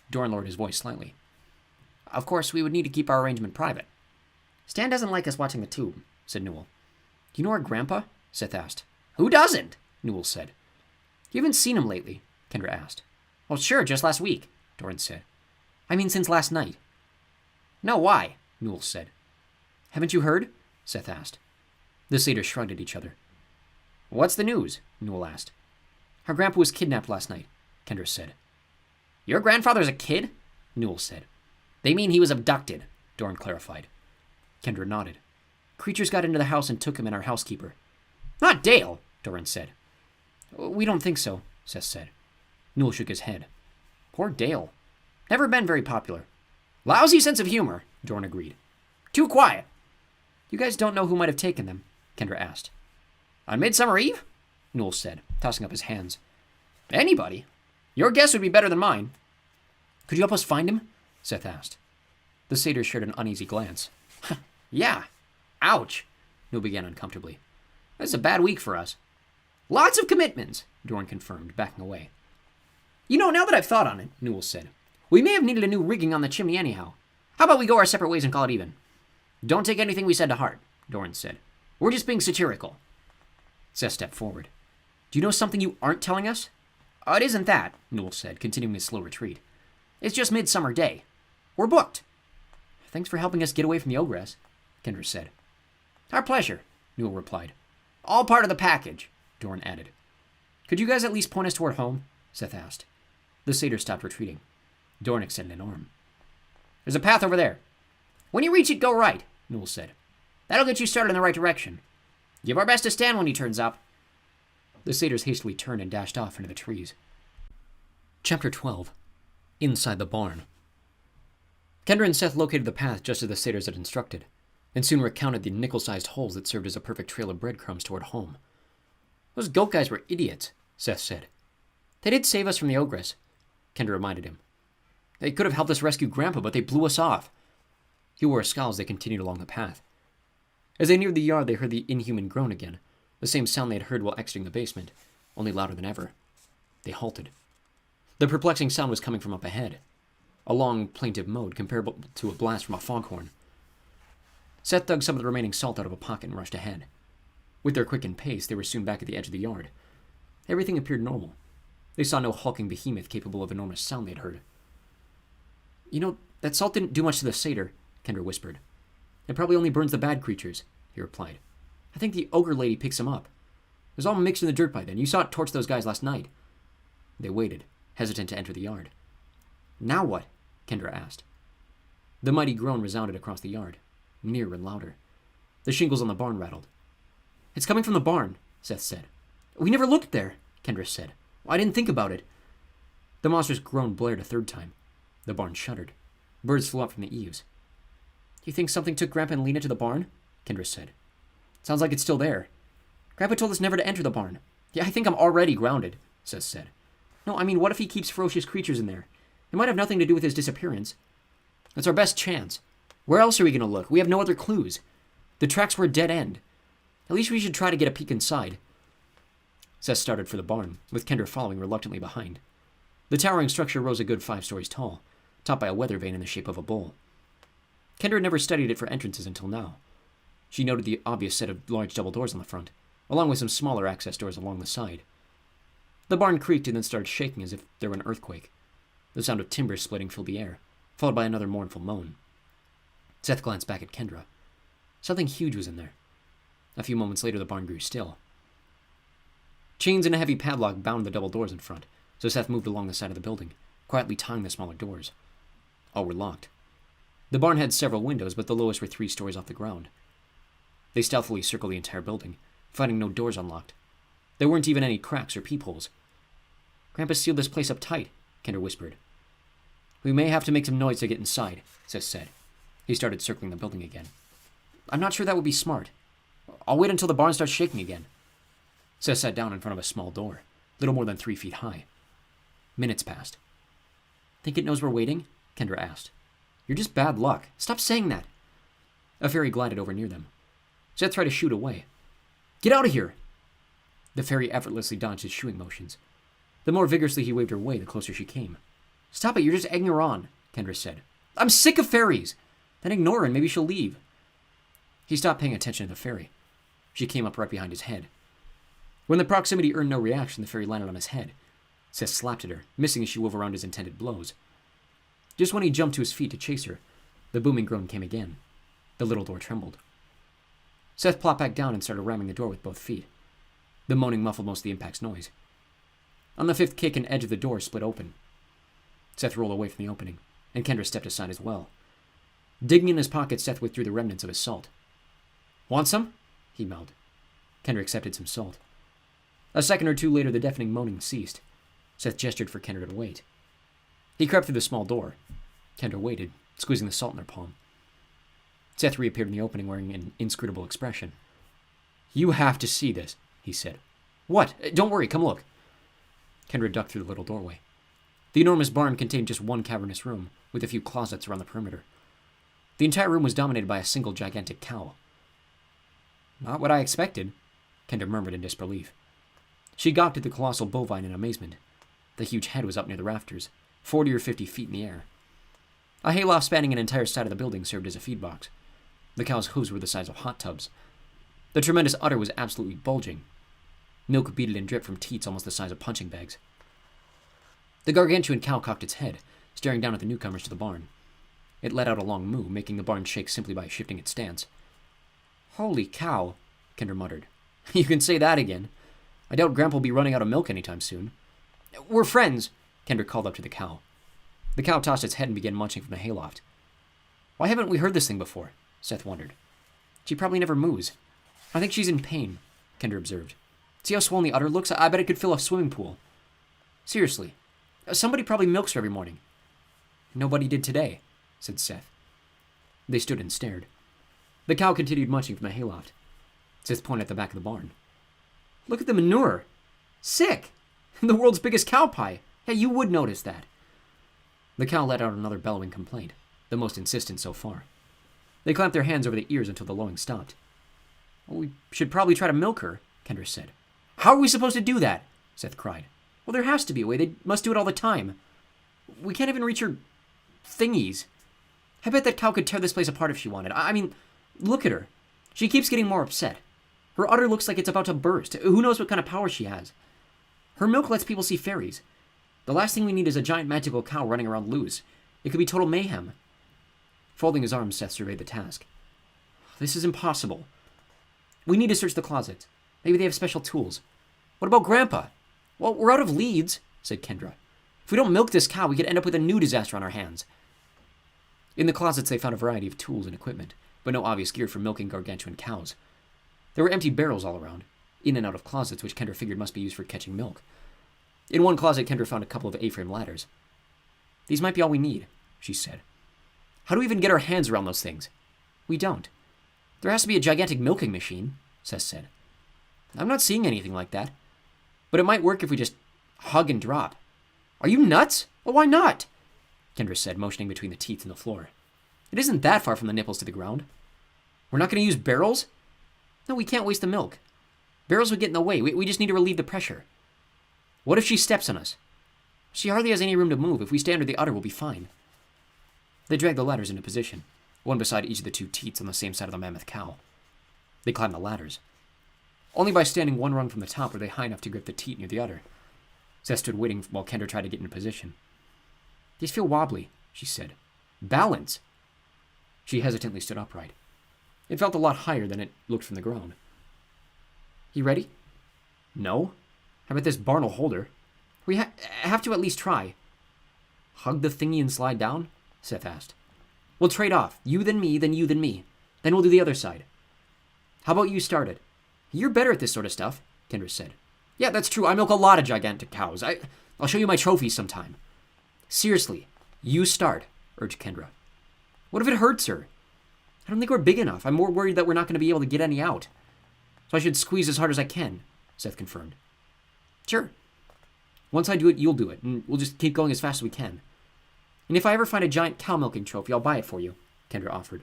Doran lowered his voice slightly. Of course, we would need to keep our arrangement private. Stan doesn't like us watching the tube, said Newell. Do you know our grandpa? Seth asked. Who doesn't? Newell said. You haven't seen him lately, Kendra asked. Well, sure, just last week, Doran said. I mean since last night. No, why? Newell said. Haven't you heard? Seth asked. The satyrs shrugged at each other. What's the news? Newell asked. Our grandpa was kidnapped last night, Kendra said. Your grandfather's a kid? Newell said. They mean he was abducted, Doran clarified. Kendra nodded. Creatures got into the house and took him and our housekeeper. Not Dale, Doran said. We don't think so, Seth said. Newell shook his head. Poor Dale. Never been very popular. Lousy sense of humor, Doran agreed. Too quiet. You guys don't know who might have taken them, Kendra asked. On Midsummer Eve? Newell said, tossing up his hands. Anybody. Your guess would be better than mine. Could you help us find him? Seth asked. The satyr shared an uneasy glance. Yeah. Ouch, Newell began uncomfortably. This is a bad week for us. Lots of commitments, Doran confirmed, backing away. You know, now that I've thought on it, Newell said, we may have needed a new rigging on the chimney anyhow. How about we go our separate ways and call it even? Don't take anything we said to heart, Doran said. We're just being satirical. Seth stepped forward. Do you know something you aren't telling us? It isn't that, Newell said, continuing his slow retreat. It's just Midsummer Day. We're booked. Thanks for helping us get away from the ogress, Kendra said. Our pleasure, Newell replied. All part of the package, Doran added. Could you guys at least point us toward home? Seth asked. The satyr stopped retreating. Doran extended an arm. There's a path over there. When you reach it, go right, Newell said. That'll get you started in the right direction. Give our best to Stan when he turns up. The satyrs hastily turned and dashed off into the trees. Chapter 12. Inside the barn. Kendra and Seth located the path just as the satyrs had instructed, and soon recounted the nickel-sized holes that served as a perfect trail of breadcrumbs toward home. Those goat guys were idiots, Seth said. They did save us from the ogress, Kendra reminded him. They could have helped us rescue Grandpa, but they blew us off. He wore a scowl as they continued along the path. As they neared the yard, they heard the inhuman groan again, the same sound they had heard while exiting the basement, only louder than ever. They halted. The perplexing sound was coming from up ahead, a long, plaintive moan comparable to a blast from a foghorn. Seth dug some of the remaining salt out of a pocket and rushed ahead. With their quickened pace, they were soon back at the edge of the yard. Everything appeared normal. They saw no hulking behemoth capable of enormous sound they'd heard. You know, that salt didn't do much to the satyr, Kendra whispered. It probably only burns the bad creatures, he replied. I think the ogre lady picks them up. It was all mixed in the dirt by then. You saw it torch those guys last night. They waited, hesitant to enter the yard. Now what? Kendra asked. The mighty groan resounded across the yard, nearer and louder. The shingles on the barn rattled. "It's coming from the barn," Seth said. "We never looked there," Kendra said. "I didn't think about it." The monstrous groan blared a third time. The barn shuddered. Birds flew up from the eaves. "You think something took Grandpa and Lena to the barn?" Kendra said. "Sounds like it's still there. Grandpa told us never to enter the barn." "Yeah, I think I'm already grounded," Seth said. "No, I mean, what if he keeps ferocious creatures in there? It might have nothing to do with his disappearance. It's our best chance. Where else are we going to look? We have no other clues. The tracks were a dead end. At least we should try to get a peek inside." Seth started for the barn, with Kendra following reluctantly behind. The towering structure rose a good 5 stories tall, topped by a weather vane in the shape of a bowl. Kendra had never studied it for entrances until now. She noted the obvious set of large double doors on the front, along with some smaller access doors along the side. The barn creaked and then started shaking as if there were an earthquake. The sound of timber splitting filled the air, followed by another mournful moan. Seth glanced back at Kendra. Something huge was in there. A few moments later, the barn grew still. Chains and a heavy padlock bound the double doors in front, so Seth moved along the side of the building, quietly tying the smaller doors. All were locked. The barn had several windows, but the lowest were 3 stories off the ground. They stealthily circled the entire building, finding no doors unlocked. There weren't even any cracks or peepholes. "Grandpa sealed this place up tight," Kendra whispered. "We may have to make some noise to get inside," Seth said. He started circling the building again. "I'm not sure that would be smart. I'll wait until the barn starts shaking again." Seth sat down in front of a small door, little more than 3 feet high. Minutes passed. "Think it knows we're waiting?" Kendra asked. "You're just bad luck. Stop saying that." A fairy glided over near them. Seth tried to shoot away. "Get out of here!" The fairy effortlessly dodged his shooing motions. The more vigorously he waved her away, the closer she came. "Stop it, you're just egging her on," Kendra said. "I'm sick of fairies!" "Then ignore her and maybe she'll leave." He stopped paying attention to the fairy. She came up right behind his head. When the proximity earned no reaction, the fairy landed on his head. Seth slapped at her, missing as she wove around his intended blows. Just when he jumped to his feet to chase her, the booming groan came again. The little door trembled. Seth plopped back down and started ramming the door with both feet. The moaning muffled most of the impact's noise. On the 5th kick, an edge of the door split open. Seth rolled away from the opening, and Kendra stepped aside as well. Digging in his pocket, Seth withdrew the remnants of his salt. "Want some?" he mouthed. Kendra accepted some salt. A second or two later, the deafening moaning ceased. Seth gestured for Kendra to wait. He crept through the small door. Kendra waited, squeezing the salt in her palm. Seth reappeared in the opening wearing an inscrutable expression. "You have to see this," he said. "What? Don't worry, come look." Kendra ducked through the little doorway. The enormous barn contained just one cavernous room, with a few closets around the perimeter. The entire room was dominated by a single gigantic cow. "Not what I expected," Kendra murmured in disbelief. She gawked at the colossal bovine in amazement. The huge head was up near the rafters, 40 or 50 feet in the air. A hayloft spanning an entire side of the building served as a feed box. The cow's hooves were the size of hot tubs. The tremendous udder was absolutely bulging. Milk beaded and dripped from teats almost the size of punching bags. The gargantuan cow cocked its head, staring down at the newcomers to the barn. It let out a long moo, making the barn shake simply by shifting its stance. "Holy cow," Kendra muttered. "You can say that again. I doubt Grandpa will be running out of milk anytime soon." "We're friends," Kendra called up to the cow. The cow tossed its head and began munching from the hayloft. "Why haven't we heard this thing before?" Seth wondered. "She probably never moos. I think she's in pain," Kendra observed. "See how swollen the udder looks? I bet it could fill a swimming pool." "Seriously. Somebody probably milks her every morning." "Nobody did today," said Seth. They stood and stared. The cow continued munching from the hayloft. Seth pointed at the back of the barn. "Look at the manure. Sick! The world's biggest cow pie. Yeah, you would notice that." The cow let out another bellowing complaint, the most insistent so far. They clamped their hands over the ears until the lowing stopped. "Well, we should probably try to milk her," Kendra said. "How are we supposed to do that?" Seth cried. "Well, there has to be a way. They must do it all the time. We can't even reach her thingies. I bet that cow could tear this place apart if she wanted. I mean, look at her. She keeps getting more upset. Her udder looks like it's about to burst. Who knows what kind of power she has? Her milk lets people see fairies. The last thing we need is a giant magical cow running around loose. It could be total mayhem." Folding his arms, Seth surveyed the task. "This is impossible. We need to search the closets. Maybe they have special tools. What about Grandpa?" "Well, we're out of leads," said Kendra. "If we don't milk this cow, we could end up with a new disaster on our hands." In the closets, they found a variety of tools and equipment, but no obvious gear for milking gargantuan cows. There were empty barrels all around, in and out of closets, which Kendra figured must be used for catching milk. In one closet, Kendra found a couple of A-frame ladders. "These might be all we need," she said. "How do we even get our hands around those things?" "We don't. There has to be a gigantic milking machine," Seth said. "I'm not seeing anything like that. But it might work if we just hug and drop." "Are you nuts? Well, why not?" Kendra said, motioning between the teeth and the floor. "It isn't that far from the nipples to the ground. We're not going to use barrels?" "No, we can't waste the milk. Barrels would get in the way. We just need to relieve the pressure." "What if she steps on us?" "She hardly has any room to move. If we stay under the udder, we'll be fine." They dragged the ladders into position, one beside each of the two teats on the same side of the mammoth cow. They climbed the ladders. Only by standing one rung from the top were they high enough to grip the teat near the udder. Seth stood waiting while Kendra tried to get into position. "These feel wobbly," she said. "Balance." She hesitantly stood upright. It felt a lot higher than it looked from the ground. "You ready?" "No. I bet this barn will hold her. We have to at least try." "Hug the thingy and slide down?" Seth asked. "We'll trade off. You then me, then you then me. Then we'll do the other side." "How about you start it?" "You're better at this sort of stuff," Kendra said. "Yeah, that's true. I milk a lot of gigantic cows. I'll show you my trophies sometime." "Seriously, you start," urged Kendra. "What if it hurts her?" "I don't think we're big enough. I'm more worried that we're not going to be able to get any out. So I should squeeze as hard as I can," Seth confirmed. "Sure. Once I do it, you'll do it, and we'll just keep going as fast as we can. And if I ever find a giant cow milking trophy, I'll buy it for you," Kendra offered.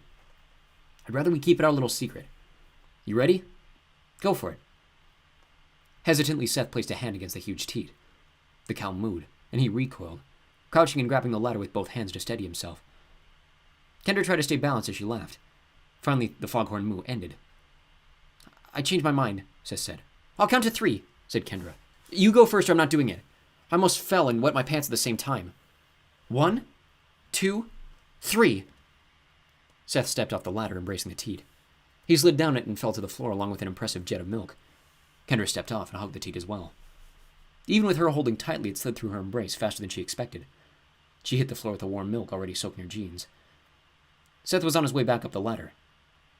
"I'd rather we keep it our little secret. You ready? Go for it." Hesitantly, Seth placed a hand against the huge teat. The cow mooed, and he recoiled, crouching and grabbing the ladder with both hands to steady himself. Kendra tried to stay balanced as she laughed. Finally, the foghorn moo ended. "I changed my mind," Seth said. "I'll count to 3, said Kendra. "You go first or I'm not doing it. I almost fell and wet my pants at the same time. 1, 2, 3. Seth stepped off the ladder, embracing the teat. He slid down it and fell to the floor along with an impressive jet of milk. Kendra stepped off and hugged the teat as well. Even with her holding tightly, it slid through her embrace faster than she expected. She hit the floor with the warm milk already soaking her jeans. Seth was on his way back up the ladder.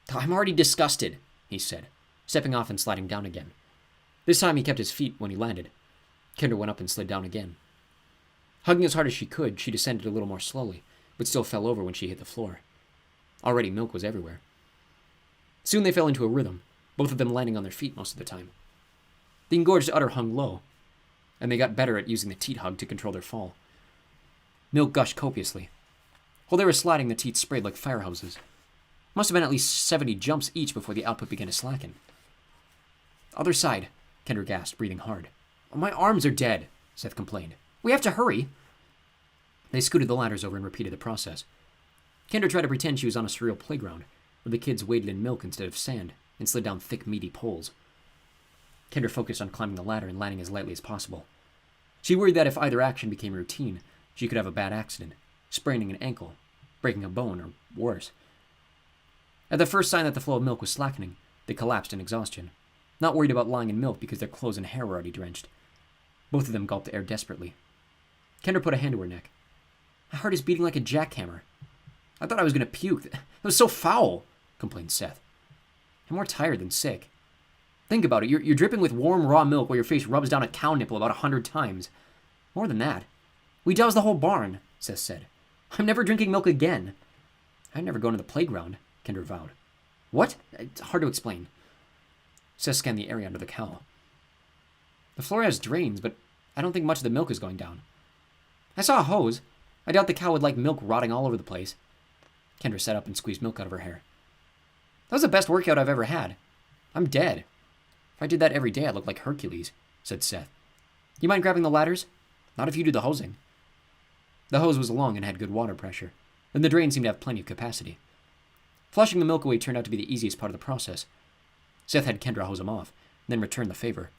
"I'm already disgusted," he said, stepping off and sliding down again. This time he kept his feet when he landed. Kendra went up and slid down again. Hugging as hard as she could, she descended a little more slowly, but still fell over when she hit the floor. Already milk was everywhere. Soon they fell into a rhythm, both of them landing on their feet most of the time. The engorged udder hung low, and they got better at using the teat hug to control their fall. Milk gushed copiously. While they were sliding, the teats sprayed like fire hoses. Must have been at least 70 jumps each before the output began to slacken. "Other side," Kendra gasped, breathing hard. "My arms are dead," Seth complained. "We have to hurry." They scooted the ladders over and repeated the process. Kendra tried to pretend she was on a surreal playground, where the kids waded in milk instead of sand and slid down thick, meaty poles. Kendra focused on climbing the ladder and landing as lightly as possible. She worried that if either action became routine, she could have a bad accident, spraining an ankle, breaking a bone, or worse. At the first sign that the flow of milk was slackening, they collapsed in exhaustion, not worried about lying in milk because their clothes and hair were already drenched. Both of them gulped air desperately. Kendra put a hand to her neck. "My heart is beating like a jackhammer. I thought I was going to puke. That was so foul," complained Seth. "I'm more tired than sick. Think about it. You're dripping with warm, raw milk while your face rubs down a cow nipple about 100 times. More than that. We doused the whole barn," Seth said. "I'm never drinking milk again." "I'm never going to the playground," Kendra vowed. "What? It's hard to explain." Seth scanned the area under the cow. "The floor has drains, but I don't think much of the milk is going down. I saw a hose. I doubt the cow would like milk rotting all over the place." Kendra sat up and squeezed milk out of her hair. "That was the best workout I've ever had. I'm dead. If I did that every day, I'd look like Hercules," said Seth. "You mind grabbing the ladders? Not if you do the hosing." The hose was long and had good water pressure, and the drain seemed to have plenty of capacity. Flushing the milk away turned out to be the easiest part of the process. Seth had Kendra hose him off, and then returned the favor.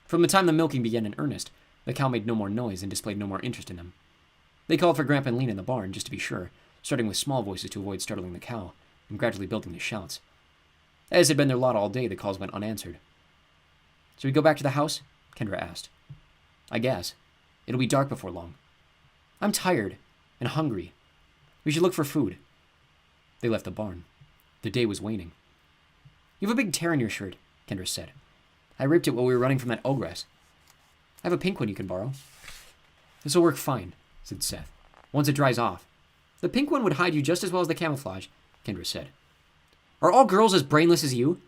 From the time the milking began in earnest, the cow made no more noise and displayed no more interest in them. They called for Grandpa and Lena in the barn, just to be sure, starting with small voices to avoid startling the cow, and gradually building to shouts. As had been their lot all day, the calls went unanswered. "Should we go back to the house?" Kendra asked. "I guess. It'll be dark before long." "I'm tired and hungry." We should look for food. They left the barn. The day was waning. You have a big tear in your shirt, Kendra said. I ripped it while we were running from that ogress. I have a pink one you can borrow. This'll work fine, said Seth, once it dries off. The pink one would hide you just as well as the camouflage, Kendra said. Are all girls as brainless as you?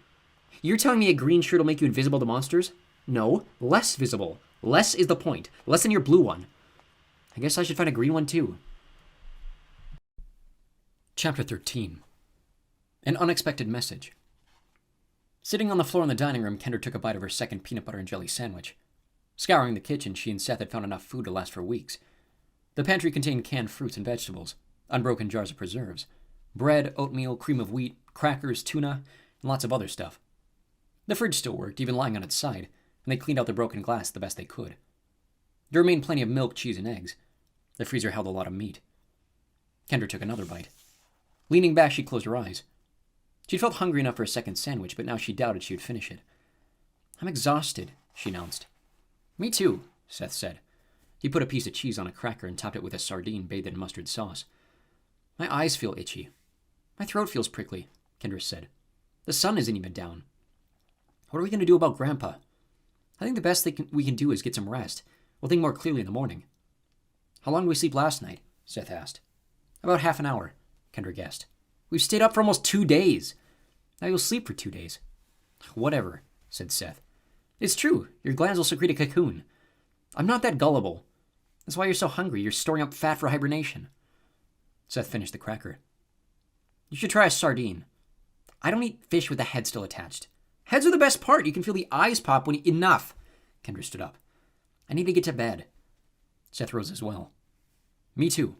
You're telling me a green shirt will make you invisible to monsters? No, less visible. Less is the point. Less than your blue one. I guess I should find a green one too. Chapter 13. An unexpected message. Sitting on the floor in the dining room, Kendra took a bite of her second peanut butter and jelly sandwich. Scouring the kitchen, she and Seth had found enough food to last for weeks. The pantry contained canned fruits and vegetables, unbroken jars of preserves, bread, oatmeal, cream of wheat, crackers, tuna, and lots of other stuff. The fridge still worked, even lying on its side, and they cleaned out the broken glass the best they could. There remained plenty of milk, cheese, and eggs. The freezer held a lot of meat. Kendra took another bite. Leaning back, she closed her eyes. She'd felt hungry enough for a second sandwich, but now she doubted she would finish it. I'm exhausted, she announced. Me too, Seth said. He put a piece of cheese on a cracker and topped it with a sardine bathed in mustard sauce. My eyes feel itchy. My throat feels prickly, Kendra said. The sun isn't even down. What are we going to do about Grandpa? I think the best thing we can do is get some rest. We'll think more clearly in the morning. How long did we sleep last night? Seth asked. About half an hour, Kendra guessed. We've stayed up for almost 2 days. Now you'll sleep for 2 days. Whatever, said Seth. It's true. Your glands will secrete a cocoon. I'm not that gullible. That's why you're so hungry. You're storing up fat for hibernation. Seth finished the cracker. You should try a sardine. I don't eat fish with the head still attached. Heads are the best part. You can feel the eyes pop when you... Enough! Kendra stood up. I need to get to bed. Seth rose as well. Me too.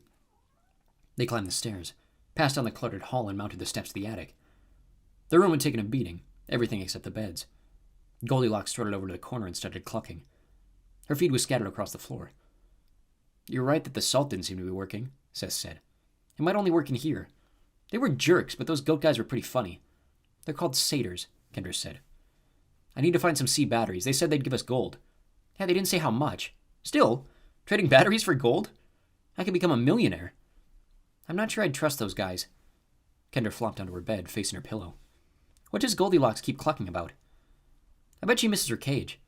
They climbed the stairs, passed down the cluttered hall, and mounted the steps to the attic. The room had taken a beating, everything except the beds. Goldilocks strutted over to the corner and started clucking. Her feet was scattered across the floor. You're right that the salt didn't seem to be working, Seth said. It might only work in here. They were jerks, but those goat guys were pretty funny. They're called satyrs, Kendra said. I need to find some C batteries. They said they'd give us gold. Yeah, they didn't say how much. Still, trading batteries for gold? I could become a millionaire. I'm not sure I'd trust those guys. Kendra flopped onto her bed, facing her pillow. What does Goldilocks keep clucking about? I bet she misses her cage.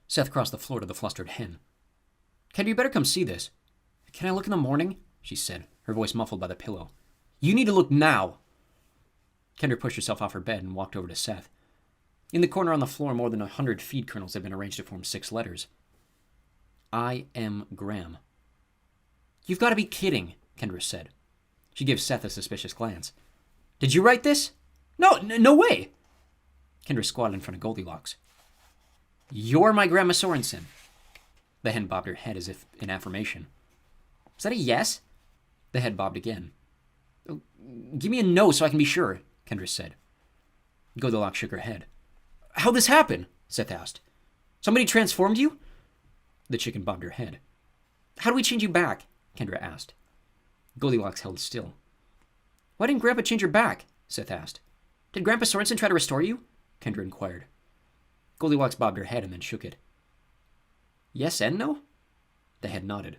Seth crossed the floor to the flustered hen. Kendra, you better come see this. Can I look in the morning? She said, her voice muffled by the pillow. You need to look now. Kendra pushed herself off her bed and walked over to Seth. In the corner on the floor, more than 100 feed kernels had been arranged to form 6 letters. I am Graham. You've got to be kidding, Kendra said. She gave Seth a suspicious glance. Did you write this? No way. Kendra squatted in front of Goldilocks. You're my Grandma Sorensen. The hen bobbed her head as if in affirmation. Is that a yes? The head bobbed again. Oh, give me a no so I can be sure, Kendra said. Goldilocks shook her head. How'd this happen? Seth asked. Somebody transformed you? The chicken bobbed her head. How do we change you back? Kendra asked. Goldilocks held still. Why didn't Grandpa change her back? Seth asked. Did Grandpa Sorensen try to restore you? Kendra inquired. Goldilocks bobbed her head and then shook it. Yes and no? The head nodded.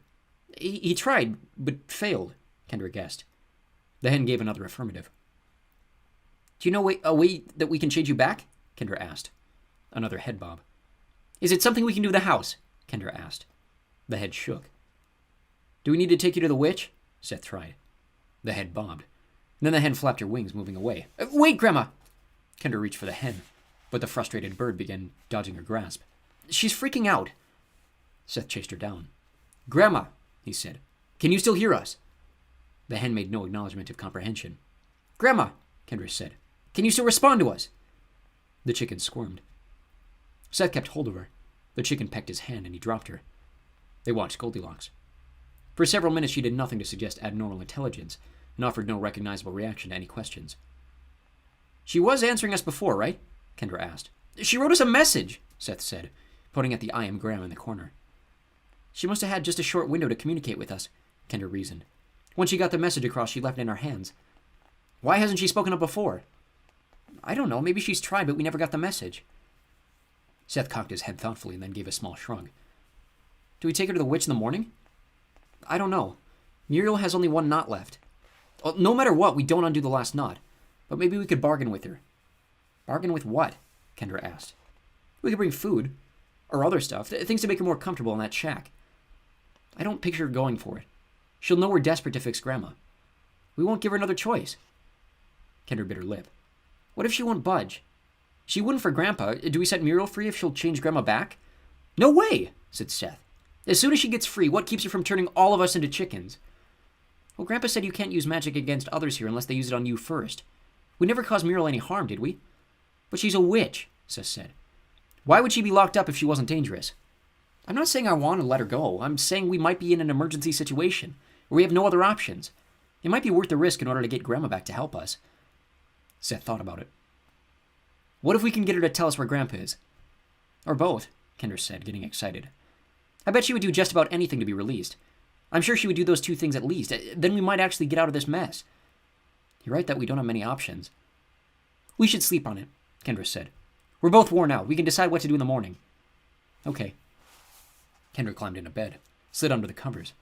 He tried, but failed, Kendra guessed. The hen gave another affirmative. Do you know a way that we can change you back? Kendra asked. Another head bob. Is it something we can do to the house? Kendra asked. The head shook. Do we need to take you to the witch? Seth tried. The head bobbed. Then the hen flapped her wings, moving away. Wait, Grandma! Kendra reached for the hen, but the frustrated bird began dodging her grasp. She's freaking out. Seth chased her down. Grandma, he said, can you still hear us? The hen made no acknowledgement of comprehension. Grandma, Kendra said, can you still respond to us? The chicken squirmed. Seth kept hold of her. The chicken pecked his hand and he dropped her. They watched Goldilocks. For several minutes she did nothing to suggest abnormal intelligence and offered no recognizable reaction to any questions. She was answering us before, right? Kendra asked. She wrote us a message, Seth said, pointing at the I am Graham in the corner. She must have had just a short window to communicate with us, Kendra reasoned. When she got the message across, she left it in our hands. Why hasn't she spoken up before? I don't know. Maybe she's tried, but we never got the message. Seth cocked his head thoughtfully and then gave a small shrug. Do we take her to the witch in the morning? I don't know. Muriel has only 1 knot left. Well, no matter what, we don't undo the last knot. But maybe we could bargain with her. Bargain with what? Kendra asked. We could bring food. Or other stuff. Things to make her more comfortable in that shack. I don't picture her going for it. She'll know we're desperate to fix Grandma. We won't give her another choice. Kendra bit her lip. What if she won't budge? She wouldn't for Grandpa. Do we set Muriel free if she'll change Grandma back? No way, said Seth. As soon as she gets free, what keeps her from turning all of us into chickens? Well, Grandpa said you can't use magic against others here unless they use it on you first. We never caused Muriel any harm, did we? But she's a witch, Seth said. Why would she be locked up if she wasn't dangerous? I'm not saying I want to let her go. I'm saying we might be in an emergency situation where we have no other options. It might be worth the risk in order to get Grandma back to help us. Seth thought about it. What if we can get her to tell us where Grandpa is? Or both, Kendra said, getting excited. I bet she would do just about anything to be released. I'm sure she would do those two things at least. Then we might actually get out of this mess. You're right that we don't have many options. We should sleep on it, Kendra said. We're both worn out. We can decide what to do in the morning. Okay. Kendra climbed into bed, slid under the covers,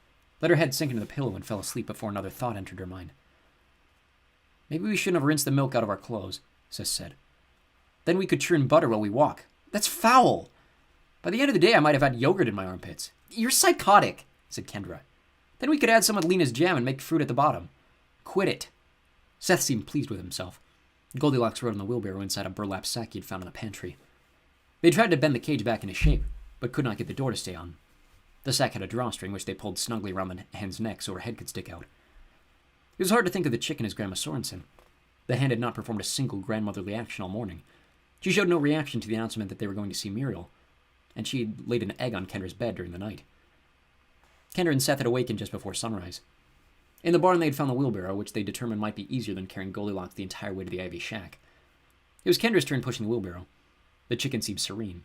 let her head sink into the pillow and fell asleep before another thought entered her mind. Maybe we shouldn't have rinsed the milk out of our clothes, Sis said. Then we could churn butter while we walk. That's foul! By the end of the day, I might have had yogurt in my armpits. You're psychotic, said Kendra. Then we could add some of Lena's jam and make fruit at the bottom. Quit it. Seth seemed pleased with himself. Goldilocks rode on the wheelbarrow inside a burlap sack he'd found in the pantry. They tried to bend the cage back into shape, but could not get the door to stay on. The sack had a drawstring which they pulled snugly around the hen's neck so her head could stick out. It was hard to think of the chicken as Grandma Sorensen. The hen had not performed a single grandmotherly action all morning. She showed no reaction to the announcement that they were going to see Muriel, and she had laid an egg on Kendra's bed during the night. Kendra and Seth had awakened just before sunrise. In the barn they had found the wheelbarrow, which they determined might be easier than carrying Goldilocks the entire way to the Ivy shack. It was Kendra's turn pushing the wheelbarrow. The chicken seemed serene.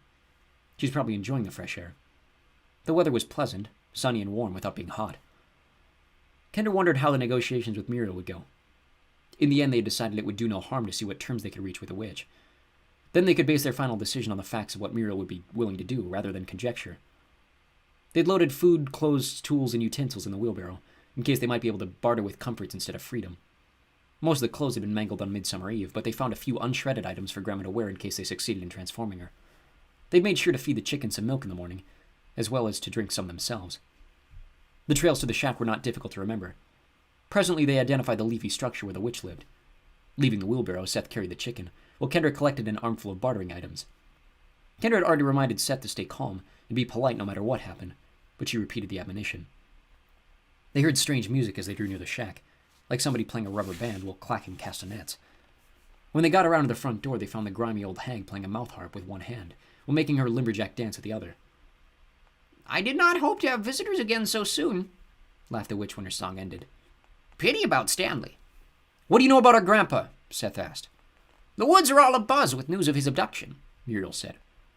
She was probably enjoying the fresh air. The weather was pleasant, sunny and warm without being hot. Kendra wondered how the negotiations with Muriel would go. In the end, they had decided it would do no harm to see what terms they could reach with the witch. Then they could base their final decision on the facts of what Muriel would be willing to do, rather than conjecture. They'd loaded food, clothes, tools, and utensils in the wheelbarrow, in case they might be able to barter with comforts instead of freedom. Most of the clothes had been mangled on Midsummer Eve, but they found a few unshredded items for Grandma to wear in case they succeeded in transforming her. They'd made sure to feed the chicken some milk in the morning, as well as to drink some themselves. The trails to the shack were not difficult to remember. Presently, they identified the leafy structure where the witch lived. Leaving the wheelbarrow, Seth carried the chicken, while Kendra collected an armful of bartering items. Kendra had already reminded Seth to stay calm and be polite no matter what happened, but she repeated the admonition. They heard strange music as they drew near the shack, like somebody playing a rubber band while clacking castanets. When they got around to the front door, they found the grimy old hag playing a mouth harp with one hand, while making her lumberjack dance with the other. I did not hope to have visitors again so soon, laughed the witch when her song ended. Pity about Stanley. What do you know about our grandpa? Seth asked. The woods are all abuzz with news of his abduction, Muriel said.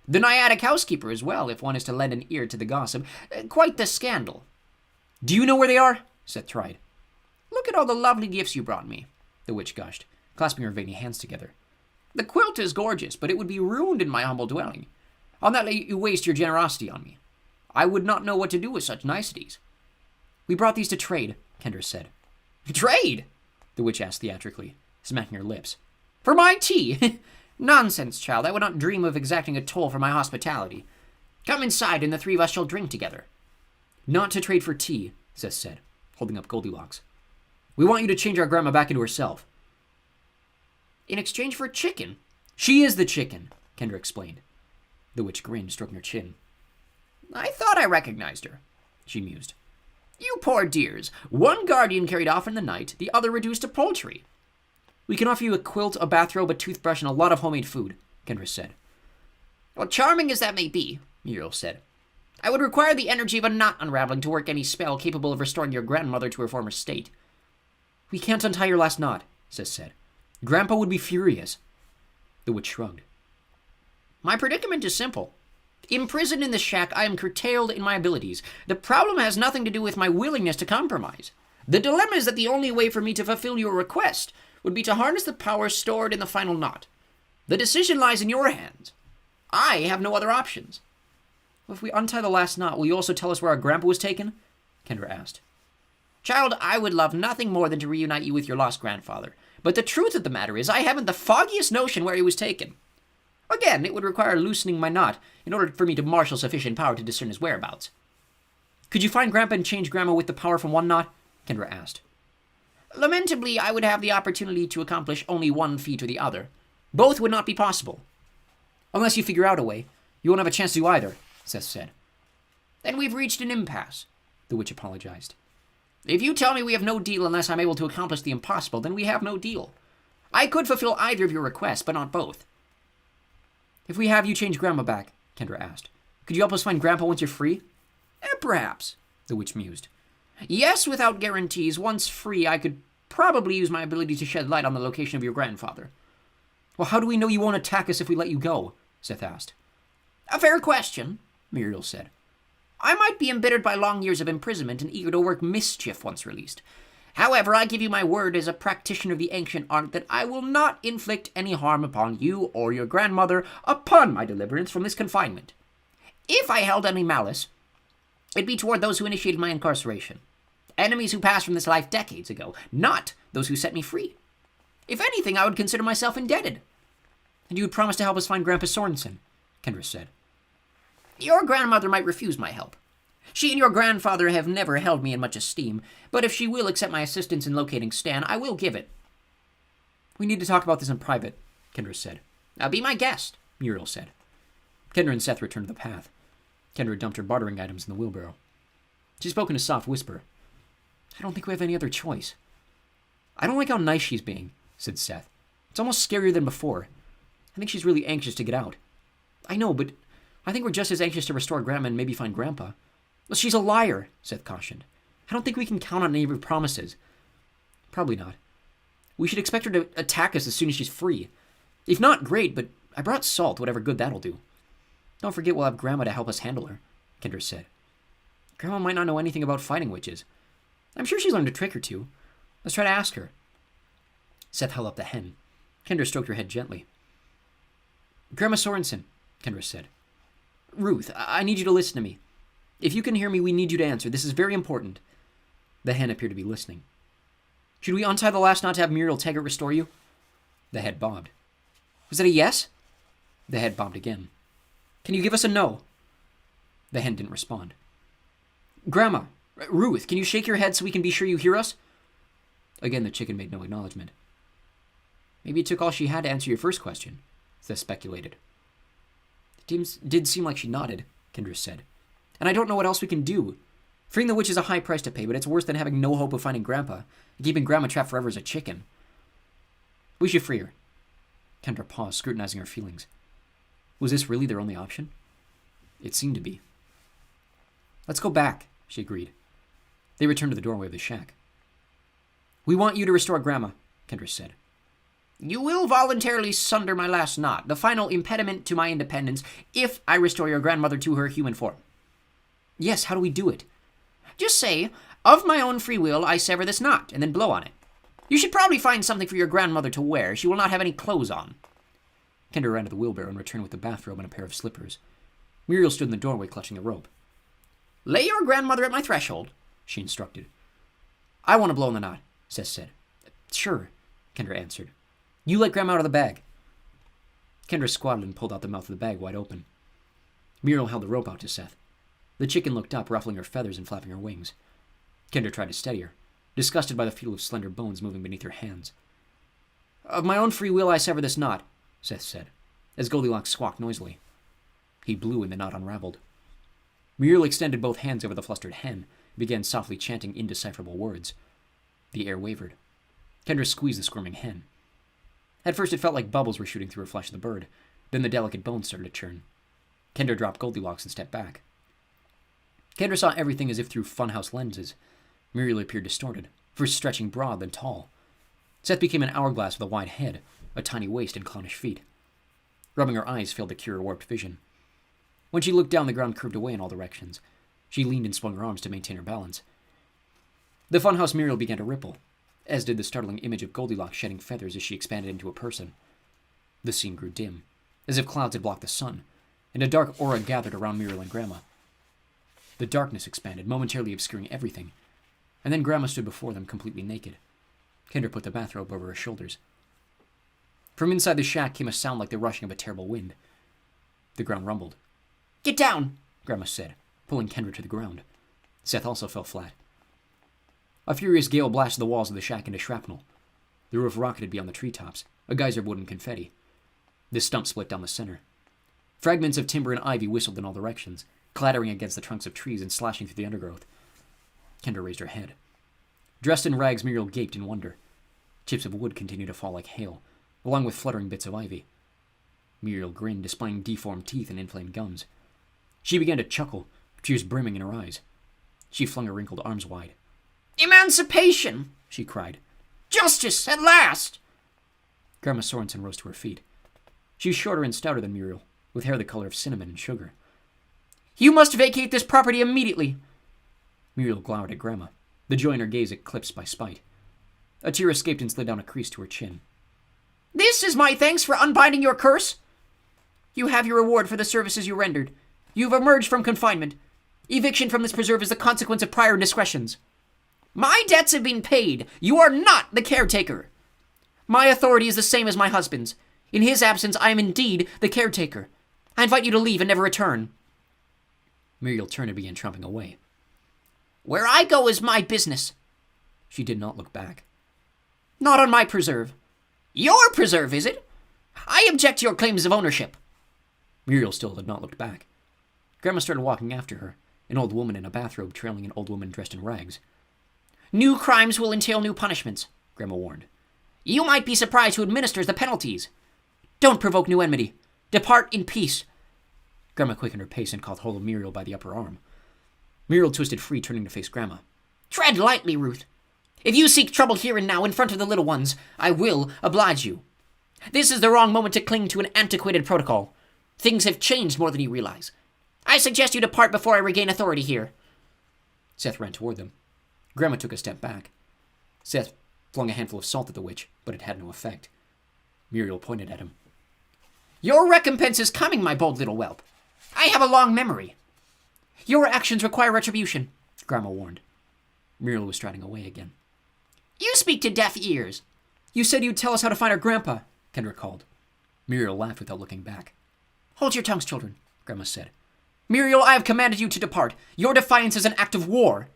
The Naiadic housekeeper as well, if one is to lend an ear to the gossip. Quite the scandal. Do you know where they are? Seth tried. Look at all the lovely gifts you brought me, the witch gushed, clasping her veiny hands together. The quilt is gorgeous, but it would be ruined in my humble dwelling. I'll not let you waste your generosity on me. I would not know what to do with such niceties. We brought these to trade, Kendra said. Trade? The witch asked theatrically, smacking her lips. For my tea? Nonsense, child. I would not dream of exacting a toll for my hospitality. Come inside, and the three of us shall drink together. Not to trade for tea, Seth said, holding up Goldilocks. We want you to change our grandma back into herself. In exchange for chicken? She is the chicken, Kendra explained. The witch grinned, stroking her chin. I thought I recognized her, she mused. You poor dears. One guardian carried off in the night, the other reduced to poultry. We can offer you a quilt, a bathrobe, a toothbrush, and a lot of homemade food, Kendra said. Well, charming as that may be, Muriel said, I would require the energy of a knot unraveling to work any spell capable of restoring your grandmother to her former state. We can't untie your last knot, Sis said. Grandpa would be furious. The witch shrugged. My predicament is simple. Imprisoned in the shack, I am curtailed in my abilities. The problem has nothing to do with my willingness to compromise. The dilemma is that the only way for me to fulfill your request would be to harness the power stored in the final knot. The decision lies in your hands. I have no other options. Well, if we untie the last knot, will you also tell us where our grandpa was taken? Kendra asked. Child, I would love nothing more than to reunite you with your lost grandfather. But the truth of the matter is I haven't the foggiest notion where he was taken. Again, it would require loosening my knot in order for me to marshal sufficient power to discern his whereabouts. Could you find Grandpa and change Grandma with the power from one knot? Kendra asked. Lamentably, I would have the opportunity to accomplish only one feat or the other. Both would not be possible. Unless you figure out a way, you won't have a chance to do either, Seth said. Then we've reached an impasse, the witch apologized. If you tell me we have no deal unless I'm able to accomplish the impossible, then we have no deal. I could fulfill either of your requests, but not both. If we have you change Grandma back, Kendra asked, could you help us find Grandpa once you're free? Perhaps, the witch mused. Yes, without guarantees. Once free, I could probably use my ability to shed light on the location of your grandfather. Well, how do we know you won't attack us if we let you go? Seth asked. A fair question, Muriel said. I might be embittered by long years of imprisonment and eager to work mischief once released. However, I give you my word as a practitioner of the ancient art that I will not inflict any harm upon you or your grandmother upon my deliverance from this confinement. If I held any malice, it'd be toward those who initiated my incarceration. Enemies who passed from this life decades ago, not those who set me free. If anything, I would consider myself indebted. And you would promise to help us find Grandpa Sorensen, Kendra said. Your grandmother might refuse my help. She and your grandfather have never held me in much esteem, but if she will accept my assistance in locating Stan, I will give it. We need to talk about this in private, Kendra said. Be my guest, Muriel said. Kendra and Seth returned to the path. Kendra dumped her bartering items in the wheelbarrow. She spoke in a soft whisper. I don't think we have any other choice. I don't like how nice she's being, said Seth. It's almost scarier than before. I think she's really anxious to get out. I know, but I think we're just as anxious to restore Grandma and maybe find Grandpa. Well, she's a liar, Seth cautioned. I don't think we can count on any of her promises. Probably not. We should expect her to attack us as soon as she's free. If not, great, but I brought salt, whatever good that'll do. Don't forget we'll have Grandma to help us handle her, Kendra said. Grandma might not know anything about fighting witches. I'm sure she's learned a trick or two. Let's try to ask her. Seth held up the hen. Kendra stroked her head gently. Grandma Sorensen, Kendra said. Ruth, I need you to listen to me. If you can hear me, we need you to answer. This is very important. The hen appeared to be listening. Should we untie the last knot to have Muriel Taggart restore you? The head bobbed. Was that a yes? The head bobbed again. Can you give us a no? The hen didn't respond. Grandma, Ruth, can you shake your head so we can be sure you hear us? Again, the chicken made no acknowledgement. Maybe it took all she had to answer your first question, Seth speculated. It did seem like she nodded, Kendra said. And I don't know what else we can do. Freeing the witch is a high price to pay, but it's worse than having no hope of finding Grandpa and keeping Grandma trapped forever as a chicken. We should free her. Kendra paused, scrutinizing her feelings. Was this really their only option? It seemed to be. Let's go back, she agreed. They returned to the doorway of the shack. We want you to restore Grandma, Kendra said. You will voluntarily sunder my last knot, the final impediment to my independence, if I restore your grandmother to her human form. Yes, how do we do it? Just say, of my own free will, I sever this knot, and then blow on it. You should probably find something for your grandmother to wear. She will not have any clothes on. Kendra ran to the wheelbarrow and returned with a bathrobe and a pair of slippers. Muriel stood in the doorway clutching the rope. Lay your grandmother at my threshold, she instructed. I want to blow on the knot, Seth said. Sure, Kendra answered. You let Grandma out of the bag. Kendra squatted and pulled out the mouth of the bag wide open. Muriel held the rope out to Seth. The chicken looked up, ruffling her feathers and flapping her wings. Kendra tried to steady her, disgusted by the feel of slender bones moving beneath her hands. Of my own free will I sever this knot, Seth said, as Goldilocks squawked noisily. He blew and the knot unraveled. Muriel extended both hands over the flustered hen and began softly chanting indecipherable words. The air wavered. Kendra squeezed the squirming hen. At first it felt like bubbles were shooting through her flesh of the bird. Then the delicate bones started to churn. Kendra dropped Goldilocks and stepped back. Kendra saw everything as if through funhouse lenses. Muriel appeared distorted, first stretching broad, then tall. Seth became an hourglass with a wide head, a tiny waist, and clownish feet. Rubbing her eyes failed to cure her warped vision. When she looked down, the ground curved away in all directions. She leaned and swung her arms to maintain her balance. The funhouse Muriel began to ripple, as did the startling image of Goldilocks shedding feathers as she expanded into a person. The scene grew dim, as if clouds had blocked the sun, and a dark aura gathered around Muriel and Grandma. The darkness expanded, momentarily obscuring everything. and then Grandma stood before them completely naked. Kendra put the bathrobe over her shoulders. From inside the shack came a sound like the rushing of a terrible wind. The ground rumbled. Get down, Grandma said, pulling Kendra to the ground. Seth also fell flat. A furious gale blasted the walls of the shack into shrapnel. The roof rocketed beyond the treetops, a geyser of wood and confetti. The stump split down the center. Fragments of timber and ivy whistled in all directions, clattering against the trunks of trees and slashing through the undergrowth. Kendra raised her head. Dressed in rags, Muriel gaped in wonder. Chips of wood continued to fall like hail, along with fluttering bits of ivy. Muriel grinned, displaying deformed teeth and inflamed gums. She began to chuckle, tears brimming in her eyes. She flung her wrinkled arms wide. Emancipation, she cried. Justice, at last! Grandma Sorensen rose to her feet. She was shorter and stouter than Muriel, with hair the color of cinnamon and sugar. You must vacate this property immediately. Muriel glowered at Grandma, the joy in her gaze eclipsed by spite. A tear escaped and slid down a crease to her chin. This is my thanks for unbinding your curse. You have your reward for the services you rendered. You've emerged from confinement. Eviction from this preserve is the consequence of prior indiscretions. My debts have been paid. You are not the caretaker. My authority is the same as my husband's. In his absence, I am indeed the caretaker. I invite you to leave and never return. Muriel turned and began tromping away. Where I go is my business. She did not look back. Not on my preserve. Your preserve, is it? I object to your claims of ownership. Muriel still had not looked back. Grandma started walking after her, an old woman in a bathrobe trailing an old woman dressed in rags. New crimes will entail new punishments, Grandma warned. You might be surprised who administers the penalties. Don't provoke new enmity. Depart in peace. Grandma quickened her pace and caught hold of Muriel by the upper arm. Muriel twisted free, turning to face Grandma. Tread lightly, Ruth. If you seek trouble here and now in front of the little ones, I will oblige you. This is the wrong moment to cling to an antiquated protocol. Things have changed more than you realize. I suggest you depart before I regain authority here. Seth ran toward them. Grandma took a step back. Seth flung a handful of salt at the witch, but it had no effect. Muriel pointed at him. Your recompense is coming, my bold little whelp. I have a long memory. Your actions require retribution, Grandma warned. Muriel was striding away again. You speak to deaf ears. You said you'd tell us how to find our grandpa, Kendra called. Muriel laughed without looking back. Hold your tongues, children, Grandma said. Muriel, I have commanded you to depart. Your defiance is an act of war.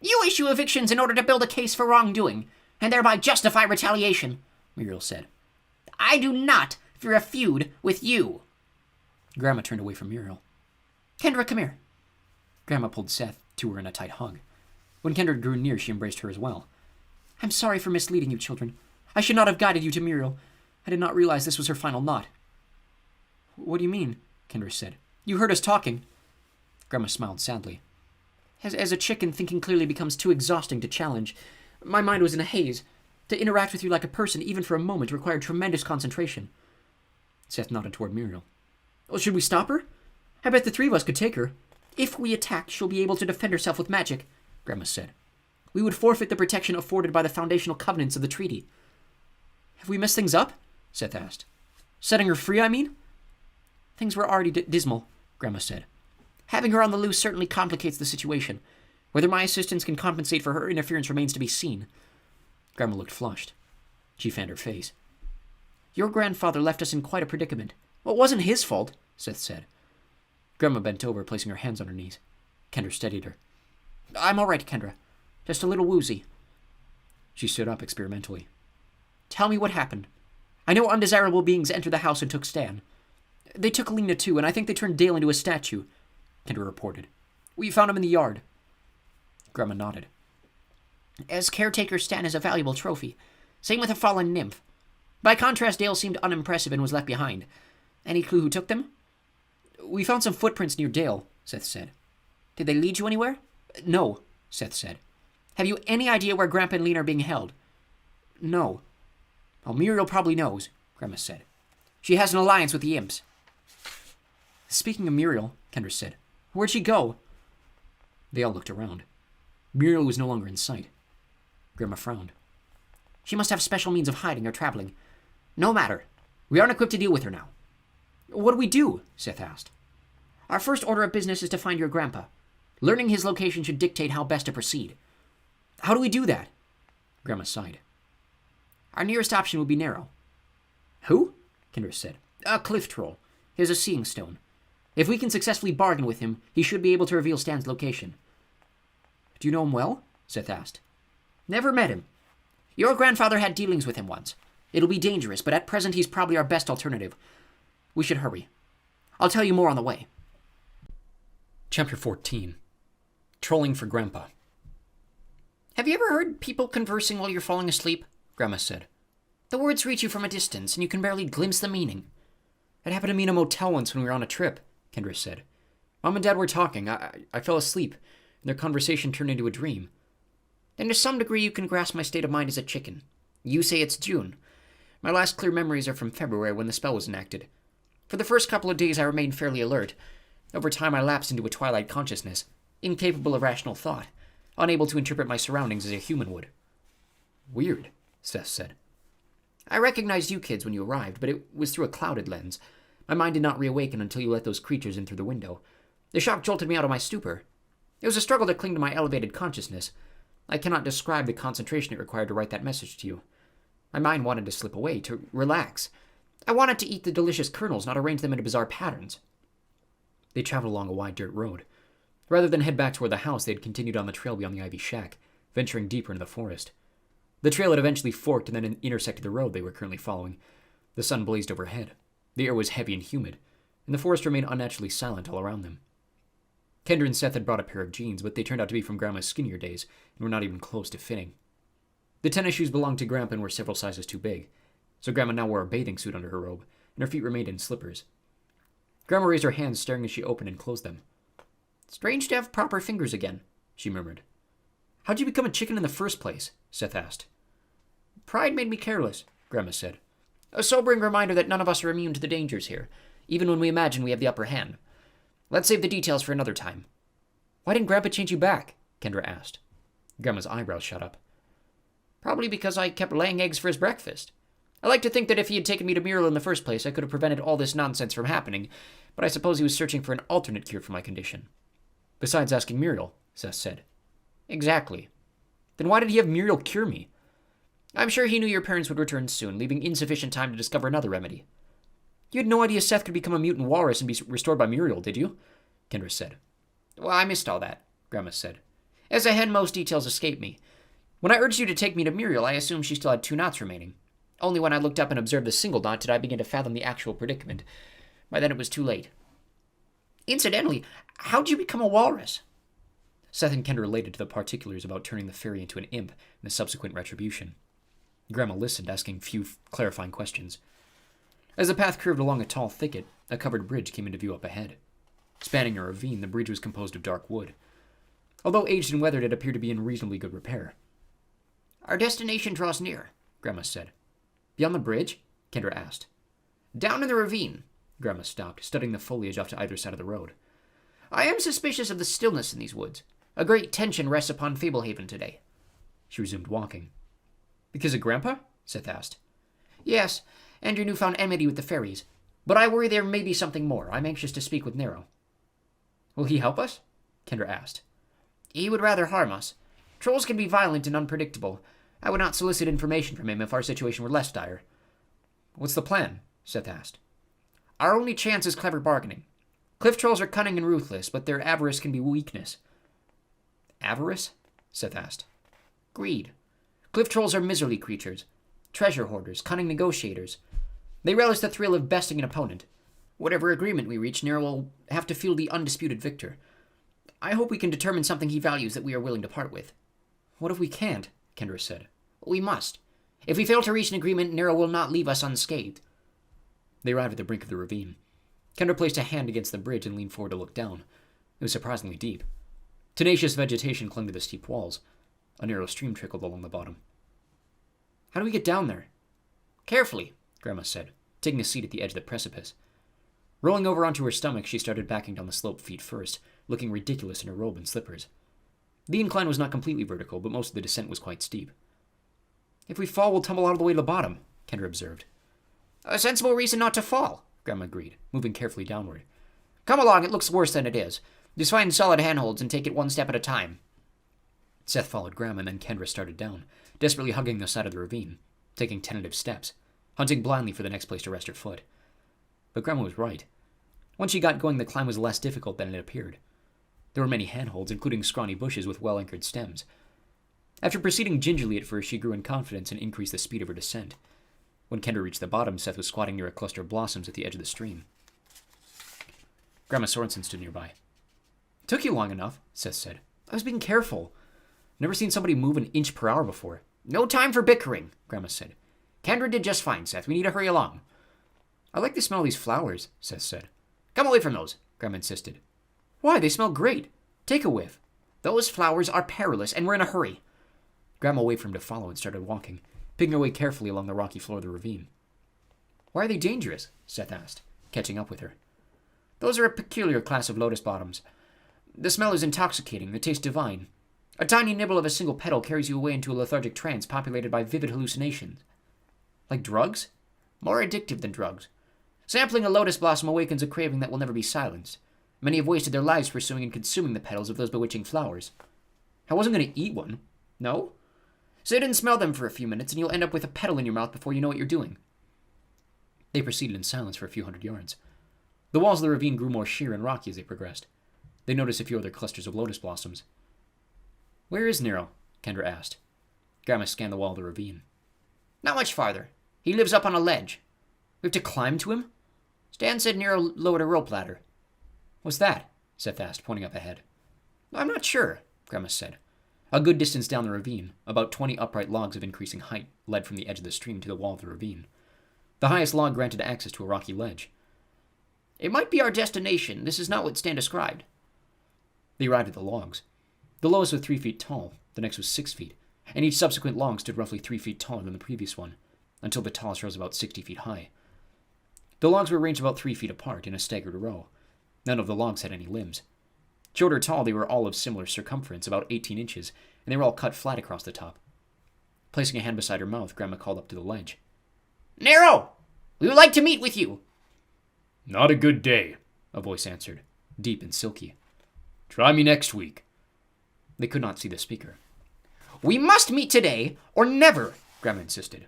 You issue evictions in order to build a case for wrongdoing, and thereby justify retaliation, Muriel said. I do not fear a feud with you. Grandma turned away from Muriel. Kendra, come here. Grandma pulled Seth to her in a tight hug. When Kendra drew near, she embraced her as well. I'm sorry for misleading you, children. I should not have guided you to Muriel. I did not realize this was her final knot. What do you mean? Kendra said. You heard us talking. Grandma smiled sadly. As a chicken, thinking clearly becomes too exhausting to challenge. My mind was in a haze. To interact with you like a person, even for a moment, required tremendous concentration. Seth nodded toward Muriel. Well, should we stop her? I bet the three of us could take her. If we attack, she'll be able to defend herself with magic, Grandma said. We would forfeit the protection afforded by the foundational covenants of the treaty. Have we messed things up? Seth asked. Setting her free, I mean? Things were already dismal, Grandma said. Having her on the loose certainly complicates the situation. Whether my assistance can compensate for her interference remains to be seen. Grandma looked flushed. She fanned her face. Your grandfather left us in quite a predicament. Well, it wasn't his fault, Seth said. Grandma bent over, placing her hands on her knees. Kendra steadied her. I'm all right, Kendra. Just a little woozy. She stood up experimentally. Tell me what happened. I know undesirable beings entered the house and took Stan. They took Lena too, and I think they turned Dale into a statue, Kendra reported. We found him in the yard. Grandma nodded. As caretaker, Stan is a valuable trophy. Same with a fallen nymph. By contrast, Dale seemed unimpressive and was left behind. Any clue who took them? We found some footprints near Dale, Seth said. Did they lead you anywhere? No, Seth said. Have you any idea where Grandpa and Lena are being held? No. Well, Muriel probably knows, Grandma said. She has an alliance with the imps. Speaking of Muriel, Kendra said, where'd she go? They all looked around. Muriel was no longer in sight. Grandma frowned. She must have special means of hiding or traveling. No matter. We aren't equipped to deal with her now. What do we do? Seth asked. Our first order of business is to find your grandpa. Learning his location should dictate how best to proceed. How do we do that? Grandma sighed. Our nearest option would be Narrow. Who? Kendra said. A cliff troll. He has a seeing stone. If we can successfully bargain with him, he should be able to reveal Stan's location. Do you know him well? Seth asked. Never met him. Your grandfather had dealings with him once. It'll be dangerous, but at present he's probably our best alternative. We should hurry. I'll tell you more on the way. Chapter 14. Trolling for Grandpa. Have you ever heard people conversing while you're falling asleep? Grandma said. The words reach you from a distance, and you can barely glimpse the meaning. It happened to me in a motel once when we were on a trip, Kendra said. Mom and Dad were talking. I fell asleep, and their conversation turned into a dream. Then to some degree you can grasp my state of mind as a chicken. You say it's June. My last clear memories are from February when the spell was enacted. For the first couple of days I remained fairly alert. Over time I lapsed into a twilight consciousness, incapable of rational thought, unable to interpret my surroundings as a human would. Weird, Seth said. I recognized you kids when you arrived, but it was through a clouded lens. My mind did not reawaken until you let those creatures in through the window. The shock jolted me out of my stupor. It was a struggle to cling to my elevated consciousness. I cannot describe the concentration it required to write that message to you. My mind wanted to slip away, to relax. I wanted to eat the delicious kernels, not arrange them into bizarre patterns. They traveled along a wide dirt road. Rather than head back toward the house, they had continued on the trail beyond the ivy shack, venturing deeper into the forest. The trail had eventually forked and then intersected the road they were currently following. The sun blazed overhead. The air was heavy and humid, and the forest remained unnaturally silent all around them. Kendra and Seth had brought a pair of jeans, but they turned out to be from Grandma's skinnier days and were not even close to fitting. The tennis shoes belonged to Grandpa and were several sizes too big, so Grandma now wore a bathing suit under her robe, and her feet remained in slippers. Grandma raised her hands, staring as she opened and closed them. Strange to have proper fingers again, she murmured. How'd you become a chicken in the first place? Seth asked. Pride made me careless, Grandma said. A sobering reminder that none of us are immune to the dangers here, even when we imagine we have the upper hand. Let's save the details for another time. Why didn't Grandpa change you back? Kendra asked. Grandma's eyebrows shot up. Probably because I kept laying eggs for his breakfast. I like to think that if he had taken me to Muriel in the first place, I could have prevented all this nonsense from happening, but I suppose he was searching for an alternate cure for my condition. Besides asking Muriel, Seth said. Exactly. Then why did he have Muriel cure me? I'm sure he knew your parents would return soon, leaving insufficient time to discover another remedy. You had no idea Seth could become a mutant walrus and be restored by Muriel, did you? Kendra said. Well, I missed all that, Grandma said. As a hen, most details escape me. When I urged you to take me to Muriel, I assumed she still had 2 knots remaining. Only when I looked up and observed the single knot did I begin to fathom the actual predicament. By then it was too late. Incidentally, how'd you become a walrus? Seth and Kendra related to the particulars about turning the fairy into an imp and the subsequent retribution. Grandma listened, asking few clarifying questions. As the path curved along a tall thicket, a covered bridge came into view up ahead. Spanning a ravine, the bridge was composed of dark wood. Although aged and weathered, it appeared to be in reasonably good repair. Our destination draws near, Grandma said. Beyond the bridge? Kendra asked. Down in the ravine. Grandma stopped, studying the foliage off to either side of the road. I am suspicious of the stillness in these woods. A great tension rests upon Fablehaven today. She resumed walking. Because of Grandpa? Seth asked. Yes, and your newfound enmity with the fairies. But I worry there may be something more. I'm anxious to speak with Nero. Will he help us? Kendra asked. He would rather harm us. Trolls can be violent and unpredictable. I would not solicit information from him if our situation were less dire. What's the plan? Seth asked. Our only chance is clever bargaining. Cliff trolls are cunning and ruthless, but their avarice can be weakness. Avarice? Seth asked. Greed. Cliff trolls are miserly creatures. Treasure hoarders, cunning negotiators. They relish the thrill of besting an opponent. Whatever agreement we reach, Nero will have to feel the undisputed victor. I hope we can determine something he values that we are willing to part with. What if we can't? Kendra said. We must. If we fail to reach an agreement, Nero will not leave us unscathed. They arrived at the brink of the ravine. Kendra placed a hand against the bridge and leaned forward to look down. It was surprisingly deep. Tenacious vegetation clung to the steep walls. A narrow stream trickled along the bottom. How do we get down there? Carefully, Grandma said, taking a seat at the edge of the precipice. Rolling over onto her stomach, she started backing down the slope feet first, looking ridiculous in her robe and slippers. The incline was not completely vertical, but most of the descent was quite steep. If we fall, we'll tumble all the way to the bottom, Kendra observed. A sensible reason not to fall, Grandma agreed, moving carefully downward. Come along, it looks worse than it is. Just find solid handholds and take it one step at a time. Seth followed Grandma, and then Kendra started down, desperately hugging the side of the ravine, taking tentative steps, hunting blindly for the next place to rest her foot. But Grandma was right. Once she got going, the climb was less difficult than it appeared. There were many handholds, including scrawny bushes with well-anchored stems. After proceeding gingerly at first, she grew in confidence and increased the speed of her descent. When Kendra reached the bottom, Seth was squatting near a cluster of blossoms at the edge of the stream. Grandma Sorensen stood nearby. "Took you long enough," Seth said. "I was being careful. Never seen somebody move an inch per hour before." "No time for bickering," Grandma said. "Kendra did just fine, Seth. We need to hurry along." "I like the smell of these flowers," Seth said. "Come away from those," Grandma insisted. "Why? They smell great. Take a whiff." "Those flowers are perilous, and we're in a hurry." Grandma waved for him to follow and started walking, picking her way carefully along the rocky floor of the ravine. "Why are they dangerous?" Seth asked, catching up with her. "Those are a peculiar class of lotus bottoms. The smell is intoxicating, the taste divine. A tiny nibble of a single petal carries you away into a lethargic trance populated by vivid hallucinations." "Like drugs?" "More addictive than drugs. Sampling a lotus blossom awakens a craving that will never be silenced. Many have wasted their lives pursuing and consuming the petals of those bewitching flowers." "I wasn't going to eat one." "No? Sit and smell them for a few minutes, and you'll end up with a petal in your mouth before you know what you're doing." They proceeded in silence for a few hundred yards. The walls of the ravine grew more sheer and rocky as they progressed. They noticed a few other clusters of lotus blossoms. "Where is Nero?" Kendra asked. Grandma scanned the wall of the ravine. "Not much farther. He lives up on a ledge." "We have to climb to him?" "Stan said Nero lowered a rope ladder." "What's that?" Seth asked, pointing up ahead. "I'm not sure," Grandma said. A good distance down the ravine, about 20 upright logs of increasing height led from the edge of the stream to the wall of the ravine. The highest log granted access to a rocky ledge. "It might be our destination. This is not what Stan described." They arrived at the logs. The lowest was 3 feet tall, the next was 6 feet, and each subsequent log stood roughly 3 feet taller than the previous one, until the tallest rose about 60 feet high. The logs were arranged about 3 feet apart in a staggered row. None of the logs had any limbs. Short or tall, they were all of similar circumference, about 18 inches, and they were all cut flat across the top. Placing a hand beside her mouth, Grandma called up to the ledge. "Nero! We would like to meet with you." "Not a good day," a voice answered, deep and silky. "Try me next week." They could not see the speaker. "We must meet today, or never," Grandma insisted.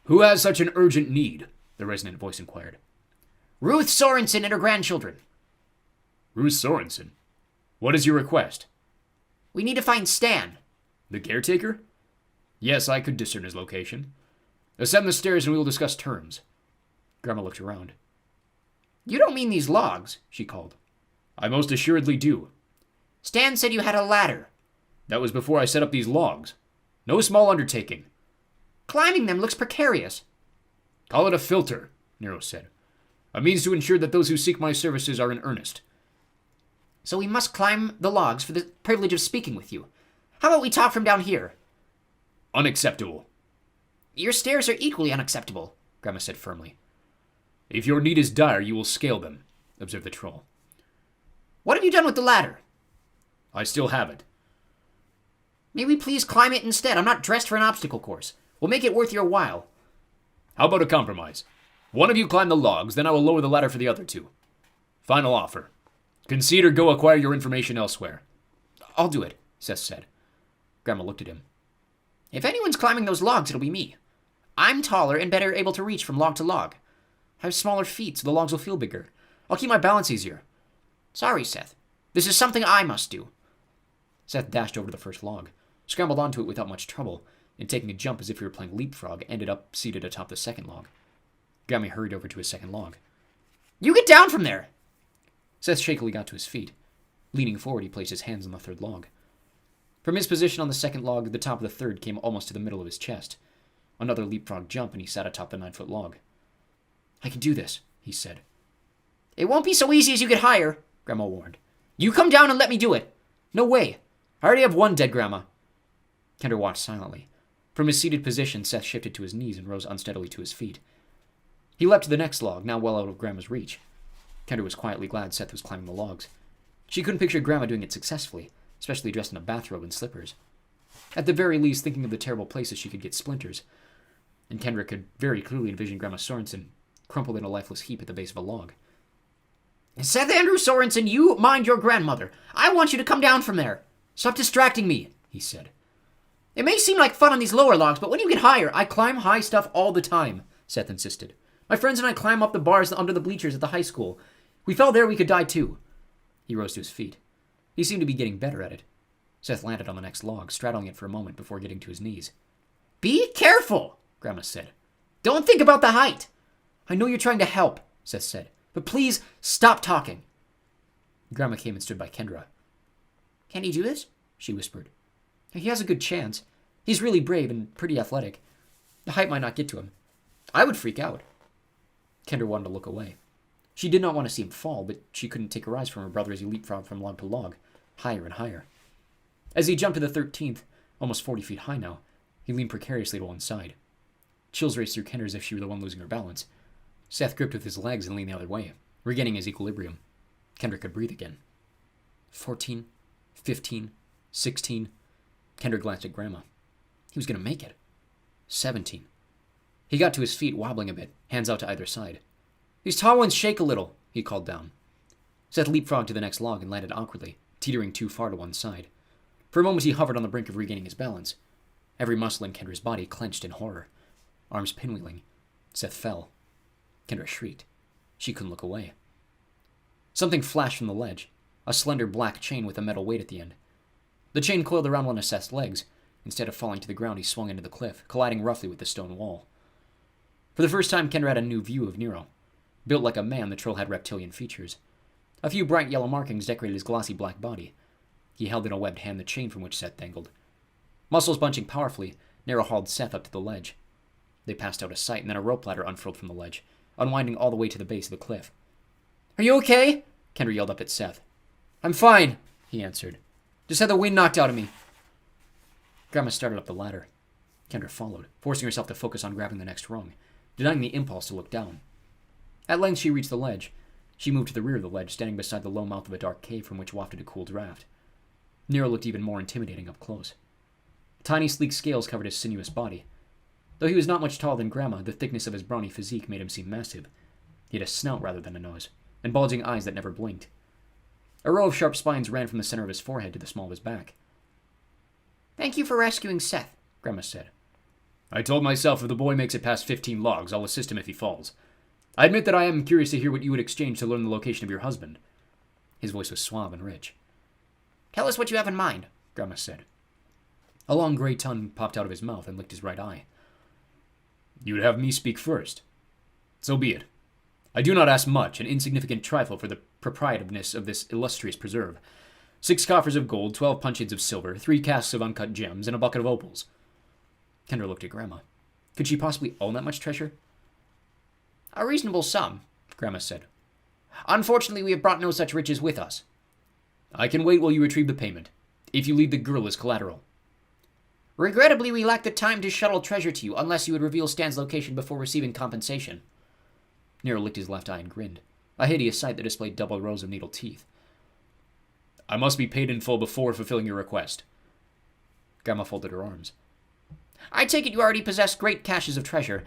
"Who has such an urgent need?" the resonant voice inquired. "Ruth Sorensen and her grandchildren." "Ruth Sorensen. What is your request?" "We need to find Stan." "The caretaker?" "Yes, I could discern his location. Ascend the stairs and we will discuss terms." Grandma looked around. "You don't mean these logs," she called. "I most assuredly do. Stan said you had a ladder." That was before I set up these logs. No small undertaking." "Climbing them looks precarious." "Call it a filter," Nero said. "A means to ensure that those who seek my services are in earnest." "So we must climb the logs for the privilege of speaking with you. How about we talk from down here?" "Unacceptable." "Your stairs are equally unacceptable," Grandma said firmly. "If your need is dire, you will scale them," observed the troll. "What have you done with the ladder?" "I still have it." "May we please climb it instead? I'm not dressed for an obstacle course. We'll make it worth your while." "How about a compromise? One of you climb the logs, then I will lower the ladder for the other two. Final offer. Concede or go acquire your information elsewhere." "I'll do it," Seth said. Grandma looked at him. "If anyone's climbing those logs, it'll be me. I'm taller and better able to reach from log to log." "I have smaller feet, so the logs will feel bigger. I'll keep my balance easier." "Sorry, Seth. This is something I must do." Seth dashed over to the first log, scrambled onto it without much trouble, and taking a jump as if he were playing leapfrog, ended up seated atop the second log. Grandma hurried over to his second log. "You get down from there!" Seth shakily got to his feet. Leaning forward, he placed his hands on the third log. From his position on the second log, the top of the third came almost to the middle of his chest. Another leapfrog jump, and he sat atop the 9-foot log. "I can do this," he said. "It won't be so easy as you get higher," Grandma warned. "You come down and let me do it." "No way. I already have one dead grandma." Kendra watched silently. From his seated position, Seth shifted to his knees and rose unsteadily to his feet. He leapt to the next log, now well out of Grandma's reach. Kendra was quietly glad Seth was climbing the logs. She couldn't picture Grandma doing it successfully, especially dressed in a bathrobe and slippers. At the very least, thinking of the terrible places she could get splinters. And Kendra could very clearly envision Grandma Sorensen crumpled in a lifeless heap at the base of a log. "Seth Andrew Sorensen, you mind your grandmother. I want you to come down from there." "Stop distracting me," he he said. It may seem like fun on these lower logs, but when you get higher, I climb high stuff all the time, Seth insisted. My friends and I climb up the bars under the bleachers at the high school. We fell there, we could die too. He rose to his feet. He seemed to be getting better at it. Seth landed on the next log, straddling it for a moment before getting to his knees. Be careful, Grandma said. Don't think about the height. I know you're trying to help, Seth said, but please stop talking. Grandma came and stood by Kendra. Can he do this? She whispered. He has a good chance. He's really brave and pretty athletic. The height might not get to him. I would freak out. Kendra wanted to look away. She did not want to see him fall, but she couldn't take her eyes from her brother as he leapfrogged from log to log, higher and higher. As he jumped to the 13th, almost 40 feet high now, he leaned precariously to one side. Chills raced through Kendra as if she were the one losing her balance. Seth gripped with his legs and leaned the other way, regaining his equilibrium. Kendra could breathe again. 14, 15, 16. Kendra glanced at Grandma. He was going to make it. 17. He got to his feet, wobbling a bit, hands out to either side. These tall ones shake a little, he called down. Seth leapfrogged to the next log and landed awkwardly, teetering too far to one side. For a moment he hovered on the brink of regaining his balance. Every muscle in Kendra's body clenched in horror. Arms pinwheeling. Seth fell. Kendra shrieked. She couldn't look away. Something flashed from the ledge, a slender black chain with a metal weight at the end. The chain coiled around one of Seth's legs. Instead of falling to the ground, he swung into the cliff, colliding roughly with the stone wall. For the first time, Kendra had a new view of Nero. Built like a man, the troll had reptilian features. A few bright yellow markings decorated his glossy black body. He held in a webbed hand the chain from which Seth dangled. Muscles bunching powerfully, Nero hauled Seth up to the ledge. They passed out of sight, and then a rope ladder unfurled from the ledge, unwinding all the way to the base of the cliff. Are you okay? Kendra yelled up at Seth. I'm fine, he answered. Just had the wind knocked out of me. Grandma started up the ladder. Kendra followed, forcing herself to focus on grabbing the next rung, denying the impulse to look down. At length she reached the ledge. She moved to the rear of the ledge, standing beside the low mouth of a dark cave from which wafted a cool draft. Nero looked even more intimidating up close. Tiny, sleek scales covered his sinuous body. Though he was not much taller than Grandma, the thickness of his brawny physique made him seem massive. He had a snout rather than a nose, and bulging eyes that never blinked. A row of sharp spines ran from the center of his forehead to the small of his back. Thank you for rescuing Seth, Grandma said. I told myself if the boy makes it past 15 logs, I'll assist him if he falls. I admit that I am curious to hear what you would exchange to learn the location of your husband. His voice was suave and rich. Tell us what you have in mind, Grandma said. A long gray tongue popped out of his mouth and licked his right eye. You would have me speak first. So be it. I do not ask much, an insignificant trifle for the proprietiveness of this illustrious preserve. 6 coffers of gold, 12 puncheons of silver, 3 casks of uncut gems, and a bucket of opals. Kendra looked at Grandma. Could she possibly own that much treasure? A reasonable sum, Grandma said. Unfortunately, we have brought no such riches with us. I can wait while you retrieve the payment, if you leave the girl as collateral. Regrettably, we lack the time to shuttle treasure to you, unless you would reveal Stan's location before receiving compensation. Nero licked his left eye and grinned, a hideous sight that displayed double rows of needle teeth. I must be paid in full before fulfilling your request. Grandma folded her arms. I take it you already possess great caches of treasure.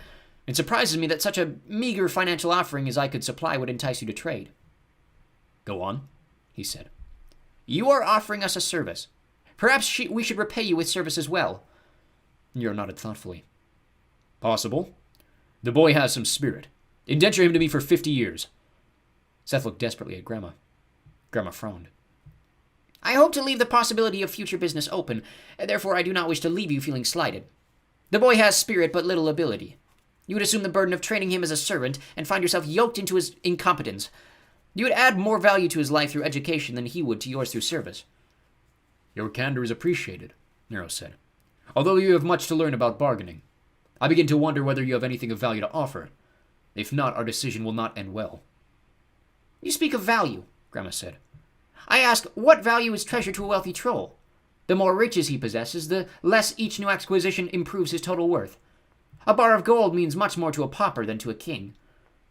It surprises me that such a meager financial offering as I could supply would entice you to trade. Go on, he said. You are offering us a service. Perhaps we should repay you with service as well. Nero nodded thoughtfully. Possible. The boy has some spirit. Indenture him to me for 50 years. Seth looked desperately at Grandma. Grandma frowned. I hope to leave the possibility of future business open, and therefore I do not wish to leave you feeling slighted. The boy has spirit but little ability. You would assume the burden of training him as a servant and find yourself yoked into his incompetence. You would add more value to his life through education than he would to yours through service. Your candor is appreciated, Nero said. Although you have much to learn about bargaining. I begin to wonder whether you have anything of value to offer. If not, our decision will not end well. You speak of value, Grandma said. I ask, what value is treasure to a wealthy troll? The more riches he possesses, the less each new acquisition improves his total worth. A bar of gold means much more to a pauper than to a king.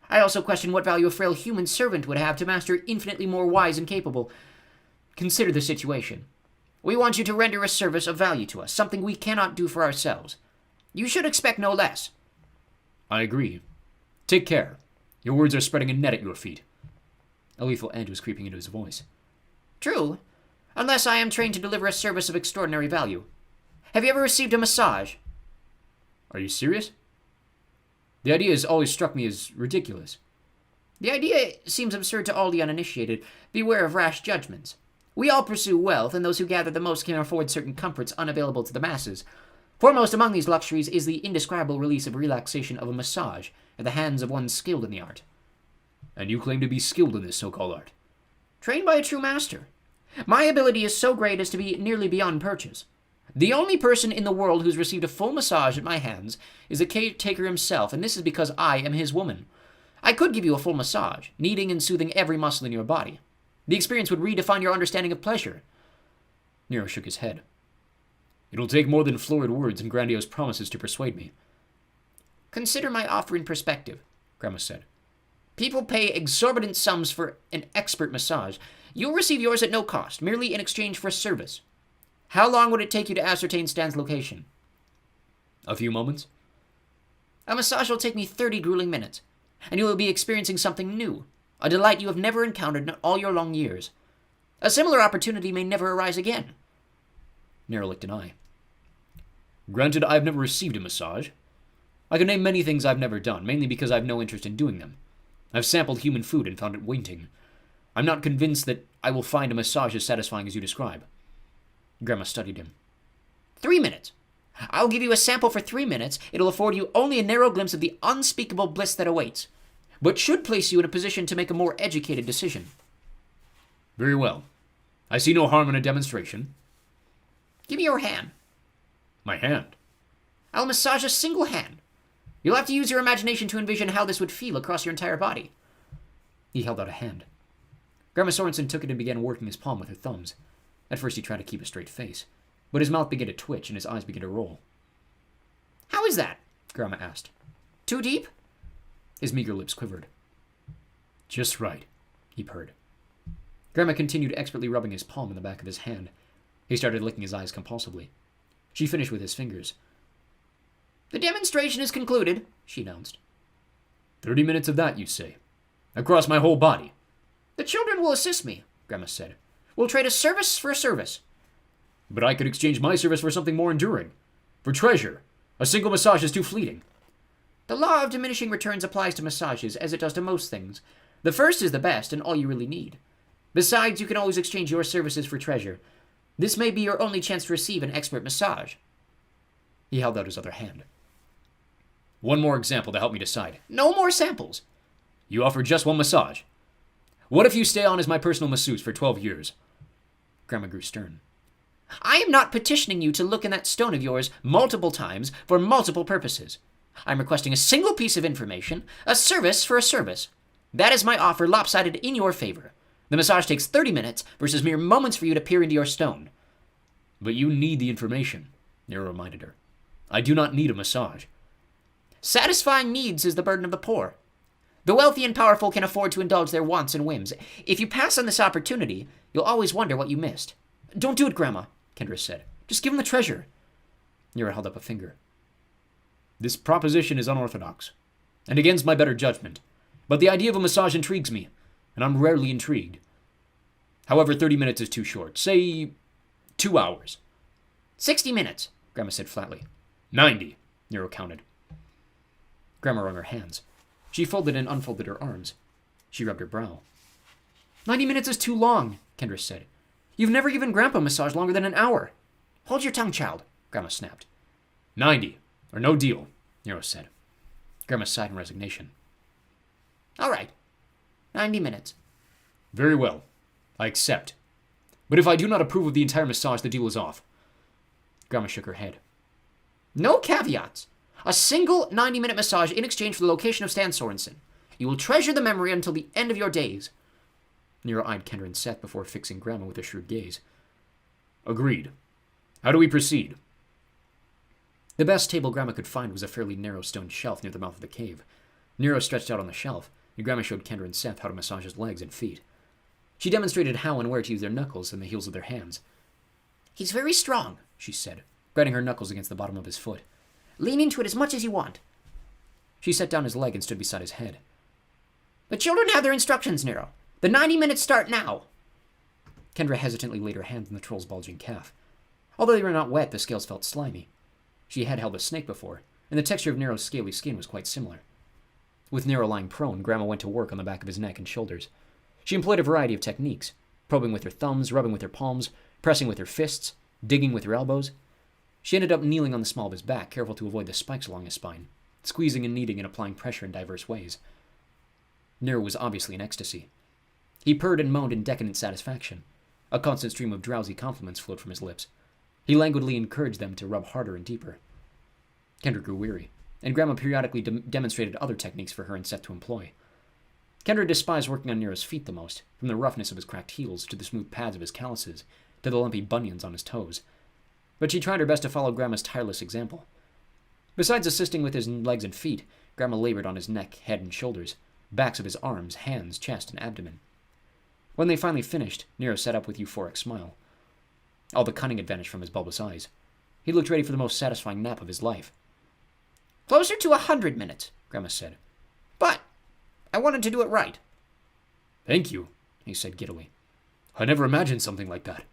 I also question what value a frail human servant would have to master infinitely more wise and capable. Consider the situation. We want you to render a service of value to us, something we cannot do for ourselves. You should expect no less. I agree. Take care. Your words are spreading a net at your feet. A lethal edge was creeping into his voice. True. unless I am trained to deliver a service of extraordinary value. Have you ever received a massage? Are you serious? The idea has always struck me as ridiculous. The idea seems absurd to all the uninitiated. Beware of rash judgments. We all pursue wealth, and those who gather the most can afford certain comforts unavailable to the masses. Foremost among these luxuries is the indescribable release of relaxation of a massage at the hands of one skilled in the art. And you claim to be skilled in this so-called art? Trained by a true master. My ability is so great as to be nearly beyond purchase. The only person in the world who's received a full massage at my hands is the caretaker himself, and this is because I am his woman. I could give you a full massage, kneading and soothing every muscle in your body. The experience would redefine your understanding of pleasure. Nero shook his head. It'll take more than florid words and grandiose promises to persuade me. Consider my offer in perspective, Grandma said. People pay exorbitant sums for an expert massage. You'll receive yours at no cost, merely in exchange for a service. How long would it take you to ascertain Stan's location? A few moments. A massage will take me 30 grueling minutes, and you will be experiencing something new, a delight you have never encountered in all your long years. A similar opportunity may never arise again. Nero licked an eye. Granted, I've never received a massage. I can name many things I've never done, mainly because I've no interest in doing them. I've sampled human food and found it wanting. I'm not convinced that I will find a massage as satisfying as you describe. Grandma studied him. 3 minutes. I'll give you a sample for 3 minutes. It'll afford you only a narrow glimpse of the unspeakable bliss that awaits, but should place you in a position to make a more educated decision. Very well. I see no harm in a demonstration. Give me your hand. My hand? I'll massage a single hand. You'll have to use your imagination to envision how this would feel across your entire body. He held out a hand. Grandma Sorensen took it and began working his palm with her thumbs. At first he tried to keep a straight face, but his mouth began to twitch and his eyes began to roll. How is that? Grandma asked. Too deep? His meager lips quivered. Just right, he purred. Grandma continued expertly rubbing his palm in the back of his hand. He started licking his eyes compulsively. She finished with his fingers. The demonstration is concluded, she announced. 30 minutes of that, you say? Across my whole body? The children will assist me, Grandma said. We'll trade a service for a service. But I could exchange my service for something more enduring. For treasure. A single massage is too fleeting. The law of diminishing returns applies to massages, as it does to most things. The first is the best and all you really need. Besides, you can always exchange your services for treasure. This may be your only chance to receive an expert massage. He held out his other hand. One more example to help me decide. No more samples. You offer just one massage. What if you stay on as my personal masseuse for 12 years? Grandma grew stern. I am not petitioning you to look in that stone of yours multiple times for multiple purposes. I'm requesting a single piece of information, a service for a service. That is my offer, lopsided in your favor. The massage takes 30 minutes versus mere moments for you to peer into your stone. But you need the information, Nero reminded her. I do not need a massage. Satisfying needs is the burden of the poor. The wealthy and powerful can afford to indulge their wants and whims. If you pass on this opportunity, you'll always wonder what you missed. Don't do it, Grandma, Kendra said. Just give him the treasure. Nero held up a finger. This proposition is unorthodox, and against my better judgment, but the idea of a massage intrigues me, and I'm rarely intrigued. However, 30 minutes is too short. Say 2 hours. 60 minutes, Grandma said flatly. 90, Nero counted. Grandma wrung her hands. She folded and unfolded her arms. She rubbed her brow. 90 minutes is too long, Kendra said. You've never given Grandpa a massage longer than an hour. Hold your tongue, child, Grandma snapped. 90, or no deal, Nero said. Grandma sighed in resignation. All right. 90 minutes. Very well. I accept. But if I do not approve of the entire massage, the deal is off. Grandma shook her head. No caveats. A single 90-minute massage in exchange for the location of Stan Sorensen. You will treasure the memory until the end of your days. Nero eyed Kendra and Seth before fixing Grandma with a shrewd gaze. Agreed. How do we proceed? The best table Grandma could find was a fairly narrow stone shelf near the mouth of the cave. Nero stretched out on the shelf, and Grandma showed Kendra and Seth how to massage his legs and feet. She demonstrated how and where to use their knuckles and the heels of their hands. He's very strong, she said, grinding her knuckles against the bottom of his foot. Lean into it as much as you want. She set down his leg and stood beside his head. The children have their instructions, Nero. The 90 minutes start now. Kendra hesitantly laid her hand on the troll's bulging calf. Although they were not wet, the scales felt slimy. She had held a snake before, and the texture of Nero's scaly skin was quite similar. With Nero lying prone, Grandma went to work on the back of his neck and shoulders. She employed a variety of techniques, probing with her thumbs, rubbing with her palms, pressing with her fists, digging with her elbows. She ended up kneeling on the small of his back, careful to avoid the spikes along his spine, squeezing and kneading and applying pressure in diverse ways. Nero was obviously in ecstasy. He purred and moaned in decadent satisfaction. A constant stream of drowsy compliments flowed from his lips. He languidly encouraged them to rub harder and deeper. Kendra grew weary, and Grandma periodically demonstrated other techniques for her and Seth to employ. Kendra despised working on Nero's feet the most, from the roughness of his cracked heels to the smooth pads of his calluses, to the lumpy bunions on his toes. But she tried her best to follow Grandma's tireless example. Besides assisting with his legs and feet, Grandma labored on his neck, head, and shoulders, backs of his arms, hands, chest, and abdomen. When they finally finished, Nero sat up with euphoric smile. All the cunning had vanished from his bulbous eyes. He looked ready for the most satisfying nap of his life. Closer to 100 minutes, Grandma said. But I wanted to do it right. Thank you, he said giddily. I never imagined something like that.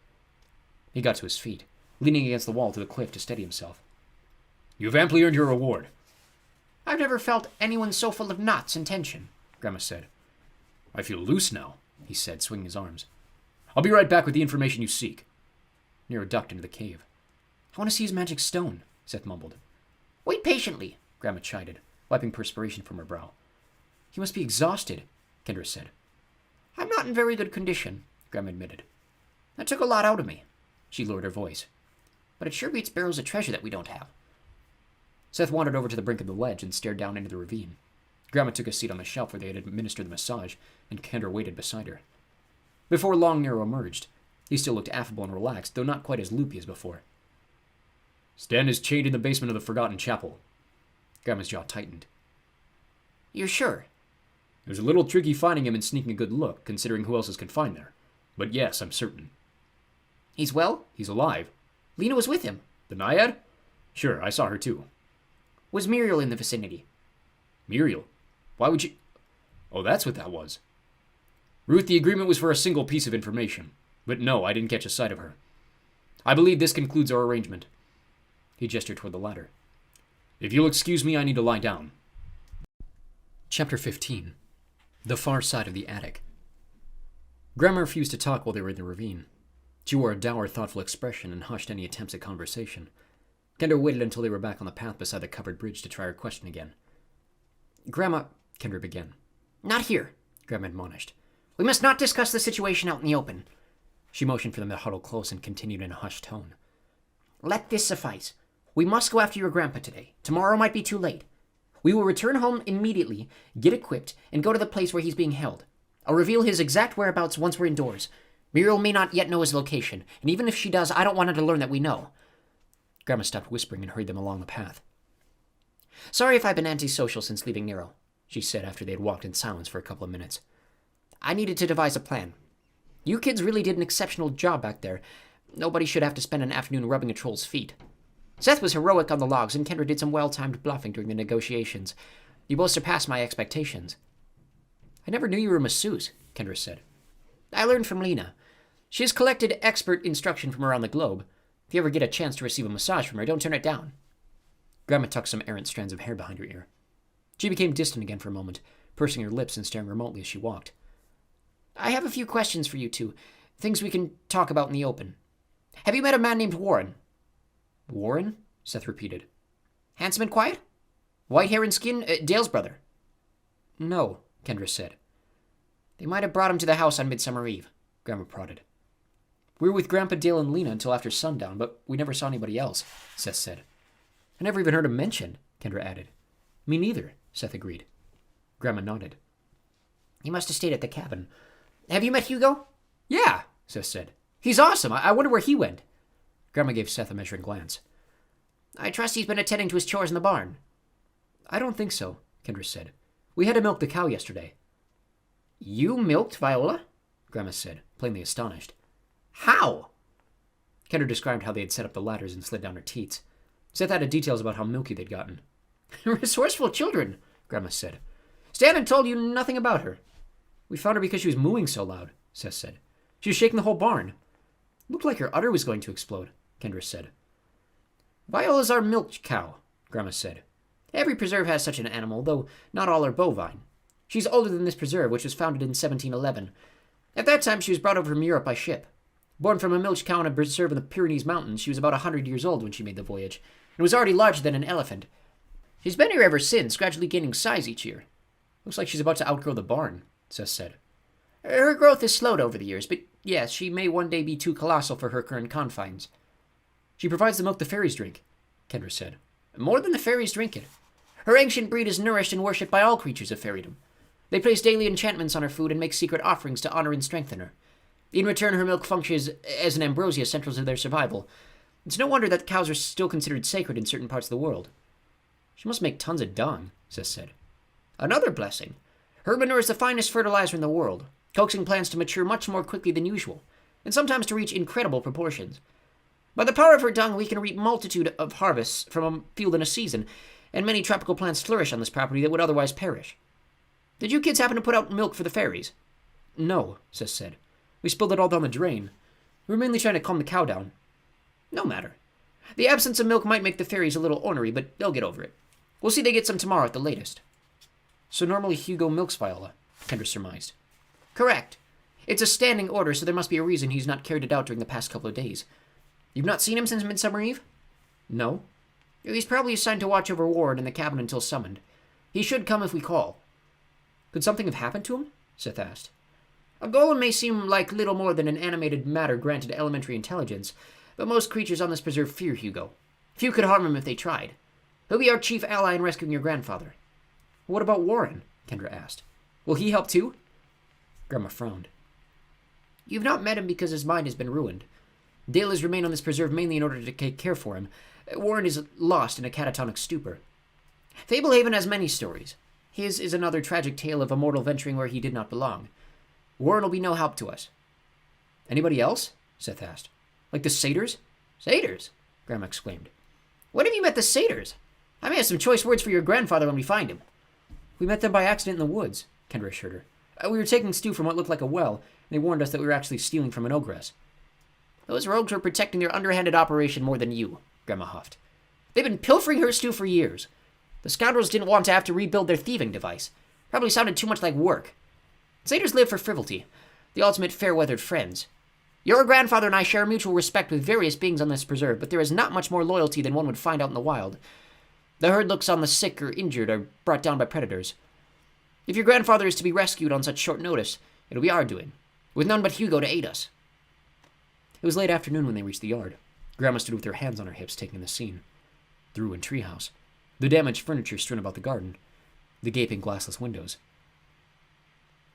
He got to his feet, leaning against the wall to the cliff to steady himself. You've amply earned your reward. I've never felt anyone so full of knots and tension, Grandma said. I feel loose now, he said, swinging his arms. I'll be right back with the information you seek. Nero ducked into the cave. I want to see his magic stone, Seth mumbled. Wait patiently, Grandma chided, wiping perspiration from her brow. He must be exhausted, Kendra said. I'm not in very good condition, Grandma admitted. That took a lot out of me. She lowered her voice. But it sure beats barrels of treasure that we don't have. Seth wandered over to the brink of the ledge and stared down into the ravine. Grandma took a seat on the shelf where they had administered the massage, and Kendra waited beside her. Before long, Nero emerged. He still looked affable and relaxed, though not quite as loopy as before. Stan is chained in the basement of the Forgotten Chapel. Grandma's jaw tightened. You're sure? It was a little tricky finding him and sneaking a good look, considering who else is confined there. But yes, I'm certain. He's well? He's alive. Lena was with him. The Naiad? Sure, I saw her too. Was Muriel in the vicinity? Muriel? Why would she... Oh, that's what that was. Ruth, the agreement was for a single piece of information. But no, I didn't catch a sight of her. I believe this concludes our arrangement. He gestured toward the ladder. If you'll excuse me, I need to lie down. Chapter 15. The Far Side of the Attic. Grandma refused to talk while they were in the ravine. She wore a dour, thoughtful expression and hushed any attempts at conversation. Kendra waited until they were back on the path beside the covered bridge to try her question again. Grandma, Kendra began. Not here, Grandma admonished. We must not discuss the situation out in the open. She motioned for them to huddle close and continued in a hushed tone. Let this suffice. We must go after your grandpa today. Tomorrow might be too late. We will return home immediately, get equipped, and go to the place where he's being held. I'll reveal his exact whereabouts once we're indoors. Muriel may not yet know his location, and even if she does, I don't want her to learn that we know. Grandma stopped whispering and hurried them along the path. Sorry if I've been antisocial since leaving Nero, she said after they had walked in silence for a couple of minutes. I needed to devise a plan. You kids really did an exceptional job back there. Nobody should have to spend an afternoon rubbing a troll's feet. Seth was heroic on the logs, and Kendra did some well-timed bluffing during the negotiations. You both surpassed my expectations. I never knew you were a masseuse, Kendra said. I learned from Lena. She has collected expert instruction from around the globe. If you ever get a chance to receive a massage from her, don't turn it down. Grandma tucked some errant strands of hair behind her ear. She became distant again for a moment, pursing her lips and staring remotely as she walked. I have a few questions for you two. Things we can talk about in the open. Have you met a man named Warren? Warren? Seth repeated. Handsome and quiet? White hair and skin? Dale's brother. No, Kendra said. They might have brought him to the house on Midsummer Eve, Grandma prodded. We were with Grandpa, Dale, and Lena until after sundown, but we never saw anybody else, Seth said. I never even heard him mentioned, Kendra added. Me neither, Seth agreed. Grandma nodded. He must have stayed at the cabin. Have you met Hugo? Yeah, Seth said. He's awesome. I wonder where he went. Grandma gave Seth a measuring glance. I trust he's been attending to his chores in the barn. I don't think so, Kendra said. We had to milk the cow yesterday. You milked Viola? Grandma said, plainly astonished. How? Kendra described how they had set up the ladders and slid down her teats. Seth added details about how milky they'd gotten. Resourceful children, Grandma said. Stan had told you nothing about her. We found her because she was mooing so loud, Seth said. She was shaking the whole barn. It looked like her udder was going to explode, Kendra said. Viola's our milk cow, Grandma said. Every preserve has such an animal, though not all are bovine. She's older than this preserve, which was founded in 1711. At that time, she was brought over from Europe by ship. Born from a milch cow in a preserve in the Pyrenees Mountains, she was about 100 years old when she made the voyage, and was already larger than an elephant. She's been here ever since, gradually gaining size each year. Looks like she's about to outgrow the barn, Seth said. Her growth has slowed over the years, but yes, she may one day be too colossal for her current confines. She provides the milk the fairies drink, Kendra said. More than the fairies drink it. Her ancient breed is nourished and worshipped by all creatures of fairydom. They place daily enchantments on her food and make secret offerings to honor and strengthen her. In return, her milk functions as an ambrosia central to their survival. It's no wonder that cows are still considered sacred in certain parts of the world. She must make tons of dung, Seth said. Another blessing. Her manure is the finest fertilizer in the world, coaxing plants to mature much more quickly than usual, and sometimes to reach incredible proportions. By the power of her dung, we can reap multitude of harvests from a field in a season, and many tropical plants flourish on this property that would otherwise perish. Did you kids happen to put out milk for the fairies? No, Seth said. We spilled it all down the drain. We were mainly trying to calm the cow down. No matter. The absence of milk might make the fairies a little ornery, but they'll get over it. We'll see they get some tomorrow at the latest. So normally Hugo milks Viola, Kendra surmised. Correct. It's a standing order, so there must be a reason he's not carried it out during the past couple of days. You've not seen him since Midsummer Eve? No. He's probably assigned to watch over Warren in the cabin until summoned. He should come if we call. Could something have happened to him? Seth asked. A golem may seem like little more than an animated matter granted elementary intelligence, but most creatures on this preserve fear Hugo. Few could harm him if they tried. He'll be our chief ally in rescuing your grandfather. What about Warren? Kendra asked. Will he help too? Grandma frowned. You've not met him because his mind has been ruined. Dale has remained on this preserve mainly in order to take care for him. Warren is lost in a catatonic stupor. Fablehaven has many stories. His is another tragic tale of a mortal venturing where he did not belong. Warren will be no help to us. Anybody else? Seth asked. Like the satyrs? Satyrs? Grandma exclaimed. When have you met the satyrs? I may have some choice words for your grandfather when we find him. We met them by accident in the woods, Kendra assured her. We were taking stew from what looked like a well, and they warned us that we were actually stealing from an ogress. Those rogues were protecting their underhanded operation more than you, Grandma huffed. They've been pilfering her stew for years. The scoundrels didn't want to have to rebuild their thieving device. Probably sounded too much like work. Satyrs live for frivolity, the ultimate fair-weathered friends. Your grandfather and I share mutual respect with various beings on this preserve, but there is not much more loyalty than one would find out in the wild. The herd looks on the sick or injured or brought down by predators. If your grandfather is to be rescued on such short notice, it'll be our doing, with none but Hugo to aid us. It was late afternoon when they reached the yard. Grandma stood with her hands on her hips, taking the scene. The ruined treehouse, the damaged furniture strewn about the garden, the gaping glassless windows.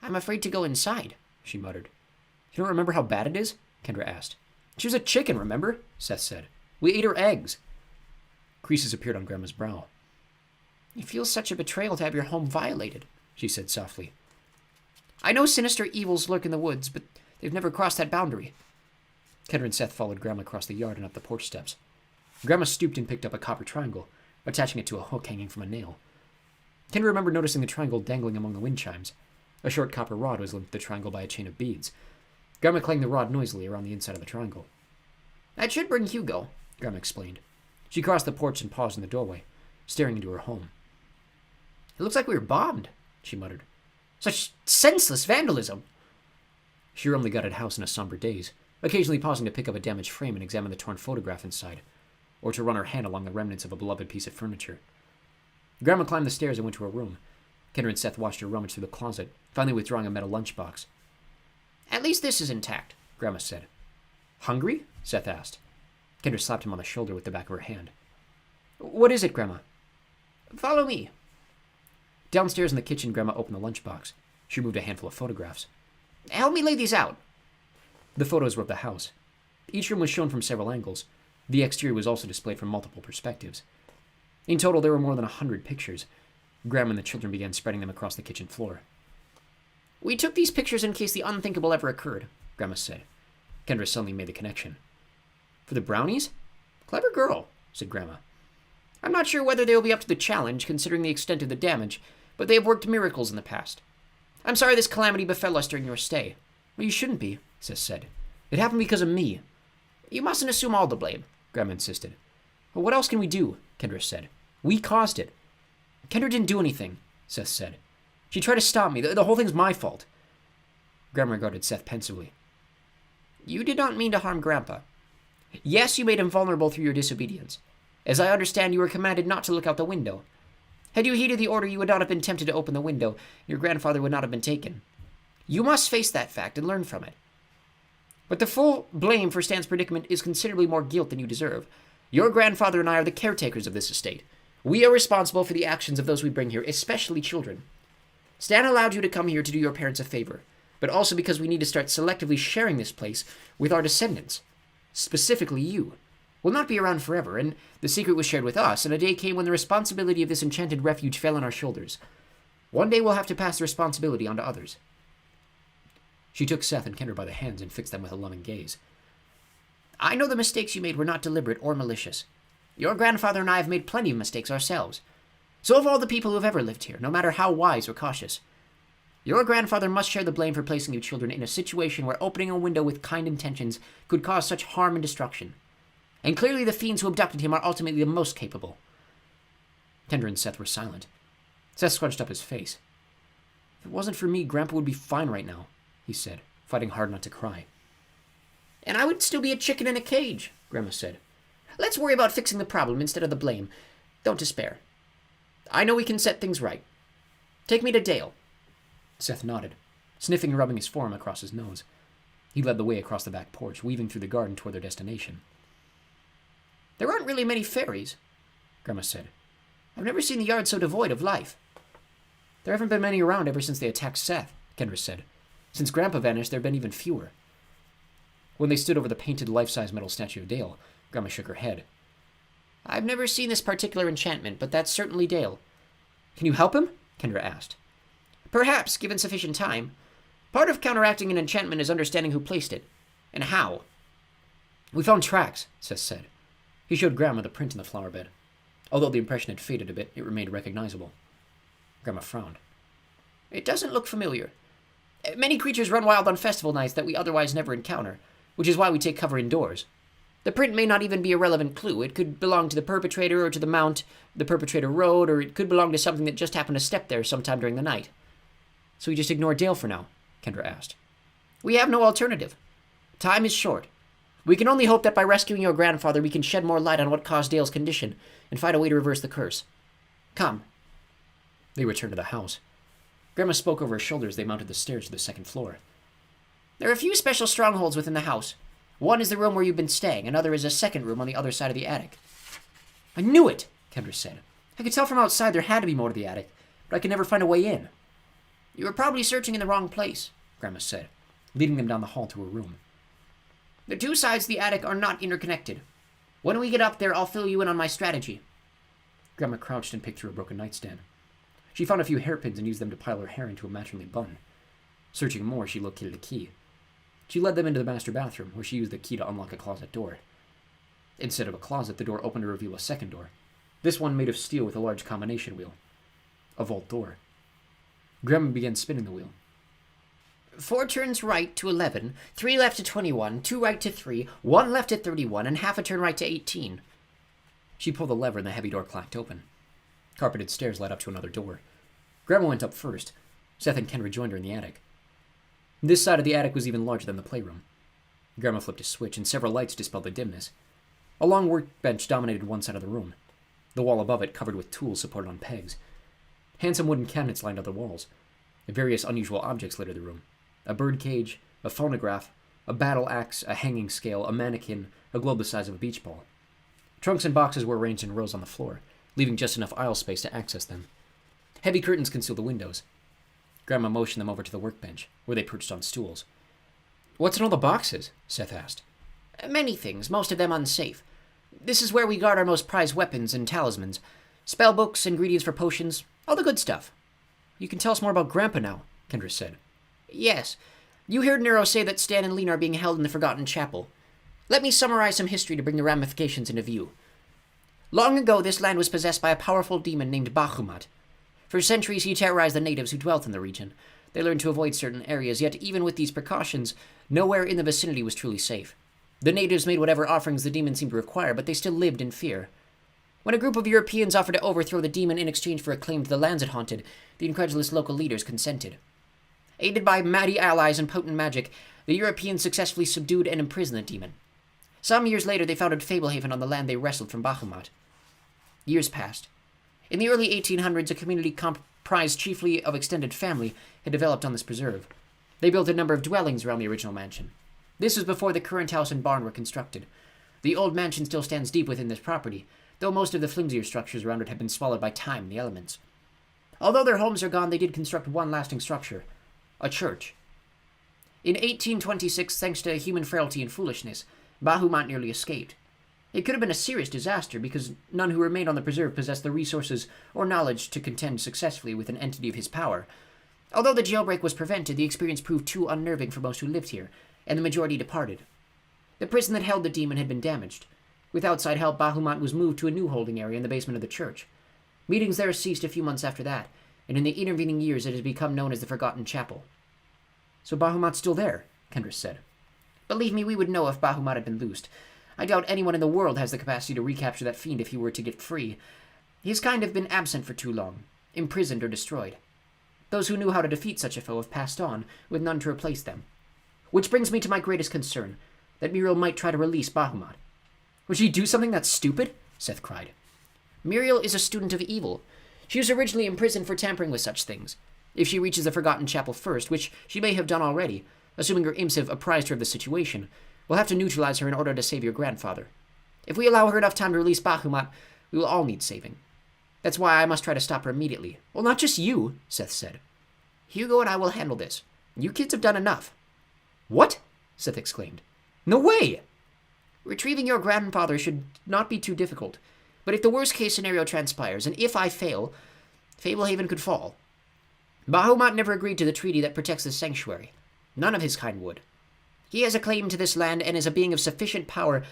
I'm afraid to go inside, she muttered. You don't remember how bad it is? Kendra asked. She was a chicken, remember? Seth said. We ate her eggs. Creases appeared on Grandma's brow. It feels such a betrayal to have your home violated, she said softly. I know sinister evils lurk in the woods, but they've never crossed that boundary. Kendra and Seth followed Grandma across the yard and up the porch steps. Grandma stooped and picked up a copper triangle, attaching it to a hook hanging from a nail. Kendra remembered noticing the triangle dangling among the wind chimes. A short copper rod was linked to the triangle by a chain of beads. Grandma clanged the rod noisily around the inside of the triangle. That should bring Hugo, Grandma explained. She crossed the porch and paused in the doorway, staring into her home. It looks like we were bombed, she muttered. Such senseless vandalism. She roamed the gutted house in a somber daze, occasionally pausing to pick up a damaged frame and examine the torn photograph inside, or to run her hand along the remnants of a beloved piece of furniture. Grandma climbed the stairs and went to her room. Kendra and Seth watched her rummage through the closet, finally withdrawing a metal lunchbox. At least this is intact, Grandma said. Hungry? Seth asked. Kendra slapped him on the shoulder with the back of her hand. What is it, Grandma? Follow me. Downstairs in the kitchen, Grandma opened the lunchbox. She removed a handful of photographs. Help me lay these out. The photos were of the house. Each room was shown from several angles. The exterior was also displayed from multiple perspectives. In total, there were more than 100 pictures. Grandma and the children began spreading them across the kitchen floor. We took these pictures in case the unthinkable ever occurred, Grandma said. Kendra suddenly made the connection. For the brownies? Clever girl, said Grandma. I'm not sure whether they will be up to the challenge, considering the extent of the damage, but they have worked miracles in the past. I'm sorry this calamity befell us during your stay. Well, you shouldn't be, Seth said. It happened because of me. You mustn't assume all the blame, Grandma insisted. Well, what else can we do? Kendra said. We caused it. Kendra didn't do anything, Seth said. She tried to stop me. The whole thing's my fault. Grandma regarded Seth pensively. You did not mean to harm Grandpa. Yes, you made him vulnerable through your disobedience. As I understand, you were commanded not to look out the window. Had you heeded the order, you would not have been tempted to open the window. Your grandfather would not have been taken. You must face that fact and learn from it. But the full blame for Stan's predicament is considerably more guilt than you deserve. Your grandfather and I are the caretakers of this estate. We are responsible for the actions of those we bring here, especially children. Stan allowed you to come here to do your parents a favor, but also because we need to start selectively sharing this place with our descendants. Specifically you. We'll not be around forever, and the secret was shared with us, and a day came when the responsibility of this enchanted refuge fell on our shoulders. One day we'll have to pass the responsibility on to others. She took Seth and Kendra by the hands and fixed them with a loving gaze. I know the mistakes you made were not deliberate or malicious. Your grandfather and I have made plenty of mistakes ourselves. So have all the people who have ever lived here, no matter how wise or cautious. Your grandfather must share the blame for placing you children in a situation where opening a window with kind intentions could cause such harm and destruction. And clearly the fiends who abducted him are ultimately the most capable. Kendra and Seth were silent. Seth scrunched up his face. If it wasn't for me, Grandpa would be fine right now, he said, fighting hard not to cry. And I would still be a chicken in a cage, Grandma said. Let's worry about fixing the problem instead of the blame. Don't despair. I know we can set things right. Take me to Dale. Seth nodded, sniffing and rubbing his forearm across his nose. He led the way across the back porch, weaving through the garden toward their destination. There aren't really many fairies, Grandma said. I've never seen the yard so devoid of life. There haven't been many around ever since they attacked Seth, Kendra said. Since Grandpa vanished, there have been even fewer. When they stood over the painted life-size metal statue of Dale, Grandma shook her head. I've never seen this particular enchantment, but that's certainly Dale. Can you help him? Kendra asked. Perhaps, given sufficient time. Part of counteracting an enchantment is understanding who placed it, and how. We found tracks, Seth said. He showed Grandma the print in the flower bed. Although the impression had faded a bit, it remained recognizable. Grandma frowned. It doesn't look familiar. Many creatures run wild on festival nights that we otherwise never encounter, which is why we take cover indoors. The print may not even be a relevant clue. It could belong to the perpetrator or to the mount the perpetrator rode, or it could belong to something that just happened to step there sometime during the night. So we just ignore Dale for now? Kendra asked. We have no alternative. Time is short. We can only hope that by rescuing your grandfather we can shed more light on what caused Dale's condition and find a way to reverse the curse. Come. They returned to the house. Grandma spoke over her shoulder as they mounted the stairs to the second floor. There are a few special strongholds within the house. One is the room where you've been staying. Another is a second room on the other side of the attic. I knew it, Kendra said. I could tell from outside there had to be more to the attic, but I could never find a way in. You were probably searching in the wrong place, Grandma said, leading them down the hall to her room. The two sides of the attic are not interconnected. When we get up there, I'll fill you in on my strategy. Grandma crouched and picked through a broken nightstand. She found a few hairpins and used them to pile her hair into a matronly bun. Searching more, she located a key. She led them into the master bathroom, where she used the key to unlock a closet door. Instead of a closet, the door opened to reveal a second door, this one made of steel with a large combination wheel. A vault door. Grandma began spinning the wheel. 4 turns right to 11, 3 left to 21, 2 right to 3, 1 left to 31, and half a turn right to 18. She pulled the lever and the heavy door clacked open. Carpeted stairs led up to another door. Grandma went up first. Seth and Kendra joined her in the attic. This side of the attic was even larger than the playroom. Grandma flipped a switch, and several lights dispelled the dimness. A long workbench dominated one side of the room, the wall above it covered with tools supported on pegs. Handsome wooden cabinets lined other walls. Various unusual objects littered the room. A birdcage, a phonograph, a battle axe, a hanging scale, a mannequin, a globe the size of a beach ball. Trunks and boxes were arranged in rows on the floor, leaving just enough aisle space to access them. Heavy curtains concealed the windows. Grandma motioned them over to the workbench, where they perched on stools. What's in all the boxes? Seth asked. Many things, most of them unsafe. This is where we guard our most prized weapons and talismans. Spell books, ingredients for potions, all the good stuff. You can tell us more about Grandpa now, Kendra said. Yes. You heard Nero say that Stan and Lena are being held in the Forgotten Chapel. Let me summarize some history to bring the ramifications into view. Long ago, this land was possessed by a powerful demon named Bahamut. For centuries, he terrorized the natives who dwelt in the region. They learned to avoid certain areas, yet even with these precautions, nowhere in the vicinity was truly safe. The natives made whatever offerings the demon seemed to require, but they still lived in fear. When a group of Europeans offered to overthrow the demon in exchange for a claim to the lands it haunted, the incredulous local leaders consented. Aided by mighty allies and potent magic, the Europeans successfully subdued and imprisoned the demon. Some years later, they founded Fablehaven on the land they wrestled from Bahamut. Years passed. In the early 1800s, a community comprised chiefly of extended family had developed on this preserve. They built a number of dwellings around the original mansion. This was before the current house and barn were constructed. The old mansion still stands deep within this property, though most of the flimsier structures around it have been swallowed by time and the elements. Although their homes are gone, they did construct one lasting structure, a church. In 1826, thanks to human frailty and foolishness, Bahamut nearly escaped. It could have been a serious disaster because none who remained on the preserve possessed the resources or knowledge to contend successfully with an entity of his power. Although the jailbreak was prevented, the experience proved too unnerving for most who lived here, and the majority departed. The prison that held the demon had been damaged. With outside help, Bahamut was moved to a new holding area in the basement of the church. Meetings there ceased a few months after that, and in the intervening years it has become known as the Forgotten Chapel. So Bahamut's still there, Kendris said. Believe me, we would know if Bahamut had been loosed. I doubt anyone in the world has the capacity to recapture that fiend if he were to get free. His kind have been absent for too long, imprisoned or destroyed. Those who knew how to defeat such a foe have passed on, with none to replace them. Which brings me to my greatest concern, that Muriel might try to release Bahamut. Would she do something that stupid? Seth cried. Muriel is a student of evil. She was originally imprisoned for tampering with such things. If she reaches the Forgotten Chapel first, which she may have done already, assuming her imps have apprised her of the situation, we'll have to neutralize her in order to save your grandfather. If we allow her enough time to release Bahamut, we will all need saving. That's why I must try to stop her immediately. Well, not just you, Seth said. Hugo and I will handle this. You kids have done enough. What? Seth exclaimed. No way! Retrieving your grandfather should not be too difficult. But if the worst-case scenario transpires, and if I fail, Fablehaven could fall. Bahamut never agreed to the treaty that protects this sanctuary. None of his kind would. He has a claim to this land and is a being of sufficient power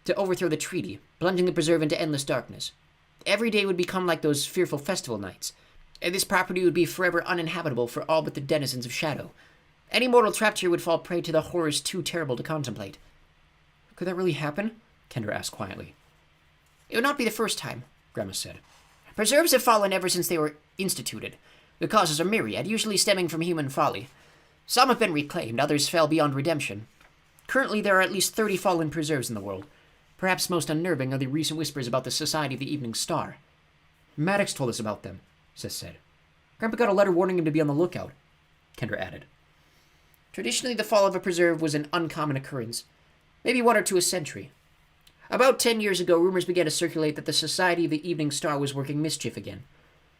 to overthrow the treaty, plunging the preserve into endless darkness. Every day would become like those fearful festival nights, and this property would be forever uninhabitable for all but the denizens of Shadow. Any mortal trapped here would fall prey to the horrors too terrible to contemplate. Could that really happen? Kendra asked quietly. It would not be the first time, Grandma said. Preserves have fallen ever since they were instituted. The causes are myriad, usually stemming from human folly. Some have been reclaimed, others fell beyond redemption. Currently, there are at least 30 fallen preserves in the world. Perhaps most unnerving are the recent whispers about the Society of the Evening Star. Maddox told us about them, Seth said. Grandpa got a letter warning him to be on the lookout, Kendra added. Traditionally, the fall of a preserve was an uncommon occurrence, maybe 1 or 2 a century. About 10 years ago, rumors began to circulate that the Society of the Evening Star was working mischief again.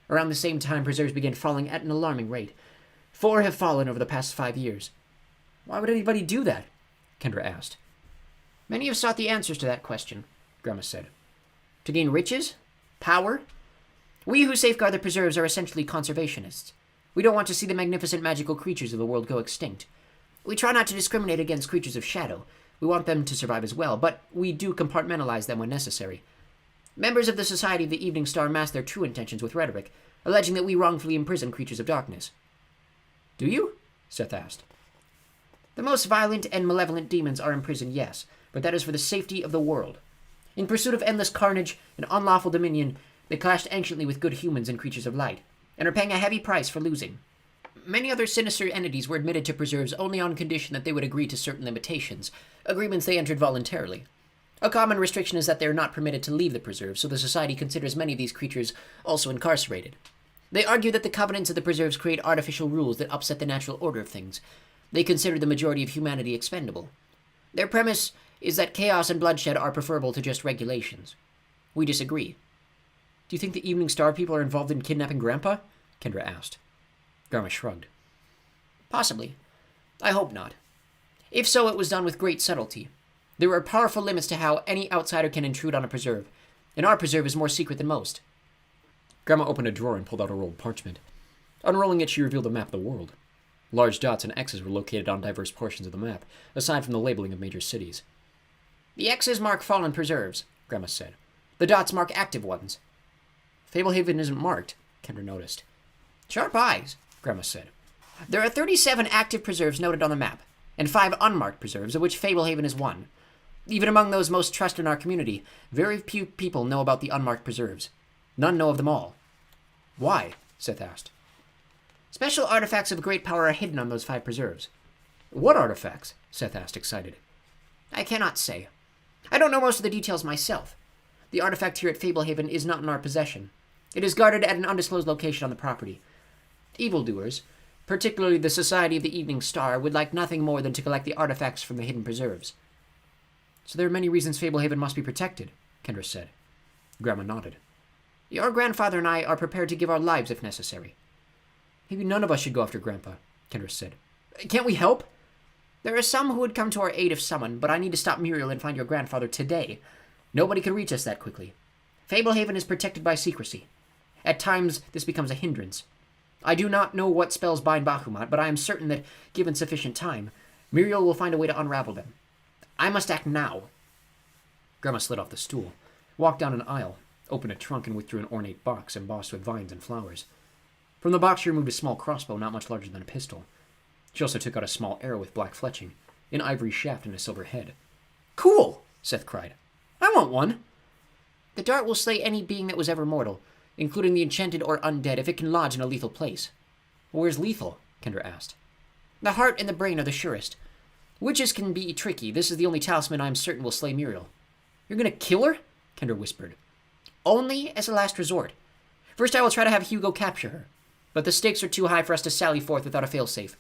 Around the same time, preserves began falling at an alarming rate. 4 have fallen over the past 5 years. Why would anybody do that? Kendra asked. Many have sought the answers to that question, Grandma said. To gain riches? Power? We who safeguard the preserves are essentially conservationists. We don't want to see the magnificent magical creatures of the world go extinct. We try not to discriminate against creatures of shadow. We want them to survive as well, but we do compartmentalize them when necessary. Members of the Society of the Evening Star mask their true intentions with rhetoric, alleging that we wrongfully imprison creatures of darkness. Do you? Seth asked. The most violent and malevolent demons are imprisoned, yes, but that is for the safety of the world. In pursuit of endless carnage and unlawful dominion, they clashed anciently with good humans and creatures of light, and are paying a heavy price for losing. Many other sinister entities were admitted to preserves only on condition that they would agree to certain limitations, agreements they entered voluntarily. A common restriction is that they are not permitted to leave the preserve, so the Society considers many of these creatures also incarcerated. They argue that the covenants of the preserves create artificial rules that upset the natural order of things. They consider the majority of humanity expendable. Their premise is that chaos and bloodshed are preferable to just regulations. We disagree. Do you think the Evening Star people are involved in kidnapping Grandpa? Kendra asked. Grandma shrugged. Possibly. I hope not. If so, it was done with great subtlety. There are powerful limits to how any outsider can intrude on a preserve, and our preserve is more secret than most. Grandma opened a drawer and pulled out a roll of parchment. Unrolling it, she revealed a map of the world. Large dots and X's were located on diverse portions of the map, aside from the labeling of major cities. The X's mark fallen preserves, Grandma said. The dots mark active ones. Fablehaven isn't marked, Kendra noticed. Sharp eyes, Grandma said. There are 37 active preserves noted on the map, and 5 unmarked preserves, of which Fablehaven is one. Even among those most trusted in our community, very few people know about the unmarked preserves. None know of them all. Why? Seth asked. Special artifacts of great power are hidden on those 5 preserves. What artifacts? Seth asked, excited. I cannot say. I don't know most of the details myself. The artifact here at Fablehaven is not in our possession. It is guarded at an undisclosed location on the property. Evildoers, particularly the Society of the Evening Star, would like nothing more than to collect the artifacts from the hidden preserves. So there are many reasons Fablehaven must be protected, Kendra said. Grandma nodded. Your grandfather and I are prepared to give our lives if necessary. Maybe none of us should go after Grandpa, Kendra said. Can't we help? There are some who would come to our aid if summoned, but I need to stop Muriel and find your grandfather today. Nobody could reach us that quickly. Fablehaven is protected by secrecy. At times, this becomes a hindrance. I do not know what spells bind Bahamut, but I am certain that, given sufficient time, Muriel will find a way to unravel them. I must act now. Grandma slid off the stool, walked down an aisle, opened a trunk, and withdrew an ornate box embossed with vines and flowers. From the box, she removed a small crossbow not much larger than a pistol. She also took out a small arrow with black fletching, an ivory shaft, and a silver head. Cool! Seth cried. I want one! The dart will slay any being that was ever mortal, including the enchanted or undead, if it can lodge in a lethal place. Where's lethal? Kendra asked. The heart and the brain are the surest. Witches can be tricky. This is the only talisman I am certain will slay Muriel. You're gonna kill her? Kendra whispered. Only as a last resort. First I will try to have Hugo capture her, but the stakes are too high for us to sally forth without a failsafe.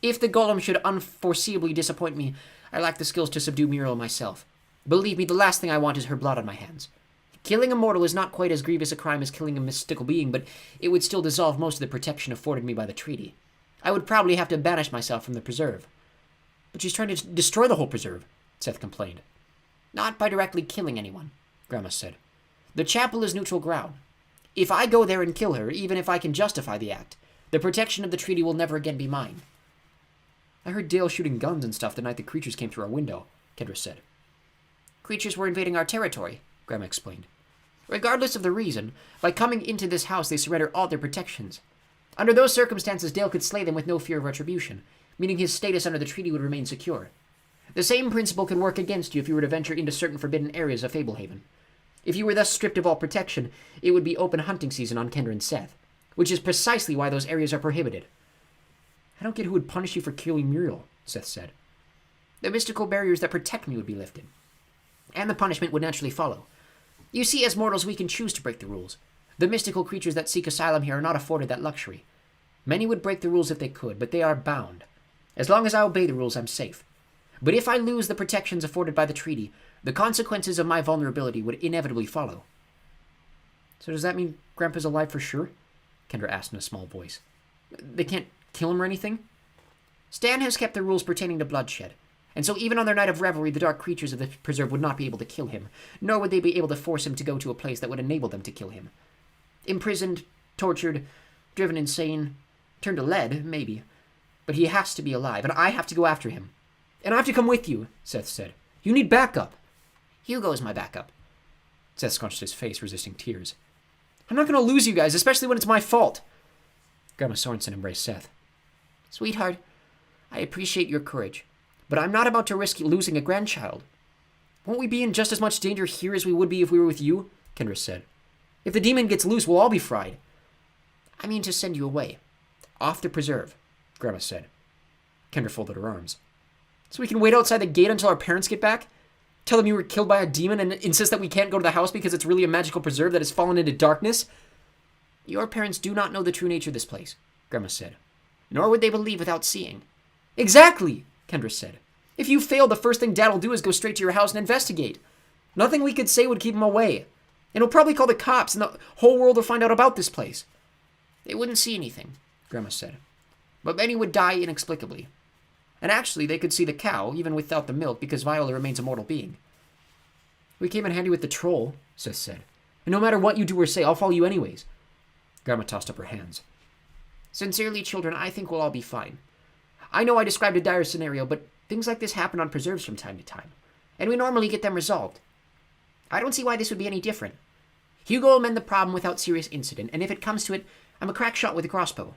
If the golem should unforeseeably disappoint me, I lack the skills to subdue Muriel myself. Believe me, the last thing I want is her blood on my hands. Killing a mortal is not quite as grievous a crime as killing a mystical being, but it would still dissolve most of the protection afforded me by the treaty. I would probably have to banish myself from the preserve. But she's trying to destroy the whole preserve, Seth complained. Not by directly killing anyone, Grandma said. The chapel is neutral ground. If I go there and kill her, even if I can justify the act, the protection of the treaty will never again be mine. I heard Dale shooting guns and stuff the night the creatures came through our window, Kendra said. Creatures were invading our territory, Grandma explained. Regardless of the reason, by coming into this house they surrender all their protections. Under those circumstances, Dale could slay them with no fear of retribution, meaning his status under the treaty would remain secure. The same principle can work against you if you were to venture into certain forbidden areas of Fablehaven. If you were thus stripped of all protection, it would be open hunting season on Kendra and Seth, which is precisely why those areas are prohibited. I don't get who would punish you for killing Muriel, Seth said. The mystical barriers that protect me would be lifted, and the punishment would naturally follow. You see, as mortals, we can choose to break the rules. The mystical creatures that seek asylum here are not afforded that luxury. Many would break the rules if they could, but they are bound. As long as I obey the rules, I'm safe. But if I lose the protections afforded by the treaty, the consequences of my vulnerability would inevitably follow. So does that mean Grandpa's alive for sure? Kendra asked in a small voice. They can't kill him or anything? Stan has kept the rules pertaining to bloodshed, and so even on their night of revelry, the dark creatures of the preserve would not be able to kill him, nor would they be able to force him to go to a place that would enable them to kill him. Imprisoned, tortured, driven insane, turned to lead, maybe. But he has to be alive, and I have to go after him. And I have to come with you, Seth said. You need backup. Hugo is my backup. Seth scrunched his face, resisting tears. I'm not going to lose you guys, especially when it's my fault. Grandma Sorensen embraced Seth. Sweetheart, I appreciate your courage, but I'm not about to risk losing a grandchild. Won't we be in just as much danger here as we would be if we were with you? Kendra said. If the demon gets loose, we'll all be fried. I mean to send you away. Off the preserve, Grandma said. Kendra folded her arms. So we can wait outside the gate until our parents get back? Tell them you were killed by a demon and insist that we can't go to the house because it's really a magical preserve that has fallen into darkness? Your parents do not know the true nature of this place, Grandma said. Nor would they believe without seeing. Exactly, Kendra said. If you fail, the first thing Dad will do is go straight to your house and investigate. Nothing we could say would keep him away. And he'll probably call the cops, and the whole world will find out about this place. They wouldn't see anything, Grandma said. But many would die inexplicably. And actually, they could see the cow, even without the milk, because Viola remains a mortal being. We came in handy with the troll, Seth said. And no matter what you do or say, I'll follow you anyways. Grandma tossed up her hands. Sincerely, children, I think we'll all be fine. I know I described a dire scenario, but things like this happen on preserves from time to time, and we normally get them resolved. I don't see why this would be any different. Hugo will mend the problem without serious incident, and if it comes to it, I'm a crack shot with a crossbow.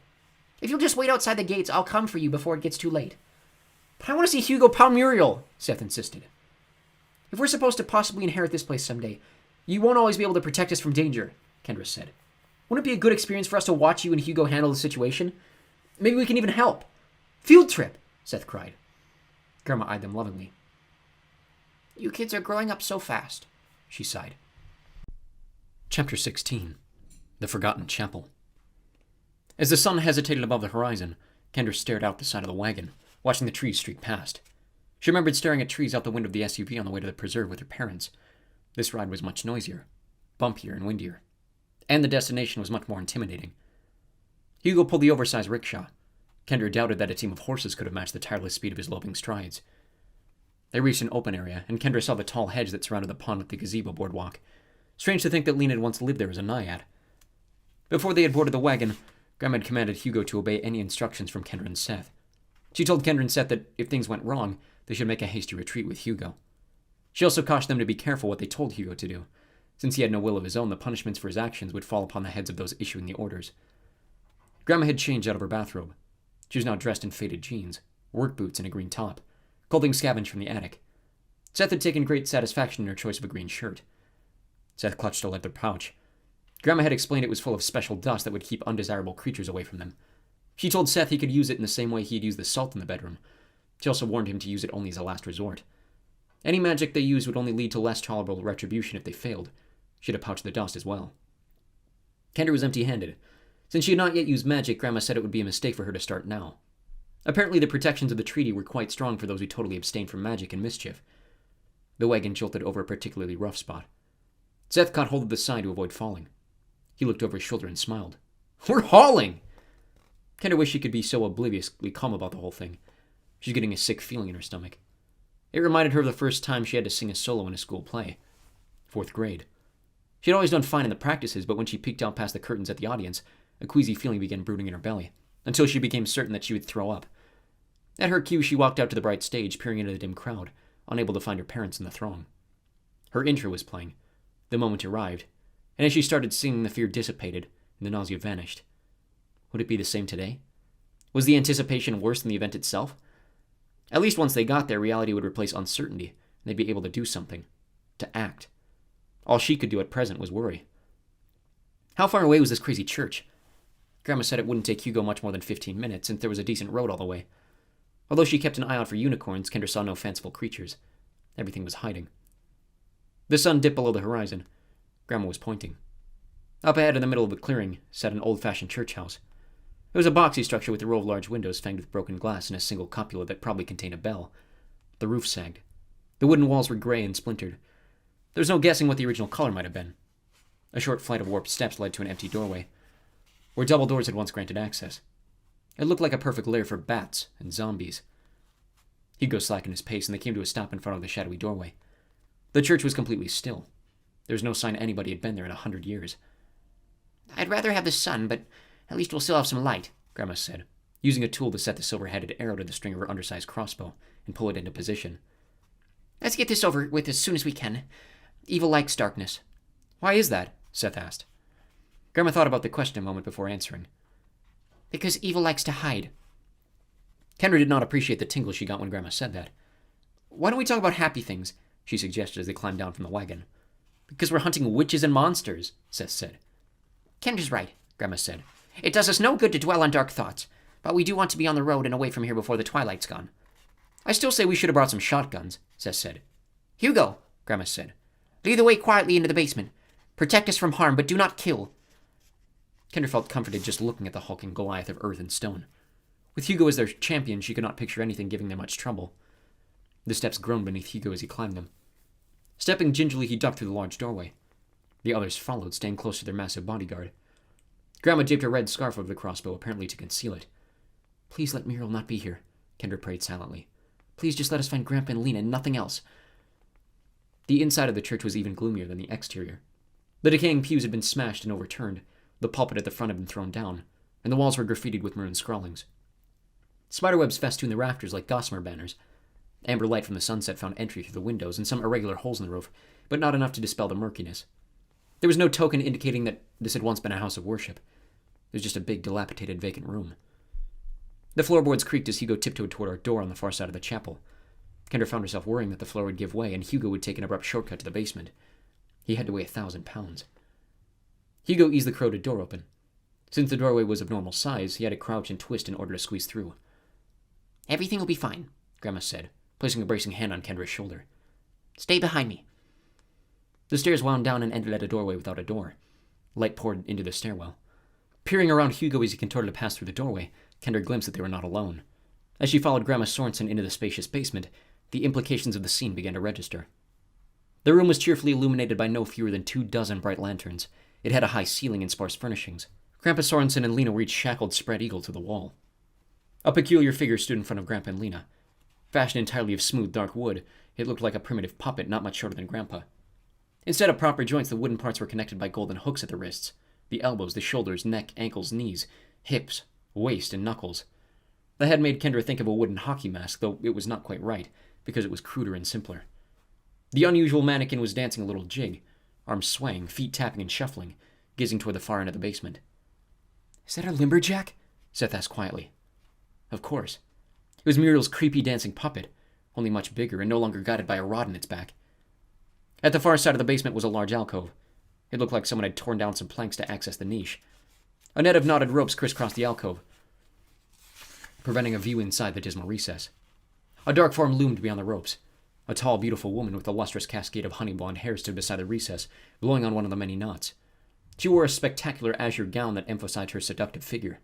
If you'll just wait outside the gates, I'll come for you before it gets too late. But I want to see Hugo Palmuriel, Seth insisted. If we're supposed to possibly inherit this place someday, you won't always be able to protect us from danger, Kendra said. Wouldn't it be a good experience for us to watch you and Hugo handle the situation? Maybe we can even help. Field trip, Seth cried. Grandma eyed them lovingly. You kids are growing up so fast, she sighed. Chapter 16. The Forgotten Chapel. As the sun hesitated above the horizon, Kendra stared out the side of the wagon, watching the trees streak past. She remembered staring at trees out the window of the SUV on the way to the preserve with her parents. This ride was much noisier, bumpier, and windier. And the destination was much more intimidating. Hugo pulled the oversized rickshaw. Kendra doubted that a team of horses could have matched the tireless speed of his loping strides. They reached an open area, and Kendra saw the tall hedge that surrounded the pond with the gazebo boardwalk. Strange to think that Lena had once lived there as a naiad. Before they had boarded the wagon, Grandma had commanded Hugo to obey any instructions from Kendra and Seth. She told Kendra and Seth that if things went wrong, they should make a hasty retreat with Hugo. She also cautioned them to be careful what they told Hugo to do. Since he had no will of his own, the punishments for his actions would fall upon the heads of those issuing the orders. Grandma had changed out of her bathrobe. She was now dressed in faded jeans, work boots, and a green top, clothing scavenged from the attic. Seth had taken great satisfaction in her choice of a green shirt. Seth clutched a leather pouch. Grandma had explained it was full of special dust that would keep undesirable creatures away from them. She told Seth he could use it in the same way he had used the salt in the bedroom. She also warned him to use it only as a last resort. Any magic they used would only lead to less tolerable retribution if they failed. She had a pouch of the dust as well. Kendra was empty-handed. Since she had not yet used magic, Grandma said it would be a mistake for her to start now. Apparently the protections of the treaty were quite strong for those who totally abstained from magic and mischief. The wagon jolted over a particularly rough spot. Seth caught hold of the side to avoid falling. He looked over his shoulder and smiled. "We're hauling!" Kendra wished she could be so obliviously calm about the whole thing. She was getting a sick feeling in her stomach. It reminded her of the first time she had to sing a solo in a school play. 4th grade. She had always done fine in the practices, but when she peeked out past the curtains at the audience, a queasy feeling began brooding in her belly, until she became certain that she would throw up. At her cue, she walked out to the bright stage, peering into the dim crowd, unable to find her parents in the throng. Her intro was playing. The moment arrived, and as she started singing, the fear dissipated, and the nausea vanished. Would it be the same today? Was the anticipation worse than the event itself? At least once they got there, reality would replace uncertainty, and they'd be able to do something. To act. All she could do at present was worry. How far away was this crazy church? Grandma said it wouldn't take Hugo much more than 15 minutes, since there was a decent road all the way. Although she kept an eye out for unicorns, Kendra saw no fanciful creatures. Everything was hiding. The sun dipped below the horizon. Grandma was pointing. Up ahead in the middle of the clearing sat an old-fashioned church house. It was a boxy structure with a row of large windows fanged with broken glass and a single cupola that probably contained a bell. The roof sagged. The wooden walls were gray and splintered. There was no guessing what the original color might have been. A short flight of warped steps led to an empty doorway, where double doors had once granted access. It looked like a perfect lair for bats and zombies. Hugo slackened his pace, and they came to a stop in front of the shadowy doorway. The church was completely still. There was no sign anybody had been there in 100 years. I'd rather have the sun, but at least we'll still have some light, Grandma said, using a tool to set the silver-headed arrow to the string of her undersized crossbow and pull it into position. Let's get this over with as soon as we can. Evil likes darkness. Why is that? Seth asked. Grandma thought about the question a moment before answering. Because evil likes to hide. Kendra did not appreciate the tingle she got when Grandma said that. Why don't we talk about happy things? She suggested as they climbed down from the wagon. Because we're hunting witches and monsters, Seth said. Kendra's right, Grandma said. It does us no good to dwell on dark thoughts, but we do want to be on the road and away from here before the twilight's gone. I still say we should have brought some shotguns, Seth said. Hugo, Grandma said. Lead the way quietly into the basement. Protect us from harm, but do not kill. Kendra felt comforted just looking at the hulking Goliath of earth and stone. With Hugo as their champion, she could not picture anything giving them much trouble. The steps groaned beneath Hugo as he climbed them. Stepping gingerly, he ducked through the large doorway. The others followed, staying close to their massive bodyguard. Grandma draped a red scarf over the crossbow, apparently to conceal it. Please let Muriel not be here, Kendra prayed silently. Please just let us find Grandpa and Lena and nothing else. The inside of the church was even gloomier than the exterior. The decaying pews had been smashed and overturned, the pulpit at the front had been thrown down, and the walls were graffitied with maroon scrawlings. Spiderwebs festooned the rafters like gossamer banners. Amber light from the sunset found entry through the windows and some irregular holes in the roof, but not enough to dispel the murkiness. There was no token indicating that this had once been a house of worship. It was just a big, dilapidated, vacant room. The floorboards creaked as Hugo tiptoed toward a door on the far side of the chapel. Kendra found herself worrying that the floor would give way and Hugo would take an abrupt shortcut to the basement. He had to weigh 1,000 pounds. Hugo eased the corroded door open. Since the doorway was of normal size, he had to crouch and twist in order to squeeze through. Everything will be fine, Grandma said, placing a bracing hand on Kendra's shoulder. Stay behind me. The stairs wound down and ended at a doorway without a door. Light poured into the stairwell. Peering around Hugo as he contorted to pass through the doorway, Kendra glimpsed that they were not alone. As she followed Grandma Sorensen into the spacious basement, the implications of the scene began to register. The room was cheerfully illuminated by no fewer than 24 bright lanterns. It had a high ceiling and sparse furnishings. Grandpa Sorensen and Lena reached shackled spread eagle to the wall. A peculiar figure stood in front of Grandpa and Lena. Fashioned entirely of smooth, dark wood, it looked like a primitive puppet not much shorter than Grandpa. Instead of proper joints, the wooden parts were connected by golden hooks at the wrists, the elbows, the shoulders, neck, ankles, knees, hips, waist, and knuckles. The head made Kendra think of a wooden hockey mask, though it was not quite right, because it was cruder and simpler. The unusual mannequin was dancing a little jig, arms swaying, feet tapping and shuffling, gazing toward the far end of the basement. "Is that our lumberjack?" Seth asked quietly. Of course. It was Muriel's creepy dancing puppet, only much bigger and no longer guided by a rod in its back. At the far side of the basement was a large alcove. It looked like someone had torn down some planks to access the niche. A net of knotted ropes crisscrossed the alcove, preventing a view inside the dismal recess. A dark form loomed beyond the ropes. A tall, beautiful woman with a lustrous cascade of honey blonde hair stood beside the recess, blowing on one of the many knots. She wore a spectacular azure gown that emphasized her seductive figure.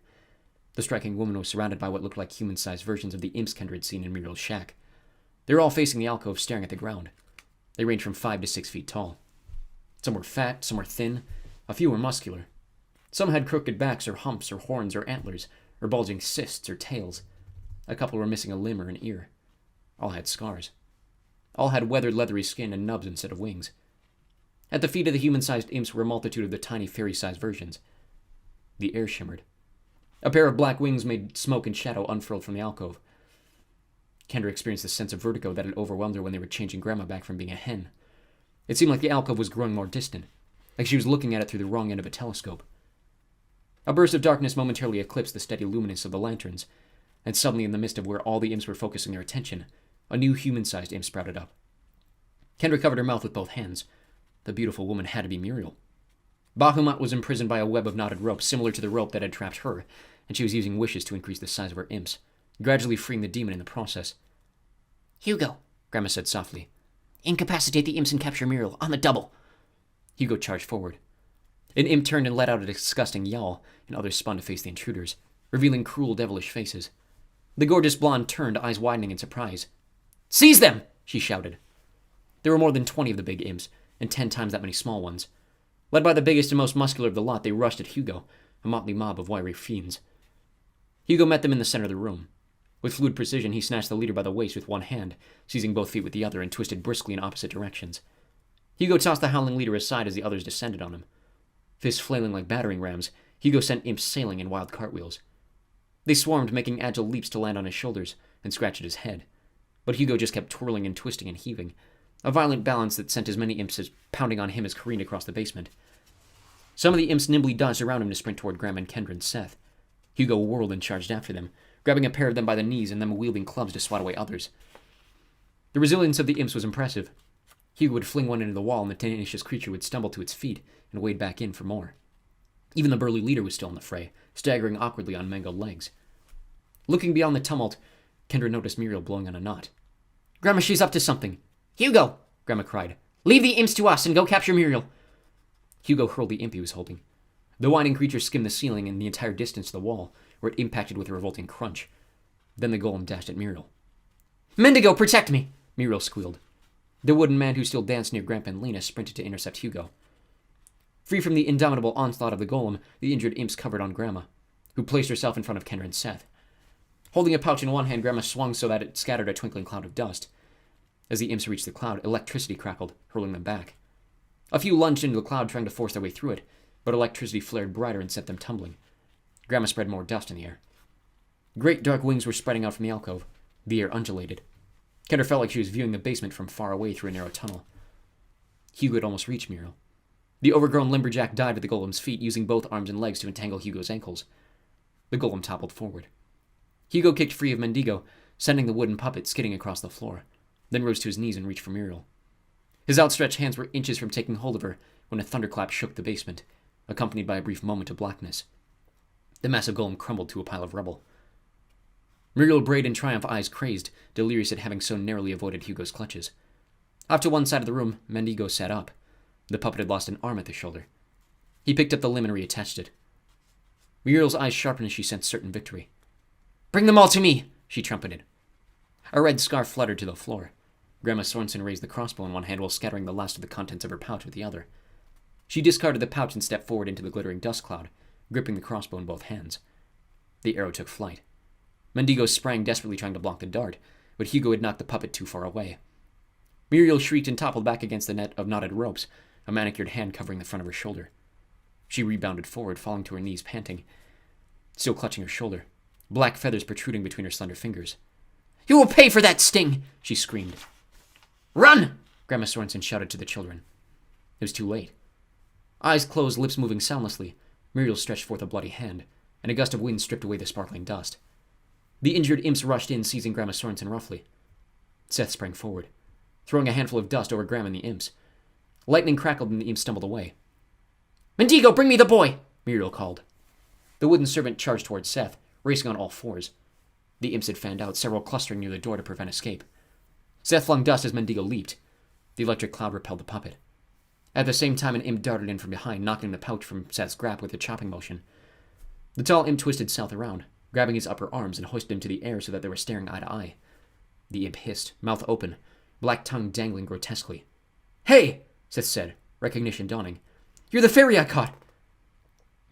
The striking woman was surrounded by what looked like human-sized versions of the imps Kendra had seen in Muriel's shack. They were all facing the alcove, staring at the ground. They ranged from 5 to 6 feet tall. Some were fat, some were thin, a few were muscular. Some had crooked backs or humps or horns or antlers, or bulging cysts or tails. A couple were missing a limb or an ear. All had scars. All had weathered leathery skin and nubs instead of wings. At the feet of the human-sized imps were a multitude of the tiny fairy-sized versions. The air shimmered. A pair of black wings made smoke and shadow unfurled from the alcove. Kendra experienced a sense of vertigo that had overwhelmed her when they were changing Grandma back from being a hen. It seemed like the alcove was growing more distant, like she was looking at it through the wrong end of a telescope. A burst of darkness momentarily eclipsed the steady luminance of the lanterns, and suddenly in the midst of where all the imps were focusing their attention, a new human-sized imp sprouted up. Kendra covered her mouth with both hands. The beautiful woman had to be Muriel. Bahamut was imprisoned by a web of knotted rope similar to the rope that had trapped her, and she was using wishes to increase the size of her imps, gradually freeing the demon in the process. Hugo, Grandma said softly. Incapacitate the imps and capture Muriel, on the double. Hugo charged forward. An imp turned and let out a disgusting yowl, and others spun to face the intruders, revealing cruel, devilish faces. The gorgeous blonde turned, eyes widening in surprise. "Seize them!" she shouted. There were more than 20 of the big imps, and 10 times that many small ones. Led by the biggest and most muscular of the lot, they rushed at Hugo, a motley mob of wiry fiends. Hugo met them in the center of the room. With fluid precision, he snatched the leader by the waist with one hand, seizing both feet with the other, and twisted briskly in opposite directions. Hugo tossed the howling leader aside as the others descended on him. Fists flailing like battering rams, Hugo sent imps sailing in wild cartwheels. They swarmed, making agile leaps to land on his shoulders and scratch at his head. But Hugo just kept twirling and twisting and heaving, a violent balance that sent as many imps pounding on him as careened across the basement. Some of the imps nimbly dodged around him to sprint toward Graham and Kendra and Seth. Hugo whirled and charged after them, grabbing a pair of them by the knees and then wielding clubs to swat away others. The resilience of the imps was impressive. Hugo would fling one into the wall and the tenacious creature would stumble to its feet and wade back in for more. Even the burly leader was still in the fray, staggering awkwardly on mangled legs. Looking beyond the tumult, Kendra noticed Muriel blowing on a knot. "Grandma, she's up to something." "Hugo!" Grandma cried. "Leave the imps to us and go capture Muriel." Hugo hurled the imp he was holding. The whining creature skimmed the ceiling and the entire distance to the wall, where it impacted with a revolting crunch. Then the golem dashed at Muriel. "Mendigo, protect me!" Muriel squealed. The wooden man who still danced near Grandpa and Lena sprinted to intercept Hugo. Free from the indomitable onslaught of the golem, the injured imps covered on Grandma, who placed herself in front of Kendra and Seth. Holding a pouch in one hand, Grandma swung so that it scattered a twinkling cloud of dust. As the imps reached the cloud, electricity crackled, hurling them back. A few lunged into the cloud, trying to force their way through it, but electricity flared brighter and sent them tumbling. Grandma spread more dust in the air. Great dark wings were spreading out from the alcove. The air undulated. Kendra felt like she was viewing the basement from far away through a narrow tunnel. Hugo had almost reached Muriel. The overgrown lumberjack dived at the golem's feet, using both arms and legs to entangle Hugo's ankles. The golem toppled forward. Hugo kicked free of Mendigo, sending the wooden puppet skidding across the floor, then rose to his knees and reached for Muriel. His outstretched hands were inches from taking hold of her when a thunderclap shook the basement, accompanied by a brief moment of blackness. The massive golem crumbled to a pile of rubble. Muriel brayed in triumph, eyes crazed, delirious at having so narrowly avoided Hugo's clutches. Off to one side of the room, Mendigo sat up. The puppet had lost an arm at the shoulder. He picked up the limb and reattached it. Muriel's eyes sharpened as she sensed certain victory. "Bring them all to me!" she trumpeted. A red scarf fluttered to the floor. Grandma Sorensen raised the crossbow in one hand while scattering the last of the contents of her pouch with the other. She discarded the pouch and stepped forward into the glittering dust cloud, gripping the crossbow in both hands. The arrow took flight. Mendigo sprang, desperately trying to block the dart, but Hugo had knocked the puppet too far away. Muriel shrieked and toppled back against the net of knotted ropes, a manicured hand covering the front of her shoulder. She rebounded forward, falling to her knees, panting, still clutching her shoulder, black feathers protruding between her slender fingers. "You will pay for that sting!" she screamed. "Run!" Grandma Sorensen shouted to the children. It was too late. Eyes closed, lips moving soundlessly, Muriel stretched forth a bloody hand, and a gust of wind stripped away the sparkling dust. The injured imps rushed in, seizing Grandma Sorensen roughly. Seth sprang forward, throwing a handful of dust over Graham and the imps. Lightning crackled and the imps stumbled away. "Mendigo, bring me the boy!" Muriel called. The wooden servant charged towards Seth, racing on all fours. The imps had fanned out, several clustering near the door to prevent escape. Seth flung dust as Mendigo leaped. The electric cloud repelled the puppet. At the same time, an imp darted in from behind, knocking the pouch from Seth's grasp with a chopping motion. The tall imp twisted Seth around, grabbing his upper arms and hoisted him to the air so that they were staring eye to eye. The imp hissed, mouth open, black tongue dangling grotesquely. "Hey!" Seth said, recognition dawning. "You're the fairy I caught!"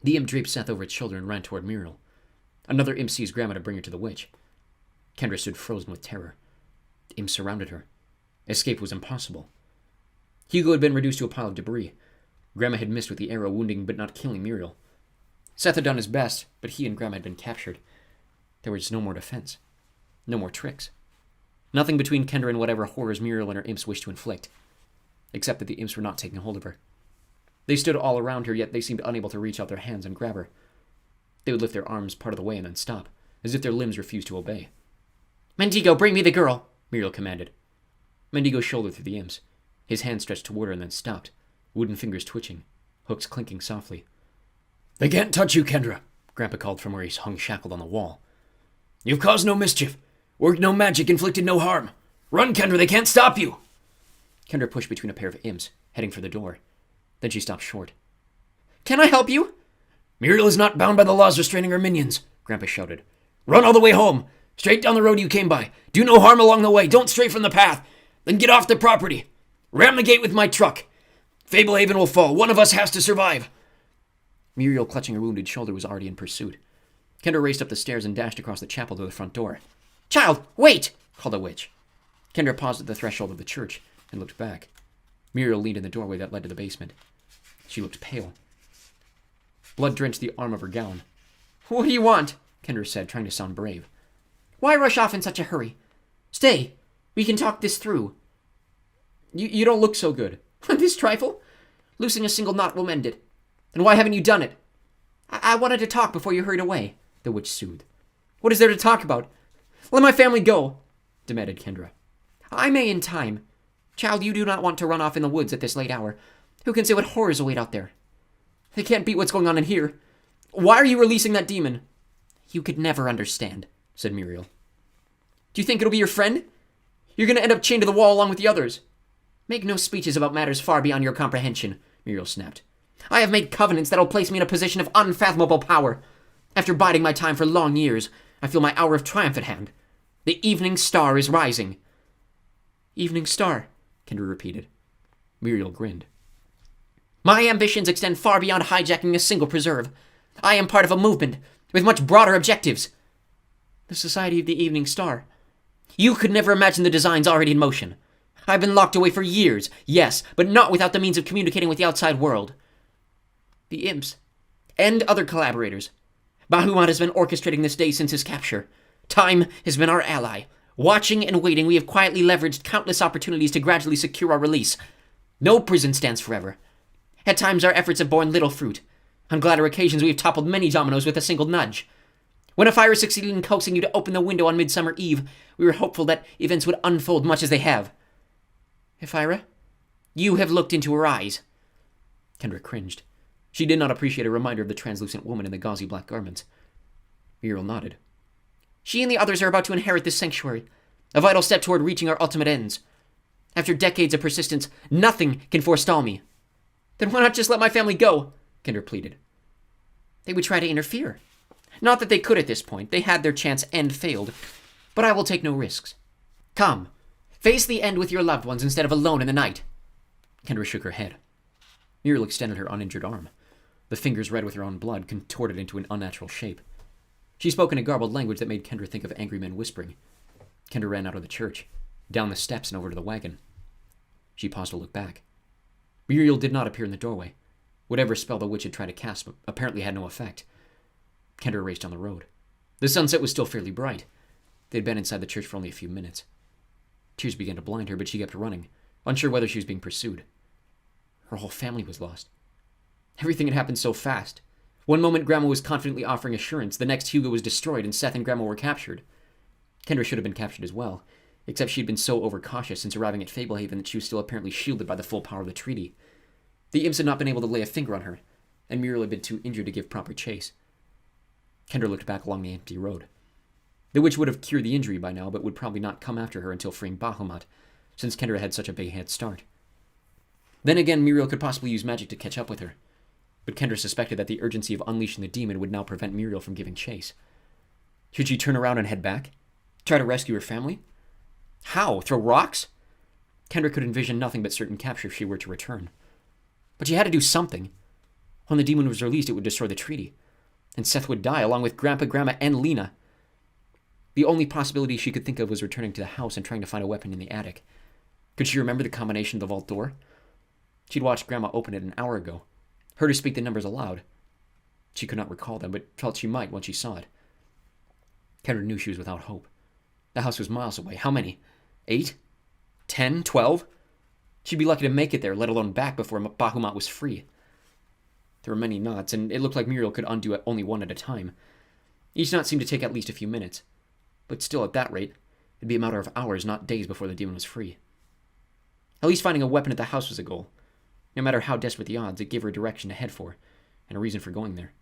The imp draped Seth over its shoulder and ran toward Muriel. Another imp seized Grandma to bring her to the witch. Kendra stood frozen with terror. The imps surrounded her. Escape was impossible. Hugo had been reduced to a pile of debris. Grandma had missed with the arrow, wounding but not killing Muriel. Seth had done his best, but he and Grandma had been captured. There was no more defense. No more tricks. Nothing between Kendra and whatever horrors Muriel and her imps wished to inflict. Except that the imps were not taking hold of her. They stood all around her, yet they seemed unable to reach out their hands and grab her. They would lift their arms part of the way and then stop, as if their limbs refused to obey. "Mendigo, bring me the girl!" Muriel commanded. Mendigo shouldered through the imps. His hand stretched toward her and then stopped, wooden fingers twitching, hooks clinking softly. "They can't touch you, Kendra," Grandpa called from where he hung shackled on the wall. "You've caused no mischief, worked no magic, inflicted no harm. Run, Kendra, they can't stop you!" Kendra pushed between a pair of imps, heading for the door. Then she stopped short. "Can I help you?" "Muriel is not bound by the laws restraining her minions," Grandpa shouted. "Run all the way home, straight down the road you came by. Do no harm along the way, don't stray from the path. Then get off the property. Ram the gate with my truck. Fablehaven will fall. One of us has to survive." Muriel, clutching her wounded shoulder, was already in pursuit. Kendra raced up the stairs and dashed across the chapel to the front door. "Child, wait!" called the witch. Kendra paused at the threshold of the church and looked back. Muriel leaned in the doorway that led to the basement. She looked pale. Blood drenched the arm of her gown. "What do you want?" Kendra said, trying to sound brave. "Why rush off in such a hurry? Stay. We can talk this through." You don't look so good." "This trifle? Loosing a single knot will mend it. Then why haven't you done it?" I wanted to talk before you hurried away," the witch soothed. "What is there to talk about? Let my family go," demanded Kendra. "I may in time. Child, you do not want to run off in the woods at this late hour. Who can say what horrors await out there? They can't beat what's going on in here. Why are you releasing that demon?" "You could never understand," said Muriel. "Do you think it'll be your friend? You're going to end up chained to the wall along with the others." "Make no speeches about matters far beyond your comprehension," Muriel snapped. "I have made covenants that'll place me in a position of unfathomable power. After biding my time for long years, I feel my hour of triumph at hand. The evening star is rising." "Evening star," Kendra repeated. Muriel grinned. "My ambitions extend far beyond hijacking a single preserve. I am part of a movement with much broader objectives." "The Society of the Evening Star." "You could never imagine the designs already in motion. I've been locked away for years, yes, but not without the means of communicating with the outside world." "The imps. And other collaborators. Bahamut has been orchestrating this day since his capture. Time has been our ally. Watching and waiting, we have quietly leveraged countless opportunities to gradually secure our release. No prison stands forever. At times, our efforts have borne little fruit. On gladder occasions, we have toppled many dominoes with a single nudge. When Ephira succeeded in coaxing you to open the window on Midsummer Eve, we were hopeful that events would unfold much as they have. Ephira, you have looked into her eyes. Kendra cringed. She did not appreciate a reminder of the translucent woman in the gauzy black garments. Muriel nodded. She and the others are about to inherit this sanctuary, a vital step toward reaching our ultimate ends. After decades of persistence, nothing can forestall me. Then why not just let my family go? Kendra pleaded. They would try to interfere. Not that they could at this point. They had their chance and failed. But I will take no risks. Come, face the end with your loved ones instead of alone in the night. Kendra shook her head. Muriel extended her uninjured arm. The fingers, red with her own blood, contorted into an unnatural shape. She spoke in a garbled language that made Kendra think of angry men whispering. Kendra ran out of the church, down the steps and over to the wagon. She paused to look back. Muriel did not appear in the doorway. Whatever spell the witch had tried to cast apparently had no effect. Kendra raced down the road. The sunset was still fairly bright. They had been inside the church for only a few minutes. Tears began to blind her, but she kept running, unsure whether she was being pursued. Her whole family was lost. Everything had happened so fast. One moment Grandma was confidently offering assurance, the next Hugo was destroyed and Seth and Grandma were captured. Kendra should have been captured as well, except she'd been so overcautious since arriving at Fablehaven that she was still apparently shielded by the full power of the treaty. The imps had not been able to lay a finger on her, and Muriel had been too injured to give proper chase. Kendra looked back along the empty road. The witch would have cured the injury by now, but would probably not come after her until freeing Bahamut, since Kendra had such a big head start. Then again, Muriel could possibly use magic to catch up with her, but Kendra suspected that the urgency of unleashing the demon would now prevent Muriel from giving chase. Should she turn around and head back? Try to rescue her family? How? Throw rocks? Kendra could envision nothing but certain capture if she were to return. But she had to do something. When the demon was released, it would destroy the treaty, and Seth would die along with Grandpa, Grandma, and Lena. The only possibility she could think of was returning to the house and trying to find a weapon in the attic. Could she remember the combination of the vault door? She'd watched Grandma open it an hour ago, heard her speak the numbers aloud. She could not recall them, but felt she might once she saw it. Kendra knew she was without hope. The house was miles away. How many? 8? 10? 12? She'd be lucky to make it there, let alone back before Bahamut was free. There were many knots, and it looked like Muriel could undo it only one at a time. Each knot seemed to take at least a few minutes. But still, at that rate, it'd be a matter of hours, not days, before the demon was free. At least finding a weapon at the house was a goal. No matter how desperate the odds, it gave her a direction to head for, and a reason for going there.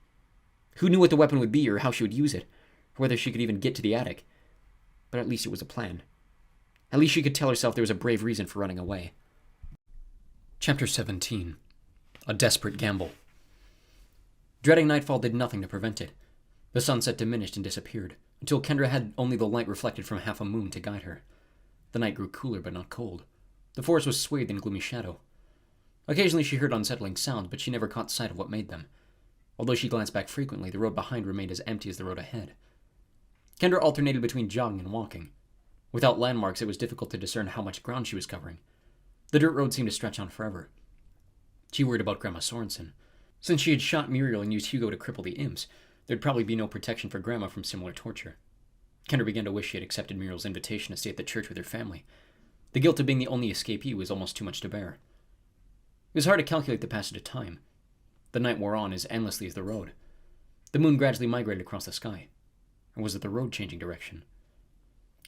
Who knew what the weapon would be, or how she would use it, or whether she could even get to the attic? But at least it was a plan. At least she could tell herself there was a brave reason for running away. Chapter 17. A Desperate Gamble. Dreading nightfall did nothing to prevent it. The sunset diminished and disappeared, until Kendra had only the light reflected from half a moon to guide her. The night grew cooler but not cold. The forest was swathed in gloomy shadow. Occasionally she heard unsettling sounds, but she never caught sight of what made them. Although she glanced back frequently, the road behind remained as empty as the road ahead. Kendra alternated between jogging and walking. Without landmarks, it was difficult to discern how much ground she was covering. The dirt road seemed to stretch on forever. She worried about Grandma Sorensen. Since she had shot Muriel and used Hugo to cripple the imps, there'd probably be no protection for Grandma from similar torture. Kendra began to wish she had accepted Muriel's invitation to stay at the church with her family. The guilt of being the only escapee was almost too much to bear. It was hard to calculate the passage of time. The night wore on as endlessly as the road. The moon gradually migrated across the sky. Or was it the road changing direction?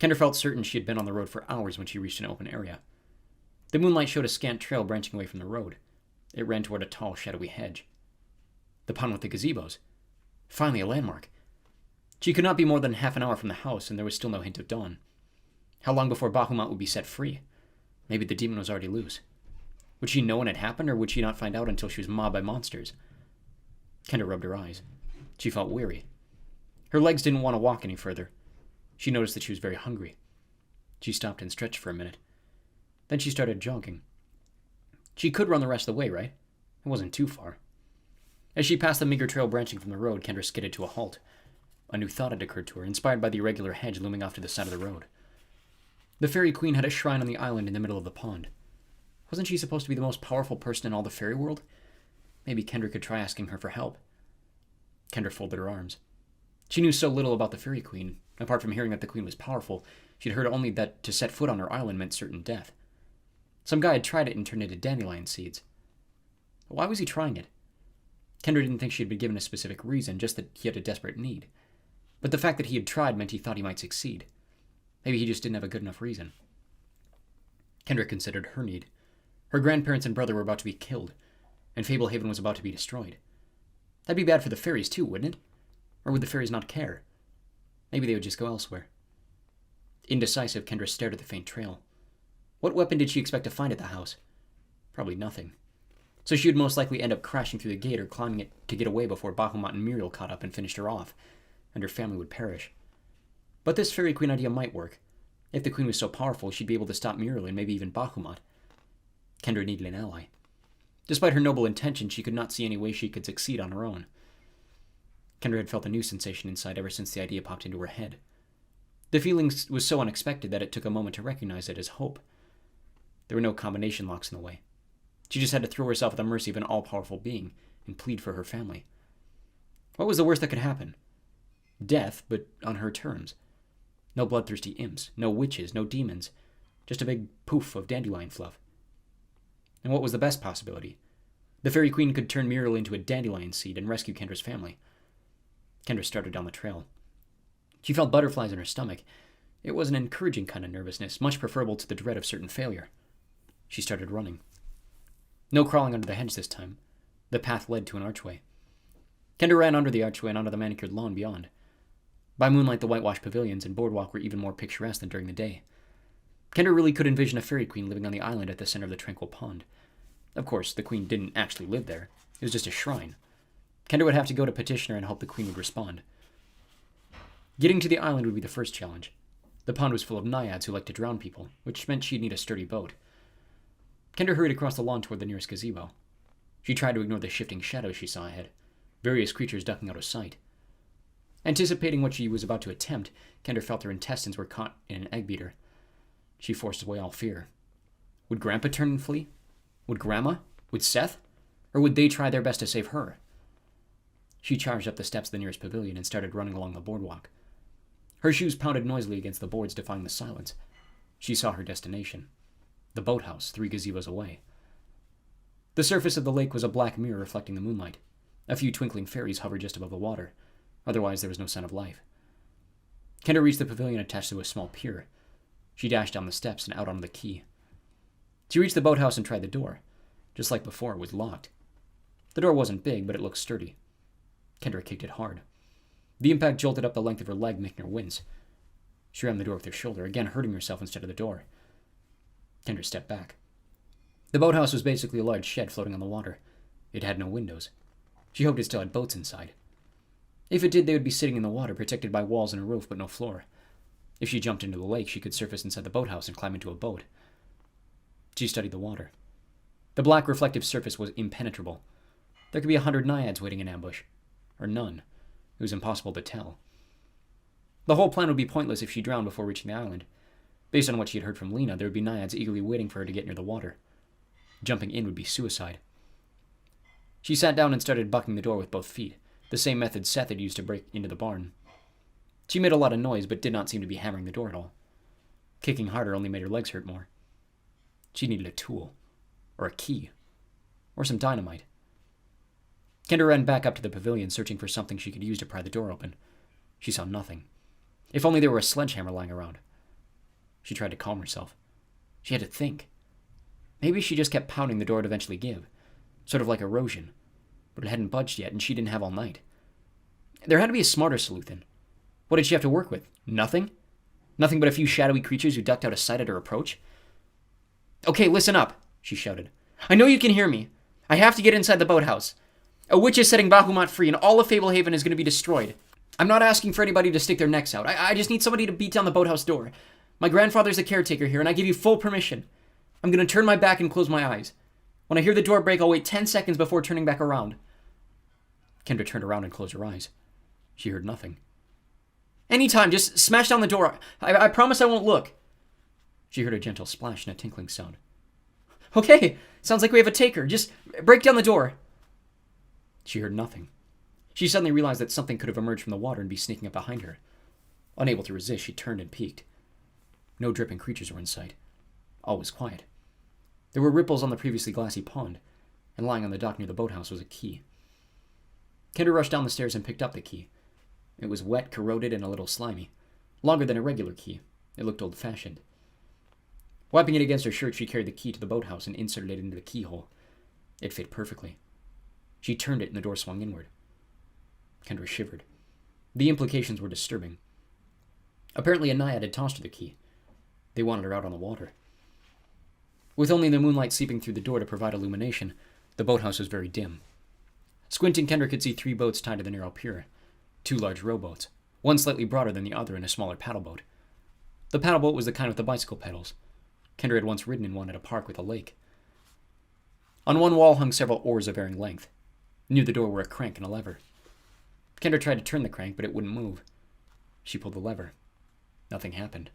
Kendra felt certain she had been on the road for hours when she reached an open area. The moonlight showed a scant trail branching away from the road. It ran toward a tall, shadowy hedge. The pond with the gazebos. Finally, a landmark. She could not be more than half an hour from the house, and there was still no hint of dawn. How long before Bahamut would be set free? Maybe the demon was already loose. Would she know when it happened, or would she not find out until she was mobbed by monsters? Kendra rubbed her eyes. She felt weary. Her legs didn't want to walk any further. She noticed that she was very hungry. She stopped and stretched for a minute. Then she started jogging. She could run the rest of the way, right? It wasn't too far. As she passed the meager trail branching from the road, Kendra skidded to a halt. A new thought had occurred to her, inspired by the irregular hedge looming off to the side of the road. The Fairy Queen had a shrine on the island in the middle of the pond. Wasn't she supposed to be the most powerful person in all the fairy world? Maybe Kendra could try asking her for help. Kendra folded her arms. She knew so little about the Fairy Queen. Apart from hearing that the Queen was powerful, she'd heard only that to set foot on her island meant certain death. Some guy had tried it and turned it into dandelion seeds. But why was he trying it? Kendra didn't think she had been given a specific reason, just that he had a desperate need. But the fact that he had tried meant he thought he might succeed. Maybe he just didn't have a good enough reason. Kendra considered her need. Her grandparents and brother were about to be killed, and Fablehaven was about to be destroyed. That'd be bad for the fairies too, wouldn't it? Or would the fairies not care? Maybe they would just go elsewhere. Indecisive, Kendra stared at the faint trail. What weapon did she expect to find at the house? Probably nothing. So she would most likely end up crashing through the gate or climbing it to get away before Bahamut and Muriel caught up and finished her off, and her family would perish. But this fairy queen idea might work. If the queen was so powerful, she'd be able to stop Muriel and maybe even Bahamut. Kendra needed an ally. Despite her noble intentions, she could not see any way she could succeed on her own. Kendra had felt a new sensation inside ever since the idea popped into her head. The feeling was so unexpected that it took a moment to recognize it as hope. There were no combination locks in the way. She just had to throw herself at the mercy of an all-powerful being and plead for her family. What was the worst that could happen? Death, but on her terms. No bloodthirsty imps, no witches, no demons. Just a big poof of dandelion fluff. And what was the best possibility? The fairy queen could turn Muriel into a dandelion seed and rescue Kendra's family. Kendra started down the trail. She felt butterflies in her stomach. It was an encouraging kind of nervousness, much preferable to the dread of certain failure. She started running. No crawling under the hedge this time. The path led to an archway. Kendra ran under the archway and onto the manicured lawn beyond. By moonlight, the whitewashed pavilions and boardwalk were even more picturesque than during the day. Kendra really could envision a fairy queen living on the island at the center of the tranquil pond. Of course, the queen didn't actually live there. It was just a shrine. Kendra would have to go to petition her and hope the queen would respond. Getting to the island would be the first challenge. The pond was full of naiads who liked to drown people, which meant she'd need a sturdy boat. Kendra hurried across the lawn toward the nearest gazebo. She tried to ignore the shifting shadows she saw ahead, various creatures ducking out of sight. Anticipating what she was about to attempt, Kendra felt her intestines were caught in an egg beater. She forced away all fear. Would Grandpa turn and flee? Would Grandma? Would Seth? Or would they try their best to save her? She charged up the steps of the nearest pavilion and started running along the boardwalk. Her shoes pounded noisily against the boards, defying the silence. She saw her destination. The boathouse, 3 gazebos away. The surface of the lake was a black mirror reflecting the moonlight. A few twinkling fairies hovered just above the water. Otherwise, there was no sign of life. Kendra reached the pavilion attached to a small pier. She dashed down the steps and out onto the quay. She reached the boathouse and tried the door. Just like before, it was locked. The door wasn't big, but it looked sturdy. Kendra kicked it hard. The impact jolted up the length of her leg, making her wince. She rammed the door with her shoulder, again hurting herself instead of the door. Kendra stepped back. The boathouse was basically a large shed floating on the water. It had no windows. She hoped it still had boats inside. If it did, they would be sitting in the water, protected by walls and a roof, but no floor. If she jumped into the lake, she could surface inside the boathouse and climb into a boat. She studied the water. The black reflective surface was impenetrable. There could be 100 naiads waiting in ambush. Or none. It was impossible to tell. The whole plan would be pointless if she drowned before reaching the island. Based on what she had heard from Lena, there would be naiads eagerly waiting for her to get near the water. Jumping in would be suicide. She sat down and started bucking the door with both feet, the same method Seth had used to break into the barn. She made a lot of noise, but did not seem to be hammering the door at all. Kicking harder only made her legs hurt more. She needed a tool, or a key, or some dynamite. Kendra ran back up to the pavilion, searching for something she could use to pry the door open. She saw nothing. If only there were a sledgehammer lying around. She tried to calm herself. She had to think. Maybe she just kept pounding the door would eventually give, sort of like erosion, but it hadn't budged yet, and she didn't have all night. There had to be a smarter solution. What did she have to work with? Nothing? Nothing but a few shadowy creatures who ducked out of sight at her approach? Okay, listen up, she shouted. I know you can hear me. I have to get inside the boathouse. A witch is setting Bahamut free, and all of Fablehaven is going to be destroyed. I'm not asking for anybody to stick their necks out. I just need somebody to beat down the boathouse door. My grandfather's the caretaker here, and I give you full permission. I'm going to turn my back and close my eyes. When I hear the door break, I'll wait 10 seconds before turning back around. Kendra turned around and closed her eyes. She heard nothing. Anytime, just smash down the door. I promise I won't look. She heard a gentle splash and a tinkling sound. Okay, sounds like we have a taker. Just break down the door. She heard nothing. She suddenly realized that something could have emerged from the water and be sneaking up behind her. Unable to resist, she turned and peeked. No dripping creatures were in sight. All was quiet. There were ripples on the previously glassy pond, and lying on the dock near the boathouse was a key. Kendra rushed down the stairs and picked up the key. It was wet, corroded, and a little slimy. Longer than a regular key. It looked old-fashioned. Wiping it against her shirt, she carried the key to the boathouse and inserted it into the keyhole. It fit perfectly. She turned it and the door swung inward. Kendra shivered. The implications were disturbing. Apparently a naiad had tossed her the key. They wanted her out on the water. With only the moonlight seeping through the door to provide illumination, the boathouse was very dim. Squinting, Kendra could see 3 boats tied to the narrow pier. 2 large rowboats, one slightly broader than the other and a smaller paddleboat. The paddleboat was the kind with the bicycle pedals. Kendra had once ridden in one at a park with a lake. On one wall hung several oars of varying length. Near the door were a crank and a lever. Kendra tried to turn the crank, but it wouldn't move. She pulled the lever. Nothing happened.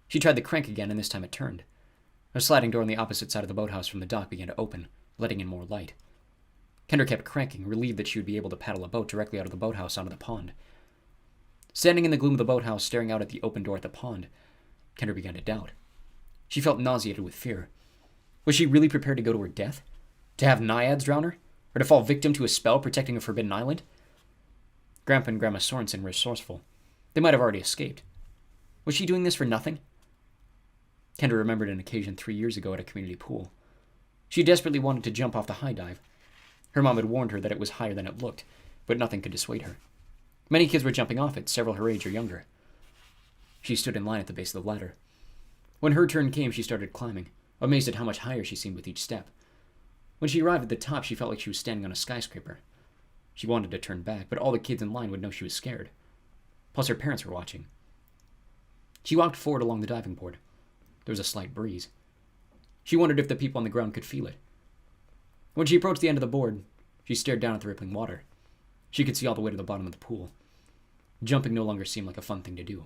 She tried the crank again, and this time it turned. A sliding door on the opposite side of the boathouse from the dock began to open, letting in more light. Kendra kept cranking, relieved that she would be able to paddle a boat directly out of the boathouse onto the pond. Standing in the gloom of the boathouse, staring out at the open door at the pond, Kendra began to doubt. She felt nauseated with fear. Was she really prepared to go to her death? To have naiads drown her? Or to fall victim to a spell protecting a forbidden island? Grandpa and Grandma Sorensen were resourceful. They might have already escaped. Was she doing this for nothing? Kendra remembered an occasion 3 years ago at a community pool. She desperately wanted to jump off the high dive. Her mom had warned her that it was higher than it looked, but nothing could dissuade her. Many kids were jumping off it, several her age or younger. She stood in line at the base of the ladder. When her turn came, she started climbing, amazed at how much higher she seemed with each step. When she arrived at the top, she felt like she was standing on a skyscraper. She wanted to turn back, but all the kids in line would know she was scared. Plus, her parents were watching. She walked forward along the diving board. There was a slight breeze. She wondered if the people on the ground could feel it. When she approached the end of the board, she stared down at the rippling water. She could see all the way to the bottom of the pool. Jumping no longer seemed like a fun thing to do.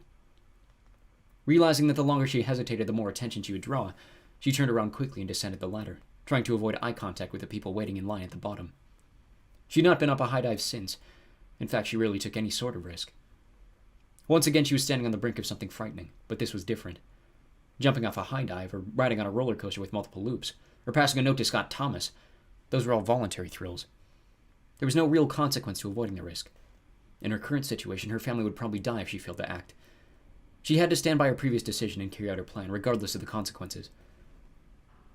Realizing that the longer she hesitated, the more attention she would draw, she turned around quickly and descended the ladder, trying to avoid eye contact with the people waiting in line at the bottom. She had not been up a high dive since. In fact, she rarely took any sort of risk. Once again, she was standing on the brink of something frightening, but this was different. Jumping off a high dive, or riding on a roller coaster with multiple loops, or passing a note to Scott Thomas, those were all voluntary thrills. There was no real consequence to avoiding the risk. In her current situation, her family would probably die if she failed to act. She had to stand by her previous decision and carry out her plan, regardless of the consequences.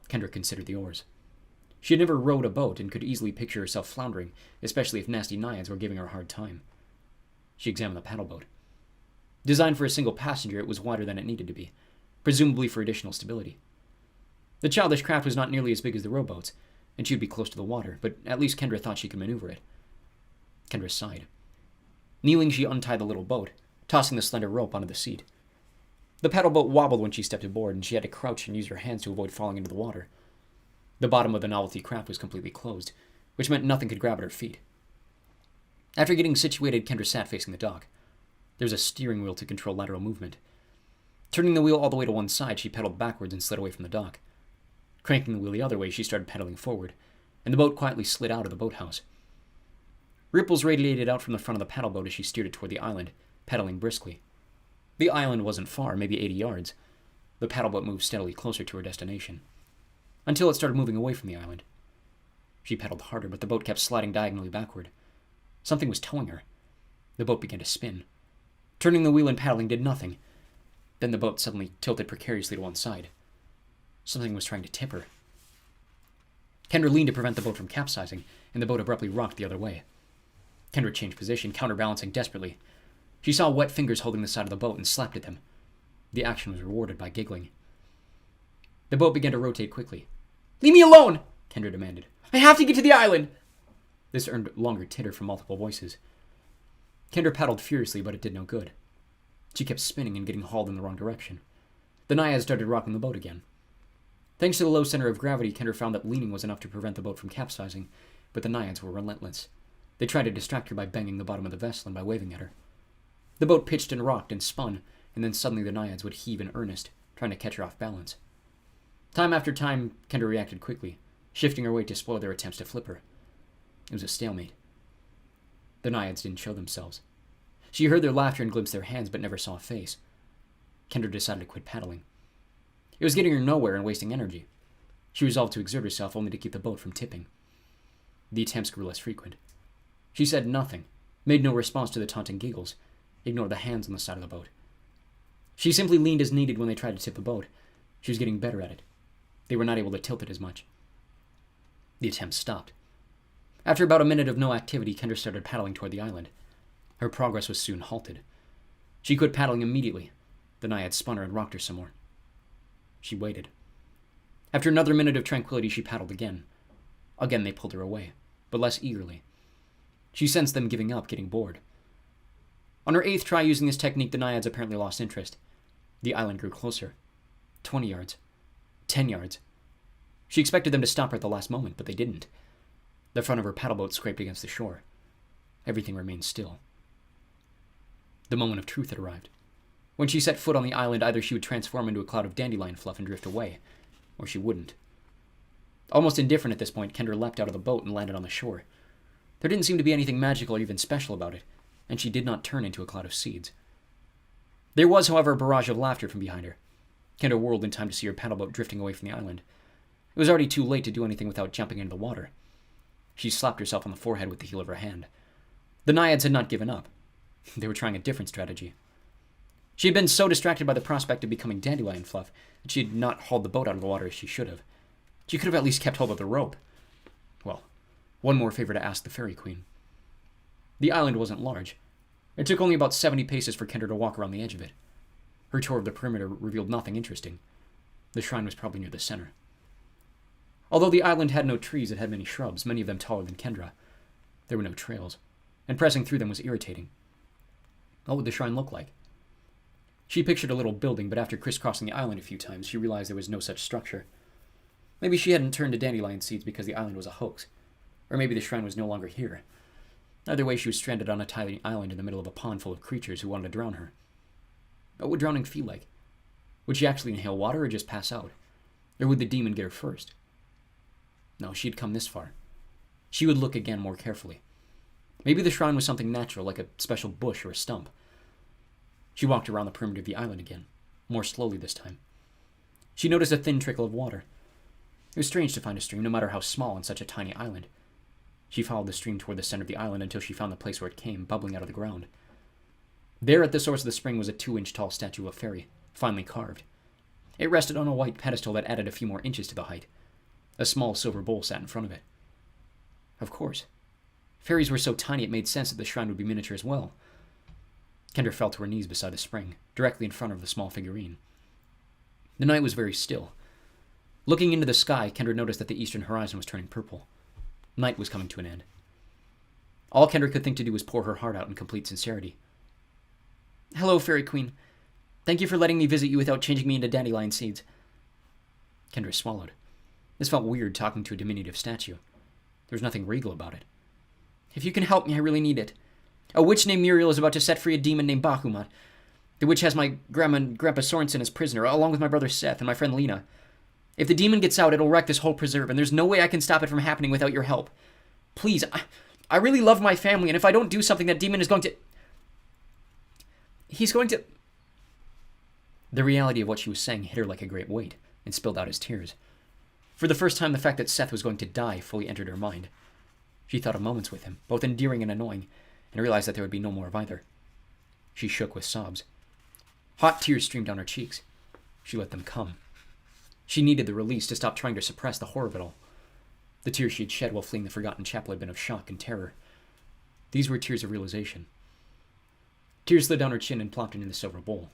Kendra considered the oars. She had never rowed a boat and could easily picture herself floundering, especially if nasty naiads were giving her a hard time. She examined the paddleboat. Designed for a single passenger, it was wider than it needed to be, presumably for additional stability. The childish craft was not nearly as big as the rowboats, and she would be close to the water, but at least Kendra thought she could maneuver it. Kendra sighed. Kneeling, she untied the little boat, tossing the slender rope onto the seat. The paddleboat wobbled when she stepped aboard, and she had to crouch and use her hands to avoid falling into the water. The bottom of the novelty craft was completely closed, which meant nothing could grab at her feet. After getting situated, Kendra sat facing the dock. There was a steering wheel to control lateral movement. Turning the wheel all the way to one side, she pedaled backwards and slid away from the dock. Cranking the wheel the other way, she started pedaling forward, and the boat quietly slid out of the boathouse. Ripples radiated out from the front of the paddleboat as she steered it toward the island, pedaling briskly. The island wasn't far, maybe 80 yards. The paddleboat moved steadily closer to her destination, until it started moving away from the island. She pedaled harder, but the boat kept sliding diagonally backward. Something was towing her. The boat began to spin. Turning the wheel and paddling did nothing. Then the boat suddenly tilted precariously to one side. Something was trying to tip her. Kendra leaned to prevent the boat from capsizing, and the boat abruptly rocked the other way. Kendra changed position, counterbalancing desperately. She saw wet fingers holding the side of the boat and slapped at them. The action was rewarded by giggling. The boat began to rotate quickly. "Leave me alone!" Kendra demanded. "I have to get to the island!" This earned longer titter from multiple voices. Kendra paddled furiously, but it did no good. She kept spinning and getting hauled in the wrong direction. The naiads started rocking the boat again. Thanks to the low center of gravity, Kendra found that leaning was enough to prevent the boat from capsizing, but the naiads were relentless. They tried to distract her by banging the bottom of the vessel and by waving at her. The boat pitched and rocked and spun, and then suddenly the naiads would heave in earnest, trying to catch her off balance. Time after time, Kendra reacted quickly, shifting her weight to spoil their attempts to flip her. It was a stalemate. The naiads didn't show themselves. She heard their laughter and glimpsed their hands, but never saw a face. Kendra decided to quit paddling. It was getting her nowhere and wasting energy. She resolved to exert herself only to keep the boat from tipping. The attempts grew less frequent. She said nothing, made no response to the taunting giggles, ignored the hands on the side of the boat. She simply leaned as needed when they tried to tip the boat. She was getting better at it. They were not able to tilt it as much. The attempt stopped. After about a minute of no activity, Kendra started paddling toward the island. Her progress was soon halted. She quit paddling immediately. The naiad spun her and rocked her some more. She waited. After another minute of tranquility, she paddled again. Again they pulled her away, but less eagerly. She sensed them giving up, getting bored. On her 8th try using this technique, the naiads apparently lost interest. The island grew closer. 20 yards. 10 yards. She expected them to stop her at the last moment, but they didn't. The front of her paddleboat scraped against the shore. Everything remained still. The moment of truth had arrived. When she set foot on the island, either she would transform into a cloud of dandelion fluff and drift away, or she wouldn't. Almost indifferent at this point, Kendra leapt out of the boat and landed on the shore. There didn't seem to be anything magical or even special about it, and she did not turn into a cloud of seeds. There was, however, a barrage of laughter from behind her. Kendra whirled in time to see her paddleboat drifting away from the island. It was already too late to do anything without jumping into the water. She slapped herself on the forehead with the heel of her hand. The naiads had not given up. They were trying a different strategy. She had been so distracted by the prospect of becoming dandelion fluff that she had not hauled the boat out of the water as she should have. She could have at least kept hold of the rope. Well, one more favor to ask the Fairy Queen. The island wasn't large. It took only about 70 paces for Kendra to walk around the edge of it. Her tour of the perimeter revealed nothing interesting. The shrine was probably near the center. Although the island had no trees, it had many shrubs, many of them taller than Kendra. There were no trails, and pressing through them was irritating. What would the shrine look like? She pictured a little building, but after crisscrossing the island a few times, she realized there was no such structure. Maybe she hadn't turned to dandelion seeds because the island was a hoax. Or maybe the shrine was no longer here. Either way, she was stranded on a tiny island in the middle of a pond full of creatures who wanted to drown her. What would drowning feel like? Would she actually inhale water or just pass out? Or would the demon get her first? No, she had come this far. She would look again more carefully. Maybe the shrine was something natural, like a special bush or a stump. She walked around the perimeter of the island again, more slowly this time. She noticed a thin trickle of water. It was strange to find a stream, no matter how small, on such a tiny island. She followed the stream toward the center of the island until she found the place where it came, bubbling out of the ground. There at the source of the spring was a 2-inch tall statue of a fairy, finely carved. It rested on a white pedestal that added a few more inches to the height. A small silver bowl sat in front of it. Of course. Fairies were so tiny it made sense that the shrine would be miniature as well. Kendra fell to her knees beside the spring, directly in front of the small figurine. The night was very still. Looking into the sky, Kendra noticed that the eastern horizon was turning purple. Night was coming to an end. All Kendra could think to do was pour her heart out in complete sincerity. "Hello, Fairy Queen. Thank you for letting me visit you without changing me into dandelion seeds." Kendra swallowed. This felt weird, talking to a diminutive statue. There was nothing regal about it. "If you can help me, I really need it. A witch named Muriel is about to set free a demon named Bakumat. The witch has my grandma and Grandpa Sorensen as prisoner, along with my brother Seth and my friend Lena. If the demon gets out, it'll wreck this whole preserve, and there's no way I can stop it from happening without your help. Please, I really love my family, and if I don't do something, that demon is going to... He's going to... The reality of what she was saying hit her like a great weight, and spilled out as tears. For the first time, the fact that Seth was going to die fully entered her mind. She thought of moments with him, both endearing and annoying, and realized that there would be no more of either. She shook with sobs. Hot tears streamed down her cheeks. She let them come. She needed the release to stop trying to suppress the horror of it all. The tears she had shed while fleeing the forgotten chapel had been of shock and terror. These were tears of realization. Tears slid down her chin and plopped into the silver bowl.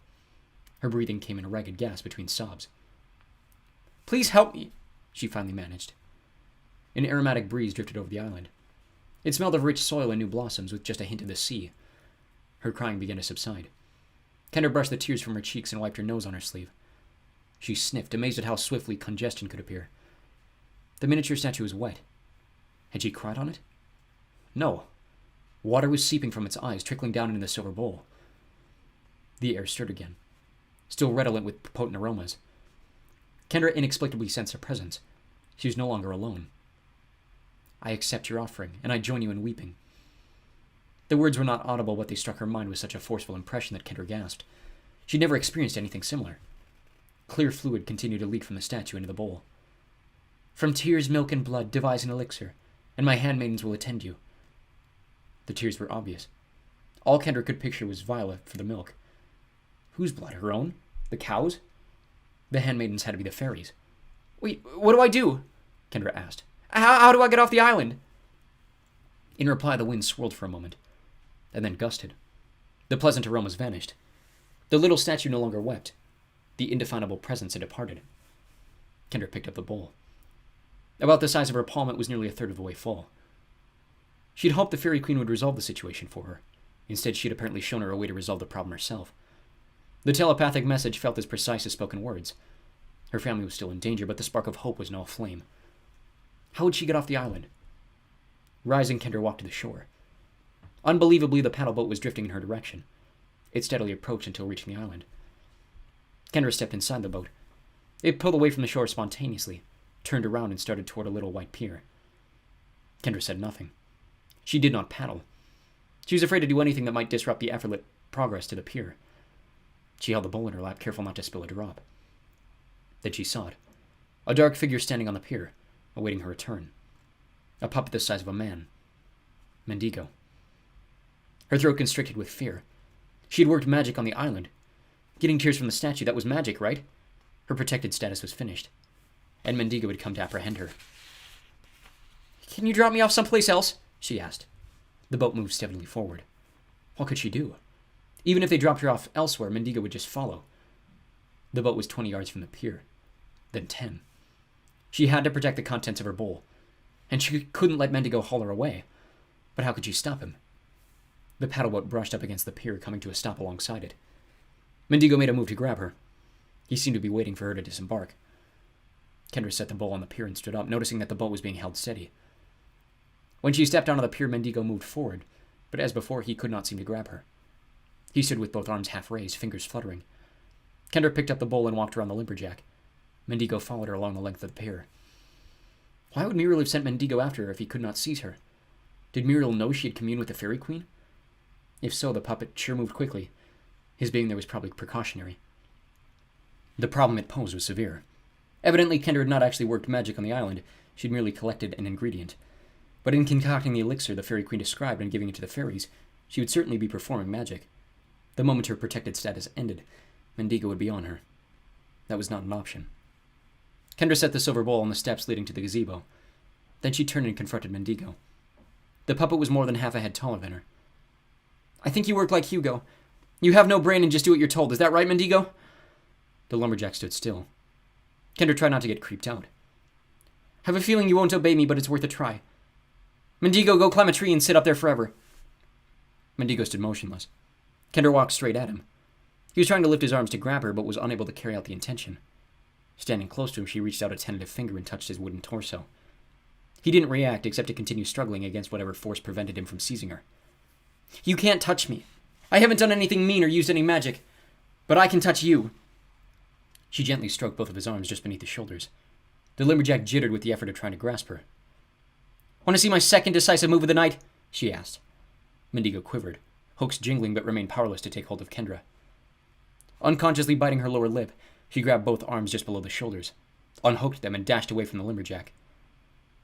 Her breathing came in a ragged gasp between sobs. "Please help me," she finally managed. An aromatic breeze drifted over the island. It smelled of rich soil and new blossoms with just a hint of the sea. Her crying began to subside. Kendra brushed the tears from her cheeks and wiped her nose on her sleeve. She sniffed, amazed at how swiftly congestion could appear. The miniature statue was wet. Had she cried on it? No. Water was seeping from its eyes, trickling down into the silver bowl. The air stirred again, still redolent with potent aromas. Kendra inexplicably sensed her presence. She was no longer alone. "I accept your offering, and I join you in weeping." The words were not audible, but they struck her mind with such a forceful impression that Kendra gasped. She'd never experienced anything similar. Clear fluid continued to leak from the statue into the bowl. "From tears, milk, and blood, devise an elixir, and my handmaidens will attend you." The tears were obvious. All Kendra could picture was Violet for the milk. Whose blood? Her own? The cow's? The handmaidens had to be the fairies. Wait, what do I do? Kendra asked. How do I get off the island? In reply, the wind swirled for a moment, and then gusted. The pleasant aromas vanished. The little statue no longer wept. The indefinable presence had departed. Kendra picked up the bowl. About the size of her palm, it was nearly a third of the way full. She'd hoped the Fairy Queen would resolve the situation for her. Instead, she'd apparently shown her a way to resolve the problem herself. The telepathic message felt as precise as spoken words. Her family was still in danger, but the spark of hope was now aflame. How would she get off the island? Rising, Kendra walked to the shore. Unbelievably, the paddle boat was drifting in her direction. It steadily approached until reaching the island. Kendra stepped inside the boat. It pulled away from the shore spontaneously, turned around and started toward a little white pier. Kendra said nothing. She did not paddle. She was afraid to do anything that might disrupt the effortless progress to the pier. She held the bowl in her lap, careful not to spill a drop. Then she saw it. A dark figure standing on the pier, awaiting her return. A puppet the size of a man. Mendigo. Her throat constricted with fear. She had worked magic on the island. Getting tears from the statue, that was magic, right? Her protected status was finished. And Mendigo had come to apprehend her. Can you drop me off someplace else? She asked. The boat moved steadily forward. What could she do? Even if they dropped her off elsewhere, Mendigo would just follow. The boat was 20 yards from the pier. Then 10. She had to protect the contents of her bowl. And she couldn't let Mendigo haul her away. But how could she stop him? The paddleboat brushed up against the pier, coming to a stop alongside it. Mendigo made a move to grab her. He seemed to be waiting for her to disembark. Kendra set the bowl on the pier and stood up, noticing that the boat was being held steady. When she stepped onto the pier, Mendigo moved forward, but as before, he could not seem to grab her. He stood with both arms half raised, fingers fluttering. Kendra picked up the bowl and walked around the lumberjack. Mendigo followed her along the length of the pier. Why would Muriel have sent Mendigo after her if he could not seize her? Did Muriel know she had communed with the Fairy Queen? If so, the puppet sure moved quickly. His being there was probably precautionary. The problem it posed was severe. Evidently, Kendra had not actually worked magic on the island. She'd merely collected an ingredient. But in concocting the elixir the Fairy Queen described and giving it to the fairies, she would certainly be performing magic. The moment her protected status ended, Mendigo would be on her. That was not an option. Kendra set the silver bowl on the steps leading to the gazebo. Then she turned and confronted Mendigo. The puppet was more than half a head taller than her. I think you work like Hugo. You have no brain and just do what you're told. Is that right, Mendigo? The lumberjack stood still. Kendra tried not to get creeped out. I have a feeling you won't obey me, but it's worth a try. Mendigo, go climb a tree and sit up there forever. Mendigo stood motionless. Kendra walked straight at him. He was trying to lift his arms to grab her, but was unable to carry out the intention. Standing close to him, she reached out a tentative finger and touched his wooden torso. He didn't react, except to continue struggling against whatever force prevented him from seizing her. You can't touch me. I haven't done anything mean or used any magic. But I can touch you. She gently stroked both of his arms just beneath his shoulders. The lumberjack jittered with the effort of trying to grasp her. Want to see my second decisive move of the night? She asked. Mendigo quivered, hooks jingling but remained powerless to take hold of Kendra. Unconsciously biting her lower lip, she grabbed both arms just below the shoulders, unhooked them, and dashed away from the lumberjack.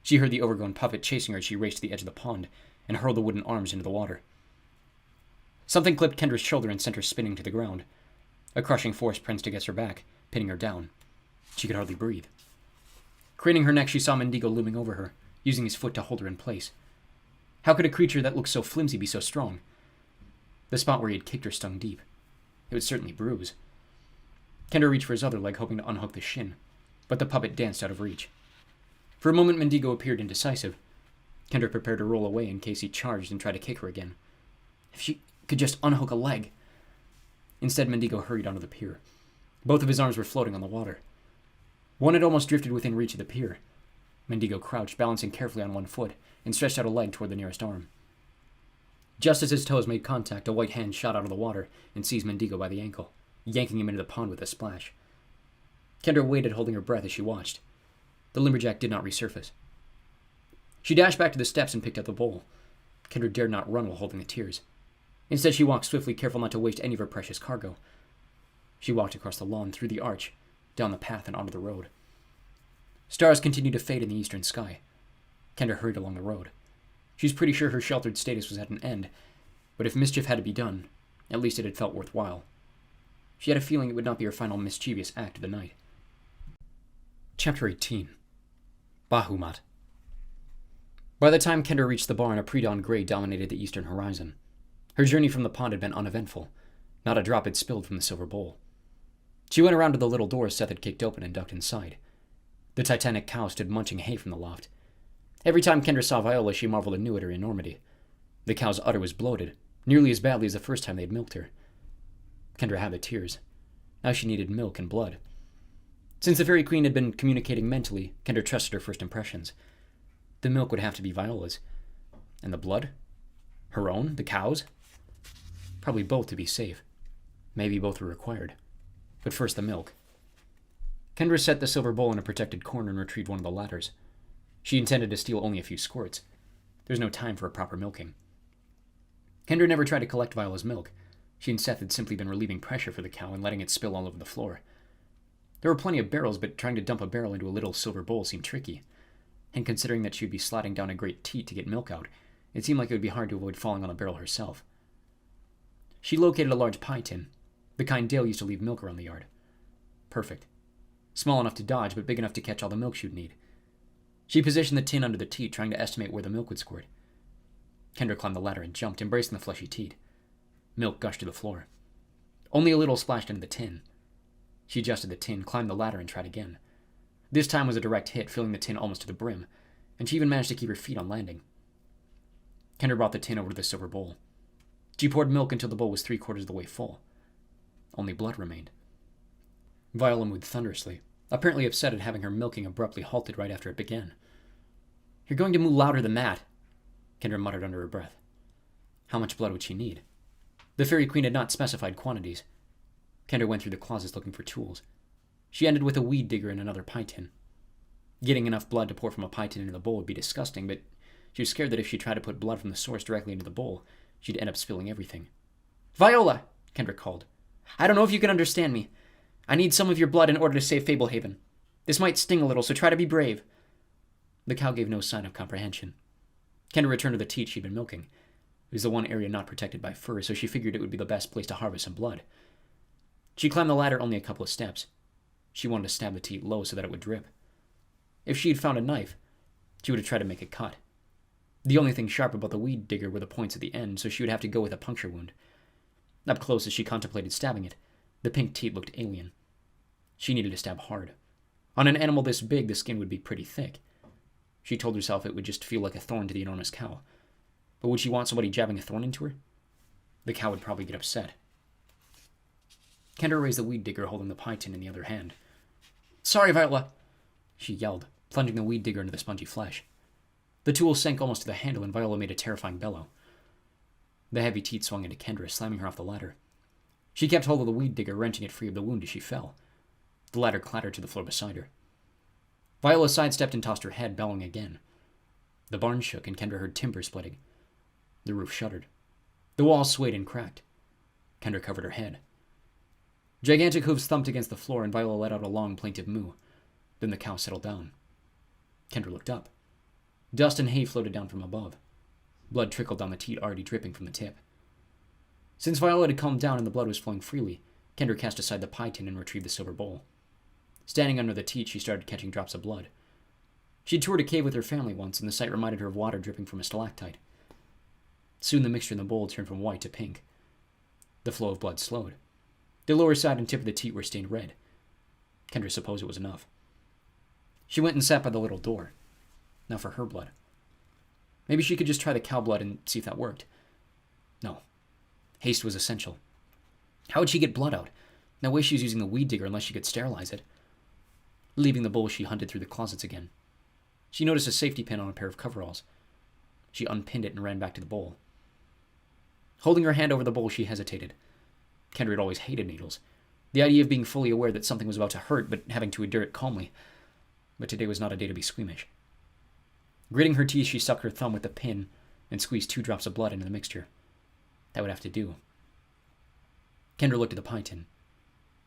She heard the overgrown puppet chasing her as she raced to the edge of the pond and hurled the wooden arms into the water. Something clipped Kendra's shoulder and sent her spinning to the ground. A crushing force pressed against her back, pinning her down. She could hardly breathe. Craning her neck, she saw Mendigo looming over her, using his foot to hold her in place. How could a creature that looked so flimsy be so strong? The spot where he had kicked her stung deep. It would certainly bruise. Kendra reached for his other leg, hoping to unhook the shin, but the puppet danced out of reach. For a moment, Mendigo appeared indecisive. Kendra prepared to roll away in case he charged and tried to kick her again. If she could just unhook a leg. Instead, Mendigo hurried onto the pier. Both of his arms were floating on the water. One had almost drifted within reach of the pier. Mendigo crouched, balancing carefully on one foot, and stretched out a leg toward the nearest arm. Just as his toes made contact, a white hand shot out of the water and seized Mendigo by the ankle, yanking him into the pond with a splash. Kendra waited, holding her breath as she watched. The lumberjack did not resurface. She dashed back to the steps and picked up the bowl. Kendra dared not run while holding the tears. Instead, she walked swiftly, careful not to waste any of her precious cargo. She walked across the lawn, through the arch, down the path, and onto the road. Stars continued to fade in the eastern sky. Kendra hurried along the road. She was pretty sure her sheltered status was at an end, But if mischief had to be done, at least it had felt worthwhile. She had a feeling it would not be her final mischievous act of the night. Chapter 18. Bahumat. By the time Kendra reached the barn, a pre-dawn gray dominated the eastern horizon. Her journey from the pond had been uneventful. Not a drop had spilled from the silver bowl. She went around to the little door Seth had kicked open and ducked inside. The titanic cow stood munching hay from the loft. Every time Kendra saw Viola, she marveled anew at her enormity. The cow's udder was bloated, nearly as badly as the first time they'd milked her. Kendra had the tears. Now she needed milk and blood. Since the Fairy Queen had been communicating mentally, Kendra trusted her first impressions. The milk would have to be Viola's. And the blood? Her own? The cow's? Probably both to be safe. Maybe both were required. But first the milk. Kendra set the silver bowl in a protected corner and retrieved one of the ladders. She intended to steal only a few squirts. There was no time for a proper milking. Kendra never tried to collect Viola's milk. She and Seth had simply been relieving pressure for the cow and letting it spill all over the floor. There were plenty of barrels, but trying to dump a barrel into a little silver bowl seemed tricky. And considering that she would be sliding down a great teat to get milk out, it seemed like it would be hard to avoid falling on the barrel herself. She located a large pie tin, the kind Dale used to leave milk around the yard. Perfect. Small enough to dodge, but big enough to catch all the milk she'd need. She positioned the tin under the teat, trying to estimate where the milk would squirt. Kendra climbed the ladder and jumped, embracing the fleshy teat. Milk gushed to the floor. Only a little splashed into the tin. She adjusted the tin, climbed the ladder, and tried again. This time was a direct hit, filling the tin almost to the brim, and she even managed to keep her feet on landing. Kendra brought the tin over to the silver bowl. She poured milk until the bowl was 3/4 of the way full. Only blood remained. Viola moved thunderously, apparently upset at having her milking abruptly halted right after it began. "You're going to moo louder than that," Kendra muttered under her breath. How much blood would she need? The Fairy Queen had not specified quantities. Kendra went through the closets looking for tools. She ended with a weed digger and another pie tin. Getting enough blood to pour from a pie tin into the bowl would be disgusting, but she was scared that if she tried to put blood from the source directly into the bowl, she'd end up spilling everything. "Viola!" Kendra called. "I don't know if you can understand me. I need some of your blood in order to save Fablehaven. This might sting a little, so try to be brave." The cow gave no sign of comprehension. Kendra returned to the teat she'd been milking. It was the one area not protected by fur, so she figured it would be the best place to harvest some blood. She climbed the ladder only a couple of steps. She wanted to stab the teat low so that it would drip. If she had found a knife, she would have tried to make a cut. The only thing sharp about the weed digger were the points at the end, so she would have to go with a puncture wound. Up close, as she contemplated stabbing it, the pink teat looked alien. She needed to stab hard. On an animal this big, the skin would be pretty thick. She told herself it would just feel like a thorn to the enormous cow. But would she want somebody jabbing a thorn into her? The cow would probably get upset. Kendra raised the weed digger, holding the pie tin in the other hand. "Sorry, Viola," she yelled, plunging the weed digger into the spongy flesh. The tool sank almost to the handle, and Viola made a terrifying bellow. The heavy teat swung into Kendra, slamming her off the ladder. She kept hold of the weed digger, wrenching it free of the wound as she fell. The ladder clattered to the floor beside her. Viola sidestepped and tossed her head, bellowing again. The barn shook, and Kendra heard timber splitting. The roof shuddered. The walls swayed and cracked. Kendra covered her head. Gigantic hooves thumped against the floor, and Viola let out a long, plaintive moo. Then the cow settled down. Kendra looked up. Dust and hay floated down from above. Blood trickled down the teat, already dripping from the tip. Since Viola had calmed down and the blood was flowing freely, Kendra cast aside the pie tin and retrieved the silver bowl. Standing under the teat, she started catching drops of blood. She'd toured a cave with her family once, and the sight reminded her of water dripping from a stalactite. Soon the mixture in the bowl turned from white to pink. The flow of blood slowed. The lower side and tip of the teat were stained red. Kendra supposed it was enough. She went and sat by the little door. Now for her blood. Maybe she could just try the cow blood and see if that worked. No. Haste was essential. How would she get blood out? No way she was using the weed digger unless she could sterilize it. Leaving the bowl, she hunted through the closets again. She noticed a safety pin on a pair of coveralls. She unpinned it and ran back to the bowl. Holding her hand over the bowl, she hesitated. Kendra had always hated needles. The idea of being fully aware that something was about to hurt, but having to endure it calmly. But today was not a day to be squeamish. Gritting her teeth, she stuck her thumb with the pin and squeezed 2 drops of blood into the mixture. That would have to do. Kendra looked at the pie tin.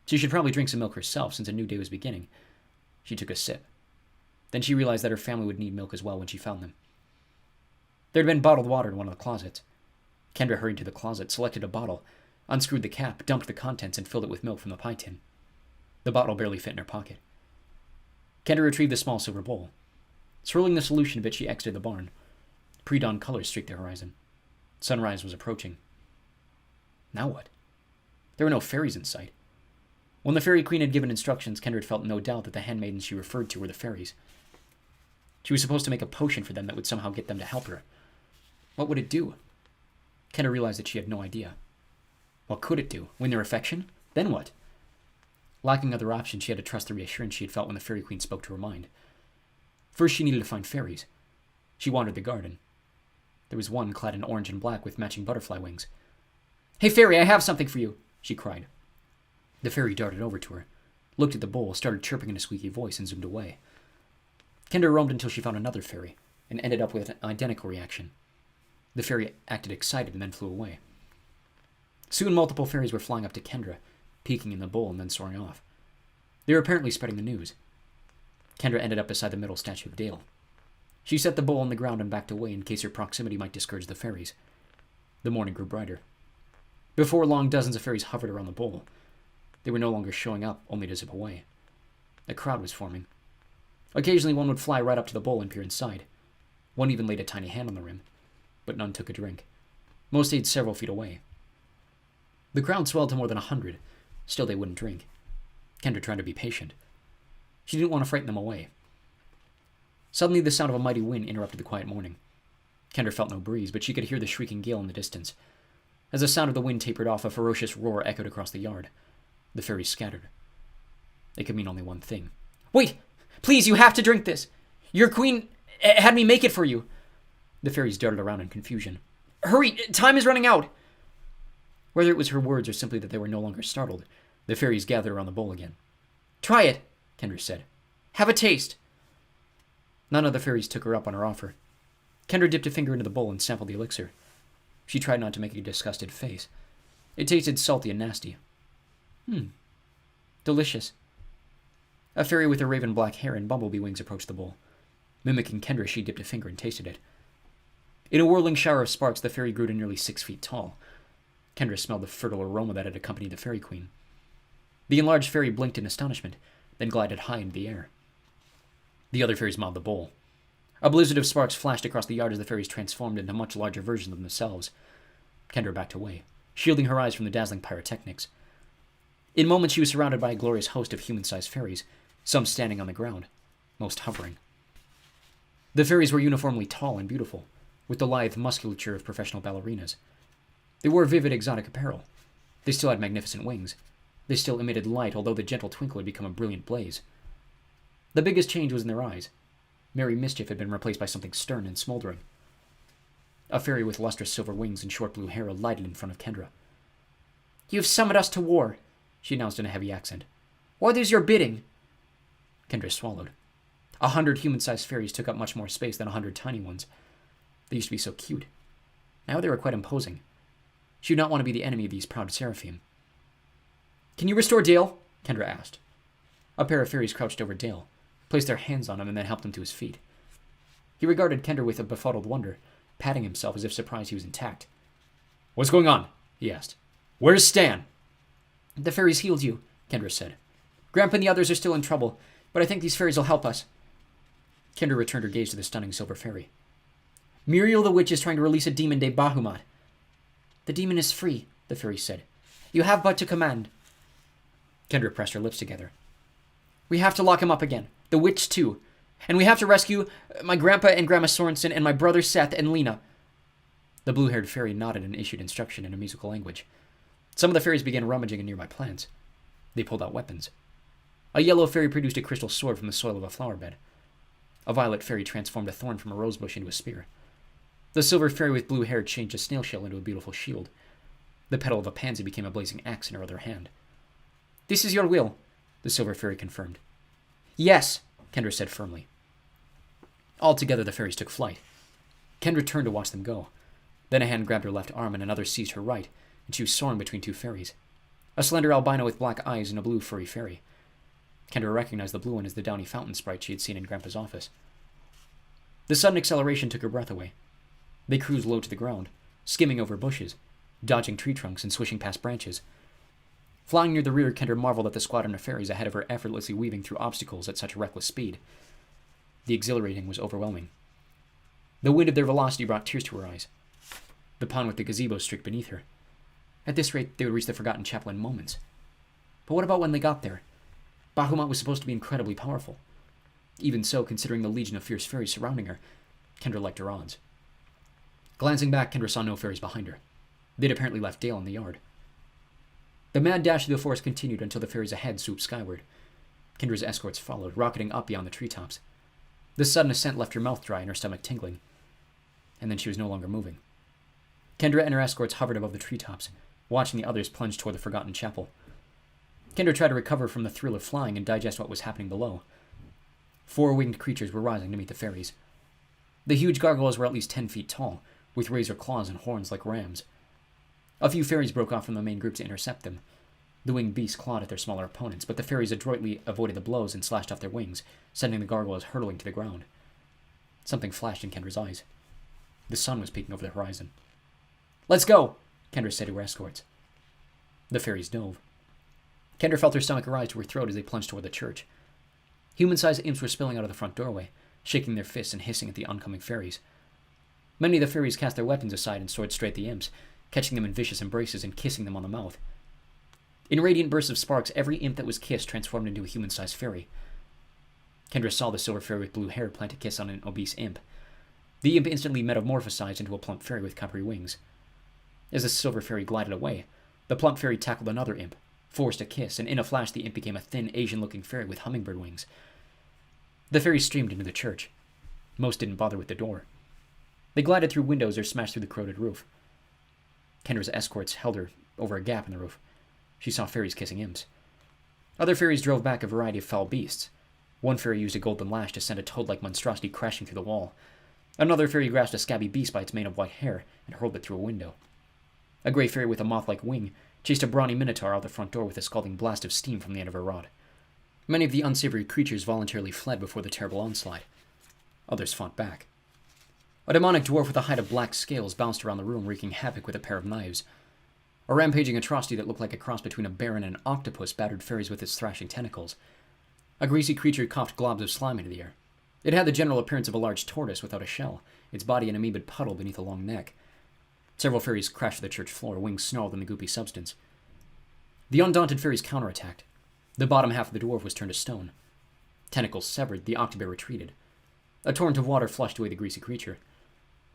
She should probably drink some milk herself, since a new day was beginning. She took a sip. Then she realized that her family would need milk as well when she found them. There had been bottled water in one of the closets. Kendra hurried to the closet, selected a bottle, unscrewed the cap, dumped the contents, and filled it with milk from the pie tin. The bottle barely fit in her pocket. Kendra retrieved the small silver bowl. Swirling the solution a bit, she exited the barn. Pre-dawn colors streaked the horizon. Sunrise was approaching. Now what? There were no fairies in sight. When the Fairy Queen had given instructions, Kendra had felt no doubt that the handmaidens she referred to were the fairies. She was supposed to make a potion for them that would somehow get them to help her. What would it do? Kendra realized that she had no idea. What could it do? Win their affection? Then what? Lacking other options, she had to trust the reassurance she had felt when the Fairy Queen spoke to her mind. First, she needed to find fairies. She wandered the garden. There was one clad in orange and black with matching butterfly wings. "Hey, fairy, I have something for you," she cried. The fairy darted over to her, looked at the bowl, started chirping in a squeaky voice, and zoomed away. Kendra roamed until she found another fairy, and ended up with an identical reaction. The fairy acted excited and then flew away. Soon multiple fairies were flying up to Kendra, peeking in the bowl and then soaring off. They were apparently spreading the news. Kendra ended up beside the middle statue of Dale. She set the bowl on the ground and backed away in case her proximity might discourage the fairies. The morning grew brighter. Before long, dozens of fairies hovered around the bowl. They were no longer showing up, only to zip away. A crowd was forming. Occasionally one would fly right up to the bowl and peer inside. One even laid a tiny hand on the rim, but none took a drink. Most stayed several feet away. The crowd swelled to more than 100. Still they wouldn't drink. Kendra tried to be patient. She didn't want to frighten them away. Suddenly the sound of a mighty wind interrupted the quiet morning. Kendra felt no breeze, but she could hear the shrieking gale in the distance. As the sound of the wind tapered off, a ferocious roar echoed across the yard. The fairies scattered. It could mean only one thing. "Wait! Please, you have to drink this! Your queen had me make it for you!" The fairies darted around in confusion. "Hurry! Time is running out!" Whether it was her words or simply that they were no longer startled, the fairies gathered around the bowl again. "Try it," Kendra said. "Have a taste." None of the fairies took her up on her offer. Kendra dipped a finger into the bowl and sampled the elixir. She tried not to make a disgusted face. It tasted salty and nasty. Delicious. A fairy with a raven black hair and bumblebee wings approached the bowl. Mimicking Kendra, she dipped a finger and tasted it. In a whirling shower of sparks, the fairy grew to nearly 6 feet tall. Kendra smelled the fertile aroma that had accompanied the Fairy Queen. The enlarged fairy blinked in astonishment, then glided high into the air. The other fairies mobbed the bowl. A blizzard of sparks flashed across the yard as the fairies transformed into much larger versions of themselves. Kendra backed away, shielding her eyes from the dazzling pyrotechnics. In moments she was surrounded by a glorious host of human-sized fairies, some standing on the ground, most hovering. The fairies were uniformly tall and beautiful, with the lithe musculature of professional ballerinas. They wore vivid exotic apparel. They still had magnificent wings. They still emitted light, although the gentle twinkle had become a brilliant blaze. The biggest change was in their eyes. Merry mischief had been replaced by something stern and smoldering. A fairy with lustrous silver wings and short blue hair alighted in front of Kendra. "You have summoned us to war," she announced in a heavy accent. "What is your bidding?" Kendra swallowed. 100 human-sized fairies took up much more space than 100 tiny ones. They used to be so cute. Now they were quite imposing. She would not want to be the enemy of these proud seraphim. "Can you restore Dale?" Kendra asked. A pair of fairies crouched over Dale, placed their hands on him, and then helped him to his feet. He regarded Kendra with a befuddled wonder, patting himself as if surprised he was intact. "What's going on?" he asked. "Where's Stan?" "The fairies healed you," Kendra said. "Grandpa and the others are still in trouble, but I think these fairies will help us." Kendra returned her gaze to the stunning silver fairy. "Muriel the witch is trying to release a demon named Bahamut." "The demon is free," the fairy said. "You have but to command." Kendra pressed her lips together. "We have to lock him up again. The witch, too. And we have to rescue my grandpa and Grandma Sorensen and my brother Seth and Lena." The blue-haired fairy nodded and issued instruction in a musical language. Some of the fairies began rummaging in nearby plants. They pulled out weapons. A yellow fairy produced a crystal sword from the soil of a flower bed. A violet fairy transformed a thorn from a rosebush into a spear. The silver fairy with blue hair changed a snail shell into a beautiful shield. The petal of a pansy became a blazing axe in her other hand. "This is your will," the silver fairy confirmed. "Yes," Kendra said firmly. All together the fairies took flight. Kendra turned to watch them go. Then a hand grabbed her left arm and another seized her right, and she was soaring between two fairies. A slender albino with black eyes and a blue furry fairy. Kendra recognized the blue one as the downy fountain sprite she had seen in Grandpa's office. The sudden acceleration took her breath away. They cruised low to the ground, skimming over bushes, dodging tree trunks and swishing past branches. Flying near the rear, Kendra marveled at the squadron of fairies ahead of her effortlessly weaving through obstacles at such reckless speed. The exhilarating was overwhelming. The wind of their velocity brought tears to her eyes. The pond with the gazebo streaked beneath her. At this rate, they would reach the Forgotten Chapel in moments. But what about when they got there? Bahamut was supposed to be incredibly powerful. Even so, considering the legion of fierce fairies surrounding her, Kendra liked her odds. Glancing back, Kendra saw no fairies behind her. They'd apparently left Dale in the yard. The mad dash through the forest continued until the fairies ahead swooped skyward. Kendra's escorts followed, rocketing up beyond the treetops. The sudden ascent left her mouth dry and her stomach tingling. And then she was no longer moving. Kendra and her escorts hovered above the treetops, watching the others plunge toward the Forgotten Chapel. Kendra tried to recover from the thrill of flying and digest what was happening below. 4 winged creatures were rising to meet the fairies. The huge gargoyles were at least 10 feet tall, with razor claws and horns like rams. A few fairies broke off from the main group to intercept them. The winged beasts clawed at their smaller opponents, but the fairies adroitly avoided the blows and slashed off their wings, sending the gargoyles hurtling to the ground. Something flashed in Kendra's eyes. The sun was peeking over the horizon. "Let's go!" Kendra said to her escorts. The fairies dove. Kendra felt her stomach rise to her throat as they plunged toward the church. Human-sized imps were spilling out of the front doorway, shaking their fists and hissing at the oncoming fairies. Many of the fairies cast their weapons aside and soared straight at the imps, catching them in vicious embraces and kissing them on the mouth. In radiant bursts of sparks, every imp that was kissed transformed into a human-sized fairy. Kendra saw the silver fairy with blue hair plant a kiss on an obese imp. The imp instantly metamorphosized into a plump fairy with coppery wings. As the silver fairy glided away, the plump fairy tackled another imp, forced a kiss, and in a flash the imp became a thin, Asian-looking fairy with hummingbird wings. The fairies streamed into the church. Most didn't bother with the door. They glided through windows or smashed through the corroded roof. Kendra's escorts held her over a gap in the roof. She saw fairies kissing imps. Other fairies drove back a variety of foul beasts. One fairy used a golden lash to send a toad-like monstrosity crashing through the wall. Another fairy grasped a scabby beast by its mane of white hair and hurled it through a window. A gray fairy with a moth-like wing chased a brawny minotaur out the front door with a scalding blast of steam from the end of her rod. Many of the unsavory creatures voluntarily fled before the terrible onslaught. Others fought back. A demonic dwarf with a hide of black scales bounced around the room, wreaking havoc with a pair of knives. A rampaging atrocity that looked like a cross between a bear and an octopus battered fairies with its thrashing tentacles. A greasy creature coughed globs of slime into the air. It had the general appearance of a large tortoise without a shell, its body an amoebid puddle beneath a long neck. Several fairies crashed to the church floor, wings snarled in the goopy substance. The undaunted fairies counterattacked. The bottom half of the dwarf was turned to stone. Tentacles severed, the octobear retreated. A torrent of water flushed away the greasy creature.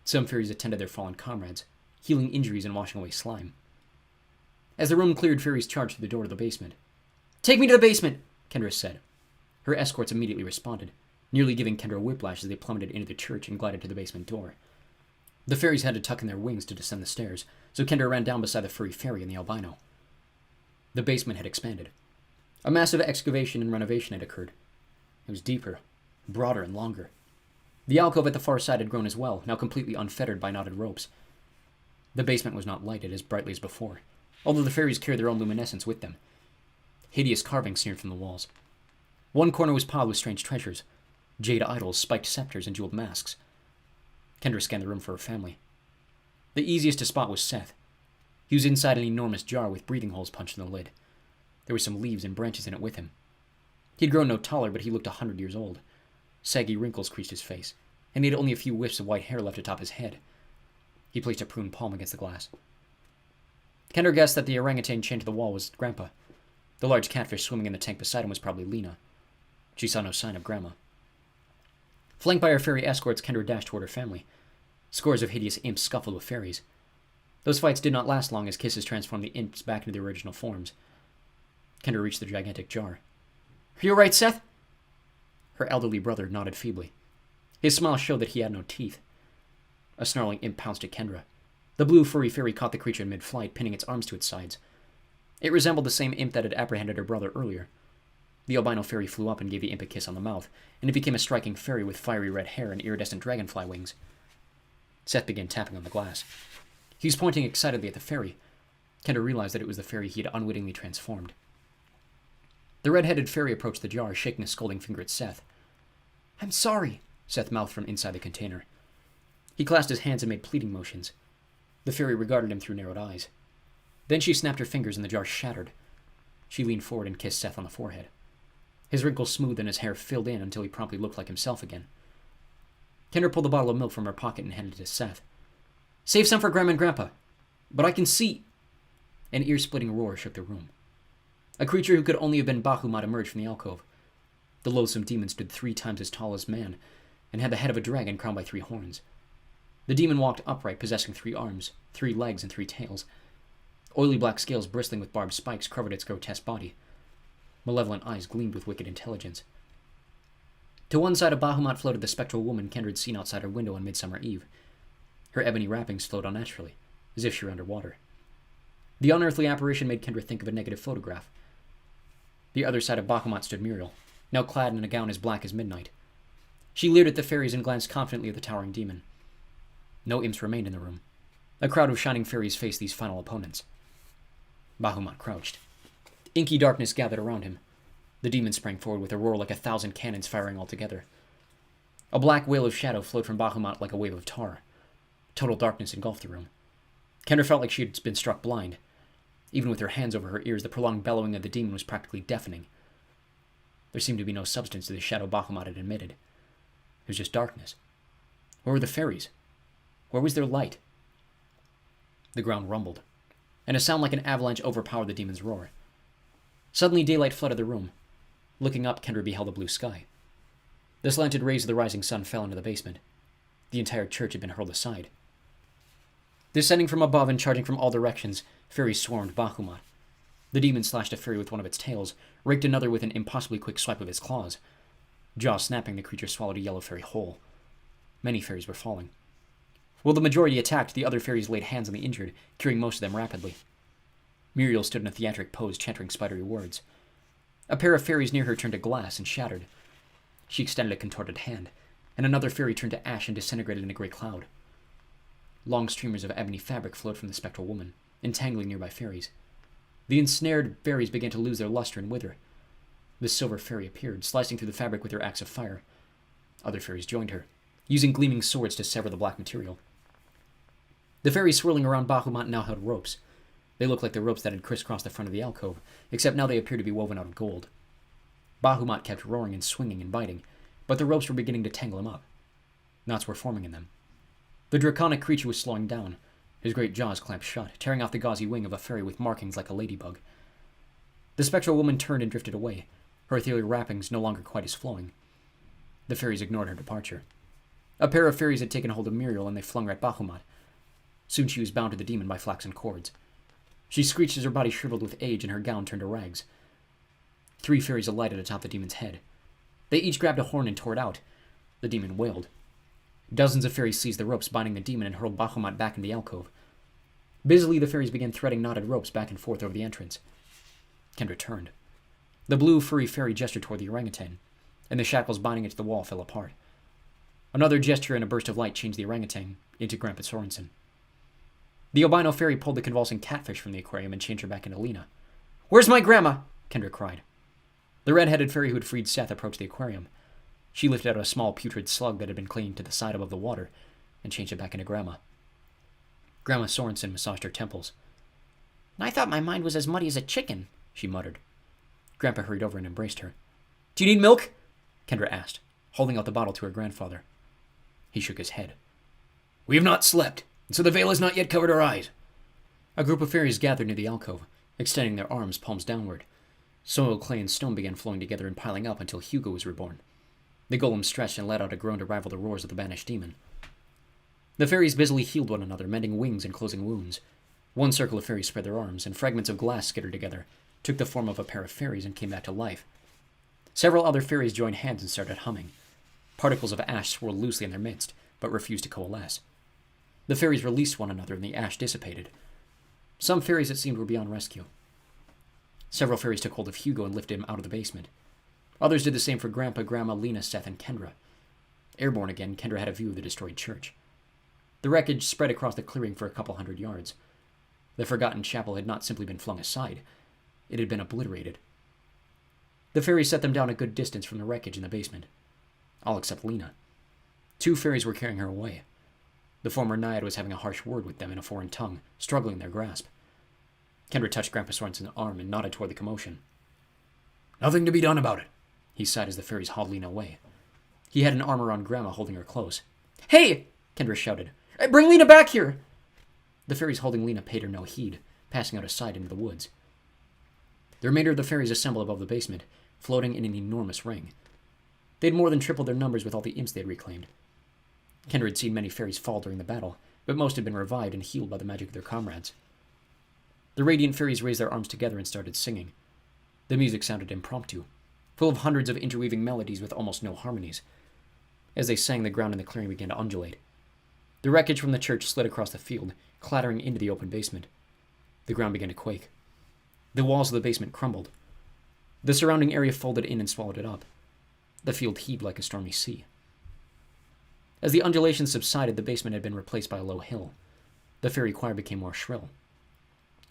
Some fairies attended their fallen comrades, healing injuries and washing away slime. As the room cleared, fairies charged through the door to the basement. "Take me to the basement!" Kendra said. Her escorts immediately responded, nearly giving Kendra a whiplash as they plummeted into the church and glided to the basement door. The fairies had to tuck in their wings to descend the stairs, so Kendra ran down beside the furry fairy and the albino. The basement had expanded. A massive excavation and renovation had occurred. It was deeper, broader, and longer. The alcove at the far side had grown as well, now completely unfettered by knotted ropes. The basement was not lighted as brightly as before, although the fairies carried their own luminescence with them. Hideous carvings sneered from the walls. One corner was piled with strange treasures, jade idols, spiked scepters, and jeweled masks. Kendra scanned the room for her family. The easiest to spot was Seth. He was inside an enormous jar with breathing holes punched in the lid. There were some leaves and branches in it with him. He had grown no taller, but he looked 100 years old. Saggy wrinkles creased his face, and he had only a few wisps of white hair left atop his head. He placed a prune palm against the glass. Kendra guessed that the orangutan chained to the wall was Grandpa. The large catfish swimming in the tank beside him was probably Lena. She saw no sign of Grandma. Flanked by her fairy escorts, Kendra dashed toward her family. Scores of hideous imps scuffled with fairies. Those fights did not last long as kisses transformed the imps back into their original forms. Kendra reached the gigantic jar. "Are you all right, Seth?" Her elderly brother nodded feebly. His smile showed that he had no teeth. A snarling imp pounced at Kendra. The blue furry fairy caught the creature in mid-flight, pinning its arms to its sides. It resembled the same imp that had apprehended her brother earlier. The albino fairy flew up and gave the imp a kiss on the mouth, and it became a striking fairy with fiery red hair and iridescent dragonfly wings. Seth began tapping on the glass. He was pointing excitedly at the fairy. Kendra realized that it was the fairy he had unwittingly transformed. The red-headed fairy approached the jar, shaking a scolding finger at Seth. "I'm sorry," Seth mouthed from inside the container. He clasped his hands and made pleading motions. The fairy regarded him through narrowed eyes. Then she snapped her fingers and the jar shattered. She leaned forward and kissed Seth on the forehead. His wrinkles smoothed and his hair filled in until he promptly looked like himself again. Kendra pulled a bottle of milk from her pocket and handed it to Seth. "Save some for Grandma and Grandpa. But I can see—" An ear-splitting roar shook the room. A creature who could only have been Bahamut emerged from the alcove. The loathsome demon stood 3 times as tall as man, and had the head of a dragon crowned by 3 horns. The demon walked upright, possessing 3 arms, 3 legs, and 3 tails. Oily black scales bristling with barbed spikes covered its grotesque body. Malevolent eyes gleamed with wicked intelligence. To one side of Bahamut floated the spectral woman Kendra had seen outside her window on Midsummer Eve. Her ebony wrappings flowed unnaturally, as if she were underwater. The unearthly apparition made Kendra think of a negative photograph. The other side of Bahamut stood Muriel, now clad in a gown as black as midnight. She leered at the fairies and glanced confidently at the towering demon. No imps remained in the room. A crowd of shining fairies faced these final opponents. Bahamut crouched. Inky darkness gathered around him. The demon sprang forward with a roar like 1,000 cannons firing all together. A black whale of shadow flowed from Bahamut like a wave of tar. Total darkness engulfed the room. Kendra felt like she had been struck blind. Even with her hands over her ears, the prolonged bellowing of the demon was practically deafening. There seemed to be no substance to the shadow Bahamut had emitted. It was just darkness. Where were the fairies? Where was their light? The ground rumbled, and a sound like an avalanche overpowered the demon's roar. Suddenly daylight flooded the room. Looking up, Kendra beheld a blue sky. The slanted rays of the rising sun fell into the basement. The entire church had been hurled aside. Descending from above and charging from all directions, fairies swarmed Bahamut. The demon slashed a fairy with one of its tails, raked another with an impossibly quick swipe of its claws. Jaw snapping, the creature swallowed a yellow fairy whole. Many fairies were falling. While the majority attacked, the other fairies laid hands on the injured, curing most of them rapidly. Muriel stood in a theatric pose, chanting spidery words. A pair of fairies near her turned to glass and shattered. She extended a contorted hand, and another fairy turned to ash and disintegrated in a grey cloud. Long streamers of ebony fabric flowed from the spectral woman, entangling nearby fairies. The ensnared fairies began to lose their luster and wither. The silver fairy appeared, slicing through the fabric with her axe of fire. Other fairies joined her, using gleaming swords to sever the black material. The fairies swirling around Bahamut now held ropes. They looked like the ropes that had crisscrossed the front of the alcove, except now they appeared to be woven out of gold. Bahamut kept roaring and swinging and biting, but the ropes were beginning to tangle him up. Knots were forming in them. The draconic creature was slowing down. His great jaws clamped shut, tearing off the gauzy wing of a fairy with markings like a ladybug. The spectral woman turned and drifted away, her ethereal wrappings no longer quite as flowing. The fairies ignored her departure. A pair of fairies had taken hold of Muriel, and they flung her at Bahamut. Soon she was bound to the demon by flaxen cords. She screeched as her body shriveled with age and her gown turned to rags. 3 fairies alighted atop the demon's head. They each grabbed a horn and tore it out. The demon wailed. Dozens of fairies seized the ropes binding the demon and hurled Bahamut back into the alcove. Busily, the fairies began threading knotted ropes back and forth over the entrance. Kendra turned. The blue, furry fairy gestured toward the orangutan, and the shackles binding it to the wall fell apart. Another gesture and a burst of light changed the orangutan into Grandpa Sorensen. The albino fairy pulled the convulsing catfish from the aquarium and changed her back into Lena. "Where's my grandma?" Kendra cried. The red-headed fairy who had freed Seth approached the aquarium. She lifted out a small putrid slug that had been clinging to the side above the water and changed it back into Grandma. Grandma Sorensen massaged her temples. "I thought my mind was as muddy as a chicken," she muttered. Grandpa hurried over and embraced her. "Do you need milk?" Kendra asked, holding out the bottle to her grandfather. He shook his head. "We have not slept, and so the veil has not yet covered our eyes." A group of fairies gathered near the alcove, extending their arms palms downward. Soil, clay, and stone began flowing together and piling up until Hugo was reborn. The golem stretched and let out a groan to rival the roars of the banished demon. The fairies busily healed one another, mending wings and closing wounds. One circle of fairies spread their arms, and fragments of glass skittered together, took the form of a pair of fairies, and came back to life. Several other fairies joined hands and started humming. Particles of ash swirled loosely in their midst, but refused to coalesce. The fairies released one another, and the ash dissipated. Some fairies, it seemed, were beyond rescue. Several fairies took hold of Hugo and lifted him out of the basement. Others did the same for Grandpa, Grandma, Lena, Seth, and Kendra. Airborne again, Kendra had a view of the destroyed church. The wreckage spread across the clearing for a couple 100 yards. The forgotten chapel had not simply been flung aside. It had been obliterated. The fairies set them down a good distance from the wreckage in the basement. All except Lena. 2 fairies were carrying her away. The former Naiad was having a harsh word with them in a foreign tongue, struggling in their grasp. Kendra touched Grandpa Sorensen's arm and nodded toward the commotion. Nothing to be done about it. He sighed as the fairies hauled Lena away. He had an arm around Grandma, holding her close. Hey! Kendra shouted. Bring Lena back here! The fairies holding Lena paid her no heed, passing out of sight into the woods. The remainder of the fairies assembled above the basement, floating in an enormous ring. They had more than tripled their numbers with all the imps they had reclaimed. Kendra had seen many fairies fall during the battle, but most had been revived and healed by the magic of their comrades. The radiant fairies raised their arms together and started singing. The music sounded impromptu, full of hundreds of interweaving melodies with almost no harmonies. As they sang, the ground in the clearing began to undulate. The wreckage from the church slid across the field, clattering into the open basement. The ground began to quake. The walls of the basement crumbled. The surrounding area folded in and swallowed it up. The field heaved like a stormy sea. As the undulations subsided, the basement had been replaced by a low hill. The fairy choir became more shrill.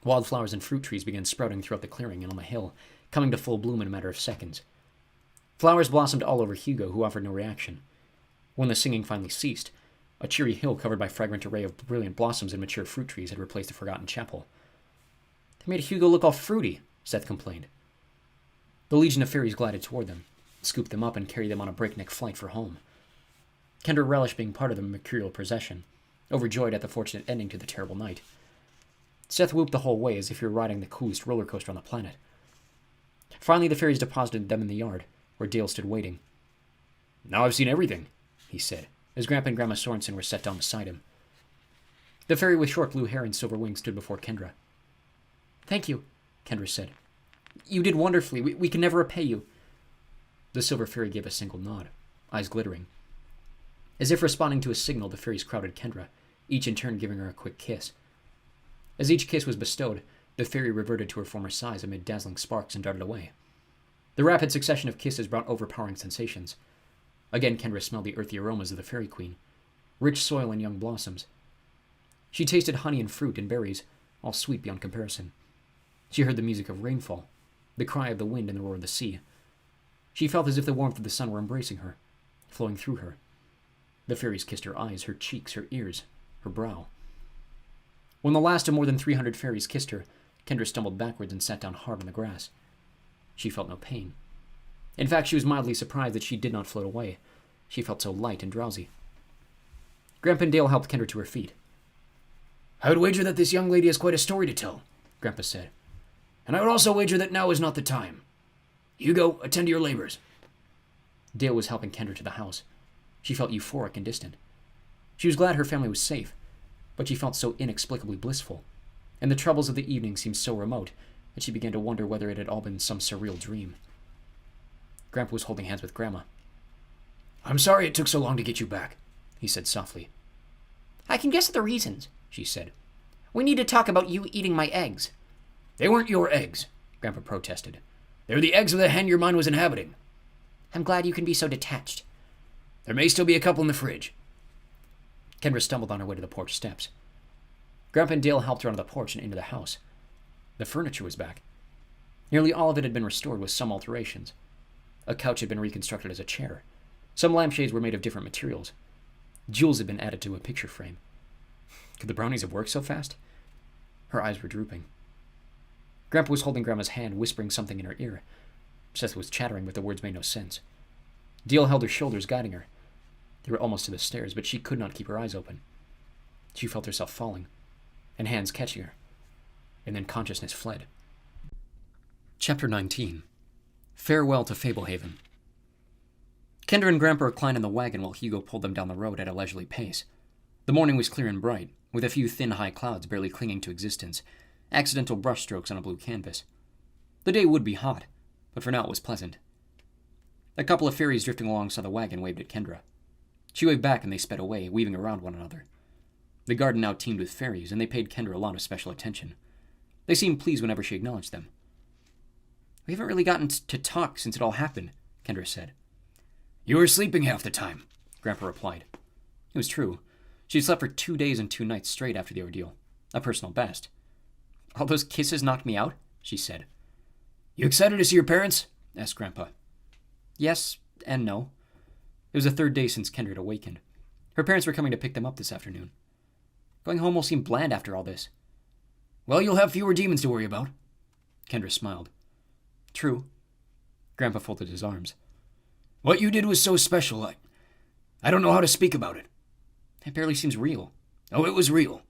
Wildflowers and fruit trees began sprouting throughout the clearing and on the hill, coming to full bloom in a matter of seconds. Flowers blossomed all over Hugo, who offered no reaction. When the singing finally ceased, a cheery hill covered by a fragrant array of brilliant blossoms and mature fruit trees had replaced the forgotten chapel. They made Hugo look all fruity, Seth complained. The legion of fairies glided toward them, scooped them up, and carried them on a breakneck flight for home. Kendra relished being part of the mercurial procession, overjoyed at the fortunate ending to the terrible night. Seth whooped the whole way as if he were riding the coolest roller coaster on the planet. Finally, the fairies deposited them in the yard, where Dale stood waiting. Now I've seen everything, he said, as Grandpa and Grandma Sorensen were set down beside him. The fairy with short blue hair and silver wings stood before Kendra. Thank you, Kendra said. You did wonderfully. We can never repay you. The silver fairy gave a single nod, eyes glittering. As if responding to a signal, the fairies crowded Kendra, each in turn giving her a quick kiss. As each kiss was bestowed, the fairy reverted to her former size amid dazzling sparks and darted away. The rapid succession of kisses brought overpowering sensations. Again, Kendra smelled the earthy aromas of the fairy queen, rich soil and young blossoms. She tasted honey and fruit and berries, all sweet beyond comparison. She heard the music of rainfall, the cry of the wind and the roar of the sea. She felt as if the warmth of the sun were embracing her, flowing through her. The fairies kissed her eyes, her cheeks, her ears, her brow. When the last of more than 300 fairies kissed her, Kendra stumbled backwards and sat down hard on the grass. She felt no pain. In fact, she was mildly surprised that she did not float away. She felt so light and drowsy. Grandpa and Dale helped Kendra to her feet. I would wager that this young lady has quite a story to tell, Grandpa said. And I would also wager that now is not the time. Hugo, attend to your labors. Dale was helping Kendra to the house. She felt euphoric and distant. She was glad her family was safe, but she felt so inexplicably blissful, and the troubles of the evening seemed so remote that she began to wonder whether it had all been some surreal dream. Grandpa was holding hands with Grandma. I'm sorry it took so long to get you back, he said softly. I can guess the reasons, she said. We need to talk about you eating my eggs. They weren't your eggs, Grandpa protested. They were the eggs of the hen your mind was inhabiting. I'm glad you can be so detached. There may still be a couple in the fridge. Kendra stumbled on her way to the porch steps. Grandpa and Dale helped her onto the porch and into the house. The furniture was back. Nearly all of it had been restored with some alterations. A couch had been reconstructed as a chair. Some lampshades were made of different materials. Jewels had been added to a picture frame. Could the brownies have worked so fast? Her eyes were drooping. Grandpa was holding Grandma's hand, whispering something in her ear. Seth was chattering, but the words made no sense. Dale held her shoulders, guiding her. They were almost to the stairs, but she could not keep her eyes open. She felt herself falling, and hands catching her, and then consciousness fled. Chapter 19. Farewell to Fablehaven. Kendra and Grandpa reclined in the wagon while Hugo pulled them down the road at a leisurely pace. The morning was clear and bright, with a few thin high clouds barely clinging to existence, accidental brushstrokes on a blue canvas. The day would be hot, but for now it was pleasant. A couple of fairies drifting alongside the wagon waved at Kendra. She waved back and they sped away, weaving around one another. The garden now teemed with fairies, and they paid Kendra a lot of special attention. They seemed pleased whenever she acknowledged them. We haven't really gotten to talk since it all happened, Kendra said. You were sleeping half the time, Grandpa replied. It was true. She'd slept for 2 days and 2 nights straight after the ordeal, a personal best. All those kisses knocked me out, she said. You excited to see your parents? Asked Grandpa. Yes and no. It was the 3rd day since Kendra had awakened. Her parents were coming to pick them up this afternoon. Going home will seem bland after all this. Well, you'll have fewer demons to worry about. Kendra smiled. True. Grandpa folded his arms. What you did was so special, I don't know how to speak about it. It barely seems real. Oh, it was real.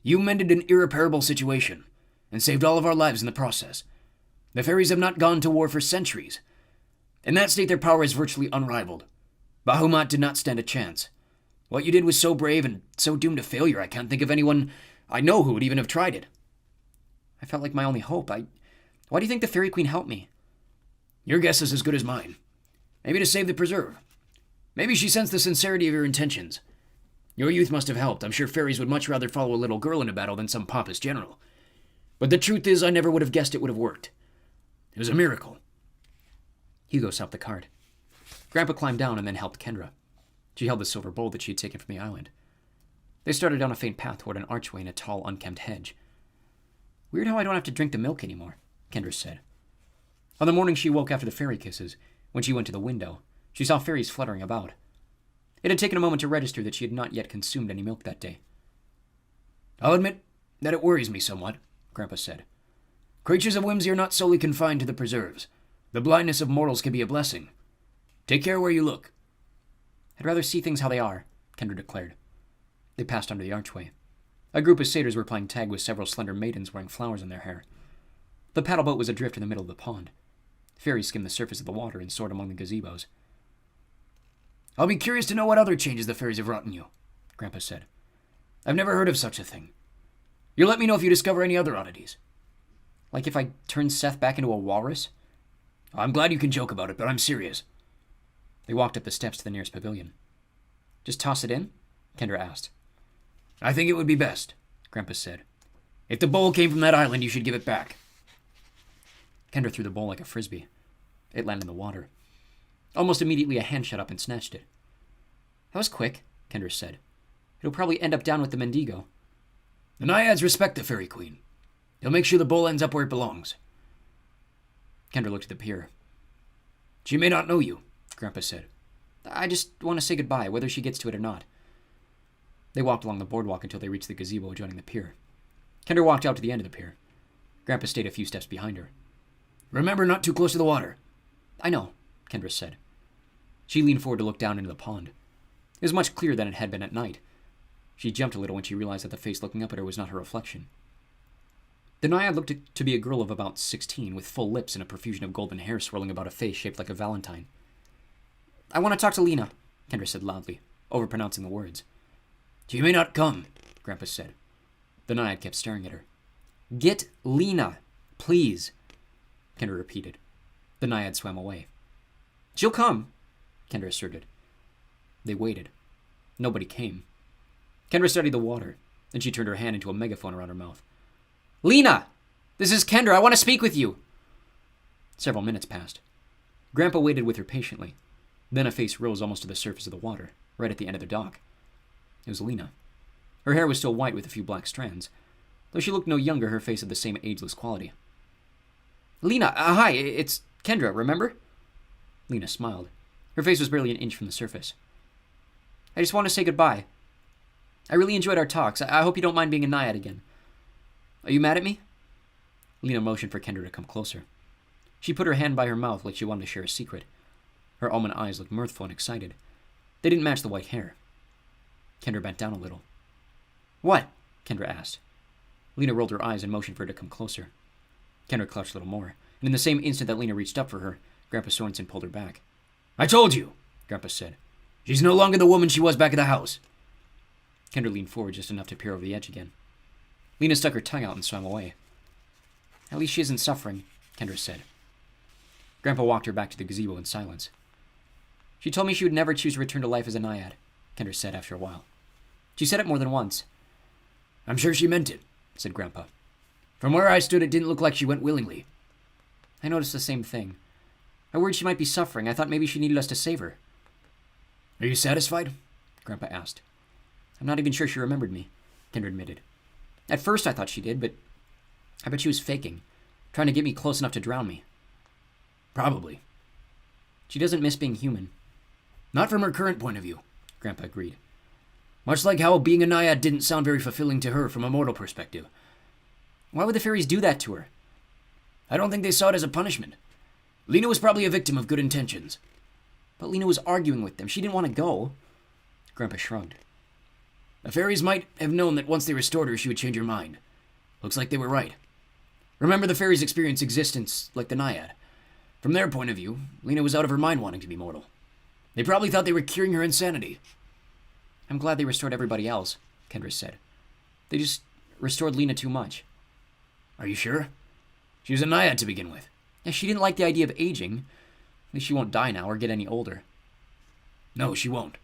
You mended an irreparable situation, and saved all of our lives in the process. The fairies have not gone to war for centuries. In that state, their power is virtually unrivaled. Bahamut did not stand a chance. What you did was so brave and so doomed to failure, I can't think of anyone I know who would even have tried it. I felt like my only hope. Why do you think the Fairy Queen helped me? Your guess is as good as mine. Maybe to save the preserve. Maybe she sensed the sincerity of your intentions. Your youth must have helped. I'm sure fairies would much rather follow a little girl into battle than some pompous general. But the truth is, I never would have guessed it would have worked. It was a miracle. Hugo stopped the cart. Grandpa climbed down and then helped Kendra. She held the silver bowl that she had taken from the island. They started down a faint path toward an archway in a tall, unkempt hedge. Weird how I don't have to drink the milk anymore, Kendra said. On the morning she woke after the fairy kisses, when she went to the window, she saw fairies fluttering about. It had taken a moment to register that she had not yet consumed any milk that day. I'll admit that it worries me somewhat, Grandpa said. Creatures of whimsy are not solely confined to the preserves. The blindness of mortals can be a blessing. Take care where you look. I'd rather see things how they are, Kendra declared. They passed under the archway. A group of satyrs were playing tag with several slender maidens wearing flowers in their hair. The paddle boat was adrift in the middle of the pond. Fairies skimmed the surface of the water and soared among the gazebos. I'll be curious to know what other changes the fairies have wrought in you, Grandpa said. I've never heard of such a thing. You'll let me know if you discover any other oddities. Like if I turned Seth back into a walrus? I'm glad you can joke about it, but I'm serious. They walked up the steps to the nearest pavilion. Just toss it in? Kendra asked. I think it would be best, Grandpa said. If the bowl came from that island, you should give it back. Kendra threw the bowl like a frisbee. It landed in the water. Almost immediately, a hand shot up and snatched it. That was quick, Kendra said. It'll probably end up down with the Mendigo. The Naiads respect the Fairy Queen. They'll make sure the bowl ends up where it belongs. Kendra looked at the pier. She may not know you, Grandpa said. I just want to say goodbye, whether she gets to it or not. They walked along the boardwalk until they reached the gazebo adjoining the pier. Kendra walked out to the end of the pier. Grandpa stayed a few steps behind her. Remember, not too close to the water. I know, Kendra said. She leaned forward to look down into the pond. It was much clearer than it had been at night. She jumped a little when she realized that the face looking up at her was not her reflection. The Naiad looked to be a girl of about 16, with full lips and a profusion of golden hair swirling about a face shaped like a valentine. I want to talk to Lena, Kendra said loudly, overpronouncing the words. She may not come, Grandpa said. The Naiad kept staring at her. Get Lena, please, Kendra repeated. The Naiad swam away. She'll come, Kendra asserted. They waited. Nobody came. Kendra studied the water. Then she turned her hand into a megaphone around her mouth. Lena! This is Kendra. I want to speak with you. Several minutes passed. Grandpa waited with her patiently. Then a face rose almost to the surface of the water, right at the end of the dock. It was Lena. Her hair was still white with a few black strands. Though she looked no younger, her face had the same ageless quality. Lena, hi, it's Kendra, remember? Lena smiled. Her face was barely an inch from the surface. I just want to say goodbye. I really enjoyed our talks. I hope you don't mind being a Naiad again. Are you mad at me? Lena motioned for Kendra to come closer. She put her hand by her mouth like she wanted to share a secret. Her almond eyes looked mirthful and excited. They didn't match the white hair. Kendra bent down a little. What? Kendra asked. Lena rolled her eyes and motioned for her to come closer. Kendra clutched a little more, and in the same instant that Lena reached up for her, Grandpa Sorensen pulled her back. I told you, Grandpa said. She's no longer the woman she was back at the house. Kendra leaned forward just enough to peer over the edge again. Lena stuck her tongue out and swam away. At least she isn't suffering, Kendra said. Grandpa walked her back to the gazebo in silence. She told me she would never choose to return to life as a Naiad, Kendra said after a while. She said it more than once. I'm sure she meant it, said Grandpa. From where I stood, it didn't look like she went willingly. I noticed the same thing. I worried she might be suffering. I thought maybe she needed us to save her. Are you satisfied? Grandpa asked. I'm not even sure she remembered me, Kendra admitted. At first I thought she did, but I bet she was faking, trying to get me close enough to drown me. Probably. She doesn't miss being human. Not from her current point of view, Grandpa agreed. Much like how being a naiad didn't sound very fulfilling to her from a mortal perspective. Why would the fairies do that to her? I don't think they saw it as a punishment. Lena was probably a victim of good intentions. But Lena was arguing with them. She didn't want to go. Grandpa shrugged. The fairies might have known that once they restored her, she would change her mind. Looks like they were right. Remember, the fairies experience existence like the naiad. From their point of view, Lena was out of her mind wanting to be mortal. They probably thought they were curing her insanity. I'm glad they restored everybody else, Kendra said. They just restored Lena too much. Are you sure? She was a naiad to begin with. Yeah, she didn't like the idea of aging. At least she won't die now or get any older. No, she won't.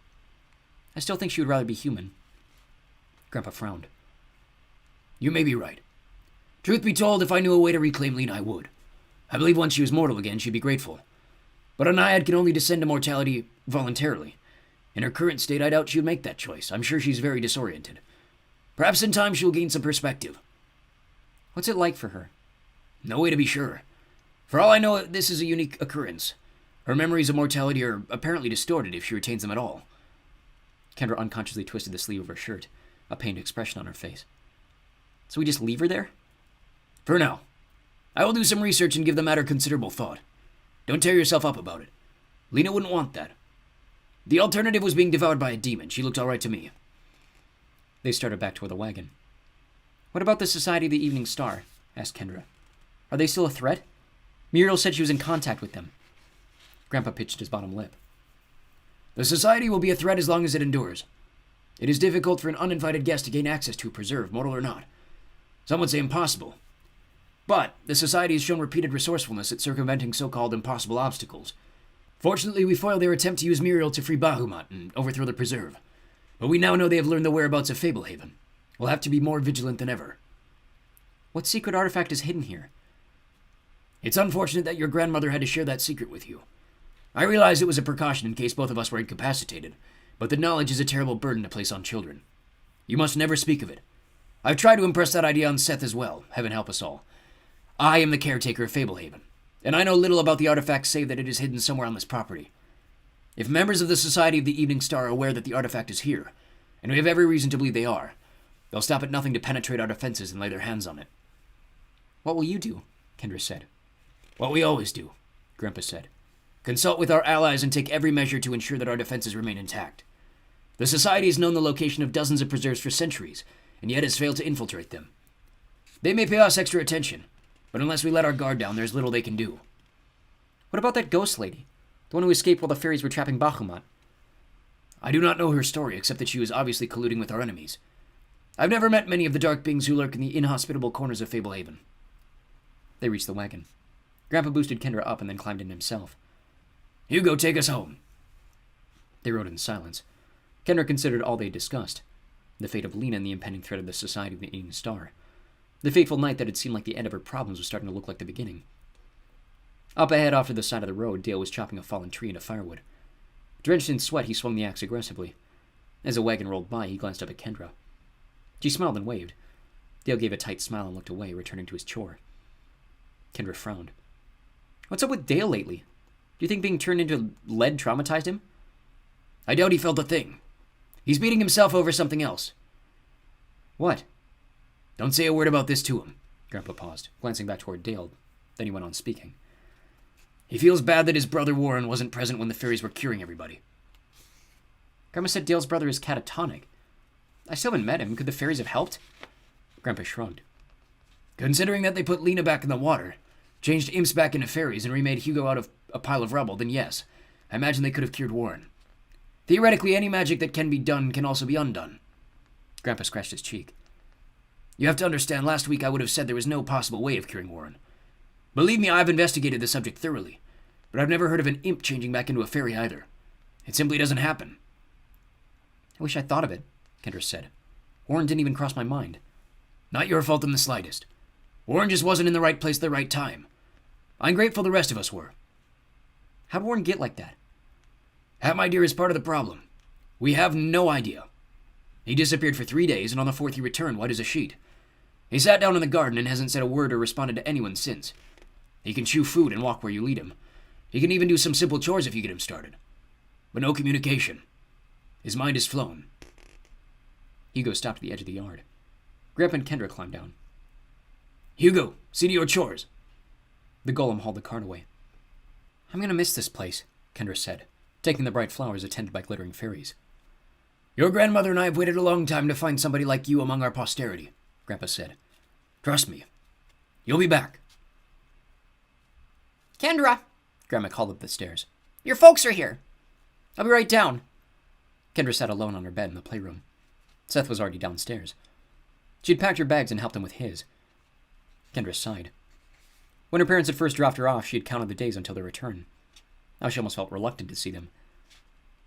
I still think she would rather be human. Grandpa frowned. You may be right. Truth be told, if I knew a way to reclaim Lena, I would. I believe once she was mortal again, she'd be grateful. But a naiad can only descend to mortality voluntarily. In her current state, I doubt she would make that choice. I'm sure she's very disoriented. Perhaps in time she'll gain some perspective. What's it like for her? No way to be sure. For all I know, this is a unique occurrence. Her memories of mortality are apparently distorted if she retains them at all. Kendra unconsciously twisted the sleeve of her shirt, a pained expression on her face. So we just leave her there? For now. I will do some research and give the matter considerable thought. Don't tear yourself up about it. Lena wouldn't want that. The alternative was being devoured by a demon. She looked all right to me. They started back toward the wagon. What about the Society of the Evening Star? Asked Kendra. Are they still a threat? Muriel said she was in contact with them. Grandpa pitched his bottom lip. The Society will be a threat as long as it endures. It is difficult for an uninvited guest to gain access to a preserve, mortal or not. Some would say impossible. But the Society has shown repeated resourcefulness at circumventing so-called impossible obstacles. Fortunately, we foiled their attempt to use Muriel to free Bahamut and overthrow the preserve. But we now know they have learned the whereabouts of Fablehaven. We'll have to be more vigilant than ever. What secret artifact is hidden here? It's unfortunate that your grandmother had to share that secret with you. I realize it was a precaution in case both of us were incapacitated, but the knowledge is a terrible burden to place on children. You must never speak of it. I've tried to impress that idea on Seth as well, heaven help us all. I am the caretaker of Fablehaven, and I know little about the artifact save that it is hidden somewhere on this property. If members of the Society of the Evening Star are aware that the artifact is here, and we have every reason to believe they are, they'll stop at nothing to penetrate our defenses and lay their hands on it. What will you do? Kendra said. What we always do, Grandpa said. Consult with our allies and take every measure to ensure that our defenses remain intact. The Society has known the location of dozens of preserves for centuries, and yet has failed to infiltrate them. They may pay us extra attention, but unless we let our guard down, there's little they can do. What about that ghost lady? The one who escaped while the fairies were trapping Bahamut? I do not know her story, except that she was obviously colluding with our enemies. I've never met many of the dark beings who lurk in the inhospitable corners of Fablehaven. They reached the wagon. Grandpa boosted Kendra up and then climbed in himself. Hugo, take us home. They rode in silence. Kendra considered all they had discussed. The fate of Lena and the impending threat of the Society of the Evening Star. The fateful night that had seemed like the end of her problems was starting to look like the beginning. Up ahead, off to the side of the road, Dale was chopping a fallen tree into firewood. Drenched in sweat, he swung the axe aggressively. As the wagon rolled by, he glanced up at Kendra. She smiled and waved. Dale gave a tight smile and looked away, returning to his chore. Kendra frowned. What's up with Dale lately? Do you think being turned into lead traumatized him? I doubt he felt a thing. He's beating himself over something else. What? Don't say a word about this to him. Grandpa paused, glancing back toward Dale. Then he went on speaking. He feels bad that his brother Warren wasn't present when the fairies were curing everybody. Grandma said Dale's brother is catatonic. I still haven't met him. Could the fairies have helped? Grandpa shrugged. Considering that they put Lena back in the water, changed imps back into fairies, and remade Hugo out of a pile of rubble, then yes, I imagine they could have cured Warren. Theoretically, any magic that can be done can also be undone. Grandpa scratched his cheek. You have to understand, last week I would have said there was no possible way of curing Warren. Believe me, I've investigated the subject thoroughly, but I've never heard of an imp changing back into a fairy either. It simply doesn't happen. I wish I'd thought of it, Kendra said. Warren didn't even cross my mind. Not your fault in the slightest. Warren just wasn't in the right place at the right time. I'm grateful the rest of us were. How'd Warren get like that? That, my dear, is part of the problem. We have no idea. He disappeared for 3 days, and on the 4th he returned, white as a sheet. He sat down in the garden and hasn't said a word or responded to anyone since. He can chew food and walk where you lead him. He can even do some simple chores if you get him started. But no communication. His mind is flown. Hugo stopped at the edge of the yard. Grandpa and Kendra climbed down. Hugo, see to your chores. The golem hauled the cart away. I'm going to miss this place, Kendra said, taking the bright flowers attended by glittering fairies. Your grandmother and I have waited a long time to find somebody like you among our posterity, Grandpa said. Trust me. You'll be back. Kendra, Grandma called up the stairs. your folks are here. I'll be right down. Kendra sat alone on her bed in the playroom. Seth was already downstairs. She'd packed her bags and helped him with his. Kendra sighed. When her parents had first dropped her off, she had counted the days until their return. Now she almost felt reluctant to see them.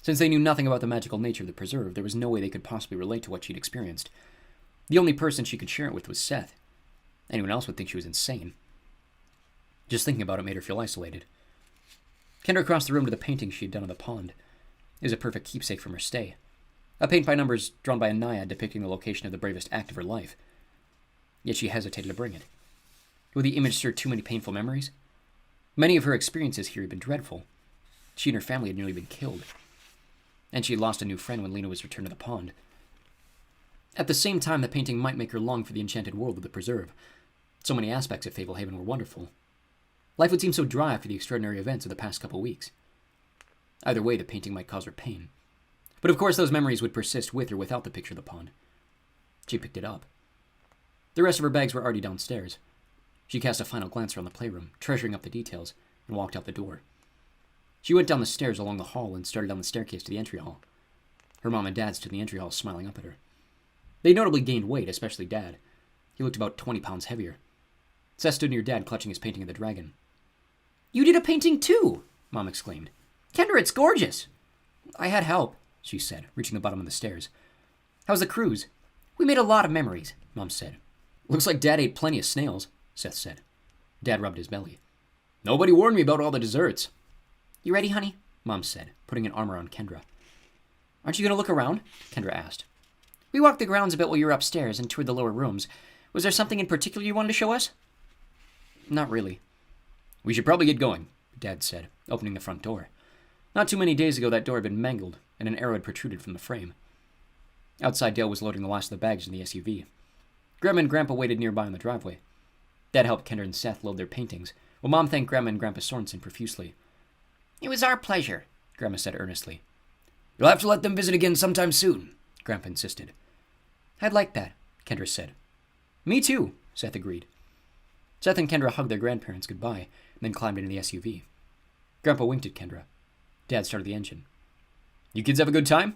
Since they knew nothing about the magical nature of the preserve, there was no way they could possibly relate to what she'd experienced. The only person she could share it with was Seth. Anyone else would think she was insane. Just thinking about it made her feel isolated. Kendra crossed the room to the painting she had done of the pond. It was a perfect keepsake from her stay. A paint by numbers drawn by a naiad depicting the location of the bravest act of her life. Yet she hesitated to bring it. Would the image stir too many painful memories? Many of her experiences here had been dreadful. She and her family had nearly been killed. And she had lost a new friend when Lena was returned to the pond. At the same time, the painting might make her long for the enchanted world of the preserve. So many aspects of Fablehaven were wonderful. Life would seem so dry after the extraordinary events of the past couple weeks. Either way, the painting might cause her pain. But of course those memories would persist with or without the picture of the pond. She picked it up. The rest of her bags were already downstairs. She cast a final glance around the playroom, treasuring up the details, and walked out the door. She went down the stairs along the hall and started down the staircase to the entry hall. Her mom and dad stood in the entry hall smiling up at her. They notably gained weight, especially Dad. He looked about 20 pounds heavier. Seth stood near Dad, clutching his painting of the dragon. You did a painting too, Mom exclaimed. Kendra, it's gorgeous. I had help, she said, reaching the bottom of the stairs. How's the cruise? We made a lot of memories, Mom said. Looks like Dad ate plenty of snails, Seth said. Dad rubbed his belly. Nobody warned me about all the desserts. You ready, honey? Mom said, putting an arm around Kendra. Aren't you going to look around? Kendra asked. We walked the grounds a bit while you were upstairs and toured the lower rooms. Was there something in particular you wanted to show us? Not really. We should probably get going, Dad said, opening the front door. Not too many days ago, that door had been mangled, and an arrow had protruded from the frame. Outside, Dale was loading the last of the bags in the SUV. Grandma and Grandpa waited nearby on the driveway. Dad helped Kendra and Seth load their paintings, while Mom thanked Grandma and Grandpa Sorensen profusely. It was our pleasure, Grandma said earnestly. You'll have to let them visit again sometime soon, Grandpa insisted. I'd like that, Kendra said. Me too, Seth agreed. Seth and Kendra hugged their grandparents goodbye, and then climbed into the SUV. Grandpa winked at Kendra. Dad started the engine. You kids have a good time?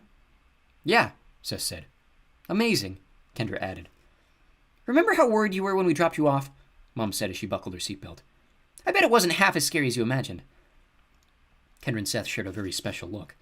Yeah, Seth said. Amazing, Kendra added. Remember how worried you were when we dropped you off? Mom said as she buckled her seatbelt. I bet it wasn't half as scary as you imagined. Kendra and Seth shared a very special look.